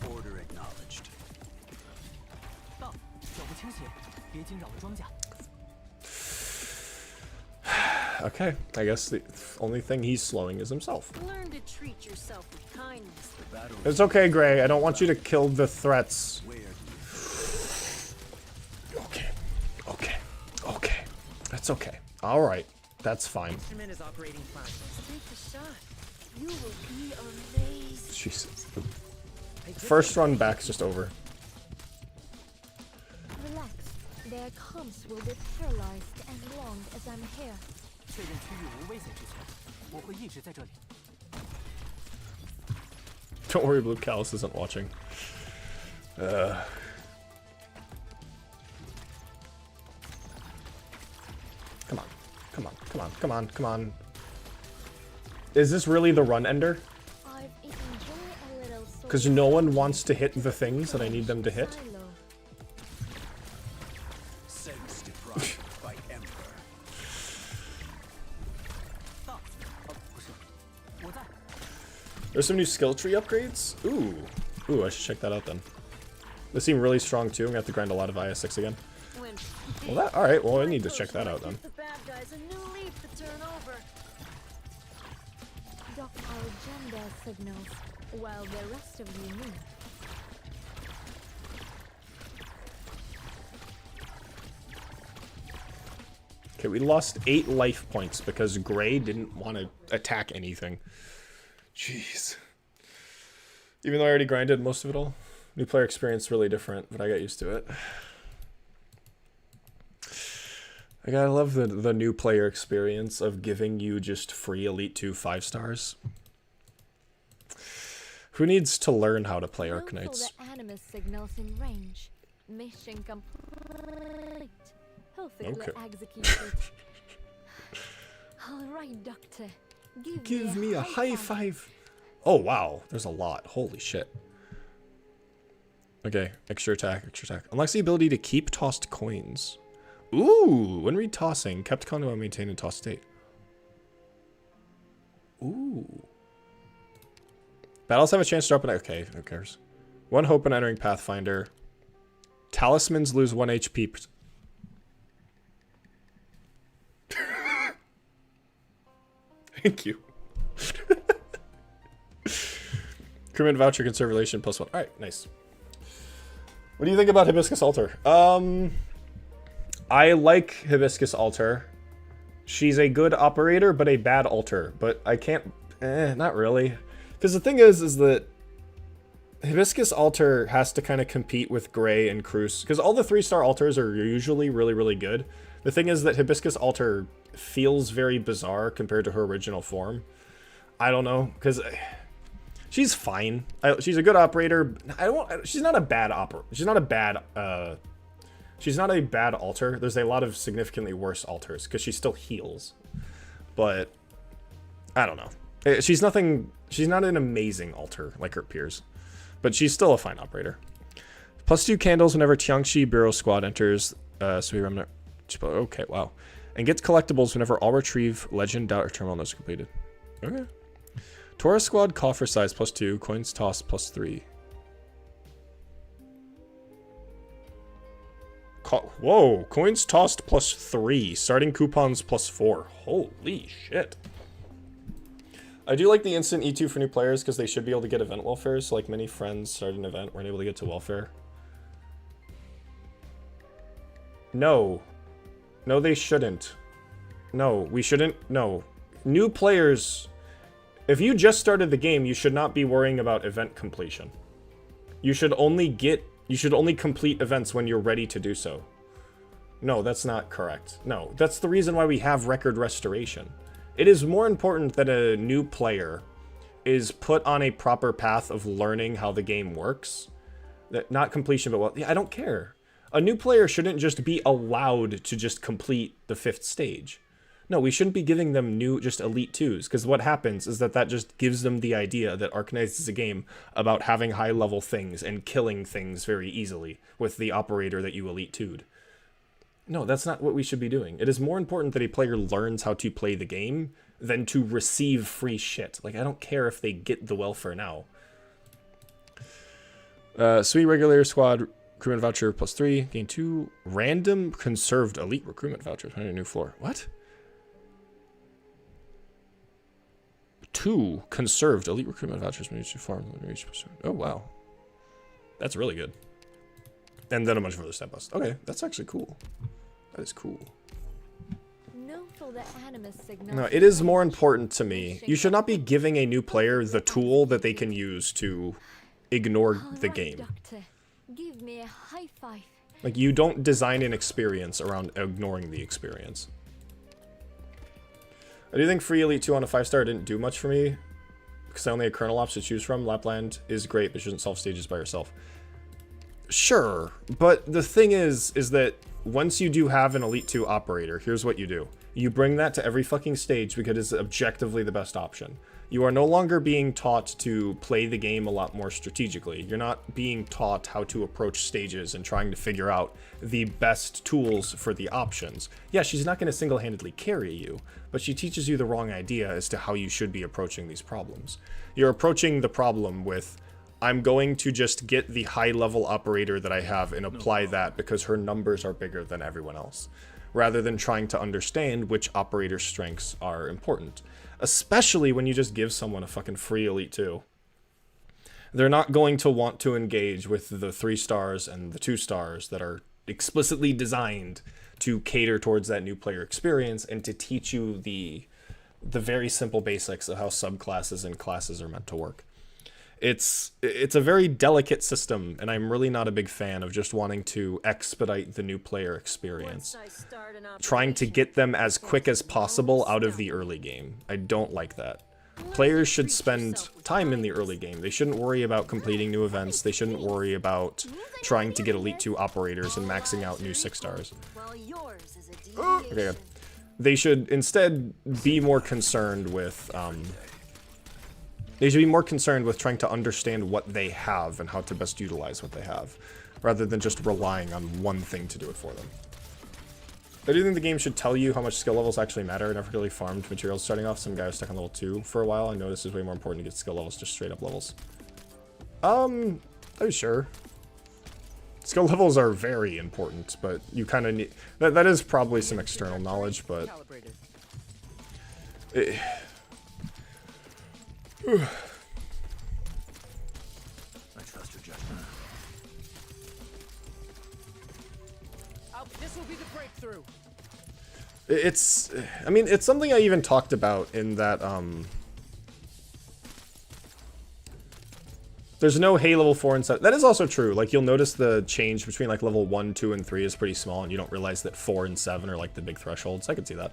Order acknowledged. Okay, I guess the only thing he's slowing is himself. Learn to treat yourself with kindness. It's okay, Gray. I don't want you to kill the threats. Okay. Okay. Okay. That's okay. All right. That's fine. Instrument is operating fine. Take the shot. You will be amazed. Jesus. First run back's just over. Relax. Their comps will be paralyzed as long as I'm here. Don't worry, Blue Callus isn't watching. Come on. Come on. Come on. Come on. Come on. Is this really the run ender? Because no one wants to hit the things that I need them to hit? Sense deprived by Emperor. There's some new skill tree upgrades? Ooh. Ooh, I should check that out then. They seem really strong too. I'm gonna have to grind a lot of IS6 again. Well, that alright. Well, I need to check that out then. The bad guys a new leaf to turn over. Dock our agenda signals while the rest of you move. Okay, we lost 8 life points because Gray didn't want to attack anything. Jeez. Even though I already grinded most of it all. New player experience really different, but I got used to it. I gotta love the new player experience of giving you just free Elite 2 5 stars. Who needs to learn how to play Arknights? The animus signals in range. Mission complete. Perfectly Okay. executed. All right, Doctor. Give me a high five. Oh, wow. There's a lot. Holy shit. Okay, extra attack, extra attack. Unlocks the ability to keep tossed coins. Ooh, when retossing, kept coin while maintained in toss state. Ooh. Battles have a chance to drop an... Okay, who cares? 1 hope in entering Pathfinder. Talismans lose 1 HP. Thank you. Recruitment voucher conserve relation +1. Alright, nice. What do you think about Hibiscus Altar? I like Hibiscus Altar. She's a good operator, but a bad altar. But I can't... not really. Because the thing is that Hibiscus Altar has to kind of compete with Gray and Cruz. Because all the 3-star altars are usually really, really good. The thing is that Hibiscus Altar feels very bizarre compared to her original form. I don't know, because she's fine. She's a good operator. She's not a bad operator. She's not a bad altar. There's a lot of significantly worse altars because she still heals. But I don't know. She's not an amazing altar like her peers, but she's still a fine operator. +2 candles whenever Tiangxi Bureau Squad enters. So we remnant. Okay, wow. And gets collectibles whenever all retrieve legend, doubt, or terminal notes completed. Okay. Taurus Squad coffer size +2, coins tossed +3. Whoa, coins tossed +3, starting coupons +4. Holy shit. I do like the instant E2 for new players because they should be able to get event welfare. So like many friends started an event, weren't able to get to welfare. No. No, they shouldn't. No, we shouldn't. No. New players, if you just started the game, you should not be worrying about event completion. You should only complete events when you're ready to do so. No, that's not correct. No, that's the reason why we have record restoration. It is more important that a new player is put on a proper path of learning how the game works. That, not completion, but well, yeah, I don't care. A new player shouldn't just be allowed to just complete the 5th stage. No, we shouldn't be giving them just Elite 2s, because what happens is that just gives them the idea that Arknights is a game about having high-level things and killing things very easily with the operator that you Elite 2'd. No, that's not what we should be doing. It is more important that a player learns how to play the game than to receive free shit. Like, I don't care if they get the welfare now. Sweet regular squad recruitment voucher +3. Gain 2 random conserved elite recruitment vouchers on a new floor. What? 2 conserved elite recruitment vouchers when you farm. Oh, wow. That's really good. And then a bunch of other step busts. Okay, that's actually cool. That is cool. No, it is more important to me. You should not be giving a new player the tool that they can use to ignore the game. Give me a high five. Like, you don't design an experience around ignoring the experience. I do think free Elite 2 on a 5-star didn't do much for me, because I only had Kernel Ops to choose from. Lapland is great, but shouldn't solve stages by yourself. Sure, but the thing is that once you do have an Elite 2 operator, here's what you do. You bring that to every fucking stage because it's objectively the best option. You are no longer being taught to play the game a lot more strategically. You're not being taught how to approach stages and trying to figure out the best tools for the options. Yeah, she's not going to single-handedly carry you, but she teaches you the wrong idea as to how you should be approaching these problems. You're approaching the problem with, I'm going to just get the high-level operator that I have and apply that because her numbers are bigger than everyone else, rather than trying to understand which operator strengths are important. Especially when you just give someone a fucking free Elite 2. They're not going to want to engage with the 3 stars and the 2 stars that are explicitly designed to cater towards that new player experience and to teach you the very simple basics of how subclasses and classes are meant to work. It's a very delicate system, and I'm really not a big fan of just wanting to expedite the new player experience. Trying to get them as quick as possible out of the early game. I don't like that. Players should spend time in the early game. They shouldn't worry about completing new events. They shouldn't worry about trying to get Elite 2 operators and maxing out new 6 stars. Okay, good. They should instead be more concerned with... They should be more concerned with trying to understand what they have and how to best utilize what they have, rather than just relying on one thing to do it for them. I do think the game should tell you how much skill levels actually matter. I never really farmed materials starting off. Some guy was stuck on level 2 for a while. I noticed it's way more important to get skill levels, just straight up levels. I'm sure. Skill levels are very important, but you kind of need... That is probably some external knowledge, but... This will be the breakthrough. It's, I mean, it's something I even talked about in that, there's no Hay level 4 and 7. That is also true. Like, you'll notice the change between, like, level 1, 2, and 3 is pretty small, and you don't realize that 4 and 7 are, like, the big thresholds. I could see that.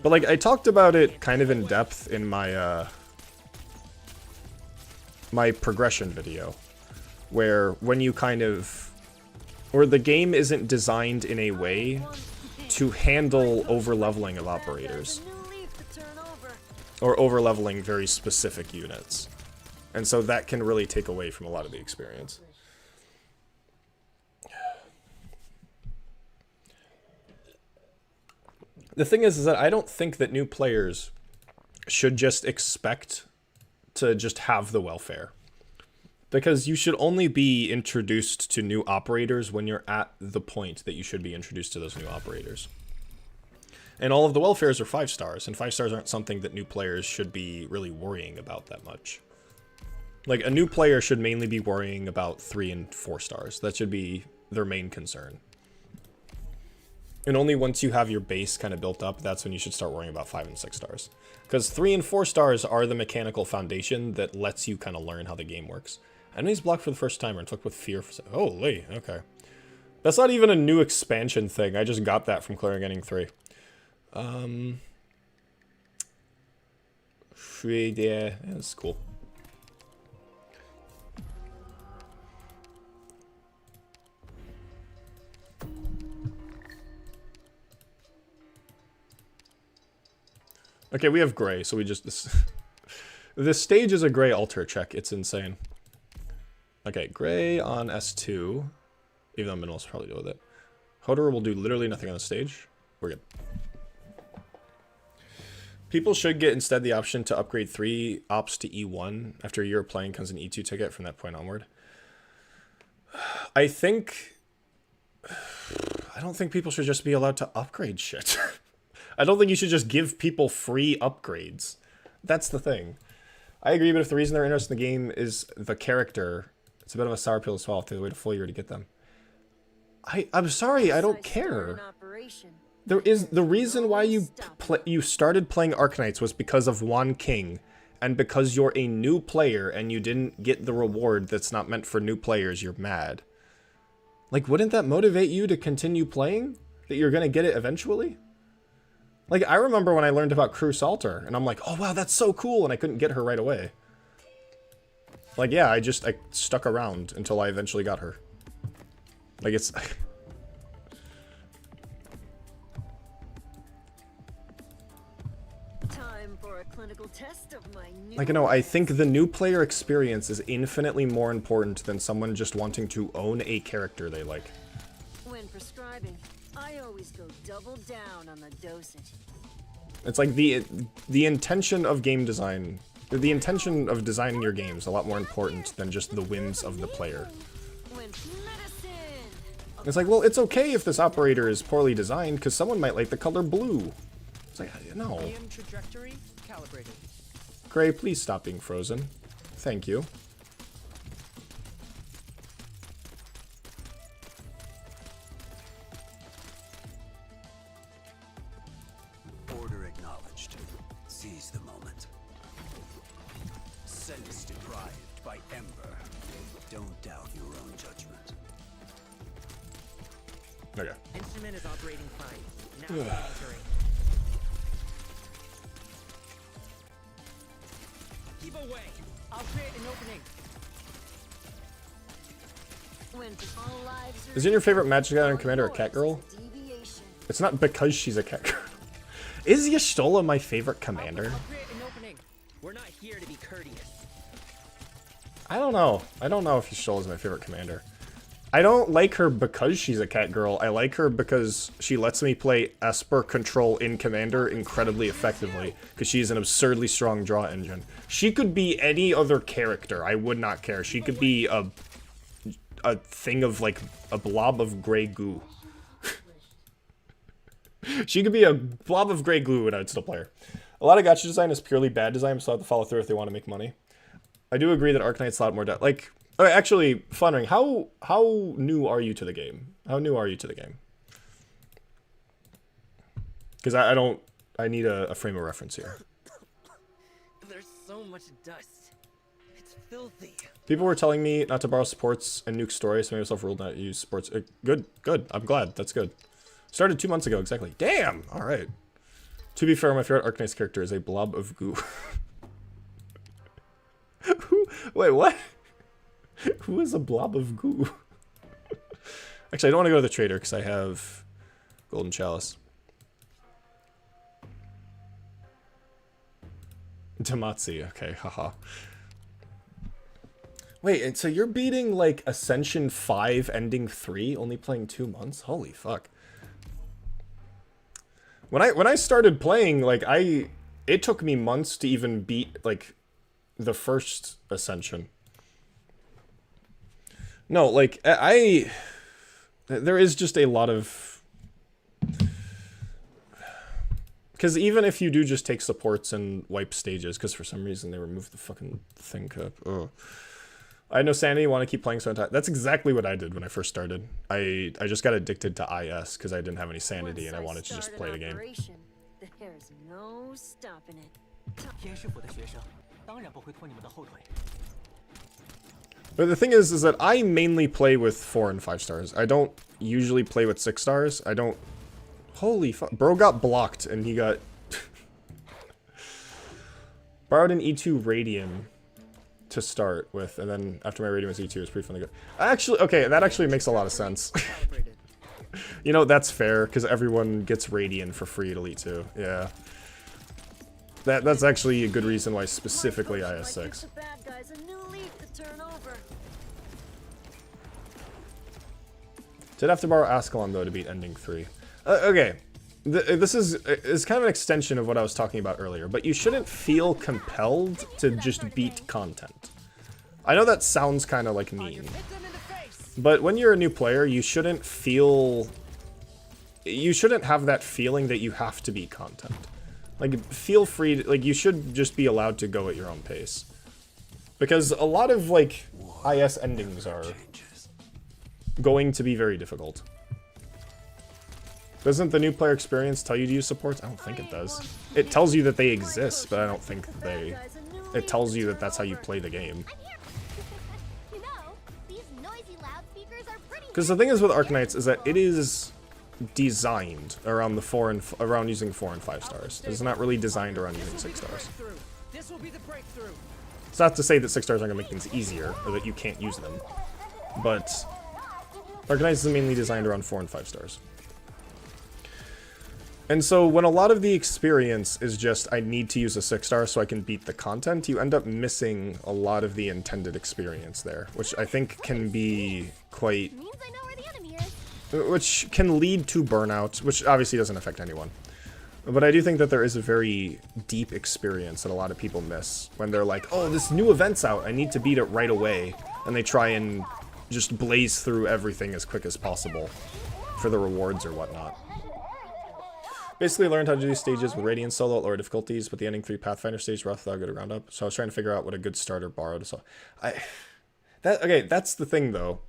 But, like, I talked about it kind of in depth in my, my progression video, where when you kind of... where the game isn't designed in a way to handle over-leveling of operators. Or over-leveling very specific units. And so that can really take away from a lot of the experience. The thing is that I don't think that new players should just expect to just have the welfare. Because you should only be introduced to new operators when you're at the point that you should be introduced to those new operators. And all of the welfares are 5 stars, and 5 stars aren't something that new players should be really worrying about that much. Like, a new player should mainly be worrying about 3 and 4 stars. That should be their main concern. And only once you have your base kind of built up, that's when you should start worrying about 5 and 6 stars. Because 3 and 4 stars are the mechanical foundation that lets you kind of learn how the game works. Enemies blocked for the first time are inflicted with fear for... holy, okay. That's not even a new expansion thing. I just got that from clearing ending 3. Yeah, that's cool. Okay, we have gray, so we just... this stage is a gray altar check. It's insane. Okay, gray on S2. Even though Minerals probably deal with it. Hodor will do literally nothing on the stage. We're good. People should get instead the option to upgrade 3 ops to E1. After a year of playing comes an E2 ticket from that point onward. I don't think people should just be allowed to upgrade shit. I don't think you should just give people free upgrades. That's the thing. I agree, but if the reason they're interested in the game is the character, it's a bit of a sour pill to swallow if they wait a full year to get them. I'm sorry, I don't care. There is the reason why you started playing Arknights was because of Juan King, and because you're a new player and you didn't get the reward that's not meant for new players, you're mad. Like, wouldn't that motivate you to continue playing? That you're gonna get it eventually? Like, I remember when I learned about Crew Salter, and I'm like, oh wow, that's so cool, and I couldn't get her right away. Like, yeah, I stuck around until I eventually got her. Like, it's... Time for a clinical test of my new... Like, no, I think the new player experience is infinitely more important than someone just wanting to own a character they like. When prescribing, I always go double down on the dosage. It's like the intention of game design, the intention of designing your games is a lot more important than just the whims of the player. It's like, well, it's okay if this operator is poorly designed because someone might like the color blue. It's like, no. Trajectory calibrated. Gray, please stop being frozen. Thank you. Order acknowledged. Seize the moment. Sense deprived by Ember. Don't doubt your own judgment. Okay. Instrument is operating fine. Now monitoring. Keep away. I'll create an opening. When all lives are... Isn't your favorite Magic Gathering commander a cat girl? It's not because she's a cat girl. Is Y'shtola my favorite commander? I'll create an opening. We're not here to be courteous. I don't know. I don't know if Y'shtola is my favorite commander. I don't like her because she's a cat girl. I like her because she lets me play Esper control in Commander incredibly effectively, because she's an absurdly strong draw engine. She could be any other character. I would not care. She could be a thing of, like, a blob of gray goo. She could be a blob of gray glue and I'd still play her. A lot of gacha design is purely bad design, so I have to follow through if they want to make money. I do agree that Arknights a lot more like... actually, Funring, how new are you to the game? How new are you to the game? Because I need a frame of reference here. There's so much dust. It's filthy. People were telling me not to borrow supports and nuke stories, so I made myself ruled not to use supports. Good. I'm glad. That's good. Started 2 months ago, exactly. Damn! Alright. To be fair, my favorite Arknights character is a blob of goo. Wait, what? Who is a blob of goo? Actually, I don't want to go to the trader because I have Golden Chalice. Tamatsi, okay, haha. Wait, and so you're beating like Ascension 5 ending 3, only playing 2 months? Holy fuck. When I started playing, like it took me months to even beat like the first Ascension. No, like there is just a lot of, because even if you do just take supports and wipe stages, because for some reason they removed the fucking thing cup. Oh. I had no sanity, want to keep playing so that's exactly what I did when I first started. I just got addicted to IS because I didn't have any sanity and I wanted to just play the game. There's no stopping it. But the thing is that I mainly play with 4 and 5 stars. I don't usually play with 6 stars. I don't... Holy fuck. Bro got blocked and he got... Borrowed an E2 Radian to start with, and then after my Radian was E2, it was pretty fun to go. Actually, okay, that actually makes a lot of sense. You know, that's fair, because everyone gets Radian for free at Elite 2. Yeah. That's actually a good reason why specifically IS6. Did have to borrow Ascalon, though, to beat Ending 3. Okay. This is kind of an extension of what I was talking about earlier, but you shouldn't feel compelled to just beat content. I know that sounds kind of like mean, but when you're a new player, you shouldn't have that feeling that you have to beat content. Like, feel free to, like, you should just be allowed to go at your own pace. Because a lot of, like, IS endings are going to be very difficult. Doesn't the new player experience tell you to use supports? I don't think it does. It tells you that they exist, but I don't think they... It tells you that that's how you play the game. Because the thing is with Arknights is that it is designed around around using 4 and 5 stars. It's not really designed around using 6 stars. It's not to say that 6 stars aren't going to make things easier, or that you can't use them. But Arknights is mainly designed around 4 and 5 stars. And so when a lot of the experience is just, I need to use a 6 star so I can beat the content, you end up missing a lot of the intended experience there, which I think can be quite... Which can lead to burnout, which obviously doesn't affect anyone. But I do think that there is a very deep experience that a lot of people miss when they're like, oh, this new event's out, I need to beat it right away. And they try and just blaze through everything as quick as possible for the rewards or whatnot. Basically learned how to do these stages with Radiant solo at lower difficulties, but the ending 3 Pathfinder stage rough without a good round up. So I was trying to figure out what a good starter borrowed. So okay, that's the thing though,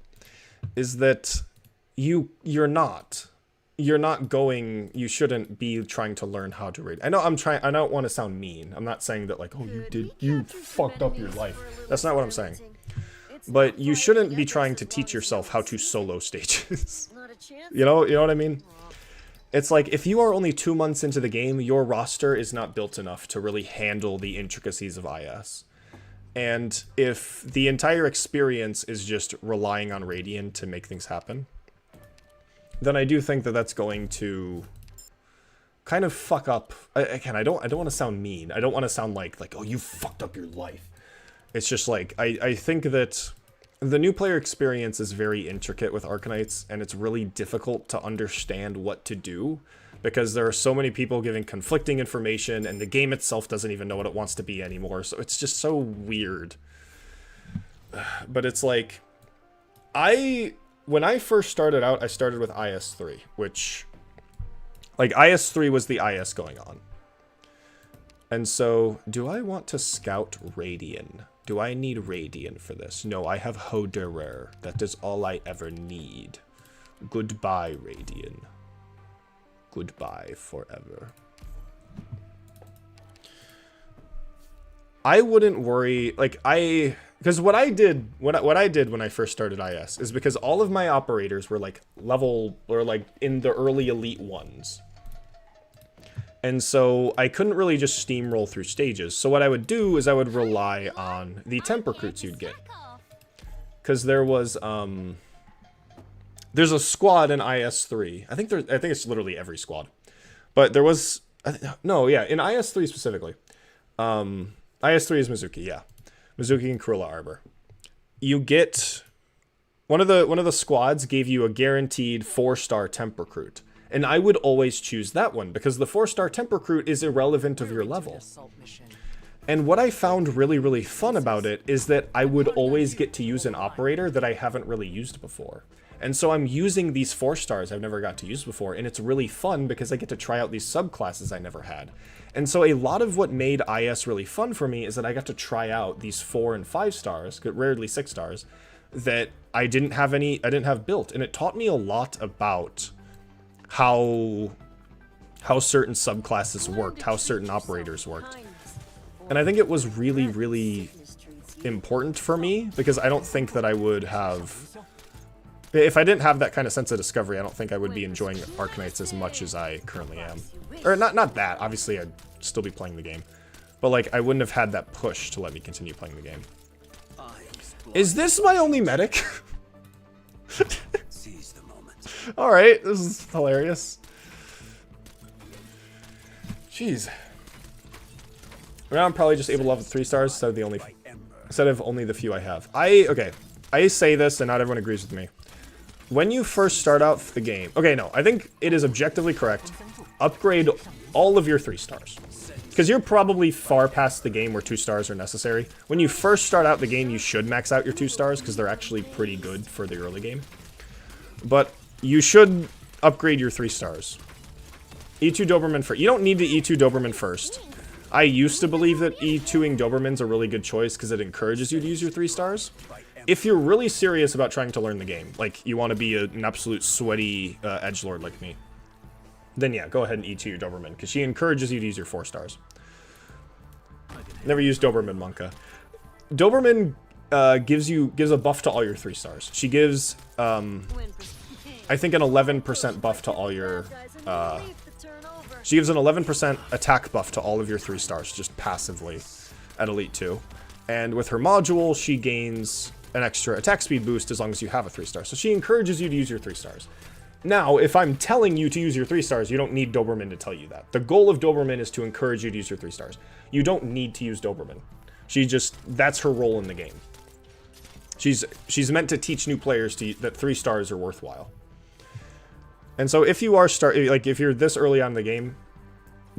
is that you shouldn't be trying to learn how to raid. I don't want to sound mean. I'm not saying that like, oh, you fucked up your life. That's not what I'm saying. But you shouldn't be trying to teach yourself how to solo stages. You know what I mean? It's like, if you are only 2 months into the game, your roster is not built enough to really handle the intricacies of IS. And if the entire experience is just relying on Radiant to make things happen, then I do think that that's going to kind of fuck up. Again, I don't want to sound mean. I don't want to sound like, oh, you fucked up your life. It's just like, I think that the new player experience is very intricate with Arknights, and it's really difficult to understand what to do, because there are so many people giving conflicting information, and the game itself doesn't even know what it wants to be anymore, so it's just so weird. But it's like, when I first started out, I started with IS3, which, like, IS3 was the IS going on. And so, do I want to scout Radian? Do I need Radian for this? No, I have Hoderer. That is all I ever need. Goodbye, Radian. Goodbye forever. I wouldn't worry, like, because what I did when I first started IS is because all of my operators were like level, or like in the early elite ones. And so I couldn't really just steamroll through stages. So what I would do is I would rely on the temp recruits you'd get. Because there was, there's a squad in IS3. I think it's literally every squad. But there was, no, yeah, in IS3 specifically. IS3 is Mizuki, yeah. Mizuki and Cruella Arbor. You get, one of the squads gave you a guaranteed 4-star temp recruit. And I would always choose that one, because the 4-star temp recruit is irrelevant of your level. And what I found really, really fun about it is that I would always get to use an operator that I haven't really used before. And so I'm using these 4-stars I've never got to use before, and it's really fun because I get to try out these subclasses I never had. And so a lot of what made IS really fun for me is that I got to try out these 4 and 5 stars, rarely 6 stars, that I didn't have built. And it taught me a lot about how certain subclasses worked, how certain operators worked. And I think it was really, really important for me, because I don't think that I would have... If I didn't have that kind of sense of discovery, I don't think I would be enjoying Arknights as much as I currently am. Or not that, obviously I'd still be playing the game. But like, I wouldn't have had that push to let me continue playing the game. Is this my only medic? Alright, this is hilarious. Jeez. Now I'm probably just able to level 3 stars instead of only the few I have. Okay, I say this and not everyone agrees with me. When you first start out the game, okay, no, I think it is objectively correct. Upgrade all of your 3 stars. Because you're probably far past the game where 2 stars are necessary. When you first start out the game, you should max out your 2 stars because they're actually pretty good for the early game. But you should upgrade your 3 stars. E2 Doberman first. You don't need to E2 Doberman first. I used to believe that E2ing Doberman's a really good choice because it encourages you to use your 3 stars. If you're really serious about trying to learn the game, like you want to be an absolute sweaty edgelord like me, then yeah, go ahead and E2 your Doberman, because she encourages you to use your 4 stars. Never used Doberman Monka. Doberman gives a buff to all your 3 stars. She gives, I think, an 11% buff to all your, she gives an 11% attack buff to all of your 3 stars, just passively, at Elite 2. And with her module, she gains an extra attack speed boost as long as you have a 3 star. So she encourages you to use your 3 stars. Now, if I'm telling you to use your 3 stars, you don't need Doberman to tell you that. The goal of Doberman is to encourage you to use your 3 stars. You don't need to use Doberman. That's her role in the game. She's meant to teach new players that 3 stars are worthwhile. And so if you are if you're this early on in the game,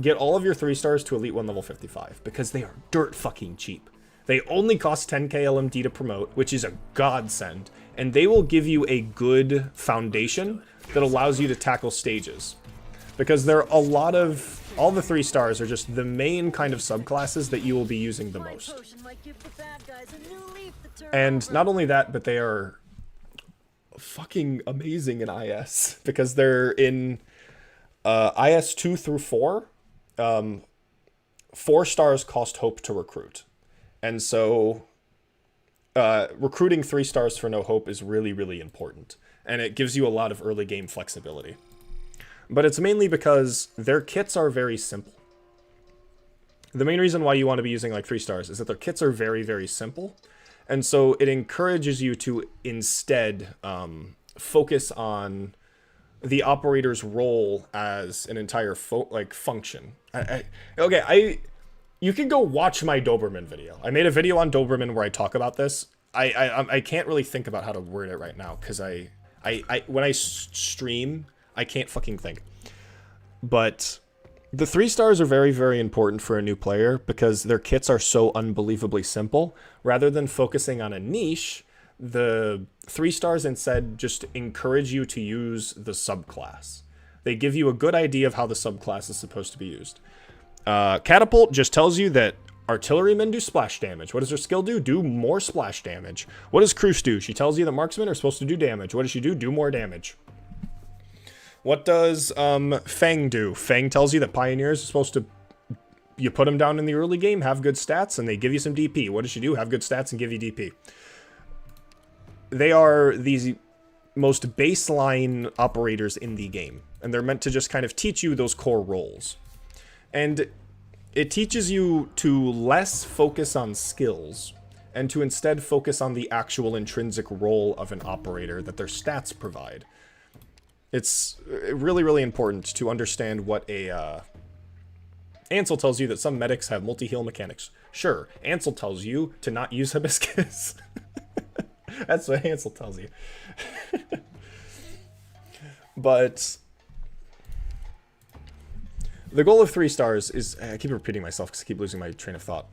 get all of your 3 stars to Elite 1 level 55, because they are dirt fucking cheap. They only cost 10k LMD to promote, which is a godsend, and they will give you a good foundation that allows you to tackle stages. Because there are a lot of... All the 3 stars are just the main kind of subclasses that you will be using the most. And not only that, but they are fucking amazing in IS. Because they're in IS 2 through 4. 4 stars cost hope to recruit. And so recruiting 3 stars for no hope is really, really important. And it gives you a lot of early game flexibility. But it's mainly because their kits are very simple. The main reason why you want to be using like 3 stars is that their kits are very, very simple. And so it encourages you to instead focus on the operator's role as an entire function. You can go watch my Doberman video. I made a video on Doberman where I talk about this. I can't really think about how to word it right now because when I stream, I can't fucking think. But the 3 stars are very, very important for a new player because their kits are so unbelievably simple. Rather than focusing on a niche, the 3 stars instead just encourage you to use the subclass. They give you a good idea of how the subclass is supposed to be used. Catapult just tells you that artillerymen do splash damage. What does her skill do? Do more splash damage. What does Cruce do? She tells you that marksmen are supposed to do damage. What does she do? Do more damage. What does Fang do? Fang tells you that Pioneers are supposed to... You put them down in the early game, have good stats, and they give you some DP. What does she do? Have good stats and give you DP. They are these most baseline operators in the game, and they're meant to just kind of teach you those core roles. And it teaches you to less focus on skills and to instead focus on the actual intrinsic role of an operator that their stats provide. It's really, really important to understand what a... Ansel tells you that some medics have multi-heal mechanics. Sure, Ansel tells you to not use Hibiscus. That's what Ansel tells you. But the goal of 3 stars is... I keep repeating myself because I keep losing my train of thought.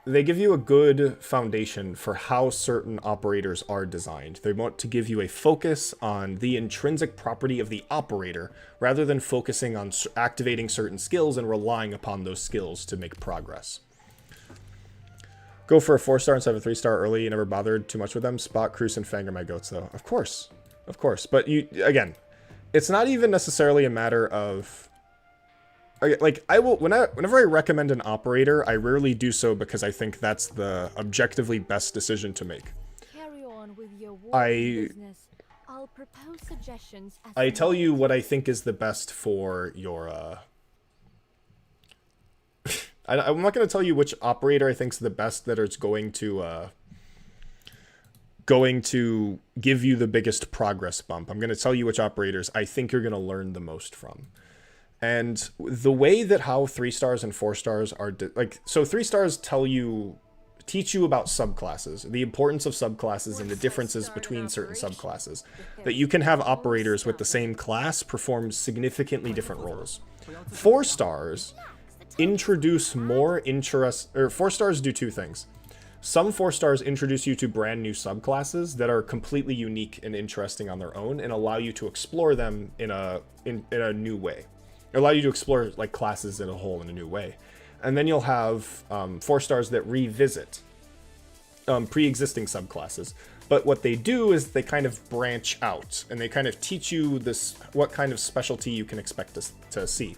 They give you a good foundation for how certain operators are designed. They want to give you a focus on the intrinsic property of the operator, rather than focusing on activating certain skills and relying upon those skills to make progress. Go for a 4-star instead of a 3-star early. You never bothered too much with them. Spot, Cruise, and Fang are my goats, though. Of course. Of course. But, again, it's not even necessarily a matter of... Like, whenever I recommend an operator, I rarely do so because I think that's the objectively best decision to make. Carry on with your business. I'll propose suggestions as I tell you what I think is the best for your, I'm not going to tell you which operator I think is the best that is going to give you the biggest progress bump. I'm going to tell you which operators I think you're going to learn the most from. And the way that how 3 stars and 4 stars are... so 3 stars teach you about subclasses, the importance of subclasses and the differences between certain subclasses. That you can have operators with the same class perform significantly different roles. 4 stars introduce more interest... 4 stars do 2 things. Some 4 stars introduce you to brand new subclasses that are completely unique and interesting on their own and allow you to explore them in a new way. Allow you to explore like classes in a whole in a new way. And then you'll have 4 stars that revisit pre-existing subclasses. But what they do is they kind of branch out and they kind of teach you what kind of specialty you can expect to see.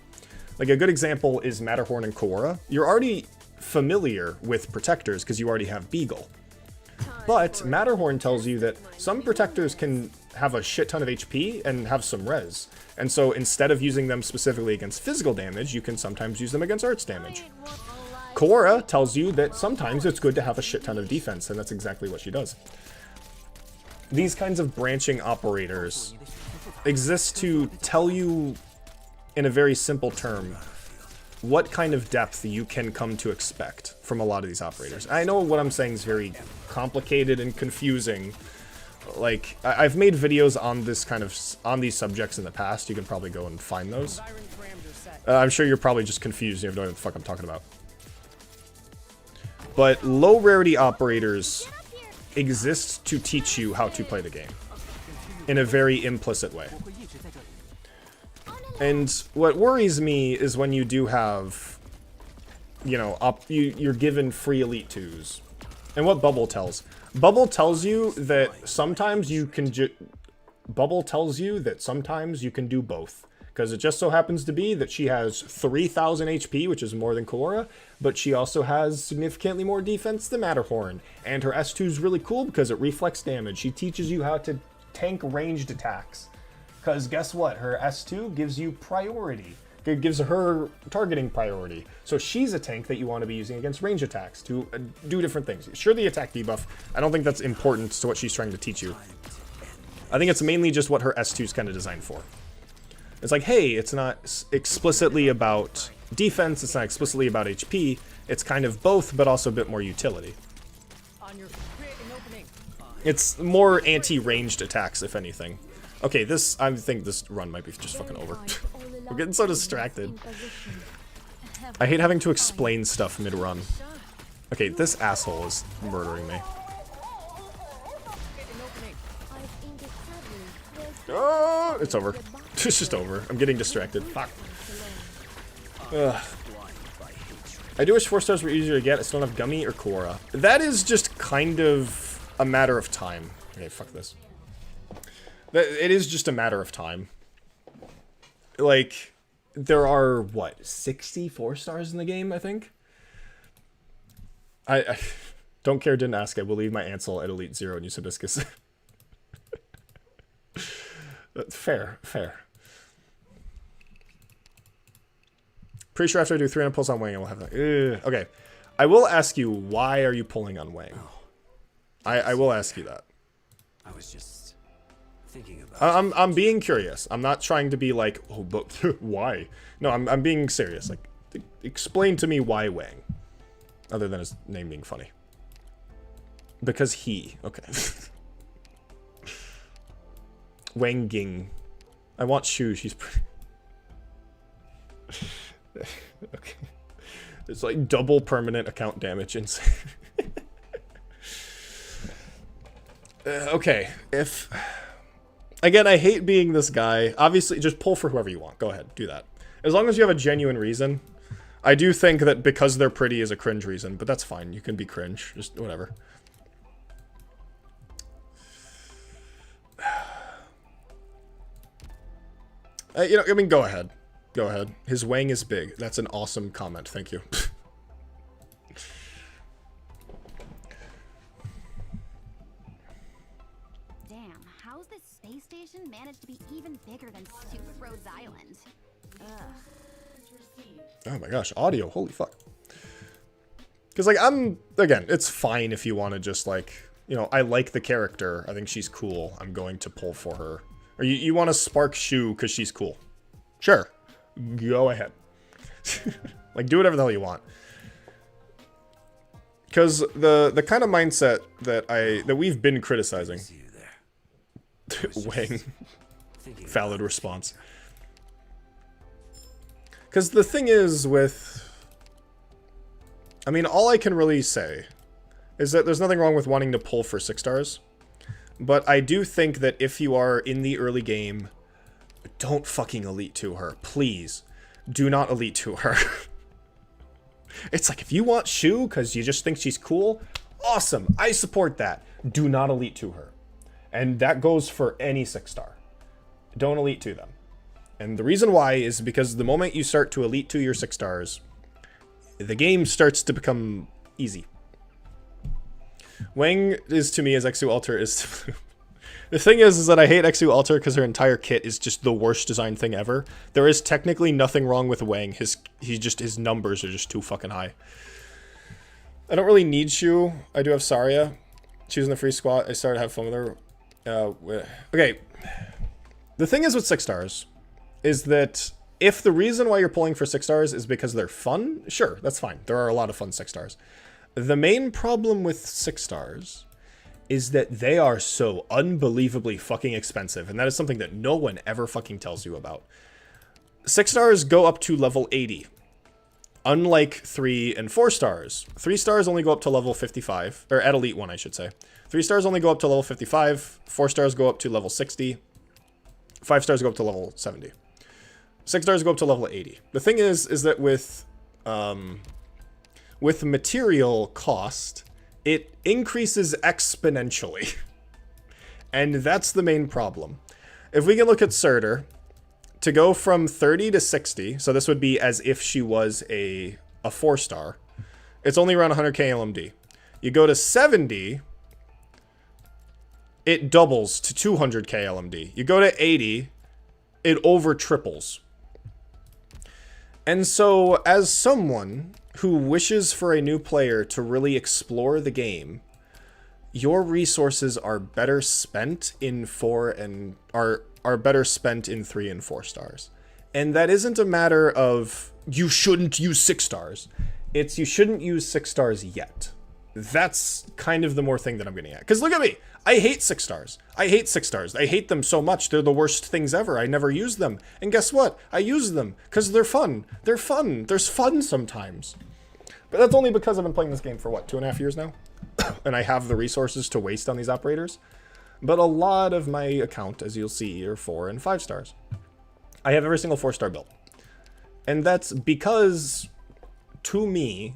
Like a good example is Matterhorn and Korra. You're already familiar with protectors because you already have Beagle. But Matterhorn tells you that some protectors can have a shit ton of HP and have some res. And so instead of using them specifically against physical damage, you can sometimes use them against arts damage. Korra tells you that sometimes it's good to have a shit ton of defense, and that's exactly what she does. These kinds of branching operators exist to tell you, in a very simple term, what kind of depth you can come to expect from a lot of these operators. I know what I'm saying is very complicated and confusing. Like, I've made videos on these subjects in the past. You can probably go and find those. I'm sure you're probably just confused. You have no idea what the fuck I'm talking about. But low rarity operators exist to teach you how to play the game in a very implicit way. And what worries me is when you do have, you're given free Elite 2s. And what Bubble tells. Bubble tells you that sometimes you can do both. Because it just so happens to be that she has 3,000 HP, which is more than Korra, but she also has significantly more defense than Matterhorn. And her S2 is really cool because it reflects damage. She teaches you how to tank ranged attacks. Because guess what? Her S2 gives you priority. It gives her targeting priority. So she's a tank that you want to be using against range attacks to do different things. Sure, the attack debuff, I don't think that's important to what she's trying to teach you. I think it's mainly just what her S2 is kind of designed for. It's like, hey, it's not explicitly about defense, it's not explicitly about HP, it's kind of both, but also a bit more utility. It's more anti-ranged attacks, if anything. Okay, I think this run might be just fucking over. We're getting so distracted. I hate having to explain stuff mid-run. Okay, this asshole is murdering me. Oh, it's over. It's just over. I'm getting distracted. Fuck. Ugh. I do wish 4 stars were easier to get. I still don't have Gummy or Korra. That is just kind of a matter of time. Okay, fuck this. It is just a matter of time. like, there are, what, 64 stars in the game, I think? I don't care, didn't ask. I will leave my Ansel at Elite 0 and use Hibiscus. Fair. Pretty sure after I do 300 pulls on Wang, I will have that. Okay. I will ask you, why are you pulling on Wang? I will ask you that. I was just thinking about I'm being curious. I'm not trying to be like, oh, but why? No, I'm being serious. Like, explain to me why Wang, other than his name being funny. Because he. Okay. Wang Ging. I want Shu. She's pretty. Okay. It's like double permanent account damage. Insane. Okay. If. Again, I hate being this guy. Obviously, just pull for whoever you want. Go ahead. Do that. As long as you have a genuine reason. I do think that because they're pretty is a cringe reason, but that's fine. You can be cringe. Just whatever. You know, I mean, go ahead. Go ahead. His Wang is big. That's an awesome comment. Thank you. Damn, how's this space station managed to be even bigger than Super Rhodes Island? Oh my gosh, audio. Holy fuck. Because, like, again, it's fine if you want to just, like, you know, I like the character. I think she's cool. I'm going to pull for her. Or you want to spark Shu because she's cool. Sure. Go ahead. Like, do whatever the hell you want. Because the kind of mindset that we've been criticizing. Wang. Valid response. Because the thing is with... I mean, all I can really say is that there's nothing wrong with wanting to pull for 6 stars. But I do think that if you are in the early game, don't fucking Elite 2 her. Please. Do not Elite 2 her. It's like, if you want Shu because you just think she's cool, awesome. I support that. Do not Elite 2 her. And that goes for any 6 star. Don't Elite 2 them. And the reason why is because the moment you start to Elite 2 your 6 stars, the game starts to become easy. Wang is to me as Exu Alter is to... The thing is that I hate Exu Alter because her entire kit is just the worst design thing ever. There is technically nothing wrong with Wang. His numbers are just too fucking high. I don't really need Shu. I do have Saria. She's in the free squat. I started to have fun with her. Okay. The thing is with 6 stars is that if the reason why you're pulling for 6 stars is because they're fun, sure, that's fine. There are a lot of fun 6 stars. The main problem with 6 stars is that they are so unbelievably fucking expensive, and that is something that no one ever fucking tells you about. 6 stars go up to level 80. Unlike 3 and 4 stars. 3 stars only go up to level 55, or at Elite 1, I should say. 3 stars only go up to level 55, 4 stars go up to level 60, 5 stars go up to level 70. 6 stars go up to level 80. The thing is that with material cost, it increases exponentially. And that's the main problem. If we can look at Surtur, to go from 30 to 60, so this would be as if she was a 4 star, it's only around 100k LMD. You go to 70, it doubles to 200k LMD. You go to 80, it over triples. And so, as someone who wishes for a new player to really explore the game, your resources are better spent in 4 and are better spent in 3 and 4 stars. And that isn't a matter of you shouldn't use 6 stars. It's you shouldn't use 6 stars yet. That's kind of the more thing that I'm getting at. Because look at me. I hate 6 stars. I hate 6 stars. I hate them so much. They're the worst things ever. I never use them. And guess what? I use them because they're fun. They're fun. There's fun sometimes. But that's only because I've been playing this game for, what, 2.5 years now? And I have the resources to waste on these operators. But a lot of my account, as you'll see, are 4 and 5 stars. I have every single 4-star build. And that's because, to me,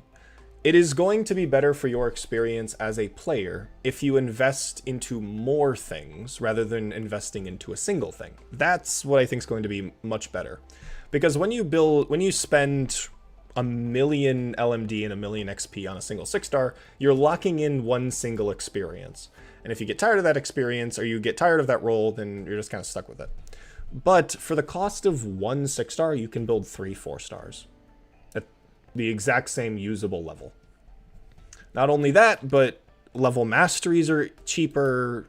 It is going to be better for your experience as a player if you invest into more things rather than investing into a single thing. That's what I think is going to be much better. Because when you spend a million LMD and a million XP on a single 6-star, you're locking in one single experience. And if you get tired of that experience or you get tired of that role, then you're just kind of stuck with it. But for the cost of one 6-star, you can build 3 4-stars. The exact same usable level. Not only that, but level masteries are cheaper,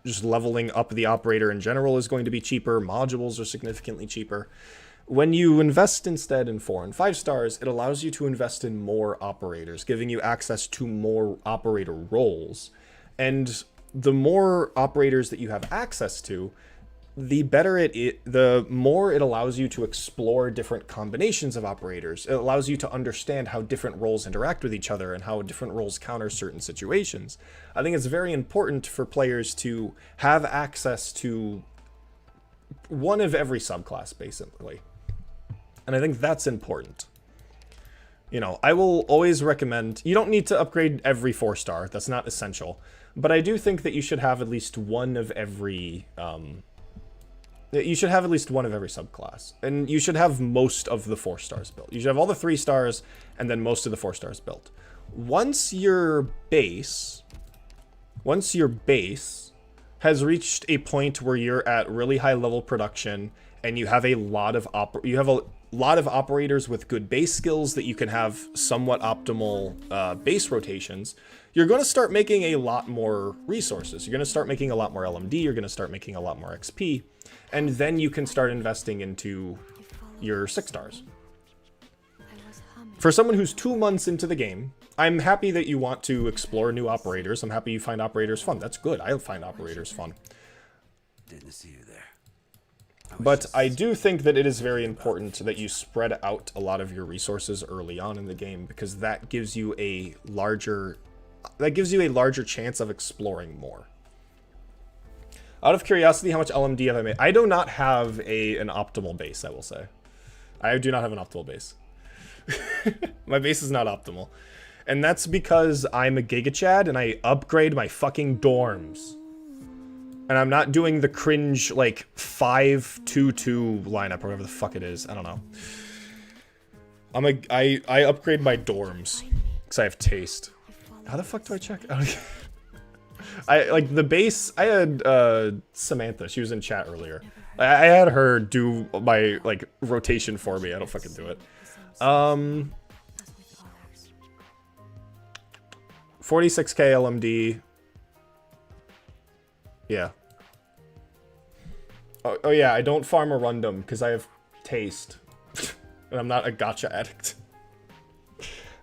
just leveling up the operator in general is going to be cheaper, modules are significantly cheaper. When you invest instead in 4 and 5 stars, it allows you to invest in more operators, giving you access to more operator roles. And the more operators that you have access to, the better the more it allows you to explore different combinations of operators. It allows you to understand how different roles interact with each other and how different roles counter certain situations. I think it's very important for players to have access to one of every subclass, basically. And I think that's important. You know, I will always recommend, you don't need to upgrade every 4-star, that's not essential. But I do think that you should have at least one of every subclass. And you should have most of the 4-stars built. You should have all the 3 stars and then most of the 4-stars built. Once your base has reached a point where you're at really high level production and you have a lot of operators with good base skills that you can have somewhat optimal base rotations, you're going to start making a lot more resources. You're going to start making a lot more LMD. You're going to start making a lot more XP. And then you can start investing into your 6-stars. For someone who's 2 months into the game, I'm happy that you want to explore new operators. I'm happy you find operators fun. That's good. I find operators fun. Didn't see you there. But I do think that it is very important that you spread out a lot of your resources early on in the game, because that gives you a larger chance of exploring more. Out of curiosity, how much LMD have I made? I do not have an optimal base, I will say. I do not have an optimal base. My base is not optimal. And that's because I'm a Giga Chad and I upgrade my fucking dorms. And I'm not doing the cringe, like, 5-2-2 lineup, or whatever the fuck it is. I don't know. I upgrade my dorms, because I have taste. How the fuck do I check? Like, the base, I had, Samantha, she was in chat earlier. I had her do my, like, rotation for me. I don't fucking do it. 46k LMD. Yeah. Oh yeah, I don't farm a rundum because I have taste. And I'm not a gacha addict.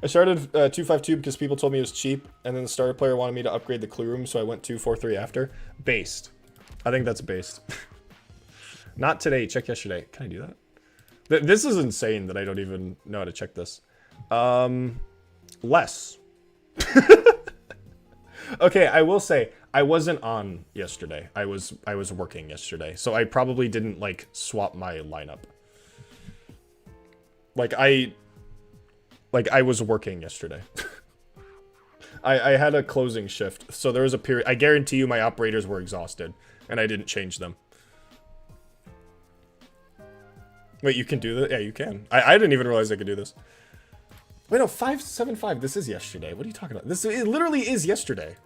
I started 252 because people told me it was cheap, and then the starter player wanted me to upgrade the clue room, so I went 243 after. Based. I think that's based. Not today, check yesterday. Can I do that? This is insane that I don't even know how to check this. Less. Okay, I will say, I wasn't on yesterday. I was working yesterday, so I probably didn't, like, swap my lineup. I was working yesterday. I had a closing shift, so there was a period. I guarantee you my operators were exhausted, and I didn't change them. Wait, you can do that? Yeah, you can. I didn't even realize I could do this. Wait, no, 575. This is yesterday. What are you talking about? It literally is yesterday.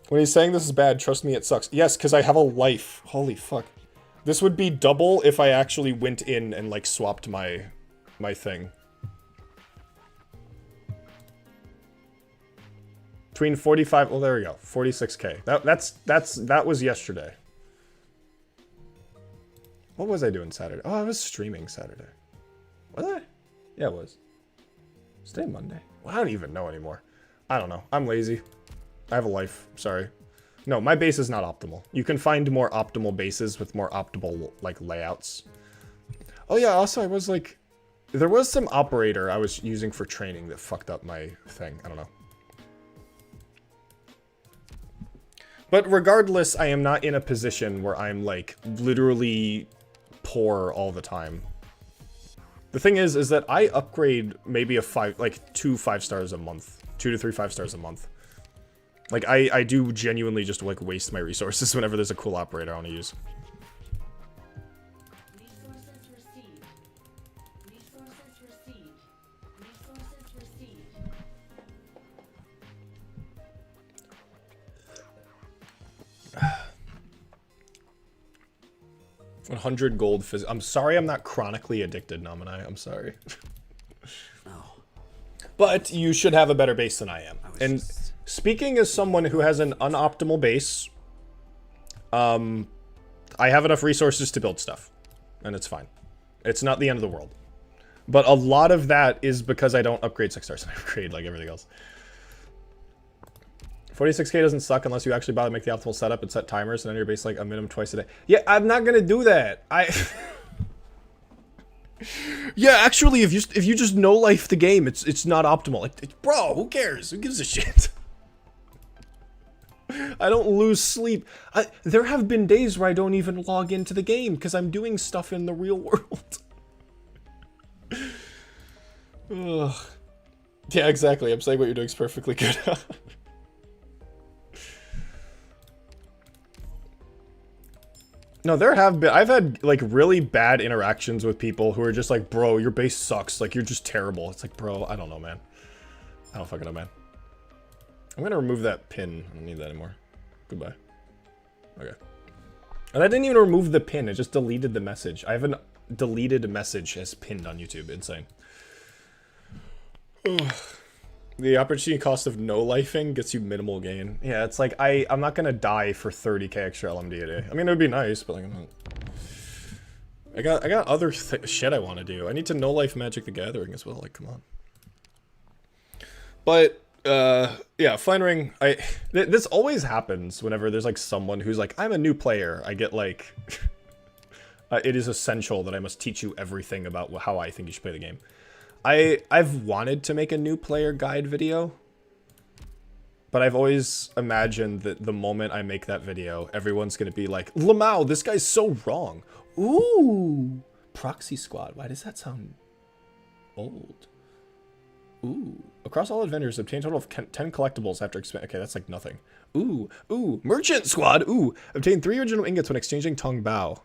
When he's saying this is bad, trust me, it sucks. Yes, because I have a life. Holy fuck. This would be double if I actually went in and, like, swapped my thing. Between 45, well, there we go. 46k. That was yesterday. What was I doing Saturday? Oh, I was streaming Saturday. Was I? Yeah, it was. Is today Monday? Well, I don't even know anymore. I don't know. I'm lazy. I have a life. Sorry. No, my base is not optimal. You can find more optimal bases with more optimal, like, layouts. Oh yeah, also I was like... There was some operator I was using for training that fucked up my thing. I don't know. But regardless, I am not in a position where I'm, like, literally poor all the time. The thing is that I upgrade maybe a 2 5 stars a month. 2 to 3 5 stars a month. Like, I do genuinely just, like, waste my resources whenever there's a cool operator I want to use. Resources received. Resources received. Resources received. 100 gold I'm sorry I'm not chronically addicted, Nominai. I'm sorry. But you should have a better base than I am. And speaking as someone who has an unoptimal base, I have enough resources to build stuff. And it's fine. It's not the end of the world. But a lot of that is because I don't upgrade 6 stars and I upgrade like everything else. 46k doesn't suck unless you actually bother to make the optimal setup and set timers and on your base like a minimum twice a day. Yeah, I'm not gonna do that. Yeah, actually, if you just no life the game, it's not optimal. Like, bro, who cares? Who gives a shit? I don't lose sleep. There have been days where I don't even log into the game because I'm doing stuff in the real world. Ugh. Yeah, exactly. I'm saying what you're doing is perfectly good. No, I've had, like, really bad interactions with people who are just like, bro, your base sucks. Like, you're just terrible. It's like, bro, I don't know, man. I don't fucking know, man. I'm gonna remove that pin. I don't need that anymore. Goodbye. Okay. And that didn't even remove the pin. It just deleted the message. I have a deleted message as pinned on YouTube. Insane. Ugh. The opportunity cost of no-lifing gets you minimal gain. Yeah, it's like, I'm not gonna die for 30k extra LMD a day. I mean, it would be nice, but like, I'm not... I got other shit I want to do. I need to no-life Magic the Gathering as well, like, come on. But, yeah, Fine Ring, this always happens whenever there's, like, someone who's like, I'm a new player. I get, like... it is essential that I must teach you everything about how I think you should play the game. I've wanted to make a new player guide video, but I've always imagined that the moment I make that video, everyone's going to be like, Lamau, this guy's so wrong. Ooh, Proxy Squad. Why does that sound old? Ooh, across all adventures, obtain a total of 10 collectibles after expand. Okay, that's like nothing. Ooh, Merchant Squad. Ooh, obtain 3 original ingots when exchanging Tong Bao.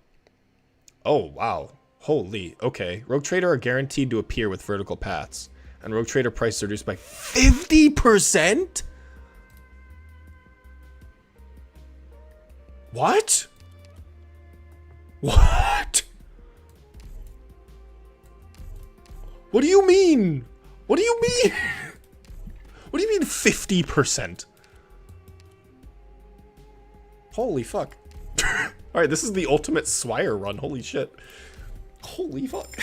Oh, wow. Holy, okay. Rogue Trader are guaranteed to appear with vertical paths. And Rogue Trader price is reduced by 50%? What? What? What do you mean? What do you mean? What do you mean 50%? Holy fuck. Alright, this is the ultimate Swire run. Holy shit. Holy fuck.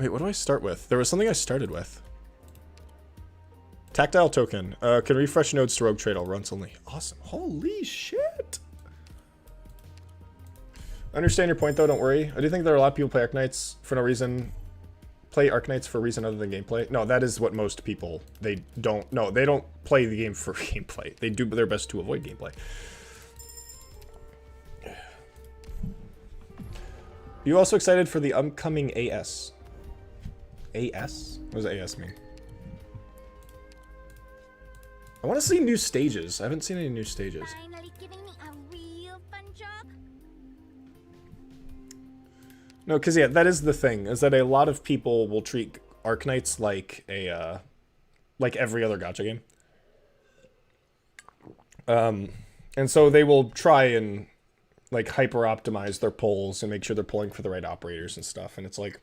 Wait, what do I start with? There was something I started with. Tactile token. Can refresh nodes to Rogue Trade. All runs only. Awesome. Holy shit. I understand your point though, don't worry. I do think there are a lot of people play Arknights for no reason. Play Arknights for a reason other than gameplay. No, that is what most people, they don't play the game for gameplay. They do their best to avoid gameplay. You also excited for the upcoming AS? AS? What does AS mean? I want to see new stages. I haven't seen any new stages. Finally giving me a real fun job. No, because yeah, that is the thing, is that a lot of people will treat Arknights like a, like every other gacha game. And so they will try and like hyper optimize their polls and make sure they're pulling for the right operators and stuff. And it's like,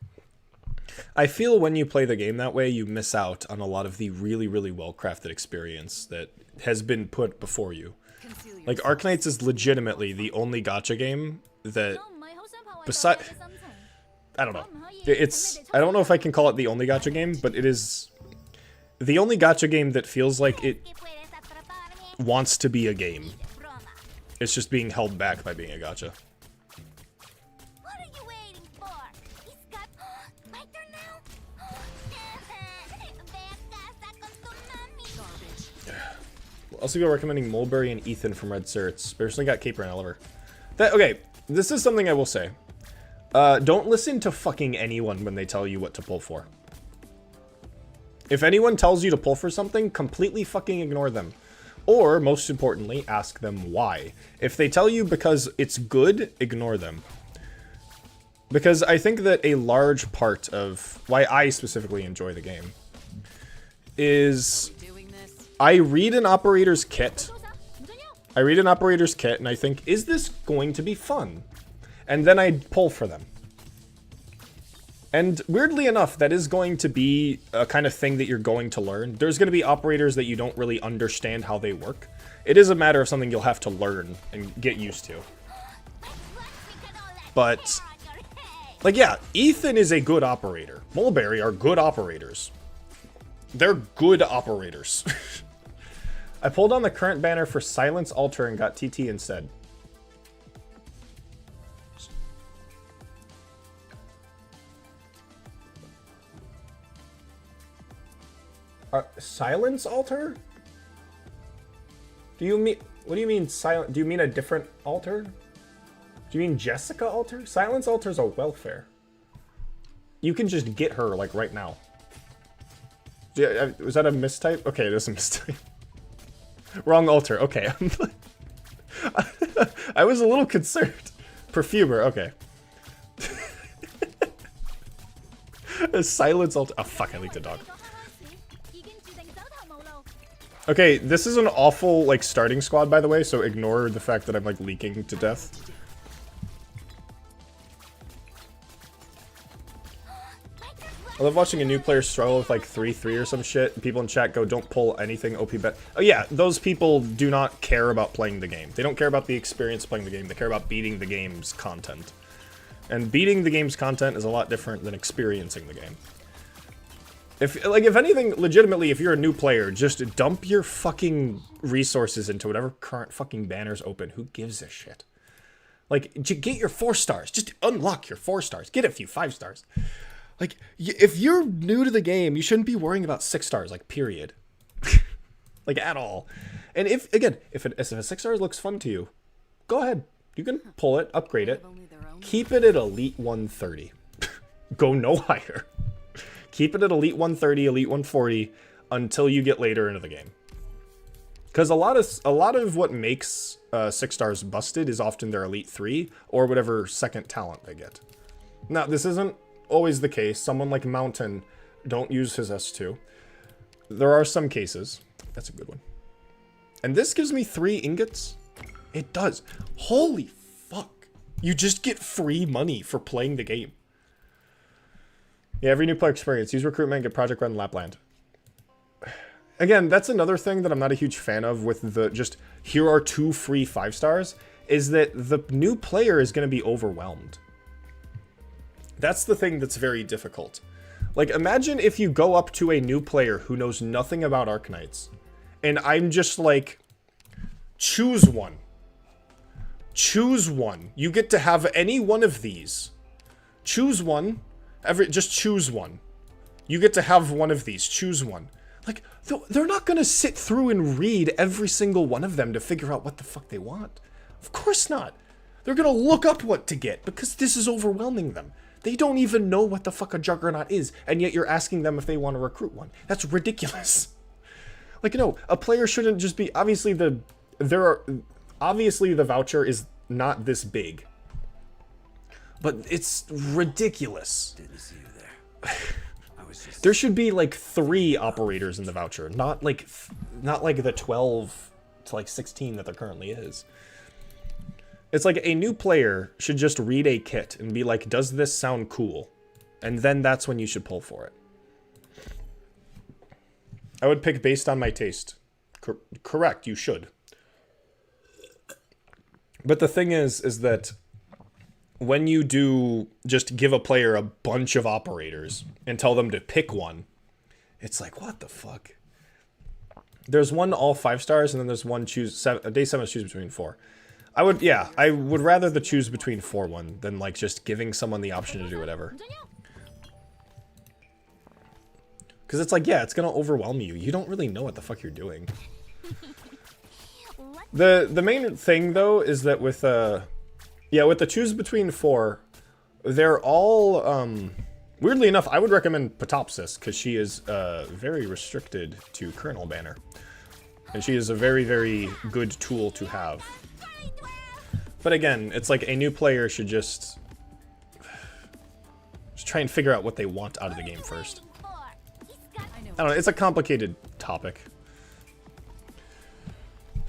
I feel when you play the game that way, you miss out on a lot of the really, really well-crafted experience that has been put before you. Like, Arknights is legitimately the only gacha game that, I don't know. I don't know if I can call it the only gacha game, but it is the only gacha game that feels like it wants to be a game. It's just being held back by being a gacha. What are you waiting for? He's got my turn now. Also, people recommending Mulberry and Ethan from Red Certs. Personally got Caper and Oliver. Okay, this is something I will say. Don't listen to fucking anyone when they tell you what to pull for. If anyone tells you to pull for something, completely fucking ignore them. Or, most importantly, ask them why. If they tell you because it's good, ignore them. Because I think that a large part of why I specifically enjoy the game is I read an operator's kit. And I think, is this going to be fun? And then I pull for them. And weirdly enough, that is going to be a kind of thing that you're going to learn. There's going to be operators that you don't really understand how they work. It is a matter of something you'll have to learn and get used to. But, like, yeah, Ethan is a good operator. Mulberry are good operators. They're good operators. I pulled on the current banner for Silence Altar and got TT instead. Silence Altar? Do you mean... What do you mean silent? Do you mean a different altar? Do you mean Jessica Altar? Silence Altars are welfare. You can just get her, like, right now. Was that a mistype? Okay, it is a mistype. Wrong altar. Okay. I was a little concerned. Perfumer. Okay. A silence altar. Oh, fuck. I leaked a dog. Okay, this is an awful, like, starting squad, by the way, so ignore the fact that I'm, like, leaking to death. I love watching a new player struggle with, like, 3-3 or some shit. People in chat go, don't pull anything OP bet. Oh, yeah, those people do not care about playing the game. They don't care about the experience playing the game. They care about beating the game's content. And beating the game's content is a lot different than experiencing the game. If anything, legitimately, if you're a new player, just dump your fucking resources into whatever current fucking banner's open. Who gives a shit? Like, get your 4 stars. Just unlock your 4 stars. Get a few 5 stars. Like, if you're new to the game, you shouldn't be worrying about 6 stars, like, period. Like, at all. And if a 6 stars looks fun to you, go ahead. You can pull it, upgrade it. Keep it at Elite 130. Go no higher. Keep it at Elite 130, Elite 140 until you get later into the game. Because a lot of what makes 6 stars busted is often their Elite 3 or whatever second talent they get. Now, this isn't always the case. Someone like Mountain, don't use his S2. There are some cases. That's a good one. And this gives me 3 ingots. It does. Holy fuck. You just get free money for playing the game. Yeah, every new player experience. Use recruitment, get Project Run Lapland. Again, that's another thing that I'm not a huge fan of with the just, here are 2 free 5 stars, is that the new player is going to be overwhelmed. That's the thing that's very difficult. Like, imagine if you go up to a new player who knows nothing about Arknights, and I'm just like, choose one. Choose one. You get to have any one of these. Choose one. Just choose one. You get to have one of these. Choose one. Like, they're not going to sit through and read every single one of them to figure out what the fuck they want. Of course not. They're going to look up what to get because this is overwhelming them. They don't even know what the fuck a Juggernaut is, and yet you're asking them if they want to recruit one. That's ridiculous. Like, no, a player shouldn't just be... Obviously, the voucher is not this big. But it's ridiculous. Didn't see you there. There should be like 3 operators in the voucher, not like the 12 to like 16 that there currently is. It's like a new player should just read a kit and be like, does this sound cool? And then that's when you should pull for it. I would pick based on my taste. Correct, you should. But the thing is that when you do just give a player a bunch of operators and tell them to pick one, it's like, what the fuck? There's one all 5 stars, and then there's one day 7 choose between 4. I would rather the choose between 4 one than like just giving someone the option to do whatever. Because it's like, yeah, it's gonna overwhelm you. You don't really know what the fuck you're doing. The main thing though is that with Yeah, with the choose between 4, they're all, weirdly enough, I would recommend Patopsis, because she is very restricted to Colonel Banner. And she is a very, very good tool to have. But again, it's like a new player should just try and figure out what they want out of the game first. I don't know, it's a complicated topic.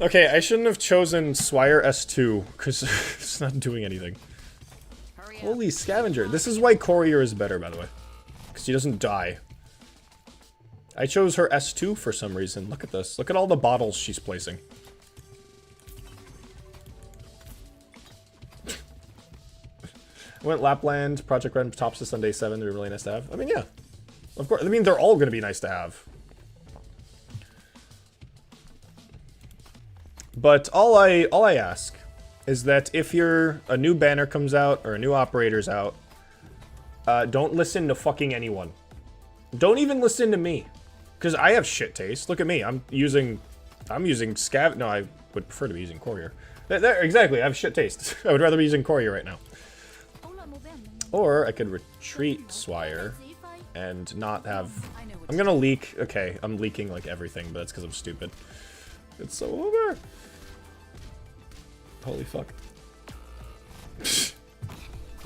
Okay, I shouldn't have chosen Swire S2, because it's not doing anything. Holy Scavenger. This is why Courier is better, by the way. Because she doesn't die. I chose her S2 for some reason. Look at this. Look at all the bottles she's placing. I went Lapland, Project Red, and Patopsis on day 7. They're really nice to have. I mean, yeah. Of course. I mean, they're all going to be nice to have. But all I ask is that if a new banner comes out or a new operator's out, don't listen to fucking anyone. Don't even listen to me, because I have shit taste. Look at me. I'm using Scav. No, I would prefer to be using Courier. There, exactly. I have shit taste. I would rather be using Courier right now. Or I could retreat Swire and not have. I'm gonna leak. Okay, I'm leaking like everything, but that's because I'm stupid. It's so over. Holy fuck.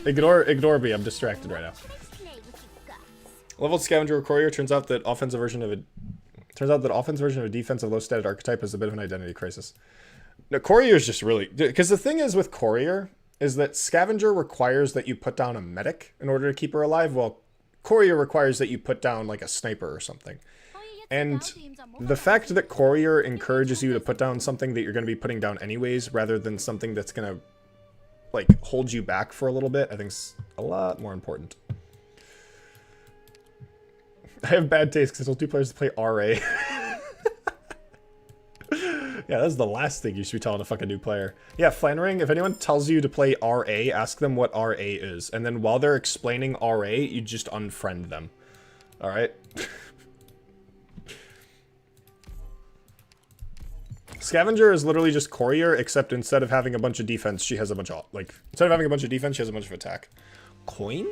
Ignore me, I'm distracted right now. Leveled Scavenger or Courier turns out that offensive version of a defensive low-stated archetype is a bit of an identity crisis. No, Courier is just really, because the thing is with Courier is that Scavenger requires that you put down a medic in order to keep her alive, while Courier requires that you put down like a sniper or something. And the fact that Courier encourages you to put down something that you're going to be putting down anyways, rather than something that's going to, like, hold you back for a little bit, I think is a lot more important. I have bad taste because I told 2 players to play RA. Yeah, that's the last thing you should be telling a fucking new player. Yeah, Flannering, if anyone tells you to play RA, ask them what RA is. And then while they're explaining RA, you just unfriend them. Alright? Scavenger is literally just Courier, except instead of having a bunch of defense, she has a bunch of, like, instead of having a bunch of defense, she has a bunch of attack. Coin?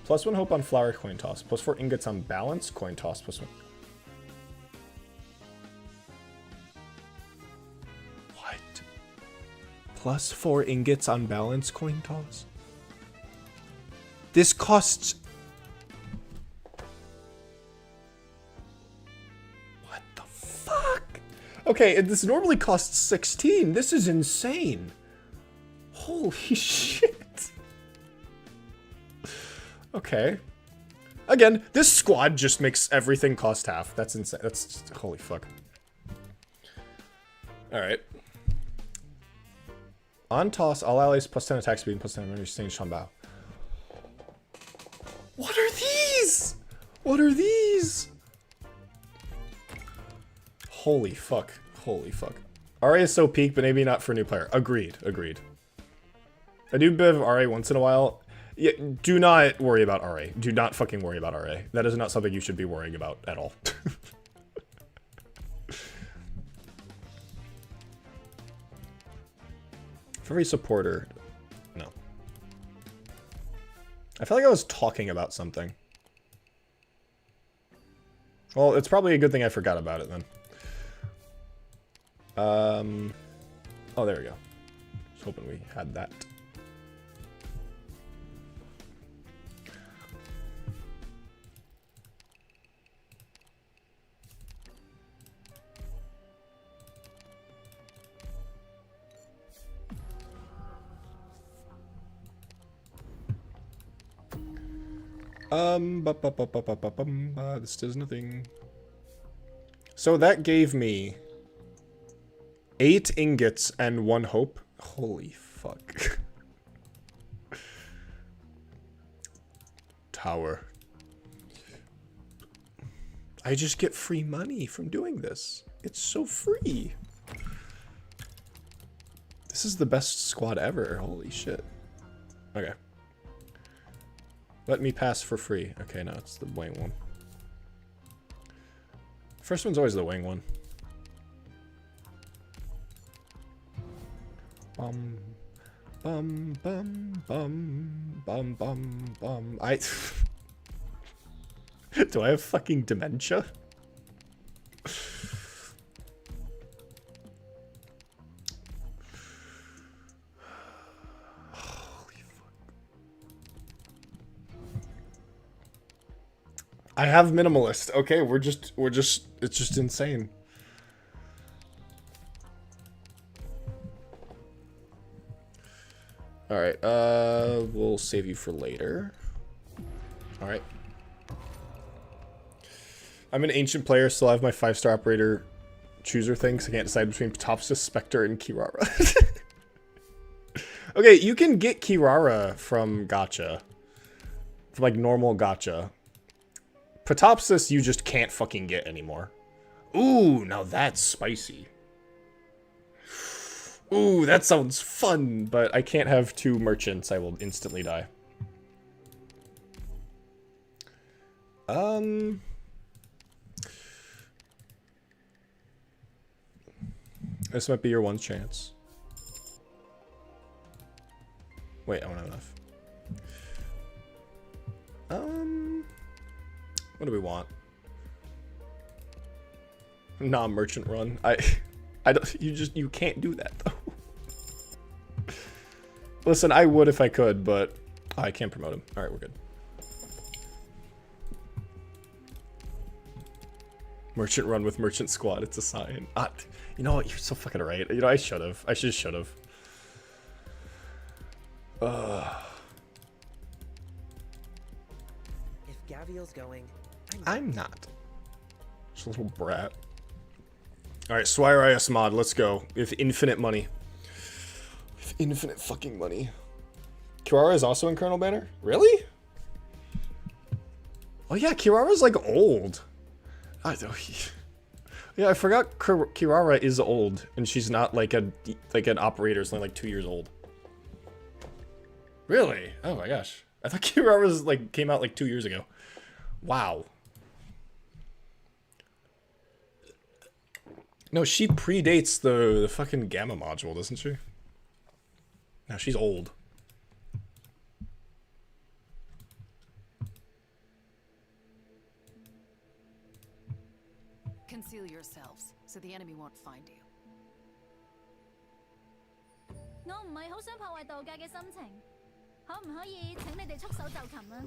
+1 hope on flower, coin toss. +4 ingots on balance, coin toss. +1. What? +4 ingots on balance, coin toss? This costs... What the fuck? Okay, this normally costs 16. This is insane. Holy shit. Okay. Again, this squad just makes everything cost half. That's insane. That's just, holy fuck. Alright. On toss, all allies +10 attack speed and +10 energy exchange Shambao. What are these? What are these? Holy fuck. Holy fuck. RA is so peak, but maybe not for a new player. Agreed. Agreed. I do a bit of RA once in a while. Yeah, do not worry about RA. Do not fucking worry about RA. That is not something you should be worrying about at all. For every supporter, no. I feel like I was talking about something. Well, it's probably a good thing I forgot about it then. Oh, there we go. Just hoping we had that. This does nothing. So that gave me 8 ingots and 1 hope. Holy fuck. Tower. I just get free money from doing this. It's so free. This is the best squad ever. Holy shit. Okay. Let me pass for free. Okay, no, it's the wing one. First one's always the wing one. Bum bum bum bum bum bum. Do I have fucking dementia? Holy fuck. I have minimalist. Okay, it's just insane. Alright, we'll save you for later. Alright. I'm an ancient player, still have my 5-star operator chooser thing, so I can't decide between Patopsis, Spectre, and Kirara. Okay, you can get Kirara from gacha. From, like, normal gacha. Patopsis you just can't fucking get anymore. Ooh, now that's spicy. Ooh, that sounds fun, but I can't have 2 merchants. I will instantly die. This might be your one chance. Wait, I don't have enough. What do we want? Nah, merchant run. I don't, you can't do that though. Listen, I would if I could, but I can't promote him. Alright, we're good. Merchant run with merchant squad, it's a sign. You know what, you're so fucking right. You know, I should have. I just should have. If Gaviel's going, I'm not. Just a little brat. Alright, Swire IS mod, let's go. With infinite money. With infinite fucking money. Kirara is also in Colonel Banner? Really? Oh yeah, Kirara's like old. Yeah, I forgot Kirara is old, and she's not like an operator, it's only like 2 years old. Really? Oh my gosh. I thought Kirara's like came out like 2 years ago. Wow. No, she predates the fucking Gamma module, doesn't she? No, she's old. Conceal yourselves, so the enemy won't find you. 我唔係好想破壞度假嘅心情，可唔可以請你哋束手就擒啊？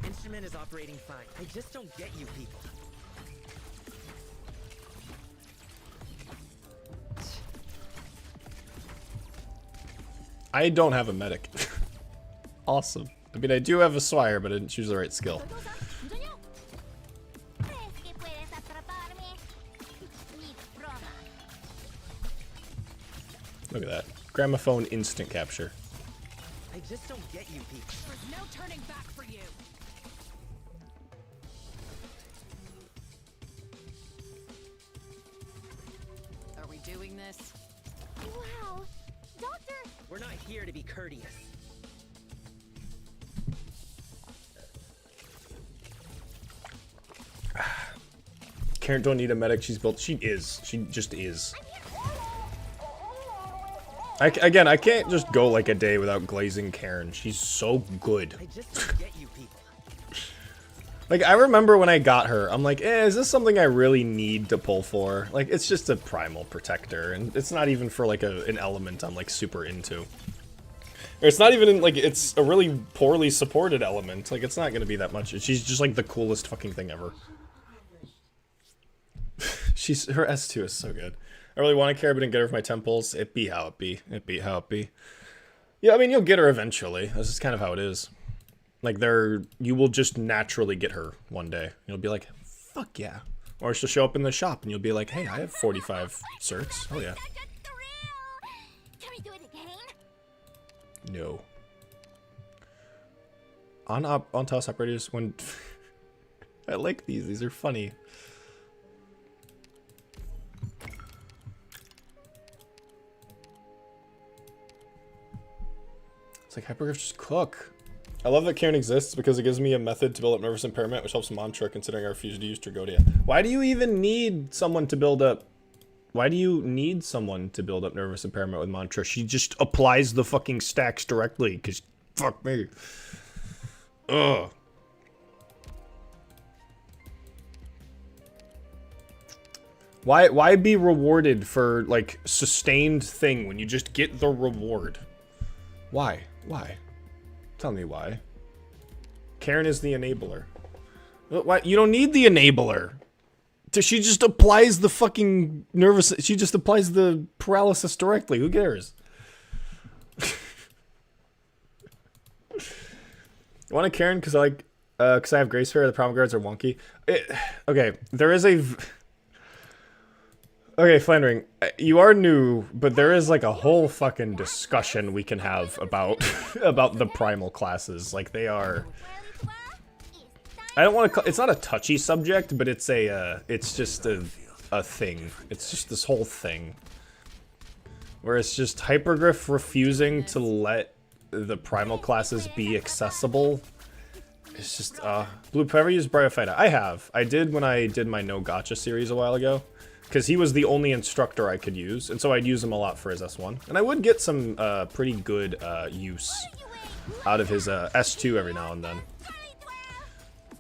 Instrument is operating fine. I just don't get you people. I don't have a medic. Awesome. I mean, I do have a Swire, but I didn't choose the right skill. Look at that. Gramophone instant capture. I just don't get you people. There's no turning back for you. Are we doing this? Wow, Doctor! We're not here to be courteous. Karen don't need a medic. She's built. She is. She just is. Again, I can't just go like a day without glazing Karen. She's so good. I just don't get you people. Like, I remember when I got her, I'm like, is this something I really need to pull for? Like, it's just a primal protector, and it's not even for, like, an element I'm, like, super into. Or it's not even, like, it's a really poorly supported element. Like, it's not gonna be that much. She's just, like, the coolest fucking thing ever. Her S2 is so good. I really want to care, but didn't get her for my temples. It be how it be. It be how it be. Yeah, I mean, you'll get her eventually. This is kind of how it is. Like, you will just naturally get her one day. You'll be like, fuck yeah. Or she'll show up in the shop and you'll be like, hey, I have 45 certs. Oh yeah. Can we do it again? No. On toss operators, when... I like these. These are funny. It's like, Hypergriff, just cook. I love that Karen exists because it gives me a method to build up nervous impairment, which helps Mantra considering I refuse to use Tragodia. Why do you even need someone to build up? Why do you need someone to build up nervous impairment with Mantra? She just applies the fucking stacks directly, because fuck me. Ugh. Why be rewarded for, like, sustained thing when you just get the reward? Why? Why? Tell me why. Karen is the enabler. Why? You don't need the enabler. She just applies the fucking nervous... She just applies the paralysis directly. Who cares? I want a Karen because I like... because I have Grace Fair. The Primal Guards are wonky. Okay, there is a... Okay, Flandering, you are new, but there is like a whole fucking discussion we can have about about the primal classes. Like they are, I don't want to. It's not a touchy subject, but it's a. It's just a thing. It's just this whole thing where it's just Hypergriff refusing to let the primal classes be accessible. It's just Blue. Ever used Bryophyta? I have. I did when I did my No Gotcha series a while ago. Because he was the only instructor I could use, and so I'd use him a lot for his S1. And I would get some pretty good use out of his S2 every now and then.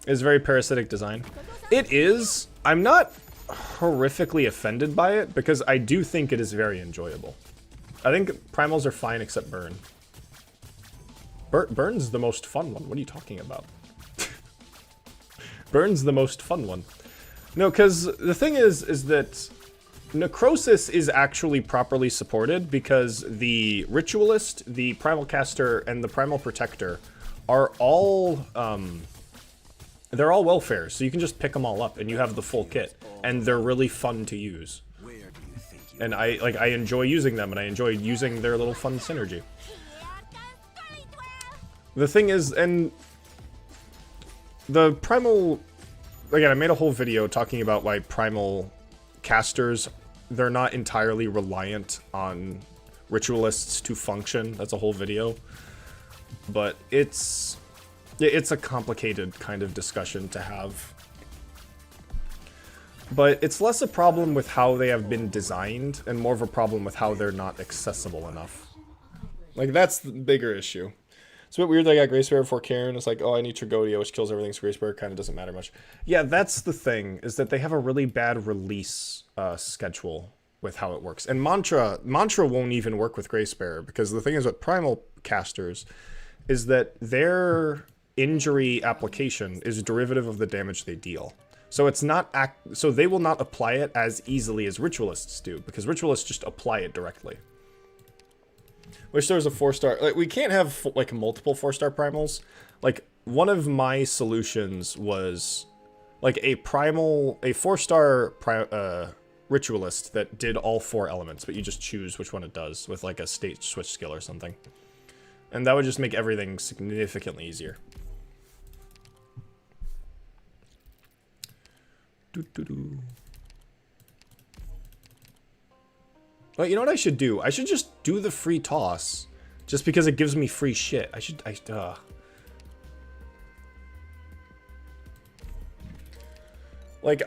It's very parasitic design. It is. I'm not horrifically offended by it, because I do think it is very enjoyable. I think primals are fine except Burn. Burn's the most fun one. What are you talking about? Burn's the most fun one. No, because the thing is that Necrosis is actually properly supported because the Ritualist, the Primal Caster, and the Primal Protector are all, they're all welfare, so you can just pick them all up and you have the full kit, and they're really fun to use. And I enjoy using them, and I enjoy using their little fun synergy. The thing is, and the Primal... Again, I made a whole video talking about why primal casters, they're not entirely reliant on ritualists to function. That's a whole video. But it's a complicated kind of discussion to have. But it's less a problem with how they have been designed and more of a problem with how they're not accessible enough. Like, that's the bigger issue. It's a bit weird that I got Grace Bear before Karen. It's like, oh, I need Tragodia, which kills everything, so Grace Bear kind of doesn't matter much. Yeah, that's the thing, is that they have a really bad release schedule with how it works. And Mantra won't even work with Grace Bear, because the thing is with Primal Casters is that their injury application is derivative of the damage they deal. So it's not so they will not apply it as easily as Ritualists do, because Ritualists just apply it directly. Wish there was a 4-star... Like, we can't have, like, multiple 4-star primals. Like, one of my solutions was, like, a 4-star ritualist that did all 4 elements, but you just choose which one it does with, like, a state switch skill or something. And that would just make everything significantly easier. Doo-doo-doo. Well, you know what I should do? I should just do the free toss. Just because it gives me free shit. Like,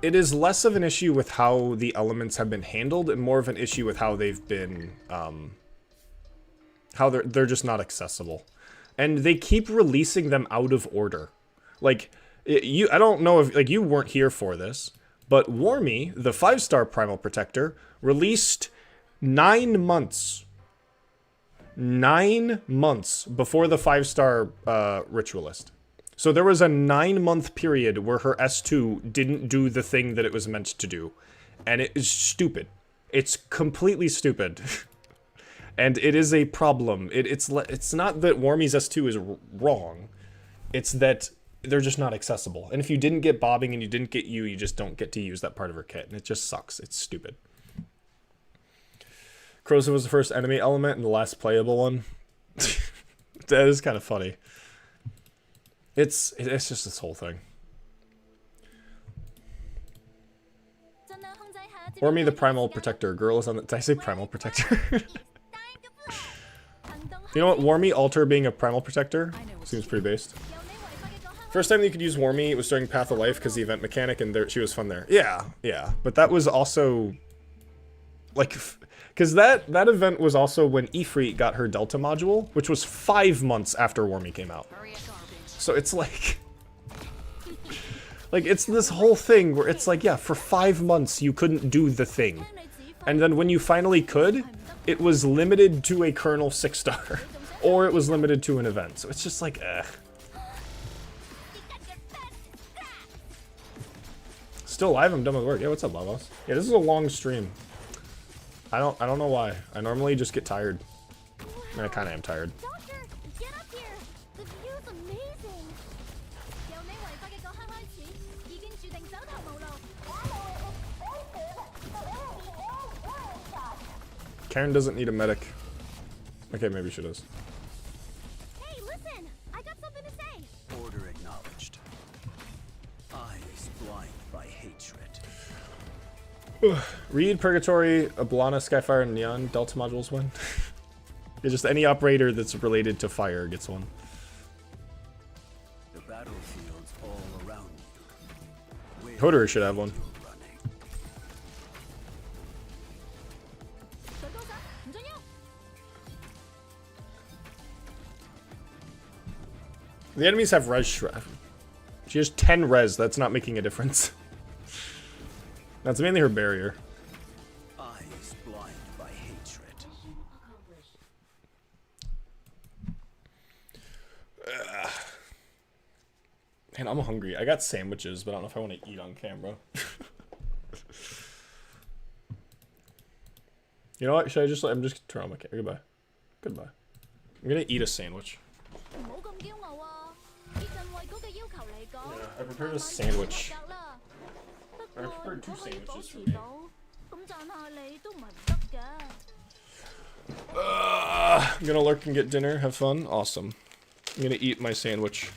it is less of an issue with how the elements have been handled and more of an issue with how they've been, how they're just not accessible. And they keep releasing them out of order. Like, I don't know if, like, you weren't here for this, but Warmy, the 5-star Primal Protector, released 9 months. 9 months before the 5-star Ritualist. So there was a 9-month period where her S2 didn't do the thing that it was meant to do. And it is stupid. It's completely stupid. And it is a problem. It's not that Warmy's S2 is wrong. It's that they're just not accessible. And if you didn't get bobbing and you didn't get you just don't get to use that part of her kit. And it just sucks. It's stupid. Corrosive was the first enemy element and the last playable one. That is kind of funny. It's just this whole thing. Or me, the Primal Protector. Girl is on the... Did I say Primal Protector? You know what? Warmy Alter being a primal protector seems pretty based. First time you could use Warmy was during Path of Life because the event mechanic, and there, she was fun there. Yeah, yeah. But that was also like, because that event was also when Ifrit got her Delta module, which was 5 months after Warmy came out. So it's like, it's this whole thing where it's like, yeah, for 5 months you couldn't do the thing, and then when you finally could, it was limited to a Kernel 6-star, or it was limited to an event. So it's just like, Still alive, I'm done with work. Yeah, what's up, Lavos? Yeah, this is a long stream. I don't know why. I normally just get tired. I mean, I kind of am tired. Doctor, get up here. The view's amazing. 有你違法嘅嗰刻開始，已經注定走投無路。 Karen doesn't need a medic. Okay, maybe she does. Hey, listen! I got something to say. Order acknowledged. Eyes blind by hatred. Reed, Purgatory, Ablana, Skyfire, and Neon Delta modules win. Yeah, just any operator that's related to fire gets one. The battlefield's all around you. Hodor should have one. The enemies have res shred. She has 10 res, that's not making a difference. That's mainly her barrier. Eyes blind by hatred. Man, I'm hungry. I got sandwiches, but I don't know if I want to eat on camera. You know what? Should I just... I'm just turn on my camera. Goodbye. Goodbye. I'm gonna eat a sandwich. Yeah, I prepared a sandwich. I prepared 2 sandwiches for me. I'm gonna lurk and get dinner. Have fun. Awesome. I'm gonna eat my sandwich.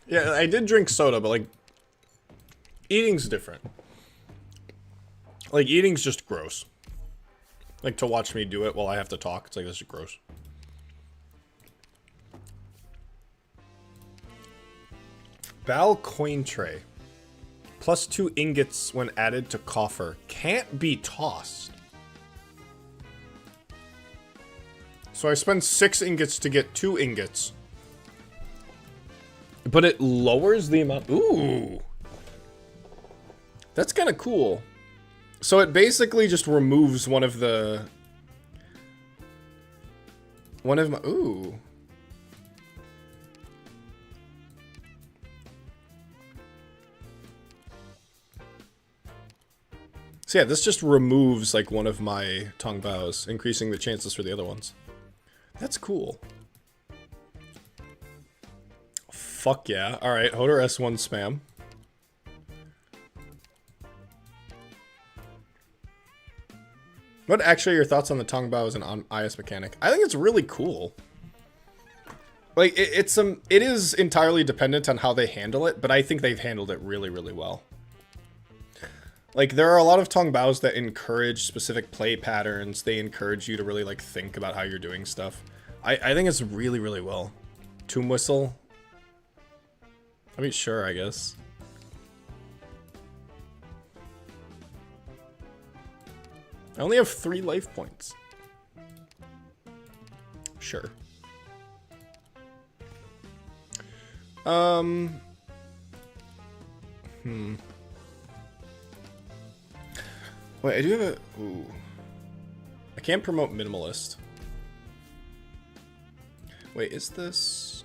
Yeah, I did drink soda, but like, eating's different. Like, eating's just gross. Like, to watch me do it while I have to talk, it's like, this is gross. Bal coin tray. +2 ingots when added to coffer. Can't be tossed. So I spend 6 ingots to get 2 ingots. But it lowers the amount. Ooh. That's kind of cool. So it basically just removes one of the... One of my... Ooh. So yeah, this just removes like one of my Tong Baos, increasing the chances for the other ones. That's cool. Fuck yeah. Alright, Hodor S1 spam. What actually are your thoughts on the Tong Bao as an IS mechanic? I think it's really cool. Like, it is entirely dependent on how they handle it, but I think they've handled it really, really well. Like, there are a lot of Tong Baos that encourage specific play patterns. They encourage you to really, like, think about how you're doing stuff. I think it's really, really well. Tomb Whistle. I mean, sure, I guess. I only have 3 life points. Sure. Wait, I do have a... Ooh. I can't promote minimalist. Wait, is this...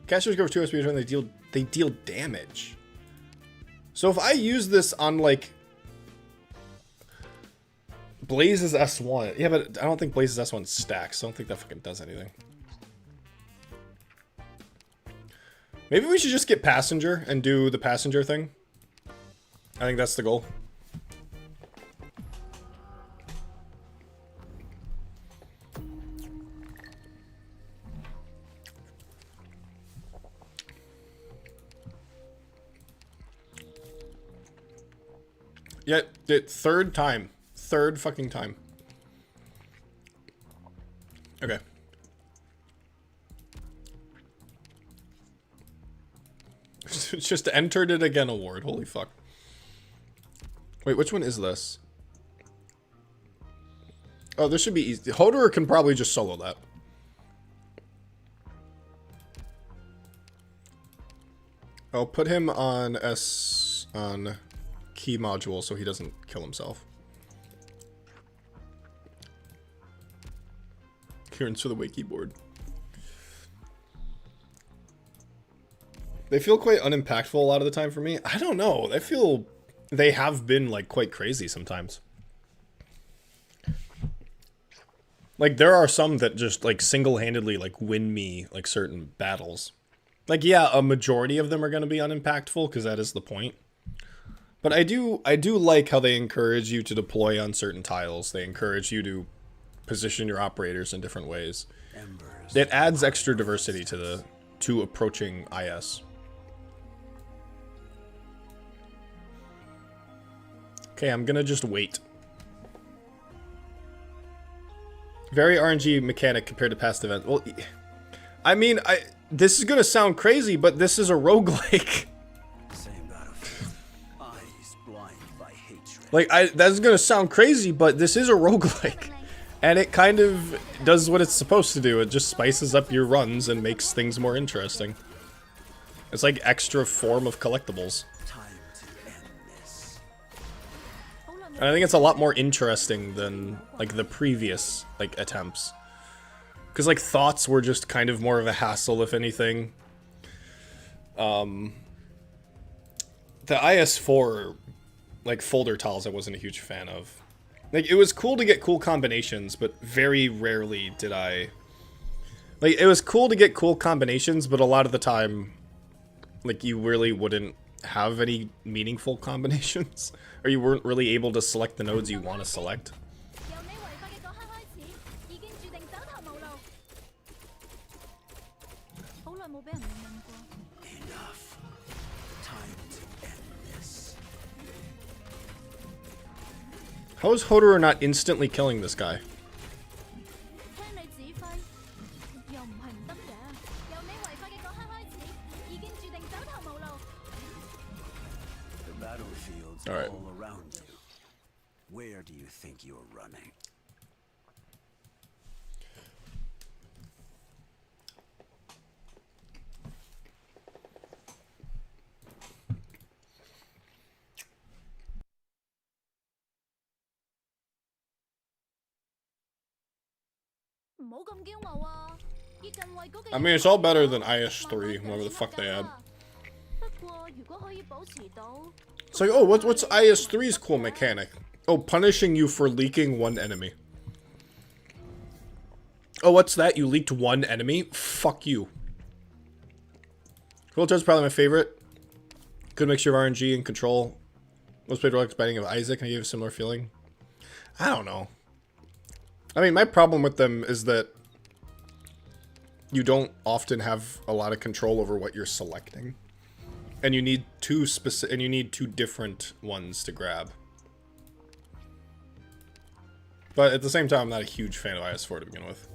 Casters go for 2 SP turn, they deal damage. So if I use this on, like... Blaze's S1... Yeah, but I don't think Blaze's S1 stacks, so I don't think that fucking does anything. Maybe we should just get Passenger and do the Passenger thing. I think that's the goal. Yeah, third time. Third fucking time. Okay. It's just entered it again award. Holy fuck. Wait, which one is this? Oh, this should be easy. Hodor can probably just solo that. I'll put him on on key module so he doesn't kill himself. Clearance for the wiki board. They feel quite unimpactful a lot of the time for me. I don't know. I feel they have been like quite crazy sometimes. Like there are some that just like single-handedly like win me like certain battles. Like yeah, a majority of them are going to be unimpactful because that is the point. But I do like how they encourage you to deploy on certain tiles. They encourage you to position your operators in different ways. It adds extra diversity to approaching IS. Okay, I'm gonna just wait. Very RNG mechanic compared to past events. Well, I mean, this is gonna sound crazy, but this is a roguelike. Like, that's gonna sound crazy, but this is a roguelike. And it kind of does what it's supposed to do. It just spices up your runs and makes things more interesting. It's like extra form of collectibles. And I think it's a lot more interesting than, like, the previous, like, attempts. Because, like, thoughts were just kind of more of a hassle, if anything. The IS4, like, folder tiles I wasn't a huge fan of. Like, it was cool to get cool combinations, but very rarely did I... Like, it was cool to get cool combinations, but a lot of the time, like, you really wouldn't have any meaningful combinations. Or you weren't really able to select the nodes you want to select. Enough. Time to end this. How is Hodor not instantly killing this guy? The battlefield's All right. all around you. Where do you think you're running? I mean, it's all better than IS3, whatever the fuck they had. It's like, oh, what's IS3's cool mechanic? Oh, punishing you for leaking one enemy. Oh, what's that? You leaked one enemy? Fuck you. Cooltoad's probably my favorite. Good mixture of RNG and control. Most played roguelikes Binding of Isaac, and I gave a similar feeling. I don't know. I mean, my problem with them is that you don't often have a lot of control over what you're selecting. And you need two different ones to grab. But at the same time, I'm not a huge fan of IS4 to begin with.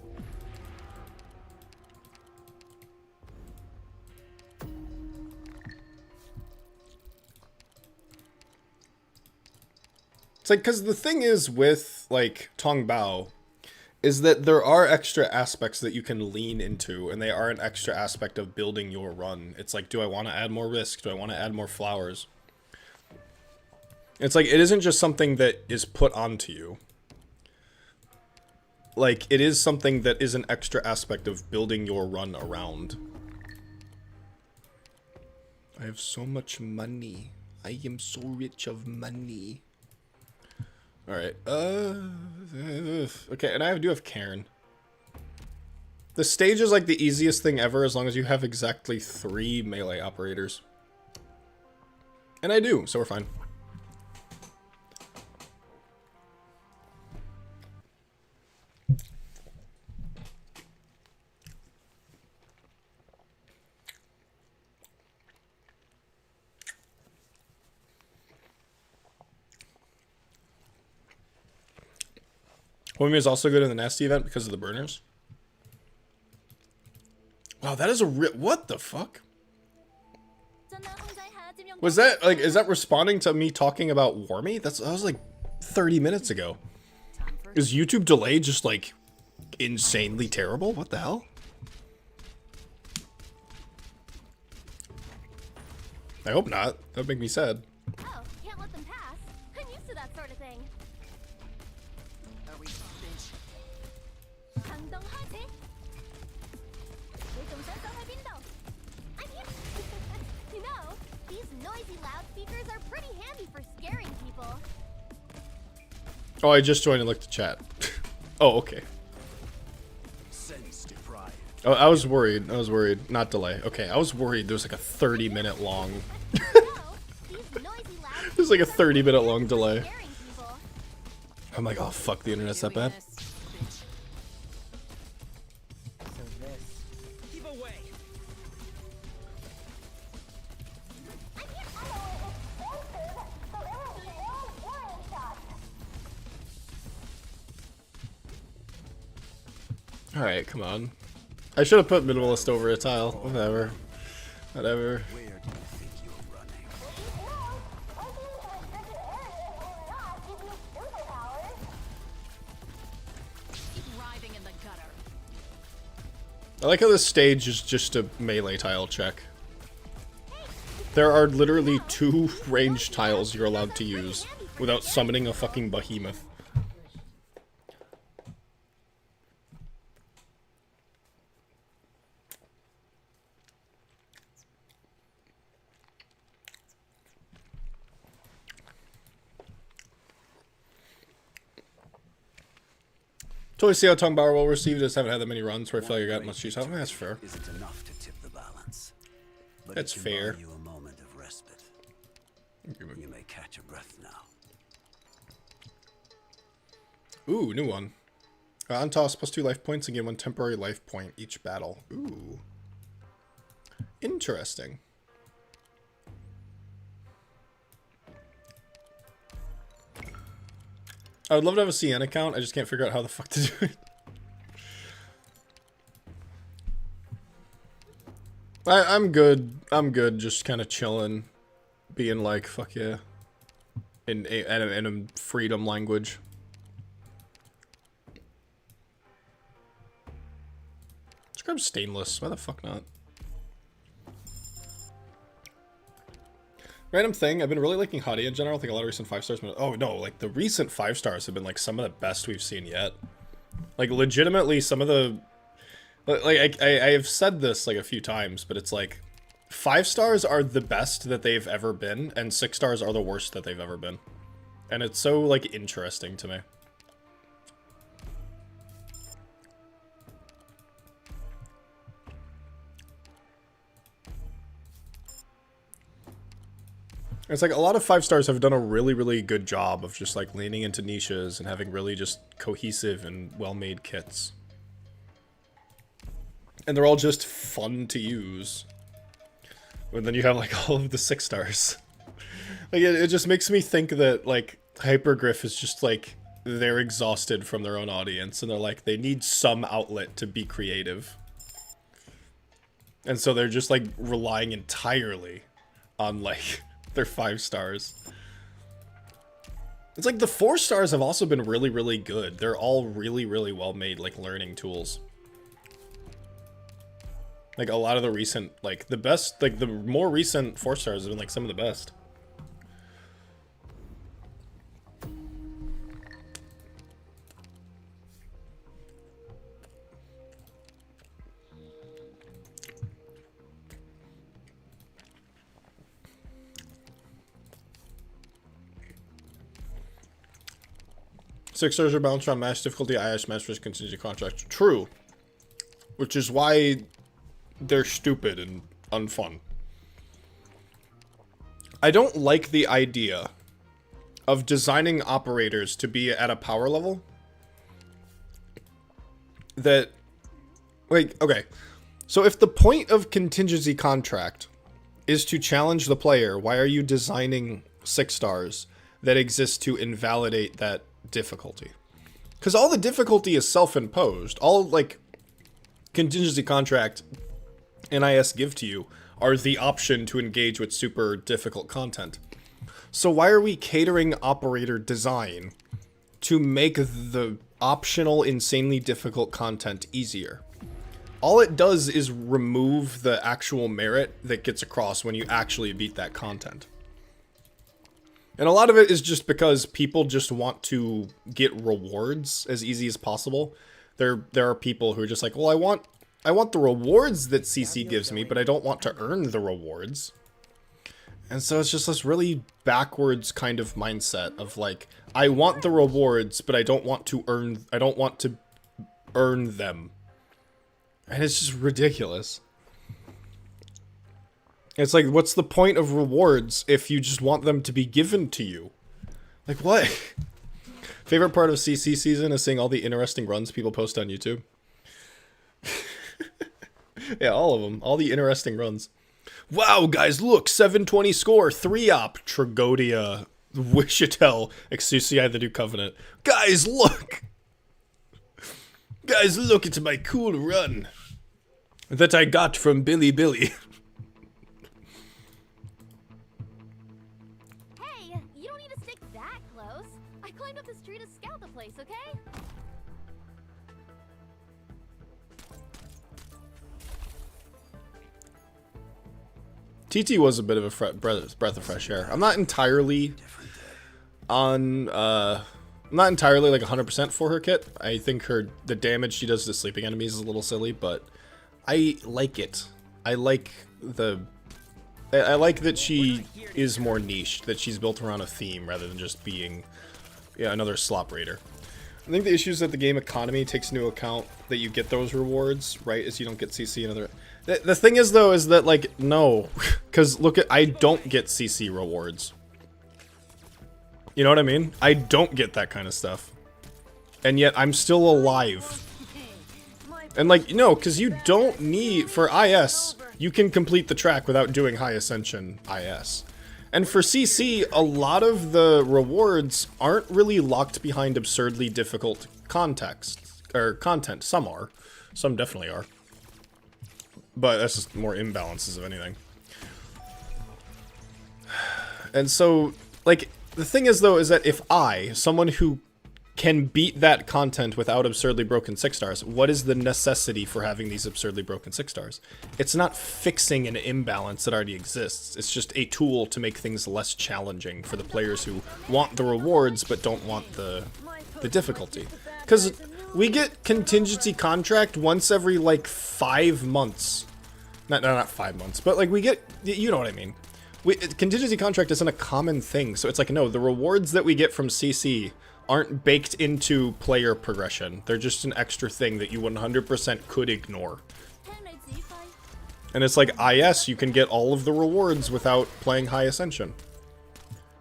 It's like, because the thing is with, like, Tong Bao, is that there are extra aspects that you can lean into, and they are an extra aspect of building your run. It's like, do I want to add more risk? Do I want to add more flowers? It's like, it isn't just something that is put onto you. Like, it is something that is an extra aspect of building your run around. I have so much money. I am so rich of money. Alright, okay, and I do have Karen. The stage is like the easiest thing ever as long as you have exactly 3 melee operators. And I do, so we're fine. Homie is also good in the nasty event because of the burners. Wow, that is a what the fuck? Was that like, is that responding to me talking about Warmy? That was like 30 minutes ago. Is YouTube delay just like insanely terrible? What the hell? I hope not. That would make me sad. Oh, can't let them pass. I'm used to that sort of thing. Are we bitch? 강동하지? I'm here. You know, these noisy loudspeakers are pretty handy for scaring people. Oh, I just joined and looked at chat. Oh, okay. Sense deprived. Oh, I was worried. I was worried. Not delay. Okay, I was worried there was like a 30-minute long... There's like a 30-minute long delay. I'm like, oh fuck, the internet's that bad? Give away. Alright, come on. I should have put minimalist over a tile. Whatever. Whatever. I like how this stage is just a melee tile check. There are literally 2 ranged tiles you're allowed to use without summoning a fucking behemoth. Totally see how Tongue Bauer will receive. Just haven't had that many runs where I feel like I got much use out. That's fair. Isn't enough to tip the balance. But That's it can fair. buy you a moment of respite. You may catch a breath now. Ooh, new one. On toss +2 life points and gain 1 temporary life point each battle. Ooh. Interesting. I would love to have a CN account. I just can't figure out how the fuck to do it. I'm good. I'm good. Just kind of chilling, being like, fuck yeah, in a freedom language. Let's grab stainless. Why the fuck not? Random thing, I've been really liking Hottie in general. I think a lot of recent 5 stars. Oh no, like the recent 5 stars have been like some of the best we've seen yet. Like legitimately, some of the, like I have said this like a few times, but it's like 5 stars are the best that they've ever been, and 6 stars are the worst that they've ever been, and it's so like interesting to me. It's like a lot of 5 stars have done a really, really good job of just like leaning into niches and having really just cohesive and well-made kits. And they're all just fun to use. And then you have like all of the 6 stars. Like it just makes me think that like Hypergriff is just like they're exhausted from their own audience and they're like they need some outlet to be creative. And so they're just like relying entirely on like their 5 stars. It's like the 4 stars have also been really, really good. They're all really, really well made, like learning tools. Like a lot of the recent, like the best, like the more recent 4 stars have been like some of the best. Six stars are balanced around match difficulty, IS match versus contingent contract. True. Which is why they're stupid and unfun. I don't like the idea of designing operators to be at a power level that, like, okay. So if the point of contingency contract is to challenge the player, why are you designing 6 stars that exist to invalidate that difficulty? Because all the difficulty is self-imposed. All, like, contingency contract and IS give to you are the option to engage with super difficult content. So why are we catering operator design to make the optional, insanely difficult content easier? All it does is remove the actual merit that gets across when you actually beat that content. And a lot of it is just because people just want to get rewards as easy as possible. There are people who are just like, well, I want the rewards that CC gives me, but I don't want to earn the rewards. And so it's just this really backwards kind of mindset of like, I want the rewards, but I don't want to earn them. And it's just ridiculous. It's like, what's the point of rewards if you just want them to be given to you? Like, what? Favorite part of CC season is seeing all the interesting runs people post on YouTube. Yeah, all of them. All the interesting runs. Wow, guys, look! 720 score, 3-op, Tragodia, Wishatel, Exucii, the New Covenant. Guys, look! Guys, look, it's my cool run that I got from Billy Billy. Hey, you don't need to stick that close. I climbed up this tree to scout the place, okay? TT was a bit of a breath of fresh air. I'm not entirely on, I'm not entirely like 100% for her kit. I think the damage she does to sleeping enemies is a little silly, but I like it. I like that she is more niche, that she's built around a theme rather than just being, yeah, another slop raider. I think the issue is that the game economy takes into account that you get those rewards, right, as you don't get CC and other... The thing is, though, is that, like, no. Because, look, I don't get CC rewards. You know what I mean? I don't get that kind of stuff. And yet, I'm still alive. And, like, no, because you don't need... For IS, you can complete the track without doing High Ascension IS. And for CC, a lot of the rewards aren't really locked behind absurdly difficult content. Some are. Some definitely are. But that's just more imbalances of anything. And so, like, the thing is, though, is that if someone who can beat that content without absurdly broken 6 stars, what is the necessity for having these absurdly broken 6 stars? It's not fixing an imbalance that already exists. It's just a tool to make things less challenging for the players who want the rewards but don't want the difficulty. Because we get contingency contract once every, like, 5 months. Not 5 months, but, like, we get... You know what I mean. Contingency contract isn't a common thing, so it's like, no, the rewards that we get from CC aren't baked into player progression. They're just an extra thing that you 100% could ignore. And it's like, IS, you can get all of the rewards without playing High Ascension.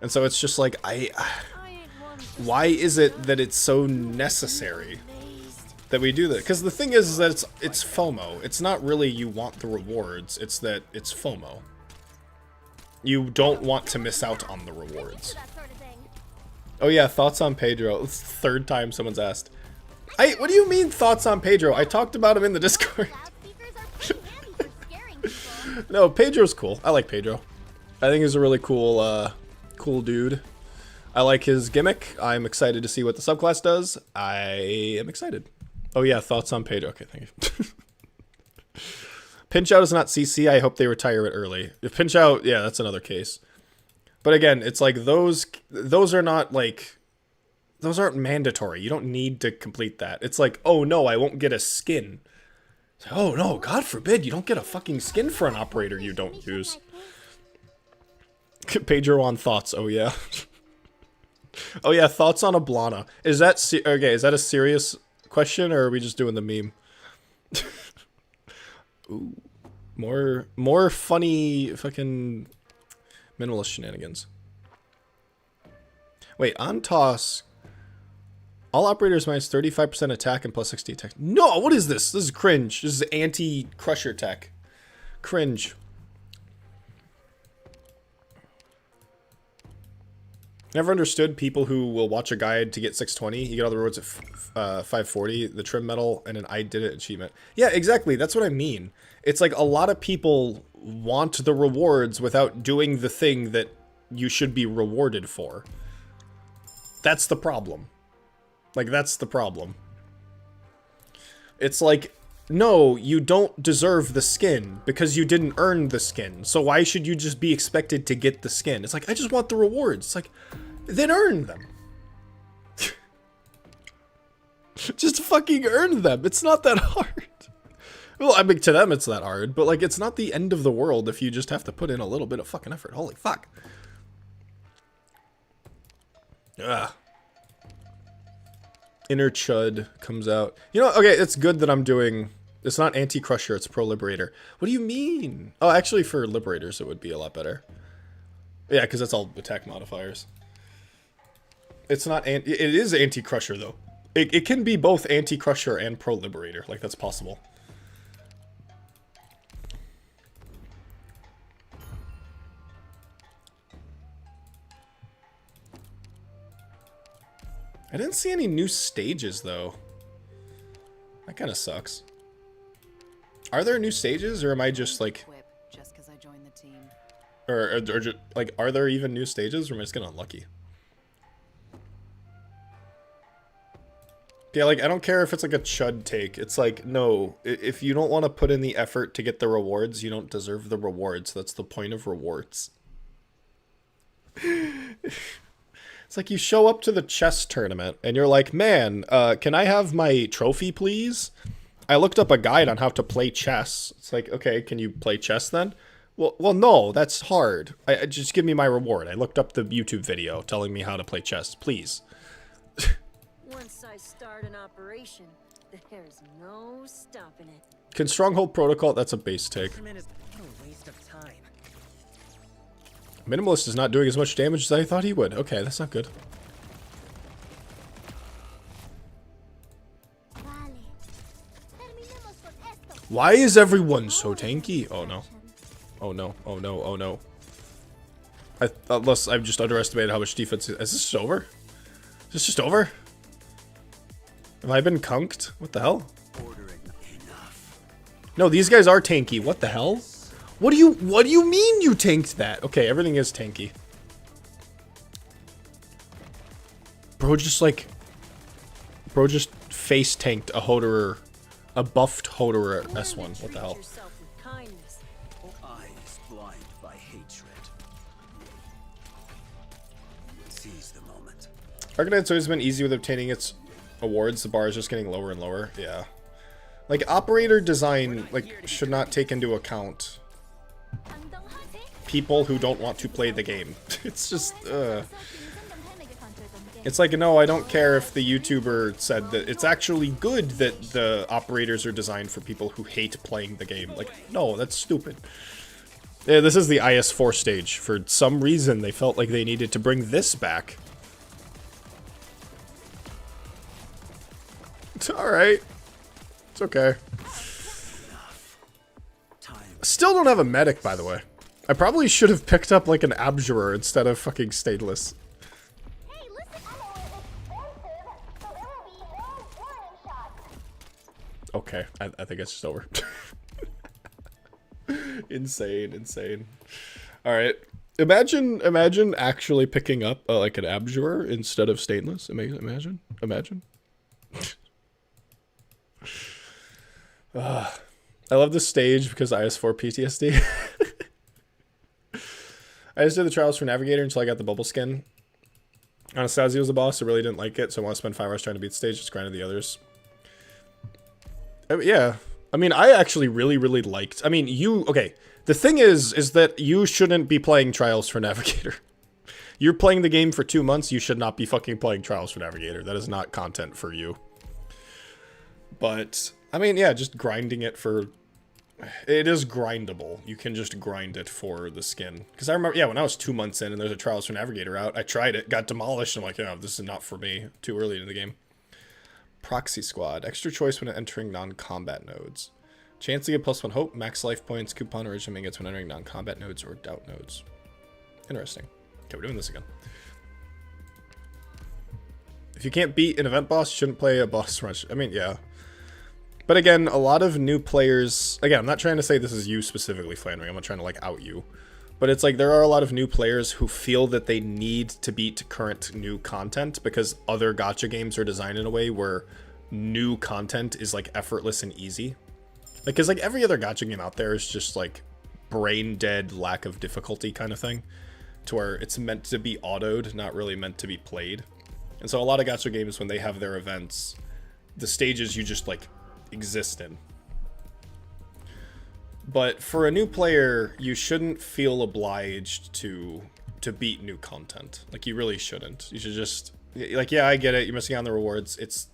And so it's just like, why is it that it's so necessary that we do that? Because the thing is that it's FOMO. It's not really you want the rewards, it's that it's FOMO. You don't want to miss out on the rewards. Oh yeah, thoughts on Pedro. It's the 3rd time someone's asked. What do you mean thoughts on Pedro? I talked about him in the Discord. No, Pedro's cool. I like Pedro. I think he's a really cool, cool dude. I like his gimmick. I'm excited to see what the subclass does. I am excited. Oh yeah, thoughts on Pedro. Okay, thank you. Pinch out is not CC. I hope they retire it early. If pinch out, yeah, that's another case. But again, it's like those are not like, those aren't mandatory. You don't need to complete that. It's like, oh no, I won't get a skin. Oh no, God forbid you don't get a fucking skin for an operator you don't use. Pedro on thoughts. Oh yeah. Oh yeah, thoughts on Ablana. Is that okay? Is that a serious question, or are we just doing the meme? Ooh, more funny fucking minimalist shenanigans. Wait, on toss, all operators minus 35% attack and plus 60 attack. No, what is this? This is cringe. This is anti-crusher tech. Cringe. Never understood people who will watch a guide to get 620. You get all the rewards at 540, the trim metal, and an I did it achievement. Yeah, exactly. That's what I mean. It's like a lot of people want the rewards without doing the thing that you should be rewarded for. That's the problem. Like, that's the problem. It's like, no, you don't deserve the skin because you didn't earn the skin. So why should you just be expected to get the skin? It's like, I just want the rewards. It's like, then earn them. Just fucking earn them. It's not that hard. Well, I mean, to them it's that hard, but like, it's not the end of the world if you just have to put in a little bit of fucking effort. Holy fuck. Ugh. Inner Chud comes out. You know, okay, it's good that I'm doing... It's not Anti-Crusher, it's Pro-Liberator. What do you mean? Oh, actually, for Liberators, it would be a lot better. Yeah, because that's all attack modifiers. It's not... It is Anti-Crusher, though. It can be both Anti-Crusher and Pro-Liberator. Like, that's possible. I didn't see any new stages, though. That kind of sucks. Are there new stages, or am I just, like... Just 'cause I joined the team. Or just, like, are there even new stages, or am I just getting unlucky? Yeah, like, I don't care if it's, like, a chud take. It's like, no, if you don't want to put in the effort to get the rewards, you don't deserve the rewards. That's the point of rewards. It's like you show up to the chess tournament and you're like, man, can I have my trophy, please? I looked up a guide on how to play chess. It's like, okay, can you play chess then? Well, no, that's hard. Just give me my reward. I looked up the YouTube video telling me how to play chess, please. Once I start an operation, there's no stopping it. Can Stronghold Protocol? That's a base take. What a waste of time. Minimalist is not doing as much damage as I thought he would. Okay, that's not good. Why is everyone so tanky? Oh no. Oh no. Oh no. Oh no. Unless I've just underestimated how much defense is. Is this just over? Is this just over? Have I been conked? What the hell? No, these guys are tanky. What the hell? What do you mean you tanked that? Okay, everything is tanky. Bro just face tanked a Hoderer, a buffed Hoderer S1. What the hell? Eyes blind by hatred. Seize the moment. Arknights always been easy with obtaining its awards. The bar is just getting lower and lower. Yeah. Like, operator design, like, should not take into account people who don't want to play the game. It's just, It's like, no, I don't care if the YouTuber said that it's actually good that the operators are designed for people who hate playing the game. Like, no, that's stupid. Yeah, this is the IS4 stage. For some reason, they felt like they needed to bring this back. It's alright. It's okay. Still don't have a medic, by the way. I probably should have picked up, like, an abjurer instead of fucking stainless. Okay, I think it's just over. Insane. Alright. Imagine actually picking up, like, an abjurer instead of stainless. Imagine. I love this stage because IS4 PTSD. I just did the trials for Navigator until I got the bubble skin. Anastasia was the boss, I really didn't like it, so I want to spend 5 hours trying to beat the stage, just grinded the others. Yeah. I mean, I actually really liked... I mean, okay, the thing is that you shouldn't be playing Trials for Navigator. You're playing the game for 2 months, you should not be fucking playing Trials for Navigator. That is not content for you. But, I mean, yeah, just grinding it for... It is grindable. You can just grind it for the skin. Because I remember, yeah, when I was 2 months in and there's a Trials for Navigator out, I tried it, got demolished, and I'm like, yeah, this is not for me. Too early into the game. Proxy Squad. Extra choice when entering non-combat nodes. Chance to get +1 hope, max life points, coupon originally gets when entering non-combat nodes or doubt nodes. Interesting. Okay, we're doing this again. If you can't beat an event boss, you shouldn't play a boss rush. I mean, yeah. But again, a lot of new players... Again, I'm not trying to say this is you specifically, Flannery. I'm not trying to, like, out you. But it's like there are a lot of new players who feel that they need to beat current new content because other gacha games are designed in a way where new content is, like, effortless and easy. Like, because, like, every other gacha game out there is just, like, brain-dead lack of difficulty kind of thing. To where it's meant to be autoed, not really meant to be played. And so a lot of gacha games, when they have their events, the stages you just, like, exist in. But for a new player, you shouldn't feel obliged to beat new content. Like, you really shouldn't. You should just, like, yeah, I get it, you're missing out on the rewards. It's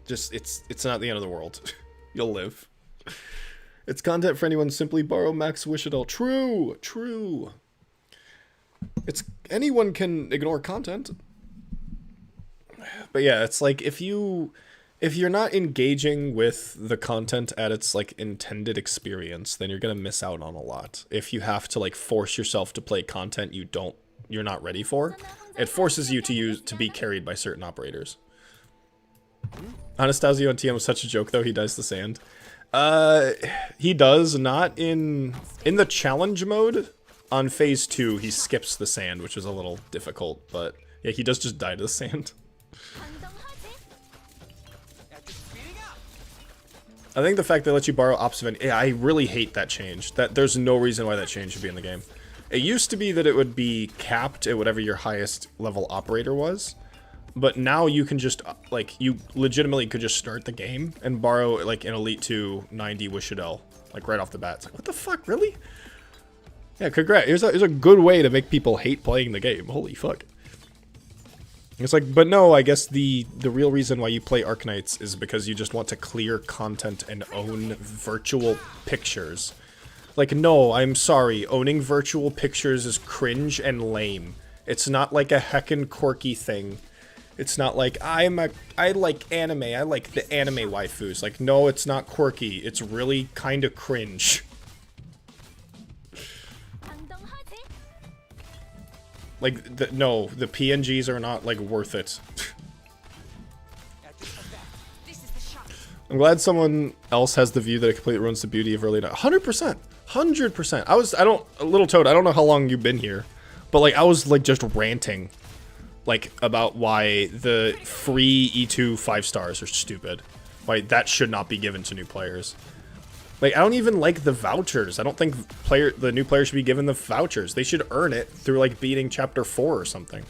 just, it's not the end of the world. You'll live. It's content for anyone, simply borrow Max Wish-It-All. True, true. It's, anyone can ignore content. But yeah, it's like, if you're not engaging with the content at its, like, intended experience, then you're gonna miss out on a lot. If you have to, like, force yourself to play content you're not ready for, it forces you to be carried by certain operators. Anastasio on TM was such a joke, though. He dies the sand. He does, not in the challenge mode. On phase 2, he skips the sand, which is a little difficult, but yeah, he does just die to the sand. I think the fact they let you borrow Ops Event, yeah, I really hate that change. That there's no reason why that change should be in the game. It used to be that it would be capped at whatever your highest level operator was, but now you can just, like, you legitimately could just start the game and borrow, like, an Elite 2 90 Wish-It-All, like, right off the bat. It's like, what the fuck, really? Yeah, congrats. Here's a good way to make people hate playing the game. Holy fuck. It's like, but no, I guess the real reason why you play Arknights is because you just want to clear content and own virtual pictures. Like, no, I'm sorry. Owning virtual pictures is cringe and lame. It's not like a heckin' quirky thing. It's not like, I like anime. I like the anime waifus. Like, no, it's not quirky. It's really kind of cringe. Like, no, the PNGs are not, like, worth it. I'm glad someone else has the view that it completely ruins the beauty of early night. 100%. 100%. Little Toad, I don't know how long you've been here, but, like, I was, like, just ranting, like, about why the free E2 5 stars are stupid. Why that should not be given to new players. Like, I don't even like the vouchers. I don't think the new player should be given the vouchers. They should earn it through, like, beating Chapter 4 or something.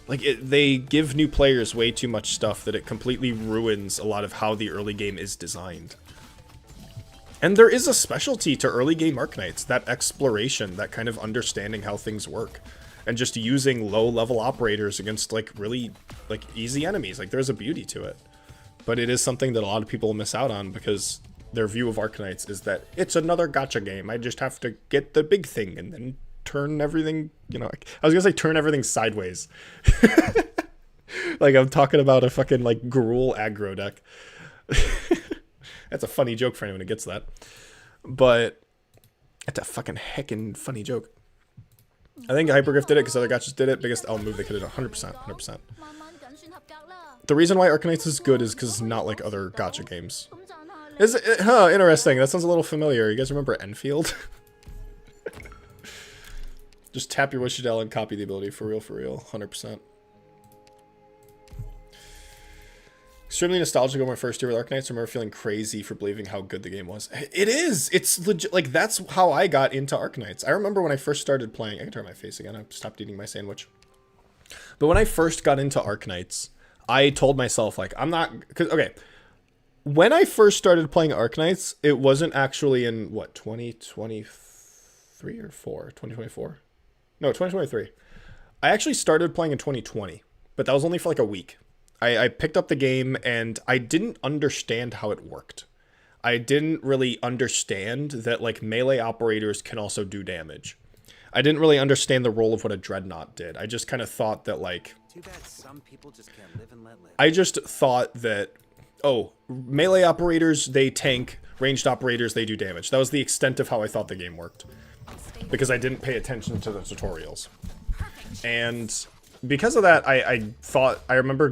Like, they give new players way too much stuff that it completely ruins a lot of how the early game is designed. And there is a specialty to early game Arknights, that exploration, that kind of understanding how things work. And just using low-level operators against, like, really, like, easy enemies. Like, there's a beauty to it. But it is something that a lot of people miss out on because their view of Arknights is that it's another gacha game. I just have to get the big thing and then turn everything, you know, I was gonna say turn everything sideways. Like I'm talking about a fucking, like, Gruul aggro deck. That's a funny joke for anyone who gets that. But it's a fucking heckin' funny joke. I think Hypergriff did it because other gachas did it. Biggest L move they could have done. 100%. 100%. The reason why Arknights is good is because it's not like other gacha games. Is it, huh, interesting. That sounds a little familiar. You guys remember Enfield? Just tap your Wish-It-All and copy the ability. For real, for real. 100%. Extremely nostalgic of my first year with Arknights. I remember feeling crazy for believing how good the game was. It is! It's legit. Like, that's how I got into Arknights. I remember when I first started playing... I can turn my face again. I stopped eating my sandwich. But when I first got into Arknights, I told myself, like, I'm not... Cause, okay. When I first started playing Arknights, it wasn't actually in, what, 2023 or 4? 2024? No, 2023. I actually started playing in 2020, but that was only for like a week. I picked up the game and I didn't understand how it worked. I didn't really understand that, like, melee operators can also do damage. I didn't really understand the role of what a dreadnought did. I just kind of thought that, like... Too bad some people just can't live and let live. I just thought that, oh, melee operators, they tank. Ranged operators, they do damage. That was the extent of how I thought the game worked. Because I didn't pay attention to the tutorials. And because of that, I remember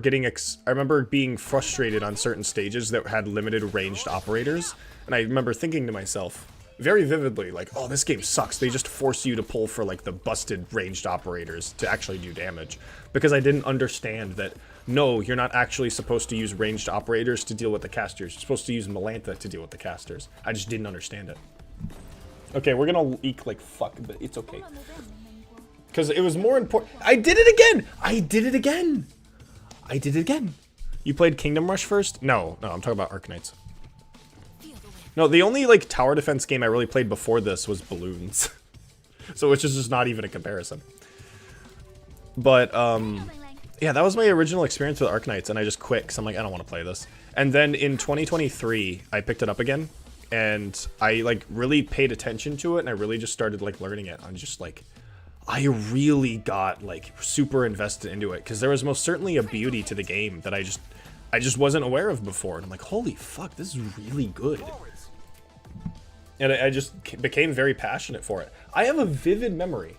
being frustrated on certain stages that had limited ranged operators, and I remember thinking to myself very vividly, like, oh, this game sucks. They just force you to pull for like the busted ranged operators to actually do damage, because I didn't understand that. No, you're not actually supposed to use ranged operators to deal with the casters. You're supposed to use Melantha to deal with the casters. I just didn't understand it. Okay, we're gonna leak like fuck, but it's okay. Because it was more important. I did it again! I did it again! I did it again! You played Kingdom Rush first? No, I'm talking about Arknights. No, the only like tower defense game I really played before this was Balloons. So which is just not even a comparison. But, yeah, that was my original experience with Arknights, and I just quit because I'm like, I don't want to play this. And then in 2023, I picked it up again, and I like really paid attention to it, and I really just started like learning it. I'm just like, I really got like super invested into it because there was most certainly a beauty to the game that I just wasn't aware of before. And I'm like, holy fuck, this is really good. And I just became very passionate for it. I have a vivid memory.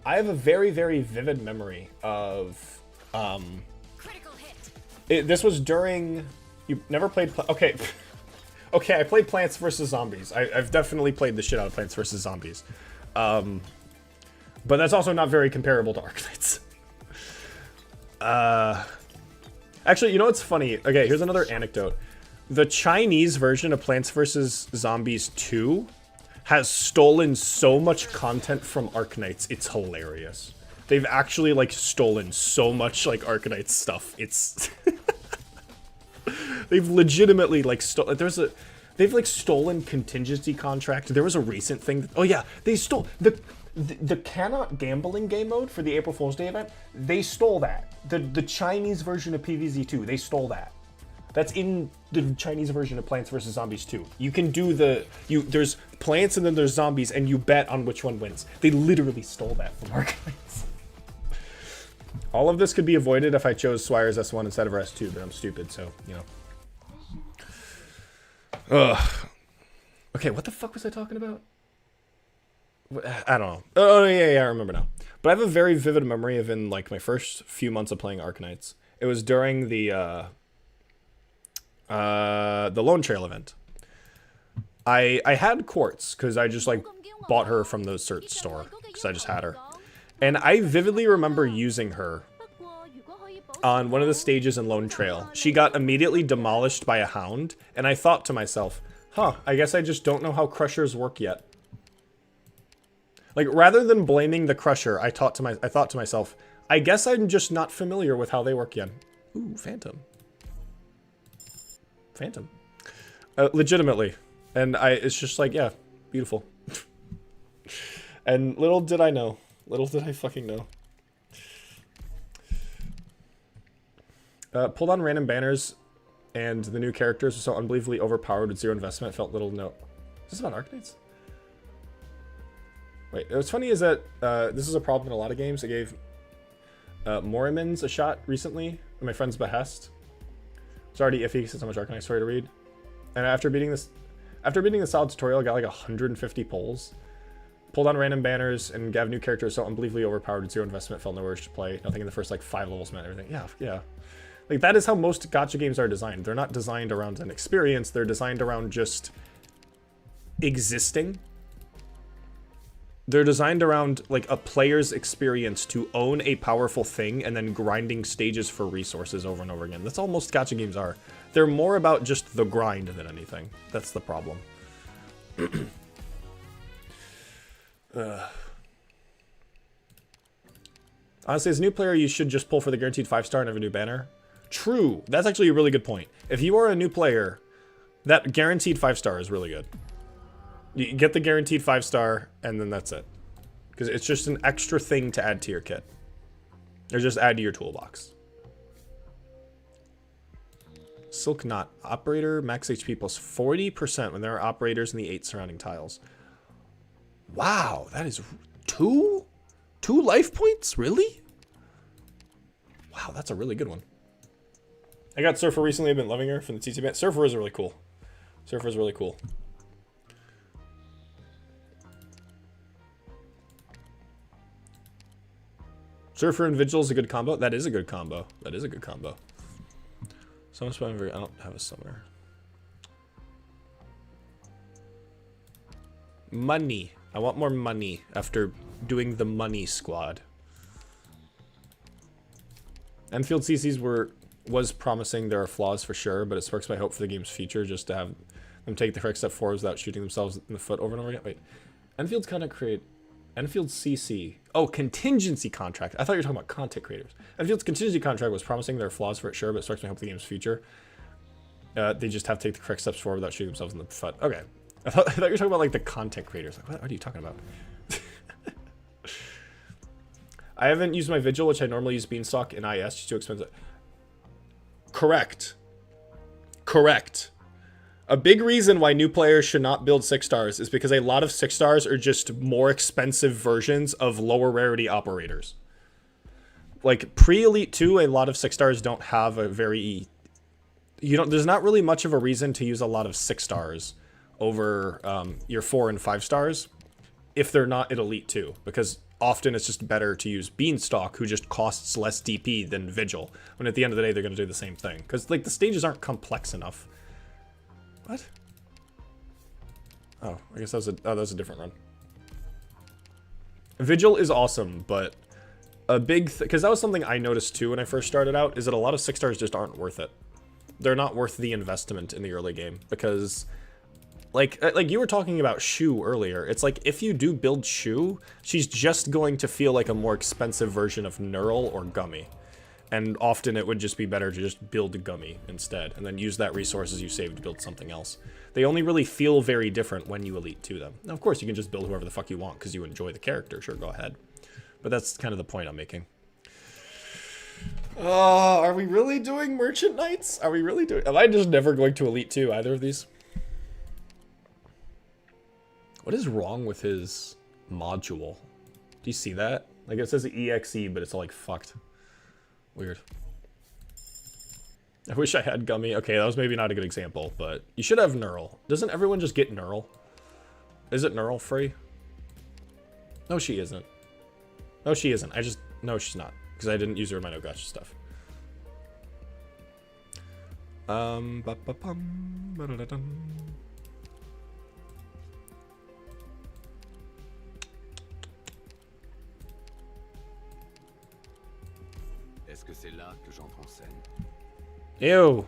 I have a very, very vivid memory of this was during. You never played. Okay, okay. I played Plants vs Zombies. I've definitely played the shit out of Plants vs Zombies, but that's also not very comparable to Arknights. Actually, you know what's funny? Okay, here's another anecdote. The Chinese version of Plants vs Zombies 2 has stolen so much content from Arknights. It's hilarious. They've actually like stolen so much like Arknights stuff. It's they've legitimately like they've like stolen contingency contract. There was a recent thing. Oh yeah, they stole the cannot gambling game mode for the April Fool's Day event. They stole that. The Chinese version of PvZ2. They stole that. That's in the Chinese version of Plants vs Zombies 2. You can do there's plants and then there's zombies, and you bet on which one wins. They literally stole that from Arknights. All of this could be avoided if I chose Swire's S1 instead of her S2, but I'm stupid, so, you know. Ugh. Okay, what the fuck was I talking about? I don't know. Oh, yeah, I remember now. But I have a very vivid memory of in, like, my first few months of playing Arknights. It was during the Lone Trail event. I had Quartz, because I just, like, bought her from the cert store, because I just had her. And I vividly remember using her on one of the stages in Lone Trail. She got immediately demolished by a hound, and I thought to myself, huh, I guess I just don't know how crushers work yet. Like, rather than blaming the crusher, I thought to myself, I guess I'm just not familiar with how they work yet. Ooh, Phantom. Phantom. Legitimately. And it's just like, yeah, beautiful. And little did I know. Little did I fucking know. Pulled on random banners, and the new characters were so unbelievably overpowered with zero investment. Felt little no. Is this about Arknights? Wait, what's funny is that this is a problem in a lot of games. I gave Morimans a shot recently at my friend's behest. It's already iffy because it's so much Arknight story to read. And after beating the solid tutorial, I got like 150 pulls. Pulled on random banners and have new characters so unbelievably overpowered with zero investment. Felt no urge to play. Nothing in the first like 5 levels meant everything. Yeah. Like that is how most gacha games are designed. They're not designed around an experience. They're designed around just existing. They're designed around like a player's experience to own a powerful thing and then grinding stages for resources over and over again. That's all most gacha games are. They're more about just the grind than anything. That's the problem. Honestly, as a new player, you should just pull for the guaranteed 5-star and have a new banner. True. That's actually a really good point. If you are a new player, that guaranteed 5-star is really good. You get the guaranteed 5-star, and then that's it. Because it's just an extra thing to add to your kit. Or just add to your toolbox. Silk Knot. Operator, max HP plus 40% when there are operators in the 8 surrounding tiles. Wow, that is 2 life points? Really? Wow, that's a really good one. I got Surfer recently. I've been loving her from the TC band. Surfer is really cool. Surfer is really cool. Surfer and Vigil is a good combo. That is a good combo. That is a good combo. Summon Spine. I don't have a summoner. Money. I want more money after doing the money squad. Enfield CCs was promising there are flaws for sure, but it sparks my hope for the game's future just to have them take the correct step forward without shooting themselves in the foot over and over again. Wait, Enfield's kind of create Enfield CC. Oh, contingency contract. I thought you were talking about content creators. Enfield's contingency contract was promising there are flaws for it, sure, but it sparks my hope for the game's future. They just have to take the correct steps forward without shooting themselves in the foot. Okay. I thought you were talking about like the content creators. Like, what are you talking about? I haven't used my Vigil, which I normally use Beanstalk in IS. She's too expensive. Correct. Correct. A big reason why new players should not build 6 stars is because a lot of 6 stars are just more expensive versions of lower rarity operators. Like pre-Elite 2, a lot of 6 stars don't have a very... there's not really much of a reason to use a lot of 6 stars over your 4 and 5 stars if they're not at Elite 2, because often it's just better to use Beanstalk, who just costs less DP than Vigil, when at the end of the day they're going to do the same thing, because like the stages aren't complex enough. What? Oh, I guess that was a different run. Vigil is awesome, but a big because that was something I noticed too when I first started out, is that a lot of 6 stars just aren't worth it. They're not worth the investment in the early game, because like you were talking about Shu earlier. It's like if you do build Shu, she's just going to feel like a more expensive version of Neural or Gummy. And often it would just be better to just build a Gummy instead, and then use that resources you saved to build something else. They only really feel very different when you Elite 2 them. Now, of course, you can just build whoever the fuck you want because you enjoy the character. Sure, go ahead. But that's kind of the point I'm making. Are we really doing Merchant Knights? Are we really doing... Am I just never going to Elite 2 either of these? What is wrong with his module? Do you see that? Like, it says EXE, but it's all, like, fucked. Weird. I wish I had Gummy. Okay, that was maybe not a good example, but you should have Neural. Doesn't everyone just get Neural? Is it Neural free? No, she isn't. No, she isn't. No, she's not. Because I didn't use her in my no gotcha stuff. Est-ce que c'est là que j'entre en scène? Ew.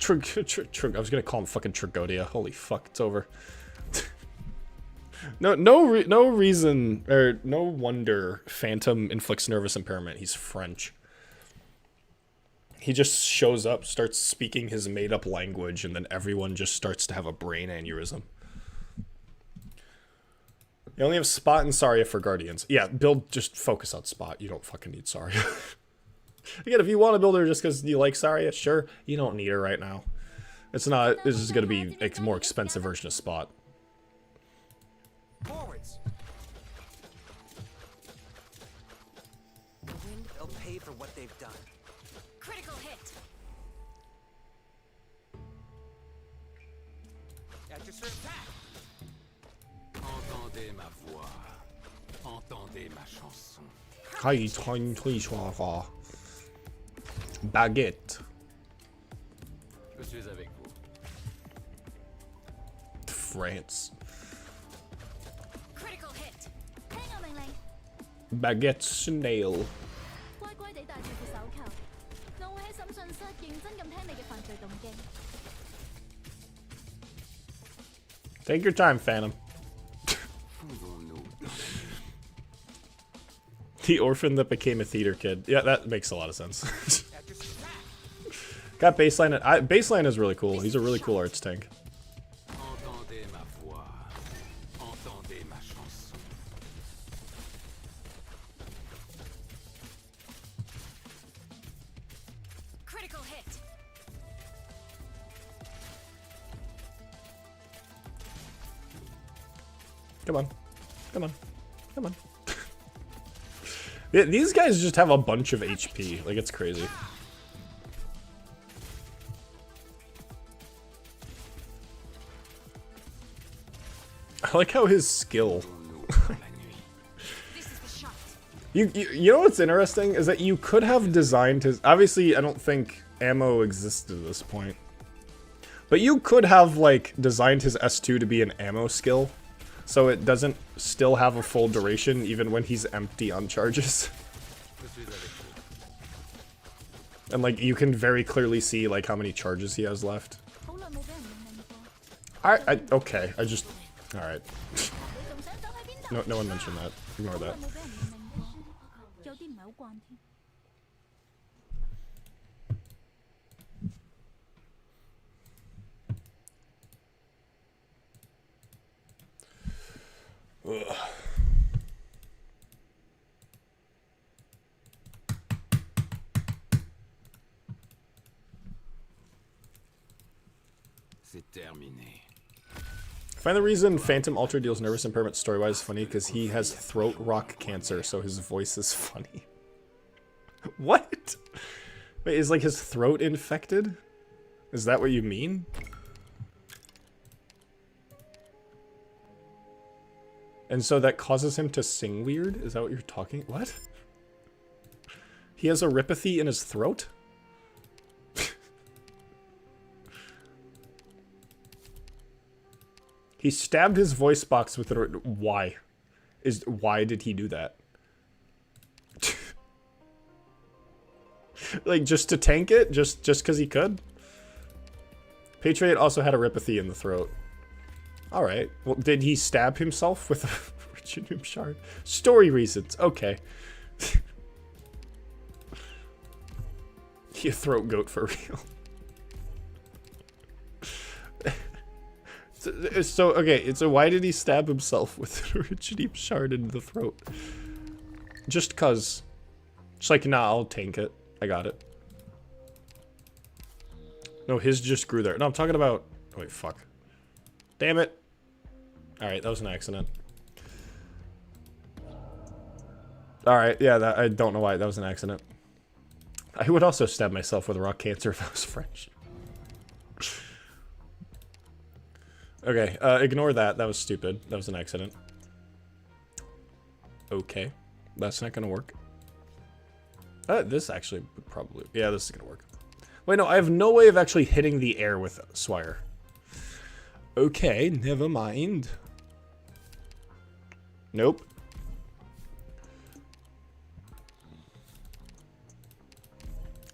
I was gonna call him fucking Trigodia. Holy fuck, it's over. No reason, or no wonder Phantom inflicts nervous impairment. He's French. He just shows up, starts speaking his made-up language, and then everyone just starts to have a brain aneurysm. You only have Spot and Saria for Guardians. Yeah, just focus on Spot. You don't fucking need Saria. Again, if you want to build her just because you like Saria, sure. You don't need her right now. It's not... This is going to be a more expensive version of Spot. Forwards. The wind, they'll pay for what they've done. Critical hit. At your service. Entendez ma voix. Entendez ma chanson. Baguette. Je suis avec vous. France. Critical hit. 聽我命令。 Baguette snail. 乖乖地戴住副手銬，我會喺審訊室認真咁聽你嘅犯罪動機。 Take your time, Phantom. The orphan that became a theater kid. Yeah, that makes a lot of sense. Got Baseline. Baseline is really cool. He's a really cool arts tank. Entendez ma voix. Entendez ma chanson. Critical hit. Come on. Come on. Come on. Yeah, these guys just have a bunch of HP. Like, it's crazy. I like how his skill... You know what's interesting is that you could have designed his... Obviously, I don't think ammo existed at this point. But you could have, like, designed his S2 to be an ammo skill. So it doesn't still have a full duration even when he's empty on charges. And, like, you can very clearly see, like, how many charges he has left. Okay, I just... Alright. No one mentioned that. Ignore that. Ugh. C'est terminé. I find the reason Phantom Ultra deals nervous impairment story-wise funny because he has throat rock cancer, so his voice is funny. What? Wait, is like his throat infected? Is that what you mean? And so that causes him to sing weird? Is that what you're talking? What? He has a ripathy in his throat? He stabbed his voice box with it. Why? Why did he do that? Like, just to tank it? Just because he could? Patriot also had a ripathy in the throat. Alright. Well, did he stab himself with a Richard shard? Story reasons. Okay. He a throat goat for real. So why did he stab himself with a Richard shard in the throat? Just cause. Just like, nah, I'll tank it. I got it. No, his just grew there. No, I'm talking about... Oh, wait, fuck. Damn it. Alright, that was an accident. Alright, yeah, I don't know why. That was an accident. I would also stab myself with rock cancer if I was French. Okay, ignore that. That was stupid. That was an accident. Okay. That's not gonna work. This actually would probably... Yeah, this is gonna work. Wait, no, I have no way of actually hitting the air with Swire. Okay, never mind. Nope.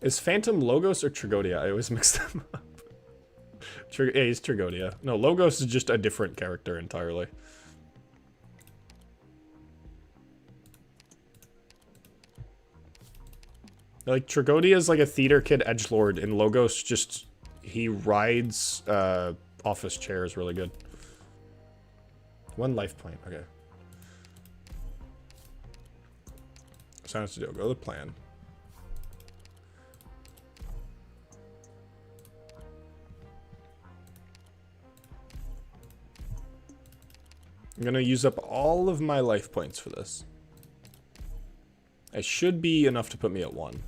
Is Phantom Logos or Trigodia? I always mix them up. Yeah, he's Trigodia. No, Logos is just a different character entirely. Like, Trigodia is like a theater kid edgelord, and Logos just... He rides office chairs really good. 1 life point, okay. Sounds to do. Go to the plan. I'm gonna use up all of my life points for this. It should be enough to put me at 1.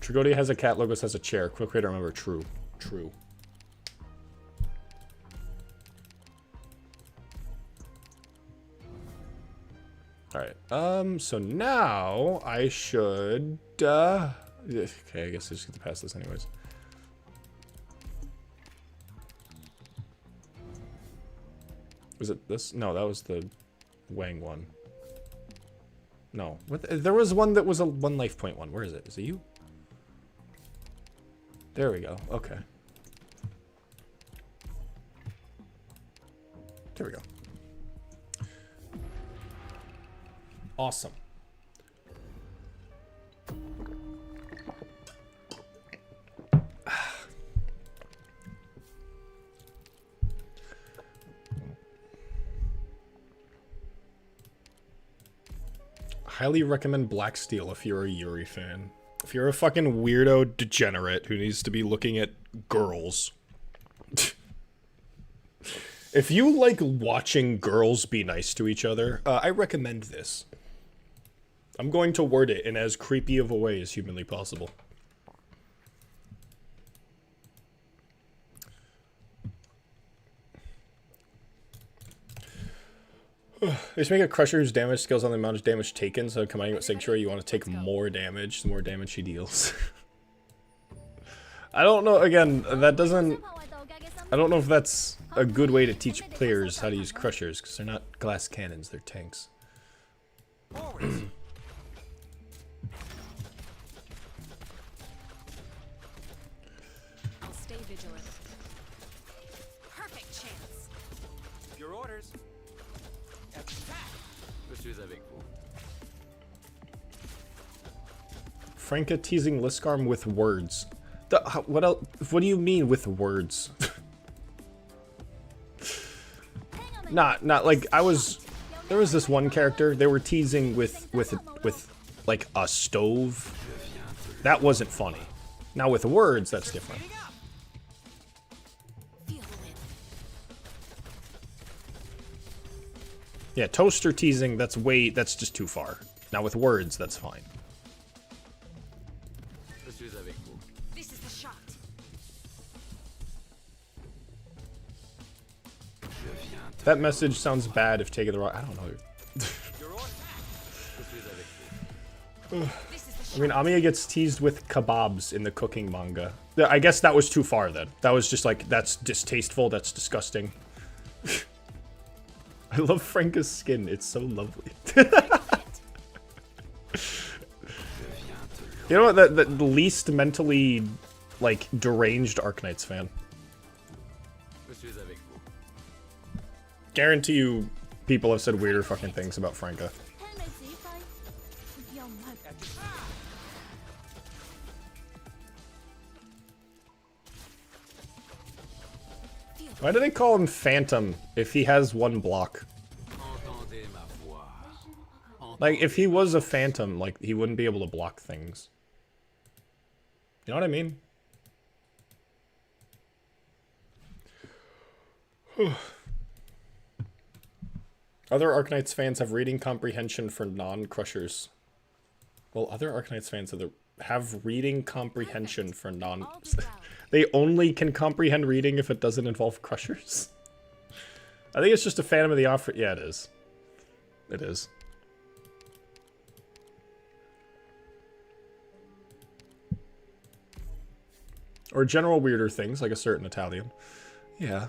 Trigodia has a cat, Logos has a chair. Quick way to remember, true. True. Alright, so now I should, okay, I guess I just get to pass this anyways. Was it this? No, that was the Wang one. No, what there was one that was a 1 life point one. Where is it? Is it you? There we go, okay. There we go. Awesome. Highly recommend Black Steel if you're a Yuri fan. If you're a fucking weirdo degenerate who needs to be looking at girls. If you like watching girls be nice to each other, I recommend this. I'm going to word it in as creepy of a way as humanly possible. Just make a Crusher's damage scales on the amount of damage taken, so combining with Sanctuary, you want to take more damage, the more damage he deals. I don't know, again, that doesn't... I don't know if that's a good way to teach players how to use Crushers, because they're not glass cannons, they're tanks. I'll stay vigilant. Perfect chance. Your orders. Je suis avec vous. Franka teasing Liskarm with words. What else? What do you mean with words? Not like I was. There was this one character they were teasing with like a stove. That wasn't funny. Now with words, that's different. Yeah, toaster teasing, that's just too far. Now with words, that's fine. This is the shot. That message sounds bad if taken the wrong. I don't know. I mean, Amiya gets teased with kebabs in the cooking manga. I guess that was too far then. That was just like, that's distasteful, that's disgusting. I love Franka's skin, it's so lovely. You know what, the least mentally, like, deranged Arknights fan. Guarantee you people have said weirder fucking things about Franka. Why do they call him Phantom if he has one block? Like, if he was a Phantom, like, he wouldn't be able to block things. You know what I mean? Other Arknights fans have reading comprehension for non-crushers. Well, other Arknights fans have reading comprehension for non... They only can comprehend reading if it doesn't involve crushers. I think it's just a Phantom of the Opera. Yeah, it is. It is. Or general weirder things, like a certain Italian. Yeah.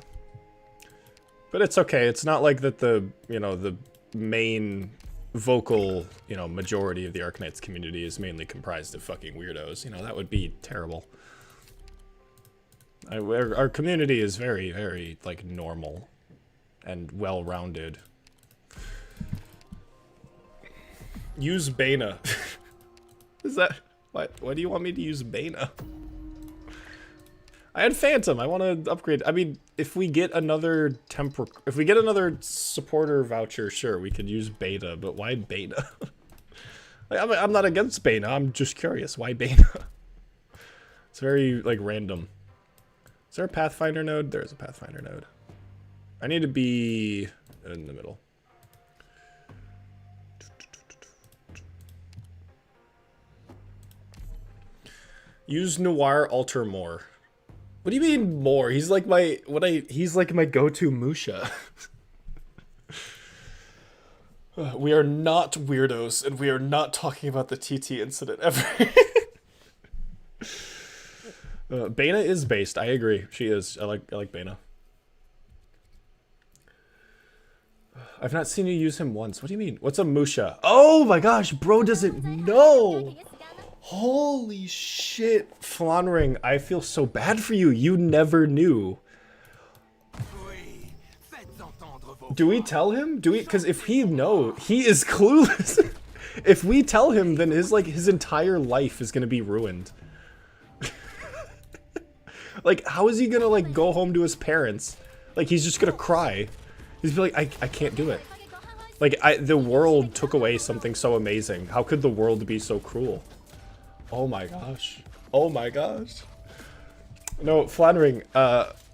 But it's okay. It's not like that the, you know, the main vocal, you know, majority of the Arknights community is mainly comprised of fucking weirdos. You know, that would be terrible. Our community is very, very, like, normal and well-rounded. Use Bana. Is that... What do you want me to use Bana? I had Phantom. I want to upgrade. I mean, if we get another if we get another supporter voucher, sure, we could use Beta, but why Beta? I'm not against Beta. I'm just curious. Why Beta? It's very, like, random. Is there a Pathfinder node? There's a Pathfinder node. I need to be in the middle. Use Noir Alter more. What do you mean more? He's like my he's like my go-to Musha. We are not weirdos, and we are not talking about the TT incident ever. Bana is based. I agree. She is. I like Bana. I've not seen you use him once. What do you mean? What's a Musha? Oh my gosh, bro doesn't know. Holy shit, Flanring, I feel so bad for you. You never knew. Do we tell him? Do we? Because if he he is clueless. If we tell him, then his entire life is gonna be ruined. Like, how is he gonna, like, go home to his parents? Like, he's just gonna cry. He's be like, I can't do it. Like, the world took away something so amazing. How could the world be so cruel? Oh my gosh. Oh my gosh. No, Flanring,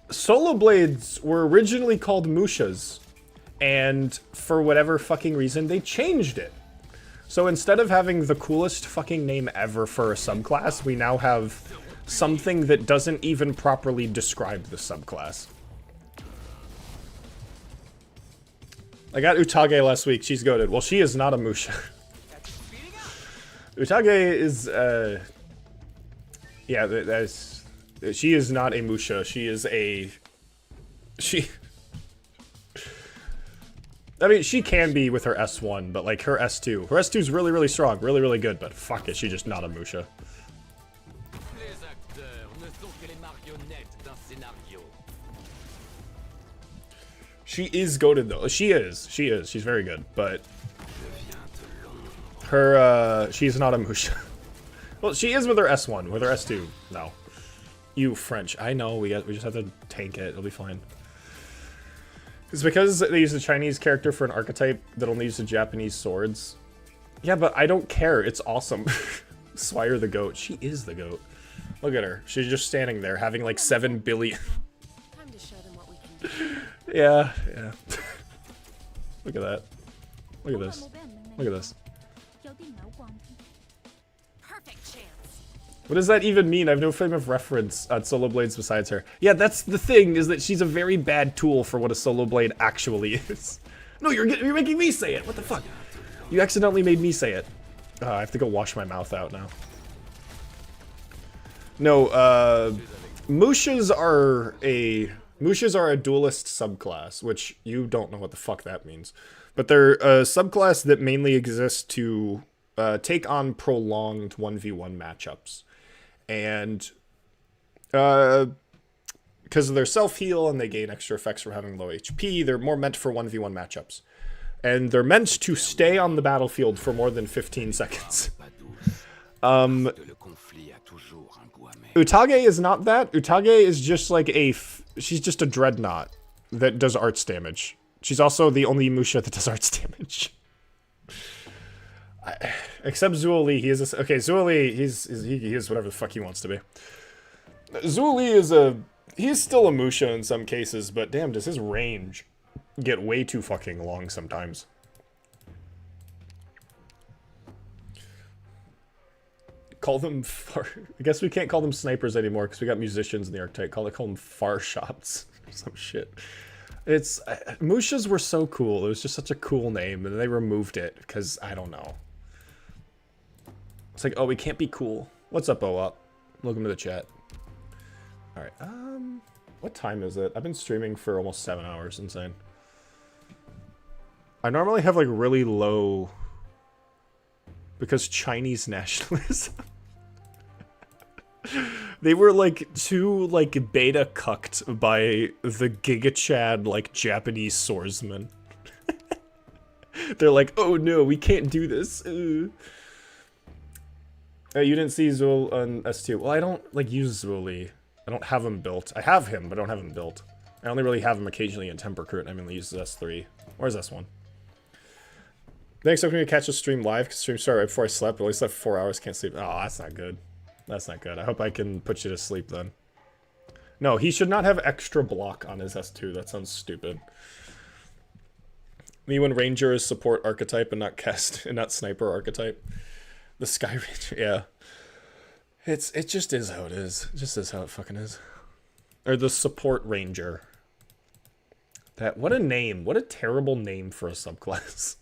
Solo Blades were originally called Mushas. And for whatever fucking reason, they changed it. So instead of having the coolest fucking name ever for a subclass, we now have something that doesn't even properly describe the subclass. I got Utage last week. She's goated. Well, she is not a Musha. Utage is, yeah, that's... She is not a Musha. She is a... I mean, she can be with her S1, but like her S2. Her S2 is really, really strong. Really, really good, but fuck it, she's just not a Musha. She is goated though. She is. She's very good, but her she's not a Musha. Well, she is with her S1. With her S2, no. You French. I know. We just have to tank it. It'll be fine. It's because they use a Chinese character for an archetype that only uses Japanese swords. Yeah, but I don't care. It's awesome. Swire the goat. She is the goat. Look at her. She's just standing there having like 7 billion. Time to show them what we can do. Yeah. Look at that. Look at this. Look at this. Perfect chance. What does that even mean? I have no frame of reference on Solo Blades besides her. Yeah, that's the thing, is that she's a very bad tool for what a Solo Blade actually is. No, you're making me say it. What the fuck? You accidentally made me say it. I have to go wash my mouth out now. No, Mushas are a duelist subclass, which you don't know what the fuck that means. But they're a subclass that mainly exists to take on prolonged 1v1 matchups. And because of their self-heal and they gain extra effects from having low HP, they're more meant for 1v1 matchups. And they're meant to stay on the battlefield for more than 15 seconds. Utage is not that. Utage is just like she's just a dreadnought that does arts damage. She's also the only Musha that does arts damage. Except Zuoli, he is okay, Zuoli, he is whatever the fuck he wants to be. Zuoli he's still a Musha in some cases, but damn, does his range get way too fucking long sometimes. Call them I guess we can't call them snipers anymore because we got musicians in the archetype. Call them far shots or some shit. It's Mushas were so cool. It was just such a cool name, and they removed it because I don't know. It's like, oh, we can't be cool. What's up, Up? Welcome to the chat. All right. What time is it? I've been streaming for almost 7 hours. Insane. I normally have like really low because Chinese nationalism. They were like too like beta cucked by the Giga Chad like Japanese swordsman. They're like, oh no, we can't do this. You didn't see Zul on S2. Well, I don't like use Zuli. I don't have him built. I have him, but I don't have him built. I only really have him occasionally in Temper Recruit. I mainly use S3. Where's S1? Thanks for coming to catch the stream live, because stream started right before I slept. At least slept 4 hours, can't sleep. Oh, that's not good. That's not good. I hope I can put you to sleep then. No, he should not have extra block on his S2. That sounds stupid. Me when Ranger is support archetype and not cast and not sniper archetype. The Sky Ranger, yeah. It just is how it is. It just is how it fucking is. Or the support Ranger. What a name. What a terrible name for a subclass.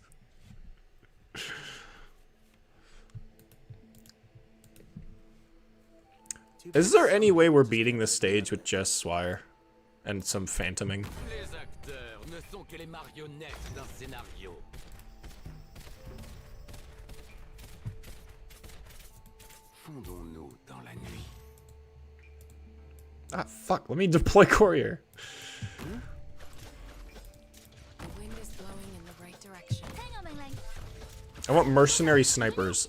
Is there any way we're beating this stage with just Swire and some phantoming? Ah, fuck. Let me deploy courier. The wind is blowing in the right direction. I want mercenary snipers.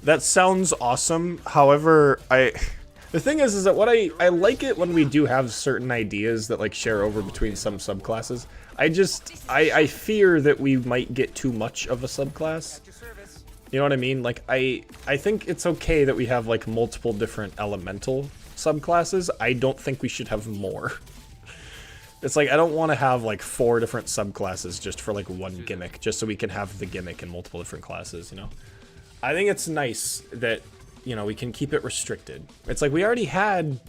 That sounds awesome. However, the thing is that what I like it when we do have certain ideas that like share over between some subclasses. I fear that we might get too much of a subclass. You know what I mean? Like I think it's okay that we have like multiple different elemental subclasses. I don't think we should have more. It's like, I don't want to have like 4 different subclasses just for like one gimmick, just so we can have the gimmick in multiple different classes, you know? I think it's nice that, you know, we can keep it restricted. It's like we already had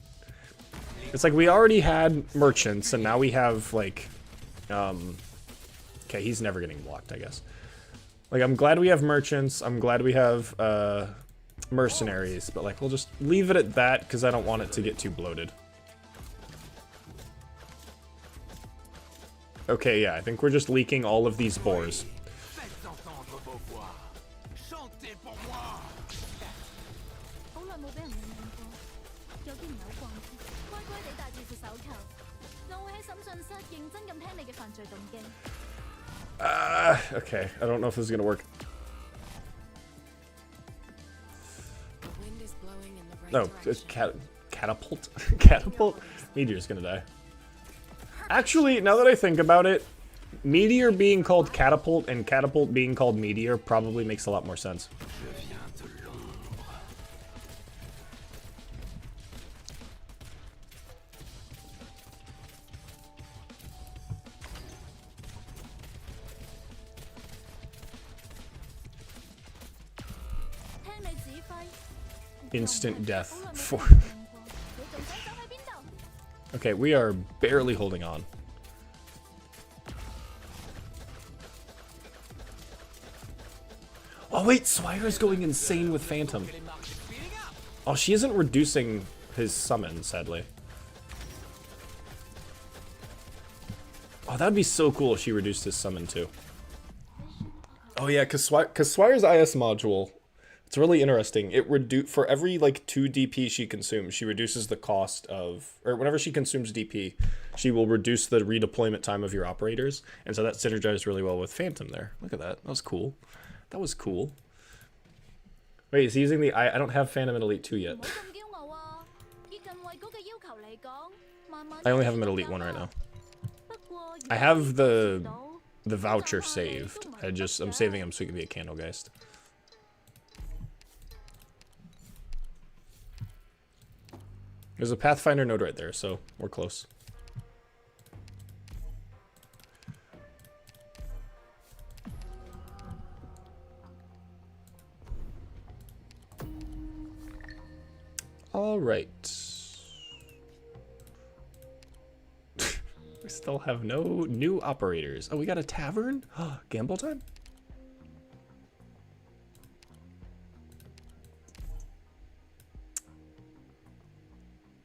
merchants, and now we have like, okay, he's never getting blocked, I guess. Like, I'm glad we have merchants, I'm glad we have, mercenaries, but like, we'll just leave it at that, because I don't want it to get too bloated. Okay, yeah, I think we're just leaking all of these boars. Okay, I don't know if this is gonna work. No, it's catapult. Catapult? Meteor's gonna die. Actually, now that I think about it, Meteor being called Catapult and Catapult being called Meteor probably makes a lot more sense. Instant death. Okay, we are barely holding on. Oh wait, Swire's going insane with Phantom. Oh, she isn't reducing his summon, sadly. Oh, that'd be so cool if she reduced his summon too. Oh yeah, cause Swire's IS module, it's really interesting. It for every like 2 DP she consumes, she reduces the cost of, or whenever she consumes DP, she will reduce the redeployment time of your operators, and so that synergized really well with Phantom there. Look at that. That was cool. That was cool. Wait, is he using the I don't have Phantom in Elite 2 yet. I only have him at Elite 1 right now. I have the voucher saved. I'm saving him so he can be a Candlegeist. There's a Pathfinder node right there, so we're close. All right. We still have no new operators. Oh, we got a tavern? Gamble time?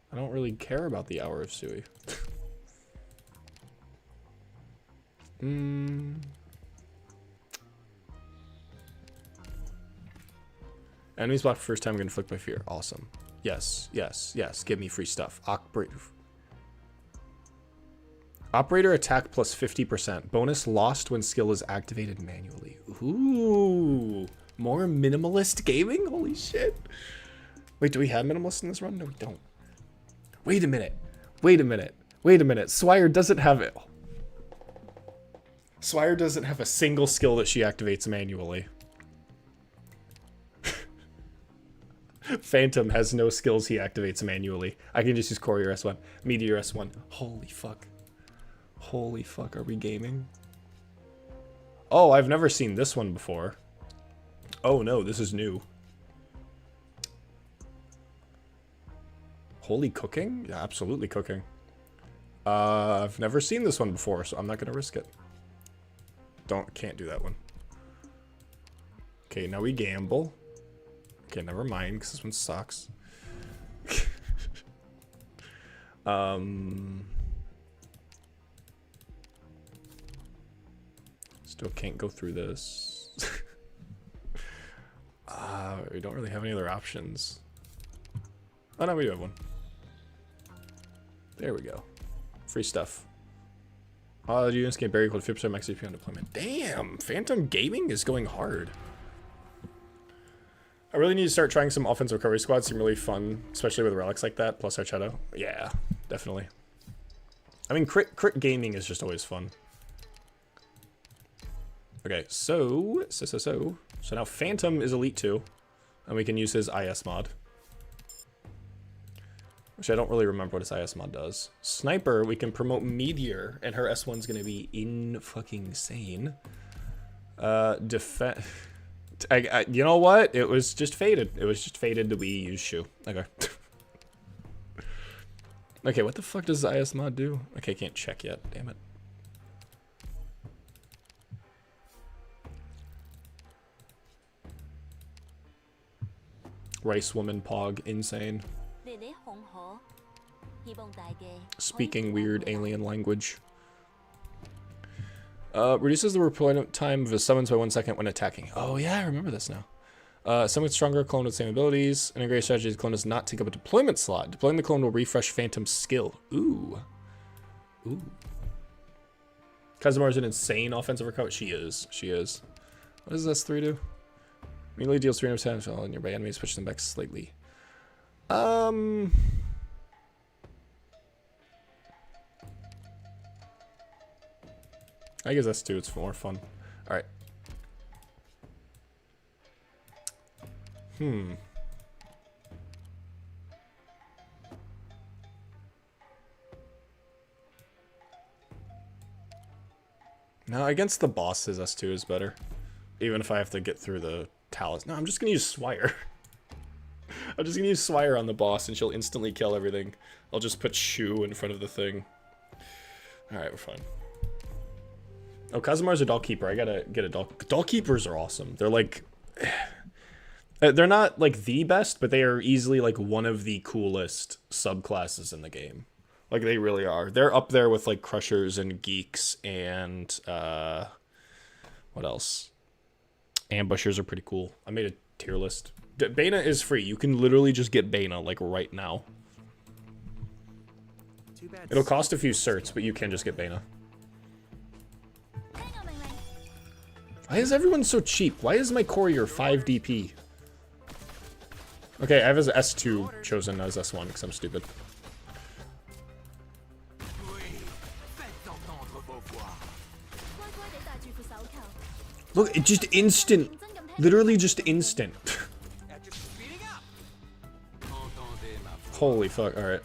I don't really care about the Hour of Sui. Enemies blocked first time, gonna inflict by fear. Awesome. Yes, yes, yes. Give me free stuff. Operator attack plus 50%. Bonus lost when skill is activated manually. Ooh. More minimalist gaming? Holy shit. Wait, do we have minimalist in this run? No, we don't. Wait a minute. Wait a minute. Wait a minute. Swire doesn't have it. Swire doesn't have a single skill that she activates manually. Phantom has no skills he activates manually. I can just use Courier S1. Meteor S1. Holy fuck. Holy fuck, are we gaming? Oh, I've never seen this one before. Oh no, this is new. Holy cooking? Yeah, absolutely cooking. I've never seen this one before, so I'm not gonna risk it. Can't do that one. Okay, now we gamble. Okay, never mind, because this one sucks. Still can't go through this. We don't really have any other options. Oh no, we do have one. There we go. Free stuff. The units gain barrier equal to 50% max HP on deployment. Damn! Phantom Gaming is going hard. I really need to start trying some offensive recovery squads. Seem really fun, especially with relics like that, plus Archetto. Yeah, definitely. I mean, crit gaming is just always fun. Okay, so now Phantom is Elite 2, and we can use his IS mod. which I don't really remember what his IS mod does. Sniper, we can promote Meteor, and her S1's gonna be insane. Defense. You know what? It was just fated. It was just fated that we use Shu. Okay. Okay, what the fuck does the IS mod do? Okay, can't check yet. Damn it. Rice woman pog insane. Speaking weird alien language. Reduces the deployment time of his summons by 1 second when attacking. Oh yeah, I remember this now. Summon stronger clone with same abilities. Integrated strategy, the clone does not take up a deployment slot. Deploying the clone will refresh Phantom's skill. Ooh. Ooh. Kazumaru's an insane offensive recovery. She is. She is. What does S3 do? Melee deals 300% of all nearby enemies, push them back slightly. I guess S2, it's more fun. Alright. No, against the bosses, S2 is better. Even if I have to get through the Talus. No, I'm just gonna use Swire. I'm just gonna use Swire on the boss and she'll instantly kill everything. I'll just put Shu in front of the thing. Alright, we're fine. Oh, Kazumaru's a doll keeper. I gotta get a doll. Doll keepers are awesome. They're like... They're not like the best, but they are easily like one of the coolest subclasses in the game. Like they really are. They're up there with like Crushers and Geeks and what else? Ambushers are pretty cool. I made a tier list. Bana is free. You can literally just get Bana like right now. It'll cost a few certs, but you can just get Bana. Why is everyone so cheap? Why is my courier 5 DP? Okay, I have his S2 chosen as S1 because I'm stupid. Look, it just instant. Literally just instant. Holy fuck, alright.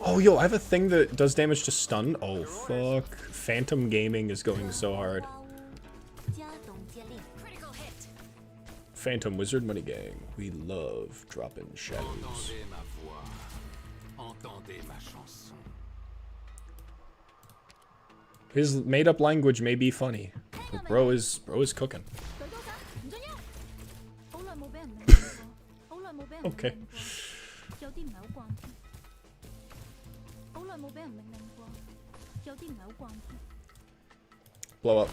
Oh, yo, I have a thing that does damage to stun. Oh, fuck. Phantom Gaming is going so hard. Phantom Wizard Money Gang. We love dropping shadows. His made-up language may be funny, but bro is cooking. Okay. Blow up.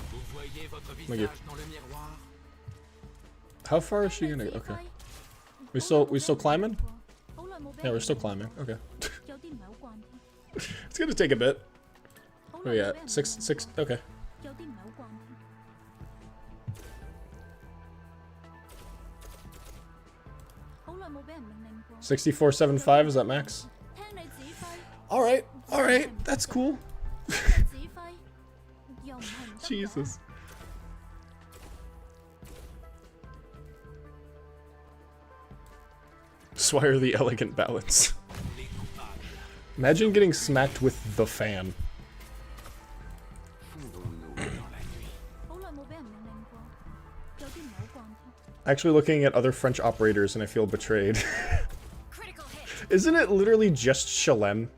Thank you. How far is she gonna go? Okay. We still climbing? Yeah, we're still climbing. Okay. It's gonna take a bit. Oh yeah, six. Okay. 6475, is that max? Alright, that's cool. Jesus. Swire the elegant balance. Imagine getting smacked with the fan. Actually looking at other French operators and I feel betrayed. Isn't it literally just Shalem?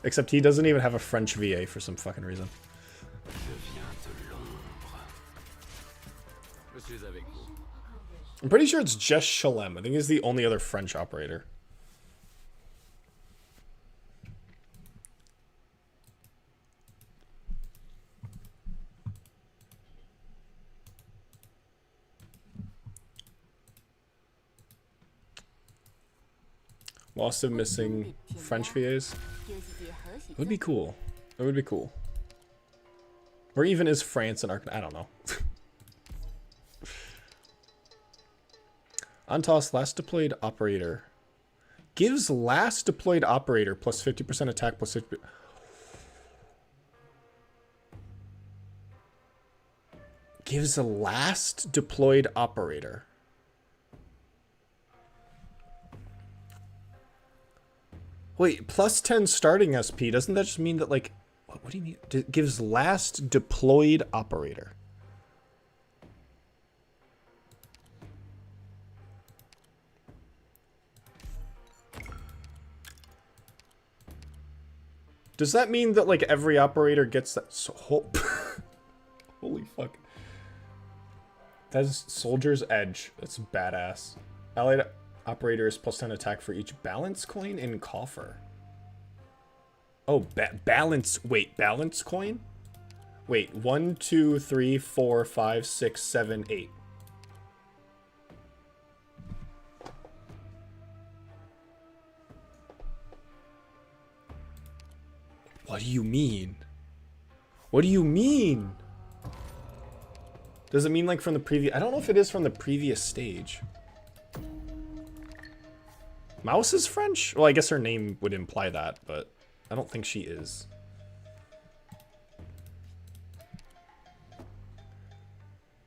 Except he doesn't even have a French VA for some fucking reason. I'm pretty sure it's just Shalem. I think he's the only other French operator. Lost of missing French VAs. It would be cool. It would be cool. Or even is France and Arknights? I don't know. Untoss last deployed operator. Gives last deployed operator plus 50% attack plus 50%. Gives a last deployed operator. Wait, plus 10 starting SP. Doesn't that just mean that, like, what do you mean? Gives last deployed operator. Does that mean that, like, every operator gets that? Holy fuck. That's Soldier's Edge. That's badass. Allied operators plus 10 attack for each balance coin in coffer. Oh, balance. Wait, balance coin? Wait, 1, 2, 3, 4, 5, 6, 7, 8. What do you mean? What do you mean? Does it mean like from the previous? I don't know if it is from the previous stage. Mouse is French? Well, I guess her name would imply that, but I don't think she is.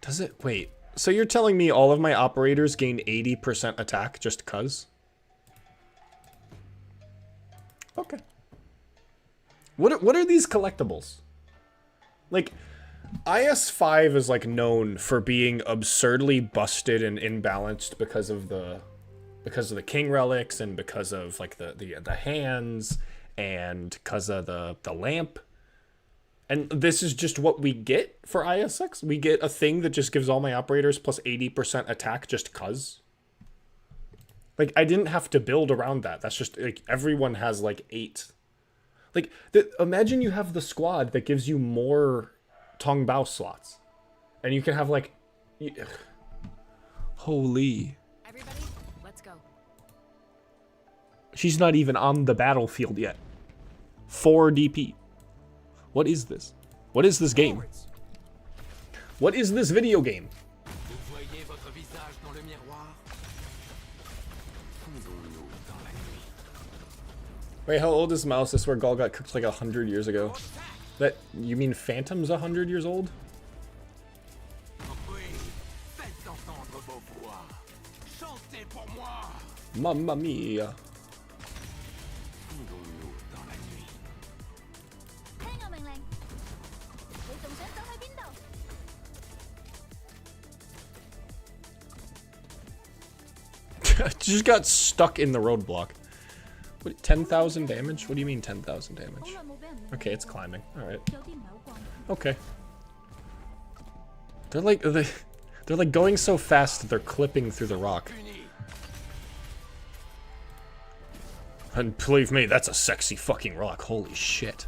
Does it? Wait. So you're telling me all of my operators gain 80% attack just cuz? Okay. What are these collectibles? Like, IS5 is like known for being absurdly busted and imbalanced because of the king relics and because of like the hands and because of the lamp. And this is just what we get for IS6. We get a thing that just gives all my operators plus 80% attack just cuz. Like, I didn't have to build around that. That's just like everyone has like 8. Like, imagine you have the squad that gives you more Tong Bao slots. And you can have, like... Holy. Everybody, let's go. She's not even on the battlefield yet. 4 DP. What is this? What is this game? What is this video game? Wait, how old is Mouse? I swear Gaul got cooked like 100 years ago. That, you mean Phantom's 100 years old? Mamma mia. Just got stuck in the roadblock. What, 10,000 damage? What do you mean 10,000 damage? Okay, it's climbing. Alright. Okay. They're like going so fast that they're clipping through the rock. And believe me, that's a sexy fucking rock. Holy shit.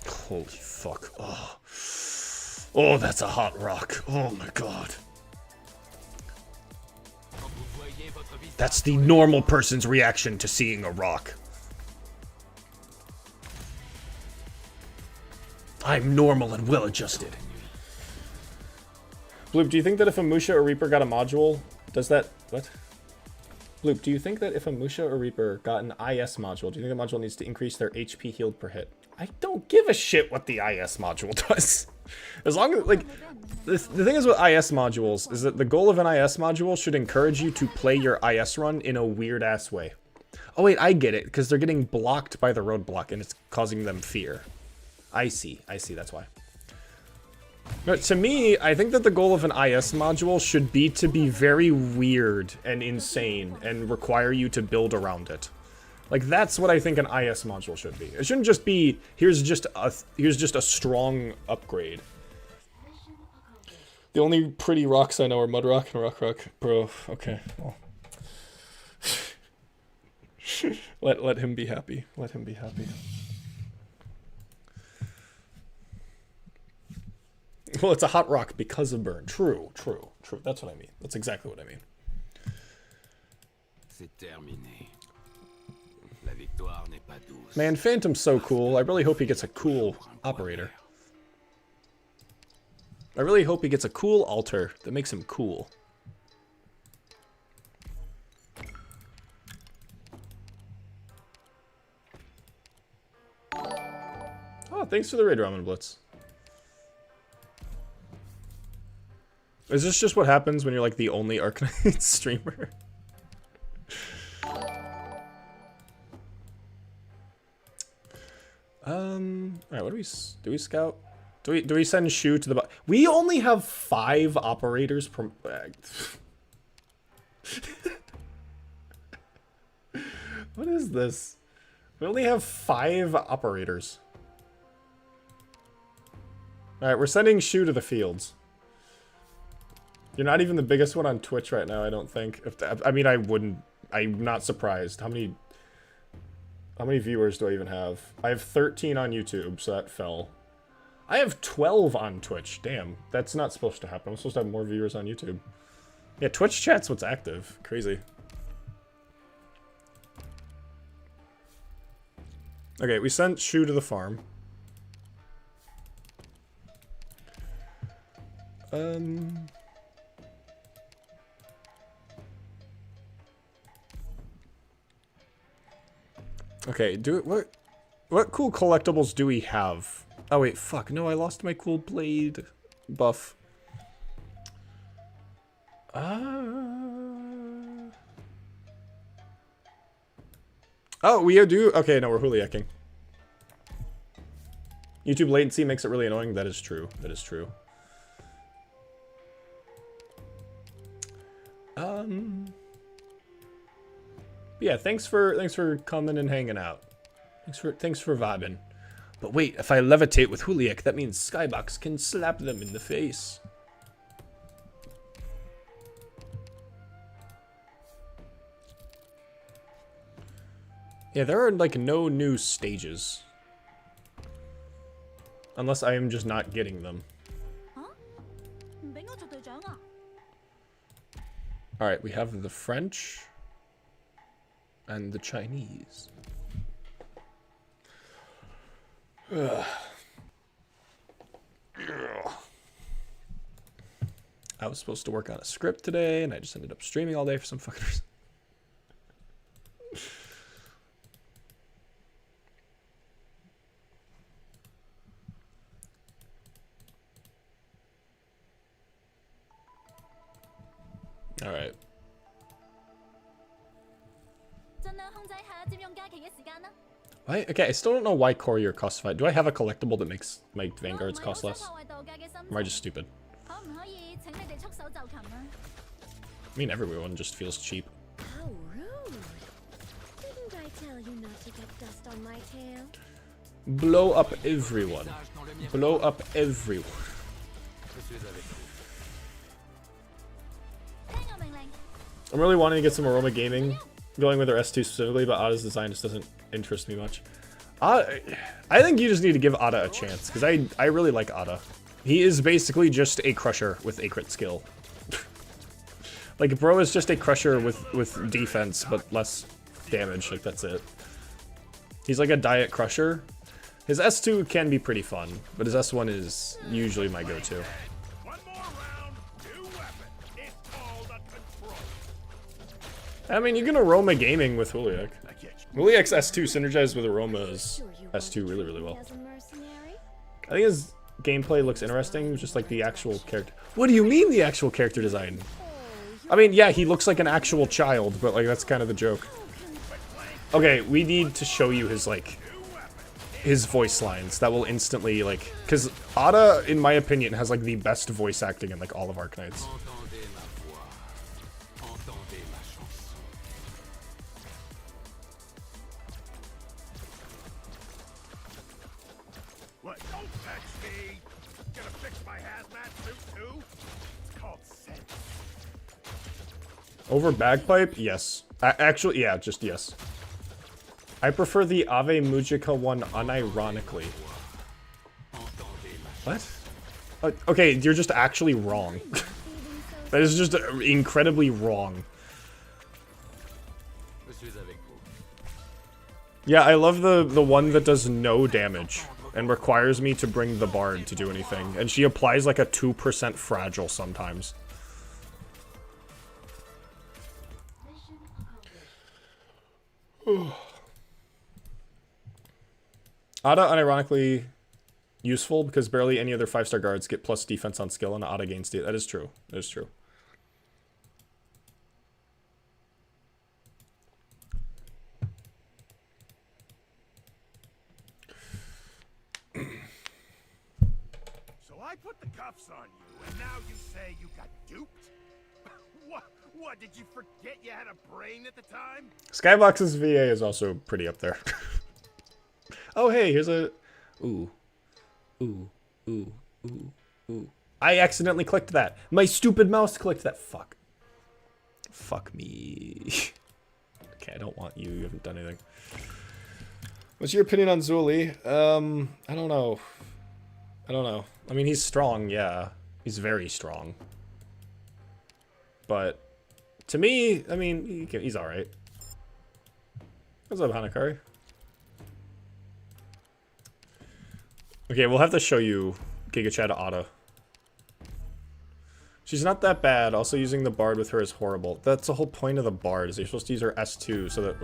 Holy fuck. Oh. Oh, that's a hot rock. Oh my god. That's the normal person's reaction to seeing a rock. I'm normal and well-adjusted. Bloop, do you think that if a Musha or Reaper got a module, does that... What? Bloop, do you think that if a Musha or Reaper got an IS module, do you think the module needs to increase their HP healed per hit? I don't give a shit what the IS module does. As long as, like, the thing is with IS modules is that the goal of an IS module should encourage you to play your IS run in a weird-ass way. Oh wait, I get it, because they're getting blocked by the roadblock and it's causing them fear. I see, that's why. But to me, I think that the goal of an IS module should be to be very weird and insane and require you to build around it. Like, that's what I think an IS module should be. It shouldn't just be, here's just a strong upgrade. The only pretty rocks I know are Mudrock and Rock. Bro, okay. Well. let him be happy. Let him be happy. Well, it's a hot rock because of burn. True. That's what I mean. That's exactly what I mean. C'est terminé. Man, Phantom's so cool. I really hope he gets a cool operator. I really hope he gets a cool altar that makes him cool. Oh, thanks for the raid, Ramen Blitz. Is this just what happens when you're like the only Arknights streamer? Alright, what do we scout? Do we send Shu to the we only have 5 operators per What is this? We only have 5 operators. Alright, we're sending Shu to the fields. You're not even the biggest one on Twitch right now, I don't think. I mean, I'm not surprised. How many viewers do I even have? I have 13 on YouTube, so that fell. I have 12 on Twitch. Damn, that's not supposed to happen. I'm supposed to have more viewers on YouTube. Yeah, Twitch chat's what's active. Crazy. Okay, we sent Shu to the farm. Okay, what cool collectibles do we have? Oh wait, fuck, no, I lost my cool blade buff. Oh, we do? Okay, no, we're Huliaking. YouTube latency makes it really annoying. That is true. That is true. Yeah, thanks for coming and hanging out. Thanks for vibing. But wait, if I levitate with Huliak, that means Skybox can slap them in the face. Yeah, there are like no new stages. Unless I am just not getting them. Alright, we have the French and the Chinese. Ugh. Ugh. I was supposed to work on a script today, and I just ended up streaming all day for some fucking reason. All right. Why? Okay, I still don't know why courier costs 5. Do I have a collectible that makes my vanguards cost less? Or am I just stupid? I mean, everyone just feels cheap. How rude. Didn't I tell you not to get dust on my tail? Blow up everyone. Blow up everyone. I'm really wanting to get some Aroma Gaming going with their S2 specifically, but Ada's design just doesn't interest me much. I think you just need to give Ada a chance, because I really like Ada. He is basically just a crusher with a crit skill. Like, bro is just a crusher with defense, but less damage, like that's it. He's like a diet crusher. His S2 can be pretty fun, but his S1 is usually my go-to. I mean, you can Aroma Gaming with Huliak. Huliak's S2 synergized with Aroma's S2 really, really well. I think his gameplay looks interesting, just like the actual character. What do you mean the actual character design? I mean, yeah, he looks like an actual child, but like that's kind of the joke. Okay, we need to show you his like his voice lines that will instantly like, because Ada, in my opinion, has like the best voice acting in like all of Arknights. What? Don't touch me! Gonna fix my hazmat suit too? It's called sense. Over bagpipe? Yes. Actually, yeah, just yes. I prefer the Ave Mujica one unironically. What? Okay, you're just actually wrong. That is just incredibly wrong. Yeah, I love the one that does no damage. and requires me to bring the bard to do anything. And she applies like a 2% fragile sometimes. Ada, unironically useful because barely any other 5-star guards get plus defense on skill and Ada gains That is true. That is true. So I put the cuffs on you, and now you say you got duped? What, did you forget you had a brain at the time? Skybox's VA is also pretty up there. Oh, hey, here's a... Ooh. Ooh. Ooh. Ooh. Ooh. I accidentally clicked that. My stupid mouse clicked that. Fuck. Fuck me. Okay, I don't want you. You haven't done anything. What's your opinion on Zuli? I don't know. I don't know. I mean, he's strong, yeah. He's very strong. But, to me, I mean, he's alright. What's up, Hanakari? Okay, we'll have to show you Giga Chad Ada. She's not that bad. Also, using the bard with her is horrible. That's the whole point of the bard, is you're supposed to use her S2 so that...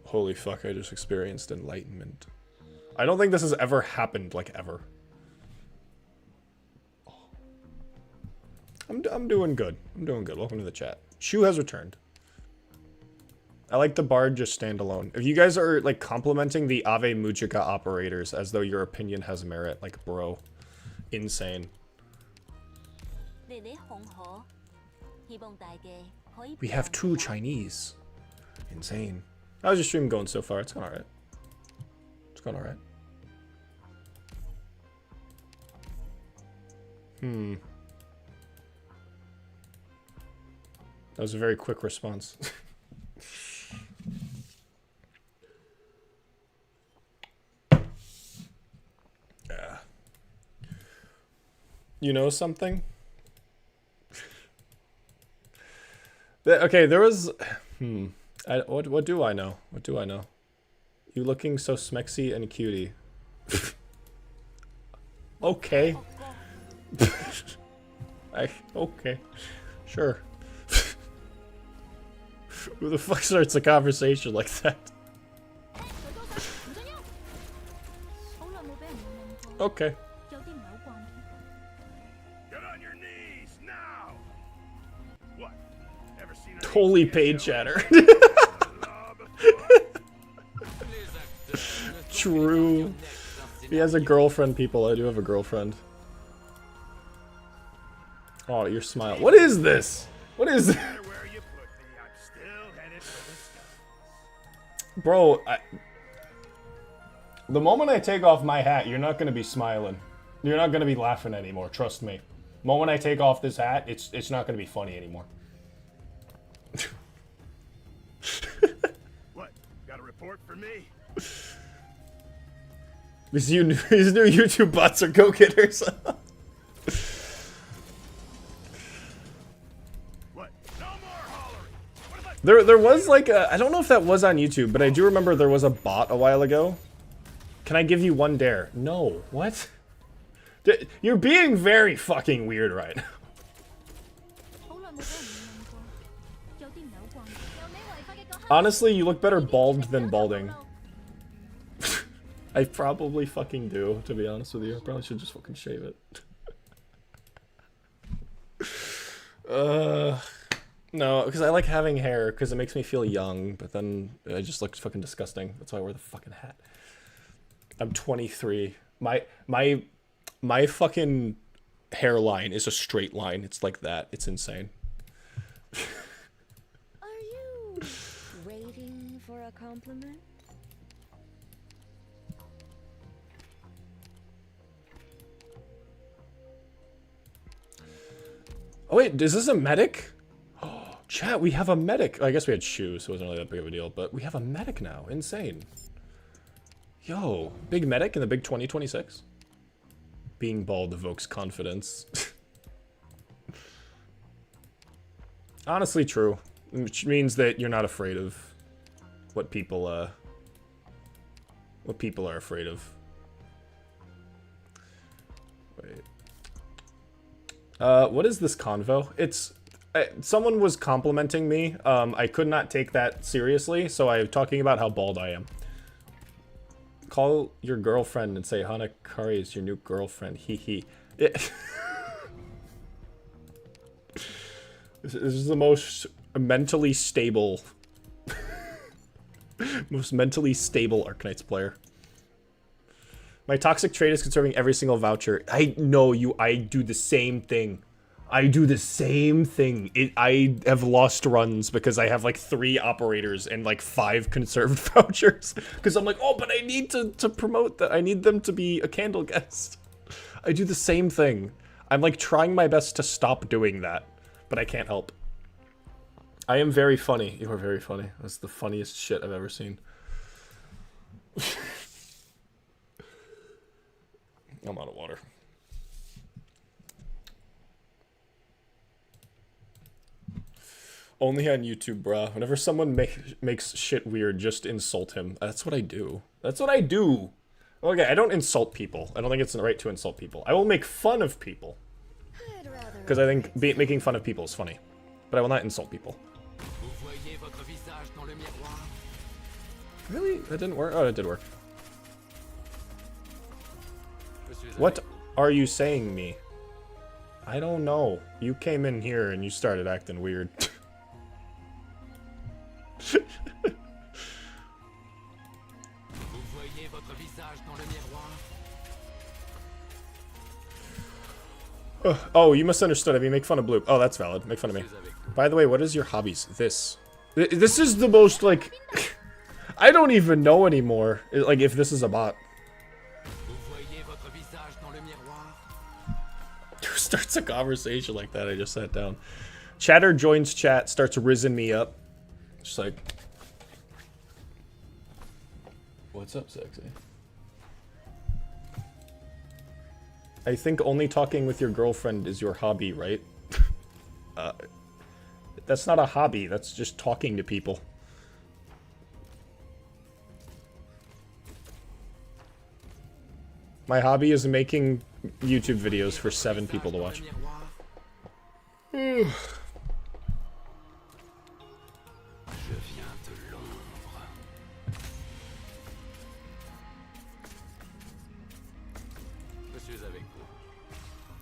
Holy fuck, I just experienced enlightenment. I don't think this has ever happened, like, ever. I'm doing good. I'm doing good. Welcome to the chat. Shu has returned. I like the bard just standalone. If you guys are, like, complimenting the Ave Mujika operators as though your opinion has merit, like, bro. Insane. We have 2 Chinese. Insane. How's your stream going so far? It's going alright. It's going alright. That was a very quick response. You know something? Okay, there was... What do I know? What do I know? You looking so smexy and cutie. Okay. Okay. Sure. Who the fuck starts a conversation like that? Okay. Get on your knees now. What? Ever seen Totally paid chatter. True. He has a girlfriend, people. I do have a girlfriend. Oh, your smile. What is this? What is this? Bro, the moment I take off my hat, you're not going to be smiling. You're not going to be laughing anymore, trust me. The moment I take off this hat, it's not going to be funny anymore. What? Got a report for me? These new YouTube bots are go-getters. There was like a, I don't know if that was on YouTube, but I do remember there was a bot a while ago. Can I give you one dare? No. What? You're being very fucking weird right now. Honestly, you look better bald than balding. I probably fucking do, to be honest with you. I probably should just fucking shave it. No, because I like having hair, because it makes me feel young, but then I just look fucking disgusting. That's why I wear the fucking hat. I'm 23. My fucking hairline is a straight line. It's like that. It's insane. Are you waiting for a compliment? Oh wait, is this a medic? Oh, chat, we have a medic. I guess we had shoes, so it wasn't really that big of a deal, but we have a medic now. Insane. Yo, big medic in the big 2026. Being bald evokes confidence. Honestly true. Which means that you're not afraid of what people What people are afraid of. Wait. What is this convo? It's... someone was complimenting me. I could not take that seriously, so I'm talking about how bald I am. Call your girlfriend and say Hana Kari is your new girlfriend. Hee hee. This is the most mentally stable... most mentally stable Arknights player. My toxic trait is conserving every single voucher. I know you. I do the same thing. I do the same thing. I have lost runs because I have like 3 operators and like 5 conserved vouchers. Because I'm like, oh, but I need to promote that. I need them to be a candle guest. I do the same thing. I'm like trying my best to stop doing that, but I can't help. I am very funny. You are very funny. That's the funniest shit I've ever seen. I'm out of water. Only on YouTube, bruh. Whenever someone makes shit weird, just insult him. That's what I do. That's what I do. Okay, I don't insult people. I don't think it's right to insult people. I will make fun of people. Because I think making fun of people is funny. But I will not insult people. Really? That didn't work? Oh, it did work. What are you saying me? I don't know. You came in here and you started acting weird. Oh, you misunderstood. I mean, make fun of Bloop. Oh, that's valid. Make fun of me. By the way, what is your hobbies? This is the most, like... I don't even know anymore. Like, if this is a bot. Who starts a conversation like that? I just sat down. Chatter joins chat, starts rizzing me up. Just like... What's up, sexy? I think only talking with your girlfriend is your hobby, right? That's not a hobby, that's just talking to people. My hobby is making YouTube videos for 7 people to watch.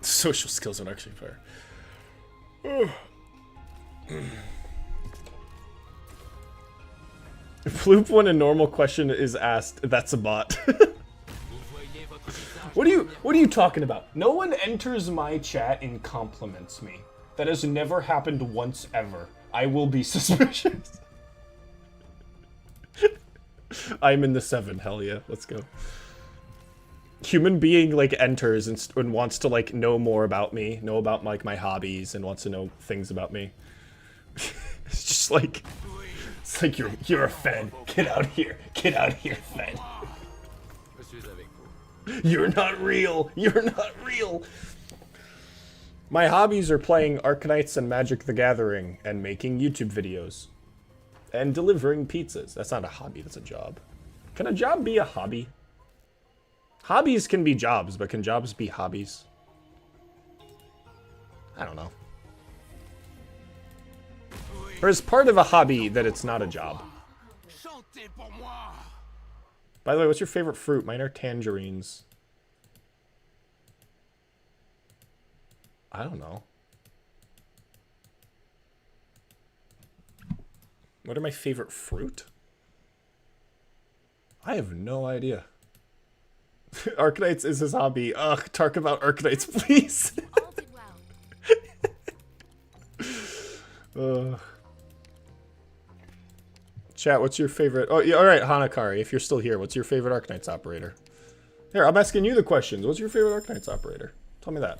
Social skills on Arctic Fire. Floop, when a normal question is asked, that's a bot. What are you talking about? No one enters my chat and compliments me. That has never happened once ever. I will be suspicious. I'm in the 7, hell yeah, let's go. Human being like enters and wants to like know more about me, know about like my hobbies, and wants to know things about me. It's just like, it's like you're a fan. Get out here, fan. You're not real. You're not real. My hobbies are playing Arknights and Magic the Gathering and making YouTube videos and delivering pizzas. That's not a hobby. That's a job. Can a job be a hobby? Hobbies can be jobs, but can jobs be hobbies? I don't know. Or is part of a hobby that it's not a job? By the way, what's your favorite fruit? Mine are tangerines. I don't know. What are my favorite fruit? I have no idea. Arknights is his hobby. Ugh, talk about Arknights, please. Chat, what's your favorite... Oh, yeah, alright, Hanakari, if you're still here, what's your favorite Arknights operator? Here, I'm asking you the questions. What's your favorite Arknights operator? Tell me that.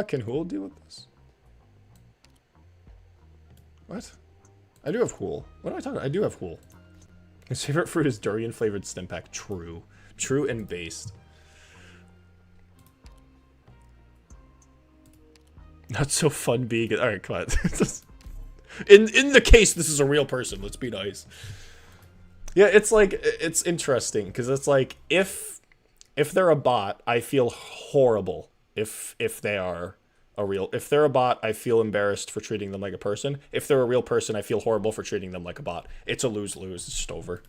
Can Hool deal with this? What? I do have Hool. What am I talking about? I do have Hool. His favorite fruit is durian-flavored Stimpak. True. True and based. Not so fun being. All right, come on. in the case, this is a real person. Let's be nice. Yeah, it's like it's interesting because it's like if they're a bot, I feel horrible. If they're a bot, I feel embarrassed for treating them like a person. If they're a real person, I feel horrible for treating them like a bot. It's a lose-lose. It's just over.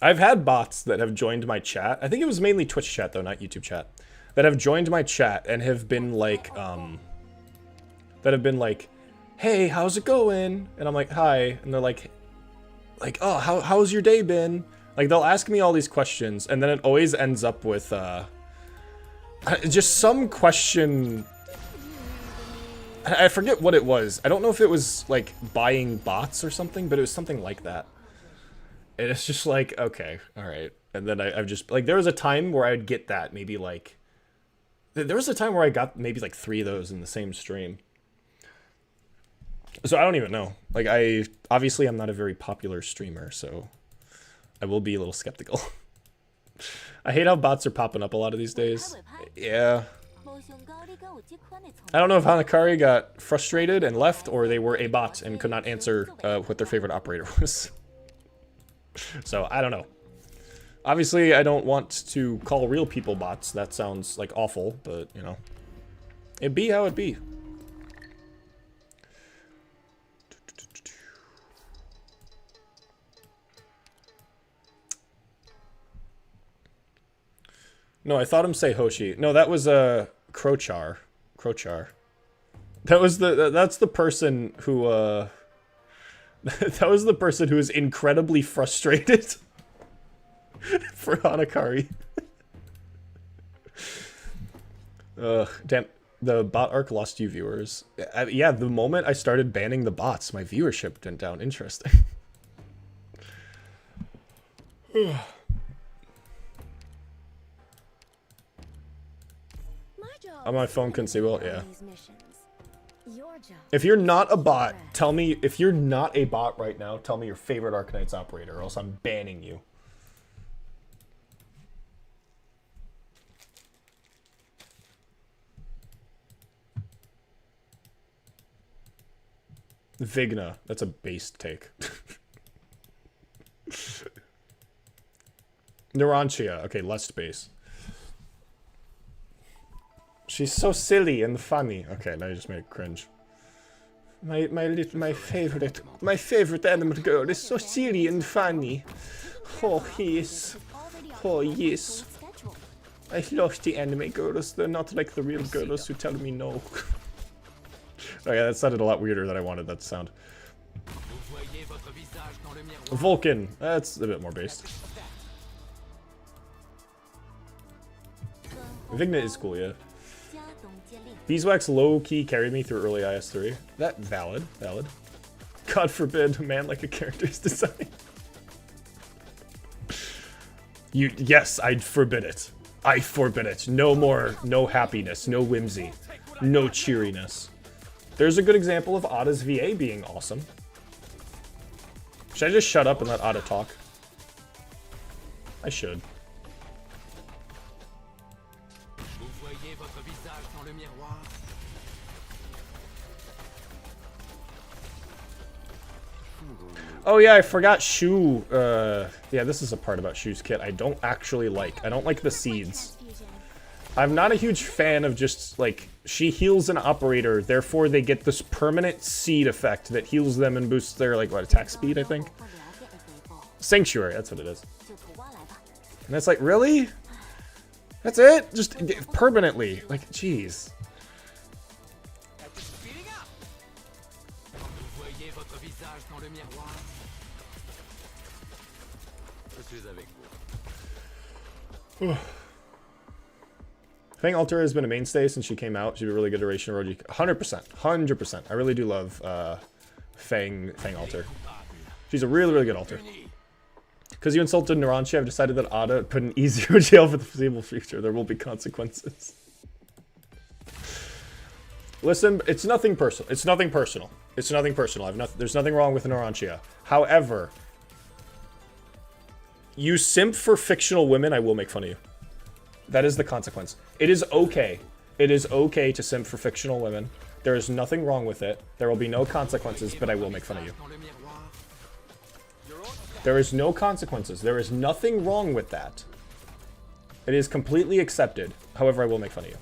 I've had bots that have joined my chat. I think it was mainly Twitch chat though, not YouTube chat. That have joined my chat and have been like, hey, how's it going? And I'm like, hi. And they're like, oh, how's your day been? Like, they'll ask me all these questions, and then it always ends up with, just some question. I forget what it was. I don't know if it was, like, buying bots or something, but it was something like that. And it's just like, okay, alright. And then I've just, like, there was a time where I'd get that, maybe, like, there was a time where I got maybe, like, 3 of those in the same stream. So I don't even know. Like, obviously I'm not a very popular streamer, so I will be a little skeptical. I hate how bots are popping up a lot of these days. Yeah. I don't know if Hanakari got frustrated and left, or they were a bot and could not answer what their favorite operator was. So, I don't know. Obviously, I don't want to call real people bots. That sounds, like, awful, but, you know. It be how it be. No, I thought him say Hoshi. No, that was Crochar. Crochar. That was that's the person who that was the person who was incredibly frustrated for Hanakari. Ugh, damn, the bot arc lost you viewers. Yeah, the moment I started banning the bots, my viewership went down. Interesting. On my phone couldn't see well, yeah. If you're not a bot, tell me, if you're not a bot right now, tell me your favorite Arknights operator, or else I'm banning you. Vigna, that's a base take. Neurontia, okay, less base. She's so silly and funny. Okay, now you just made it cringe. My favorite animal girl is so silly and funny. Oh yes. Oh yes. I love the anime girls. They're not like the real girls who tell me no. Okay, that sounded a lot weirder than I wanted that to sound. Vulcan. That's a bit more based. Vigna is cool, yeah. Beeswax low-key carried me through early IS3. That valid. God forbid a man like a character's design. Yes, I'd forbid it. I forbid it. No more, no happiness, no whimsy, no cheeriness. There's a good example of Ada's VA being awesome. Should I just shut up and let Ada talk? I should. Oh yeah, I forgot Shu. Yeah, this is a part about Shu's kit I don't actually like. I don't like the seeds. I'm not a huge fan of just, like, she heals an operator, therefore they get this permanent seed effect that heals them and boosts their, like, what, attack speed, I think? Sanctuary, that's what it is. And it's like, really? That's it? Just permanently. Like, jeez. Fang Alter has been a mainstay since she came out. She'd be a really good duration of ROG. 100%. 100%. I really do love Fang Alter. She's a really, really good alter. Because you insulted Naranchi, I've decided that Ada put an easier jail for the foreseeable future. There will be consequences. Listen, it's nothing personal. It's nothing personal. It's nothing personal. There's nothing wrong with Naranchia. However, you simp for fictional women, I will make fun of you. That is the consequence. It is okay. It is okay to simp for fictional women. There is nothing wrong with it. There will be no consequences, but I will make fun of you. There is no consequences. There is nothing wrong with that. It is completely accepted. However, I will make fun of you.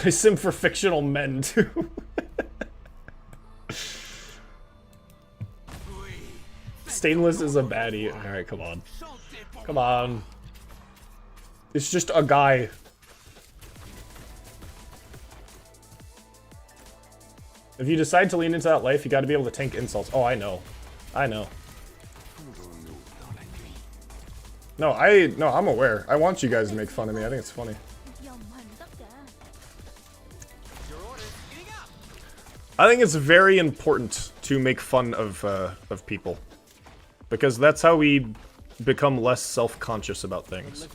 I simp for fictional men, too. Stainless is a baddie. Alright, come on. Come on. It's just a guy. If you decide to lean into that life, you gotta be able to tank insults. Oh, I know. I know. No, I'm aware. I want you guys to make fun of me. I think it's funny. I think it's very important to make fun of people. Because that's how we become less self-conscious about things.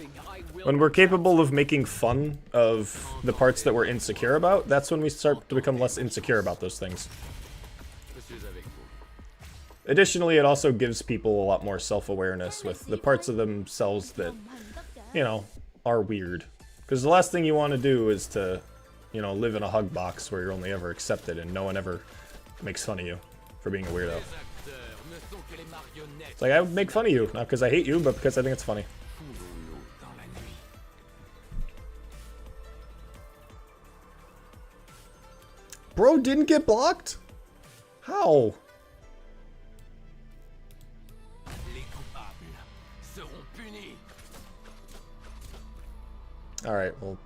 When we're capable of making fun of the parts that we're insecure about, that's when we start to become less insecure about those things. Additionally, it also gives people a lot more self-awareness with the parts of themselves that, you know, are weird. Because the last thing you want to do is to, you know, live in a hug box where you're only ever accepted and no one ever makes fun of you for being a weirdo. It's like, I would make fun of you, not because I hate you, but because I think it's funny. Bro didn't get blocked? How? Alright, well,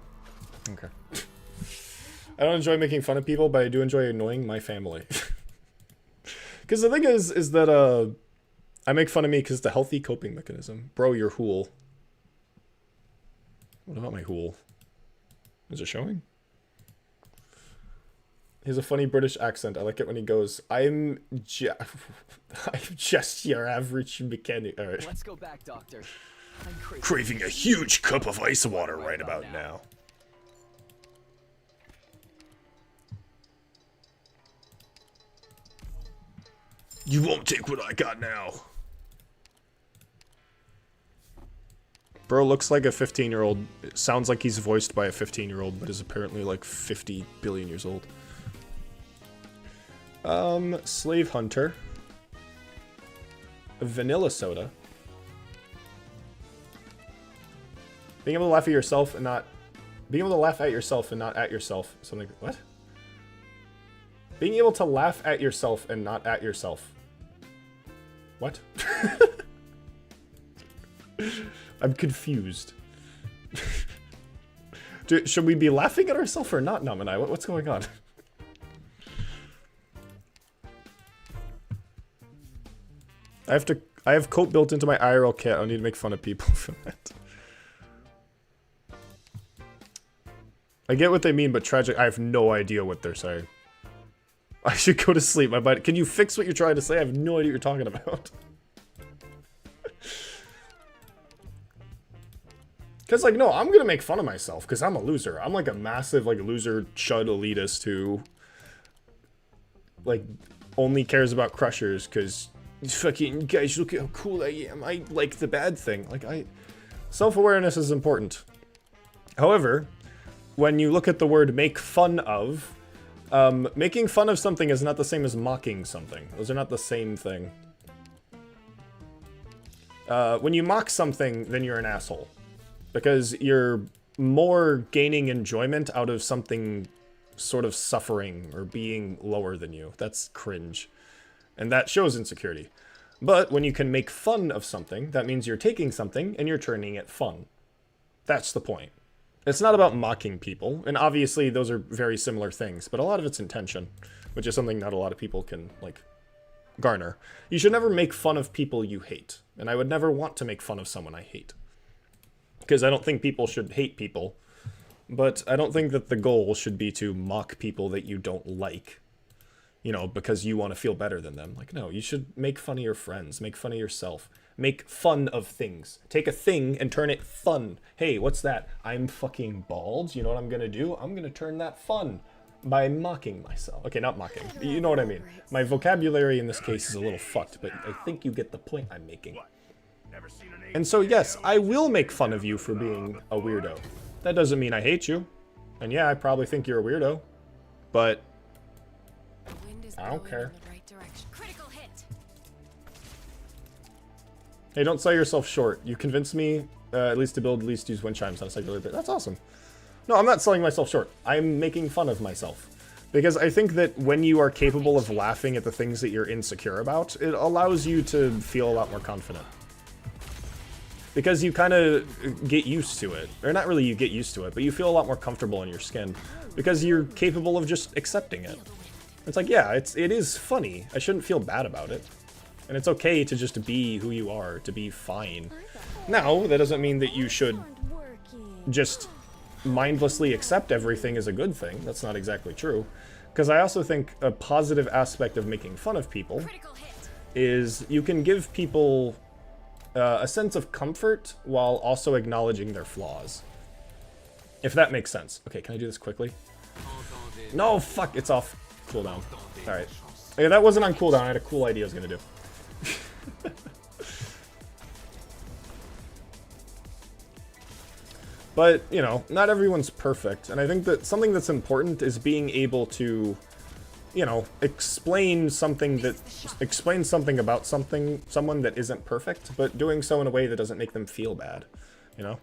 okay. I don't enjoy making fun of people, but I do enjoy annoying my family. Because the thing is that, I make fun of me because it's a healthy coping mechanism. Bro, you're hool. What about my hool? Is it showing? He has a funny British accent. I like it when he goes, I'm just your average mechanic. Alright. Let's go back, Doctor. Craving a huge cup of ice water right about now. You won't take what I got now. Bro looks like a 15-year-old. It sounds like he's voiced by a 15-year-old, but is apparently like 50 billion years old. Slave Hunter. Vanilla soda. Being able to laugh at yourself and not... Being able to laugh at yourself and not at yourself. Something... What? Being able to laugh at yourself and not at yourself. What? I'm confused. Should we be laughing at ourselves or not, Namanai? What's going on? I have coat built into my IRL kit. I need to make fun of people for that. I get what they mean, but tragic. I have no idea what they're saying. I should go to sleep, my buddy. Can you fix what you're trying to say? I have no idea what you're talking about. Because, like, no, I'm gonna make fun of myself, because I'm a loser. I'm, like, a massive, like, loser chud elitist who, like, only cares about crushers, because, fucking, guys, look at how cool I am. I like the bad thing. Like, self-awareness is important. However, when you look at the word make fun of, making fun of something is not the same as mocking something. Those are not the same thing. When you mock something, then you're an asshole. Because you're more gaining enjoyment out of something sort of suffering or being lower than you. That's cringe. And that shows insecurity. But when you can make fun of something, that means you're taking something and you're turning it fun. That's the point. It's not about mocking people, and obviously those are very similar things, but a lot of it's intention, which is something not a lot of people can, like, garner. You should never make fun of people you hate, and I would never want to make fun of someone I hate. Because I don't think people should hate people, but I don't think that the goal should be to mock people that you don't like, you know, because you want to feel better than them. Like, no, you should make fun of your friends, make fun of yourself. Make fun of things. Take a thing and turn it fun. Hey, what's that? I'm fucking bald. You know what I'm gonna do? I'm gonna turn that fun by mocking myself. Okay, not mocking. You know what I mean. My vocabulary in this case is a little fucked, but I think you get the point I'm making. And so yes, I will make fun of you for being a weirdo. That doesn't mean I hate you. And yeah, I probably think you're a weirdo. But I don't care. Hey, don't sell yourself short. You convinced me at least to build at least use wind chimes on a circular bit. That's awesome. No, I'm not selling myself short. I'm making fun of myself. Because I think that when you are capable of laughing at the things that you're insecure about, it allows you to feel a lot more confident. Because you kind of get used to it. Or not really you get used to it, but you feel a lot more comfortable in your skin. Because you're capable of just accepting it. It's like, yeah, it is funny. I shouldn't feel bad about it. And it's okay to just be who you are, to be fine. Now, that doesn't mean that you should just mindlessly accept everything as a good thing. That's not exactly true. Because I also think a positive aspect of making fun of people is you can give people a sense of comfort while also acknowledging their flaws. If that makes sense. Okay, can I do this quickly? No, fuck, it's off cooldown. Alright. Yeah, that wasn't on cooldown. I had a cool idea I was gonna do. But, you know, not everyone's perfect, and I think that something that's important is being able to, you know, explain something about someone that isn't perfect, but doing so in a way that doesn't make them feel bad, you know?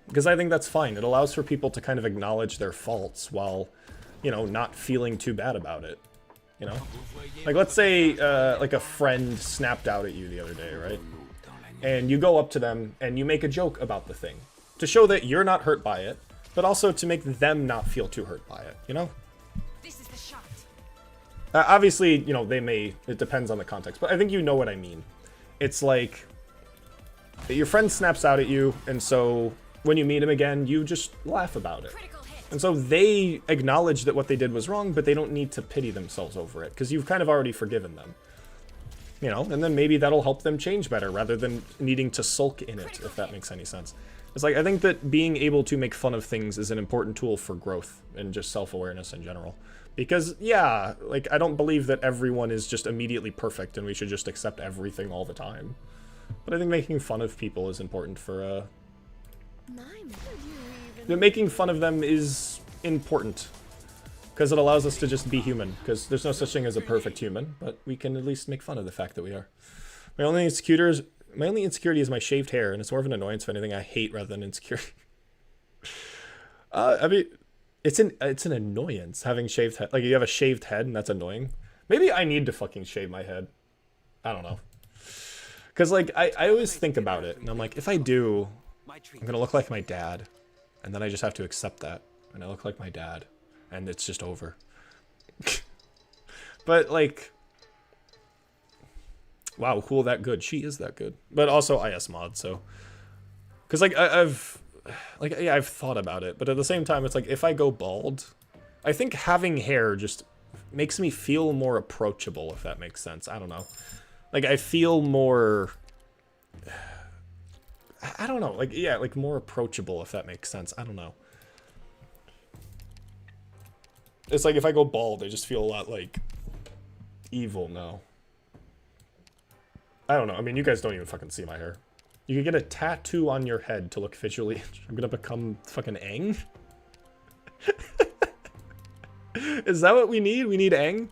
Because I think that's fine. It allows for people to kind of acknowledge their faults while, you know, not feeling too bad about it, you know? Like, let's say, like a friend snapped out at you the other day, right? And you go up to them and you make a joke about the thing to show that you're not hurt by it, but also to make them not feel too hurt by it, you know? This is the shot. Obviously, you know, it depends on the context, but I think you know what I mean. It's like your friend snaps out at you, and so when you meet him again, you just laugh about it. And so they acknowledge that what they did was wrong, but they don't need to pity themselves over it, because you've kind of already forgiven them. You know, and then maybe that'll help them change better rather than needing to sulk in it, if that makes any sense. It's like, I think that being able to make fun of things is an important tool for growth and just self-awareness in general. Because, yeah, like, I don't believe that everyone is just immediately perfect and we should just accept everything all the time. But I think making fun of people is important for, making fun of them is important. Because it allows us to just be human. Because there's no such thing as a perfect human, but we can at least make fun of the fact that we are. My only insecurity is my shaved hair, and it's more of an annoyance of anything I hate rather than insecurity. I mean, it's an annoyance having shaved head. Like, you have a shaved head, and that's annoying. Maybe I need to fucking shave my head. I don't know. Because, like, I always think about it, and I'm like, if I do, I'm gonna look like my dad. And then I just have to accept that. And I look like my dad. And it's just over. But, like... Wow, cool, that good. She is that good. But also IS mod, so... Because, like, I've thought about it. But at the same time, it's like, if I go bald... I think having hair just makes me feel more approachable, if that makes sense. I don't know. Like, I feel more... I don't know. Like, yeah, like, more approachable, if that makes sense. I don't know. It's like if I go bald, I just feel a lot, like, evil now. I don't know. I mean, you guys don't even fucking see my hair. You could get a tattoo on your head to look visually. I'm gonna become fucking Aang? Is that what we need? We need Aang?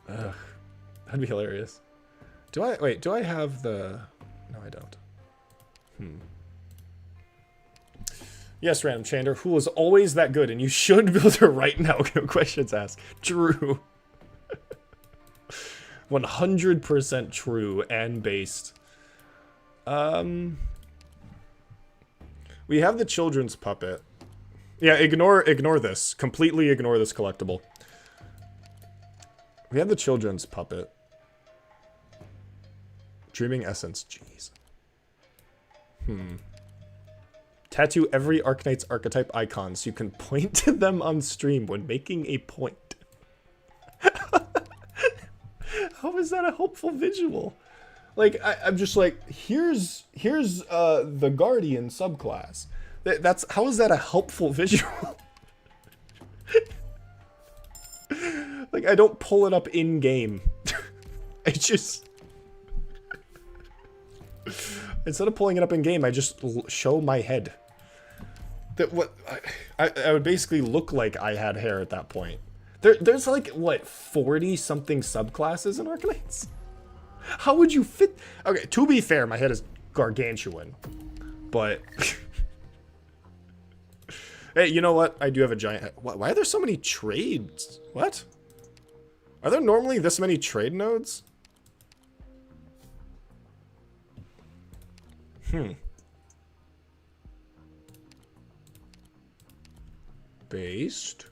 Ugh. That'd be hilarious. Do I have the... No, I don't. Yes, Random Chander, who is always that good, and you should build her right now, no questions asked. True. 100% true and based. We have the children's puppet. Yeah, ignore this. Completely ignore this collectible. We have the children's puppet. Dreaming Essence, jeez. Tattoo every Arknights archetype icon so you can point to them on stream when making a point. How is that a helpful visual? Like, I'm just like, here's the Guardian subclass. How is that a helpful visual? Like, I don't pull it up in game. I just... Instead of pulling it up in game, I just show my head. That what I would basically look like I had hair at that point. There's like what 40 something subclasses in Arknights. How would you fit? Okay, to be fair, my head is gargantuan, but hey, you know what? I do have a giant head. Why are there so many trades? What? Are there normally this many trade nodes? Based.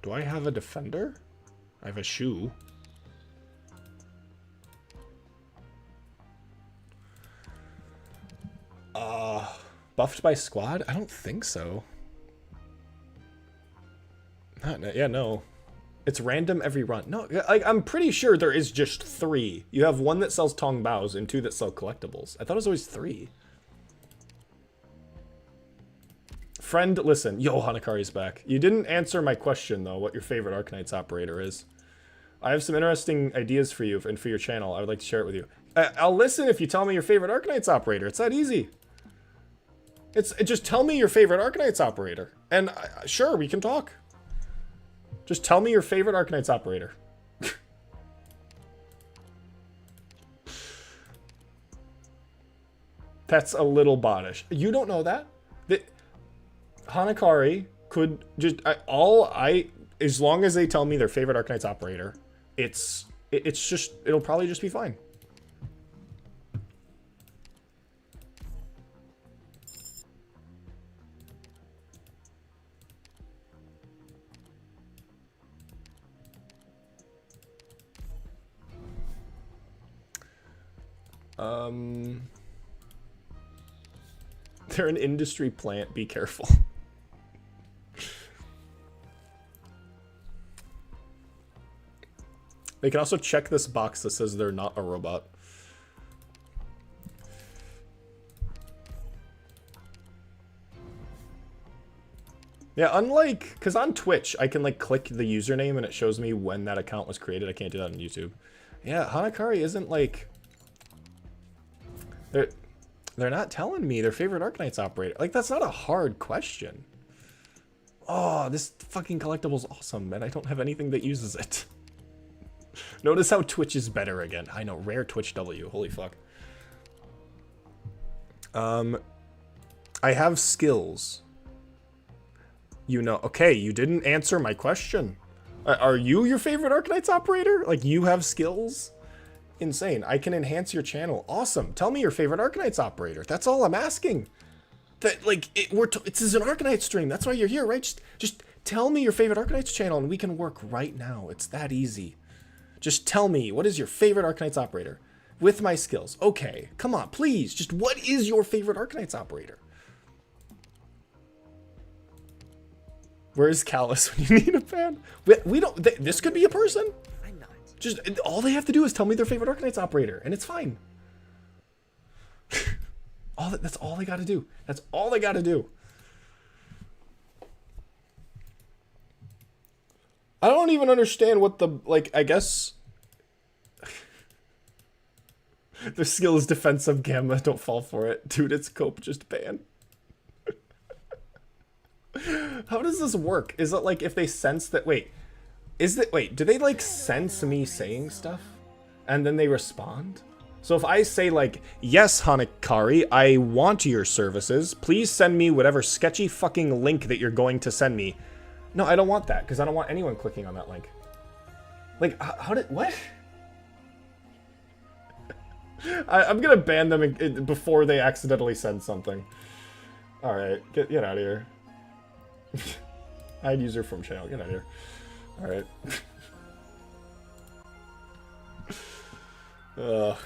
Do I have a defender? I have a shoe. Buffed by squad? I don't think so. Yeah, no. It's random every run. No, I'm pretty sure there is just 3. You have 1 that sells Tong Baos and 2 that sell collectibles. I thought it was always 3. Friend, listen. Yo, Hanakari's back. You didn't answer my question, though, what your favorite Arknights operator is. I have some interesting ideas for you and for your channel. I would like to share it with you. I'll listen if you tell me your favorite Arknights operator. It's that easy. Just tell me your favorite Arknights operator. And sure, we can talk. Just tell me your favorite Arknights operator. That's a little bottish. You don't know that? Hanakari could just as long as they tell me their favorite Arknights operator, it'll probably just be fine. They're an industry plant, be careful. They can also check this box that says they're not a robot. Yeah, unlike, because on Twitch, I can like click the username and it shows me when that account was created. I can't do that on YouTube. Yeah, Hanakari isn't like... They're not telling me their favorite Arknights operator. Like, that's not a hard question. Oh, this fucking collectible's awesome, and I don't have anything that uses it. Notice how Twitch is better again. I know, rare Twitch W. Holy fuck. I have skills. You know, okay, you didn't answer my question. Are you your favorite Arknights operator? Like, you have skills? Insane. I can enhance your channel. Awesome. Tell me your favorite Arknights operator. That's all I'm asking. That, like, this is an Arknights stream. That's why you're here, right? Just tell me your favorite Arknights channel and we can work right now. It's that easy. Just tell me, what is your favorite Arknights operator? With my skills. Okay, come on, please. Just what is your favorite Arknights operator? Where is Callus when you need a fan? We don't... This could be a person. I'm not. Just, all they have to do is tell me their favorite Arknights operator, and it's fine. That's all they gotta do. That's all they gotta do. I don't even understand what the, like, I guess... The skill is defensive gamma, don't fall for it. Dude, it's cope, just ban. How does this work? Is it like if they sense that, wait, do they like sense me saying stuff? And then they respond? So if I say like, yes, Hanakari, I want your services. Please send me whatever sketchy fucking link that you're going to send me. No, I don't want that, because I don't want anyone clicking on that link. Like, what? I'm gonna ban them before they accidentally send something. Alright, get out of here. Hide user from channel, get out of here. Alright. Ugh.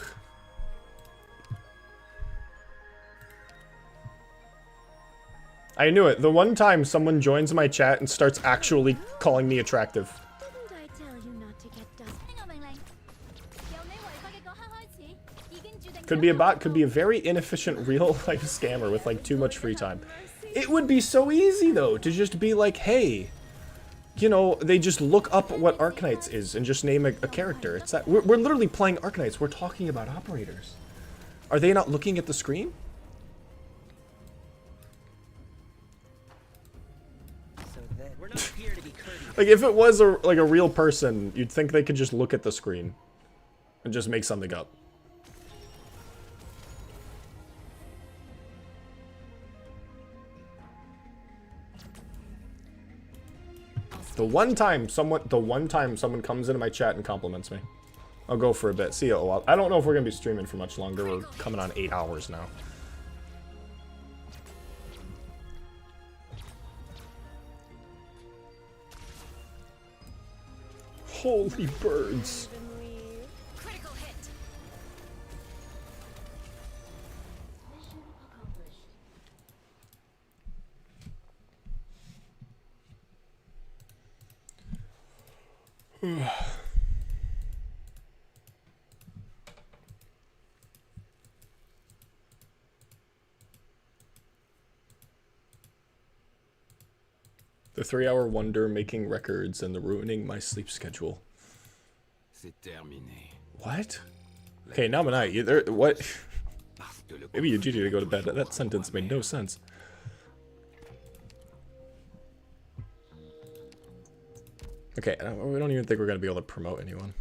I knew it. The one time someone joins my chat and starts actually calling me attractive. Didn't I tell you not to get dust? Could be a bot, could be a very inefficient real-life scammer with like too much free time. It would be so easy though to just be like, hey, you know, they just look up what Arknights is and just name a character. It's that we're literally playing Arknights. We're talking about operators. Are they not looking at the screen? We're not here to be courteous. Like, if it was like a real person, you'd think they could just look at the screen and just make something up. The one time someone comes into my chat and compliments me, I'll go for a bit. See you a while. I don't know if we're gonna be streaming for much longer. We're coming on 8 hours now. Holy birds. Critical hit. Mission accomplished. The 3-hour wonder making records and the ruining my sleep schedule. C'est terminé. What? Okay, now Namanai, what? Maybe you need to go to bed. That sentence made no sense. Okay, we don't even think we're gonna be able to promote anyone.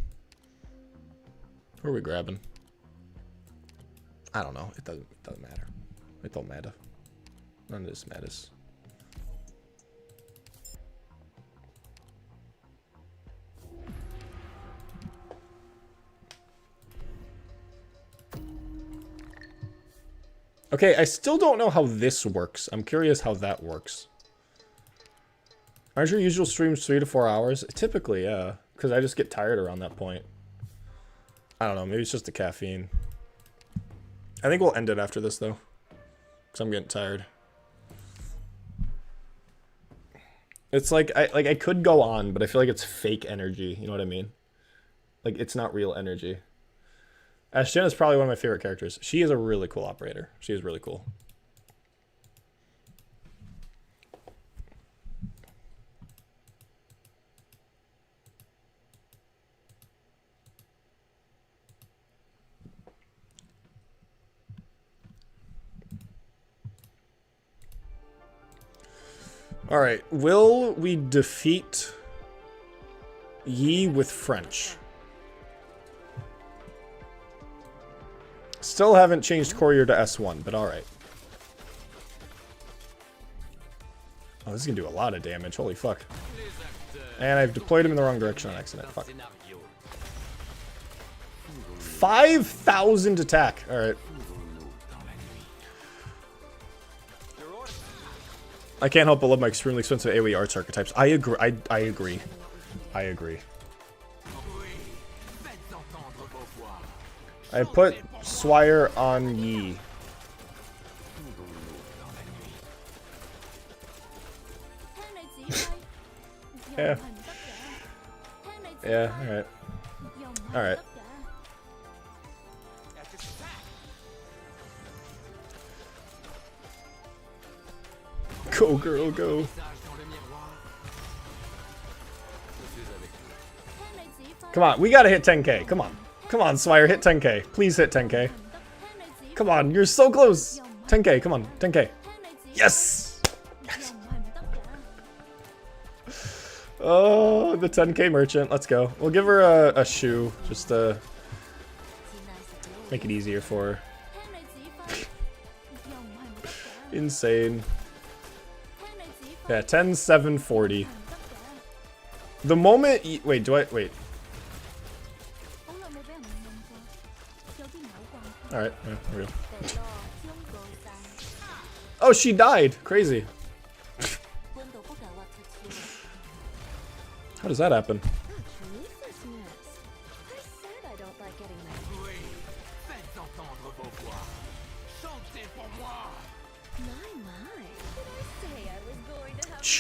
Who are we grabbing? I don't know. It doesn't matter. It don't matter. None of this matters. Okay, I still don't know how this works. I'm curious how that works. Aren't your usual streams 3 to 4 hours? Typically, yeah. Because I just get tired around that point. I don't know. Maybe it's just the caffeine. I think we'll end it after this, though. Because I'm getting tired. It's like I could go on, but I feel like it's fake energy. You know what I mean? Like, it's not real energy. Ashton is probably one of my favorite characters. She is a really cool operator. She is really cool. All right, will we defeat Yi with French? Still haven't changed Courier to S1, but alright. Oh, this is gonna do a lot of damage. Holy fuck. And I've deployed him in the wrong direction on accident. Fuck. 5,000 attack. Alright. I can't help but love my extremely expensive AoE arts archetypes. I agree. I agree. I agree. I put Swire on Yi. Yeah. Yeah, alright. Alright. Go, girl, go. Come on, we gotta hit 10k. Come on. Come on, Swire, hit 10k. Please hit 10k. Come on, you're so close. 10k, come on, 10k. Yes! Yes. Oh, the 10k merchant. Let's go. We'll give her a shoe, just to make it easier for her. Insane. Yeah, 10, 7, 40. The moment... Wait, do I... Wait. Alright, yeah, there we go. Oh, she died! Crazy. How does that happen?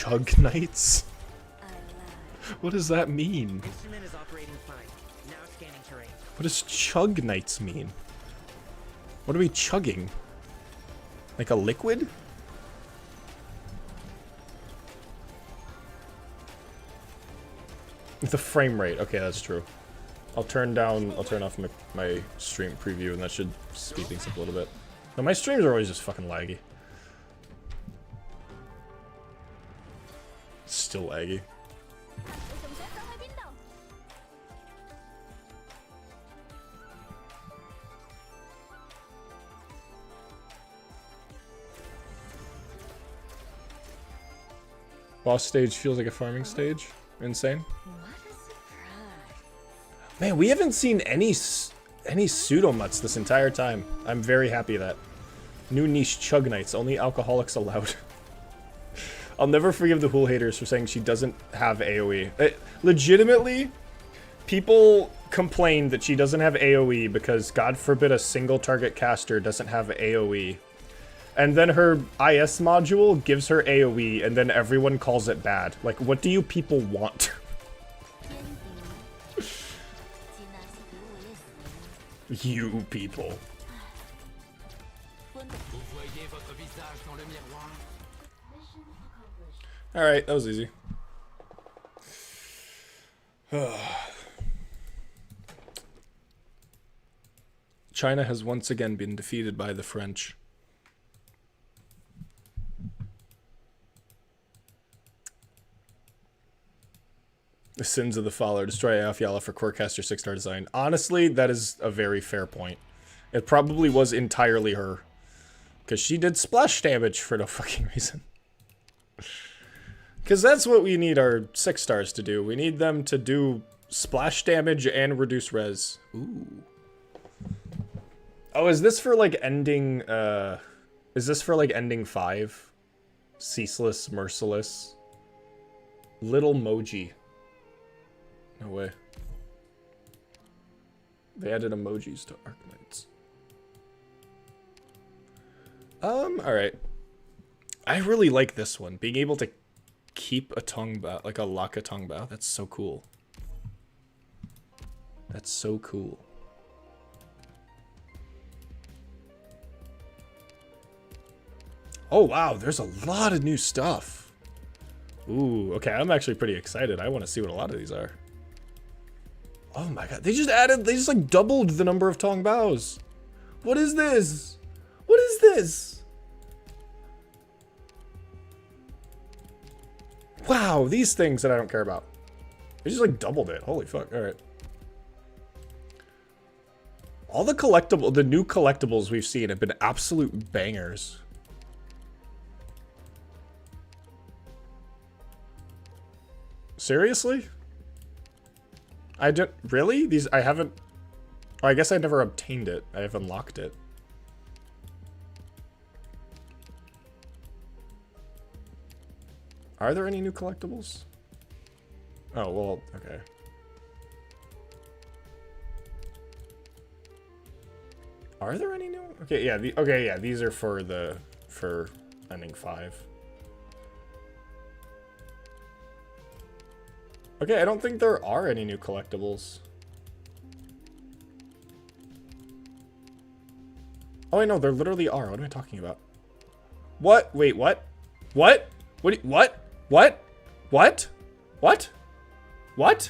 Arknights? What does that mean? Instrument is operating fine. Now scanning terrain. What does Arknights mean? What are we chugging? Like a liquid? The frame rate. Okay, that's true. I'll turn off my stream preview, and that should speed things up a little bit. No, my streams are always just fucking laggy. Still laggy. Boss stage feels like a farming stage. Insane. Man, we haven't seen any pseudo-mutts this entire time. I'm very happy that. New niche Arknights, only alcoholics allowed. I'll never forgive the Hool haters for saying she doesn't have AoE. Legitimately, people complain that she doesn't have AoE because God forbid a single target caster doesn't have AoE. And then her IS module gives her AoE, and then everyone calls it bad. Like, what do you people want? You people. Alright, that was easy. China has once again been defeated by the French. The sins of the follower. Destroy Afyala for Corecaster 6-star design. Honestly, that is a very fair point. It probably was entirely her. Because she did splash damage for no fucking reason. Because that's what we need our 6-stars to do. We need them to do splash damage and reduce res. Ooh. Oh, is this for like ending, is this for like ending 5? Ceaseless, Merciless. Little Moji. No way. They added emojis to Arknights. Alright. I really like this one. Being able to keep a tongue bow, like a lock a tongue bow. That's so cool. That's so cool. Oh wow, there's a lot of new stuff. Ooh, okay, I'm actually pretty excited. I want to see what a lot of these are. Oh my god, they just like doubled the number of Tong Baos. What is this? What is this? Wow, these things that I don't care about. They just like doubled it. Holy fuck, alright. All the new collectibles we've seen have been absolute bangers. Seriously? I don't really? These I haven't. Oh, I guess I never obtained it. I have unlocked it. Are there any new collectibles? Oh well, okay. Are there any new? Okay, yeah. Okay, yeah. These are for ending 5. Okay, I don't think there are any new collectibles. Oh, I know, there literally are. What am I talking about? What? Wait, what? What? What? What? What? What? What? What?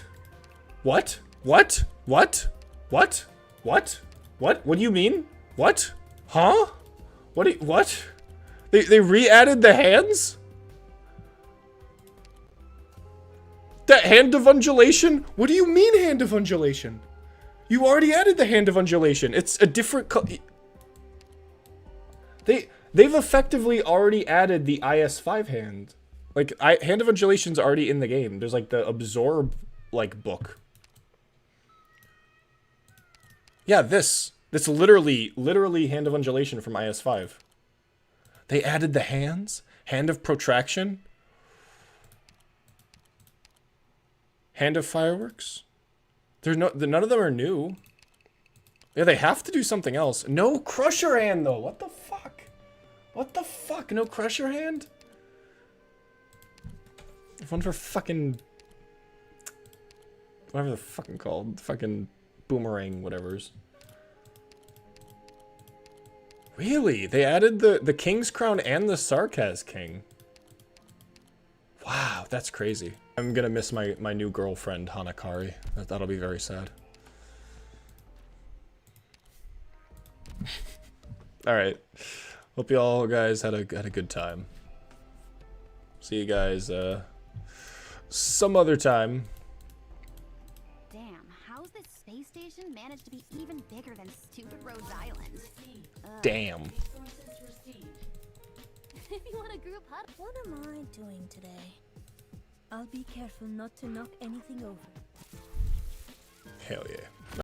What? What? What? What? What? What? What do you mean? What? Huh? What? They re-added the hands? That hand of undulation? What do you mean hand of undulation? You already added the hand of undulation. It's a different They've effectively already added the IS5 hand. Like hand of undulation's already in the game. There's like the absorb like book. Yeah, this literally hand of undulation from IS5. They added the hands, hand of protraction. Hand of fireworks? None of them are new. Yeah, they have to do something else. No crusher hand though. What the fuck? What the fuck? No crusher hand? One for fucking whatever they're fucking called. Fucking boomerang whatever's. Really? They added the King's Crown and the Sarkaz King. Wow, that's crazy. I'm gonna miss my new girlfriend, Hanakari. That'll be very sad. Alright. Hope you all guys had a good time. See you guys some other time. Damn, how's this space station managed to be even bigger than stupid Rhode Island? Damn. If you want a group hug. What am I doing today? I'll be careful not to knock anything over. Hell yeah.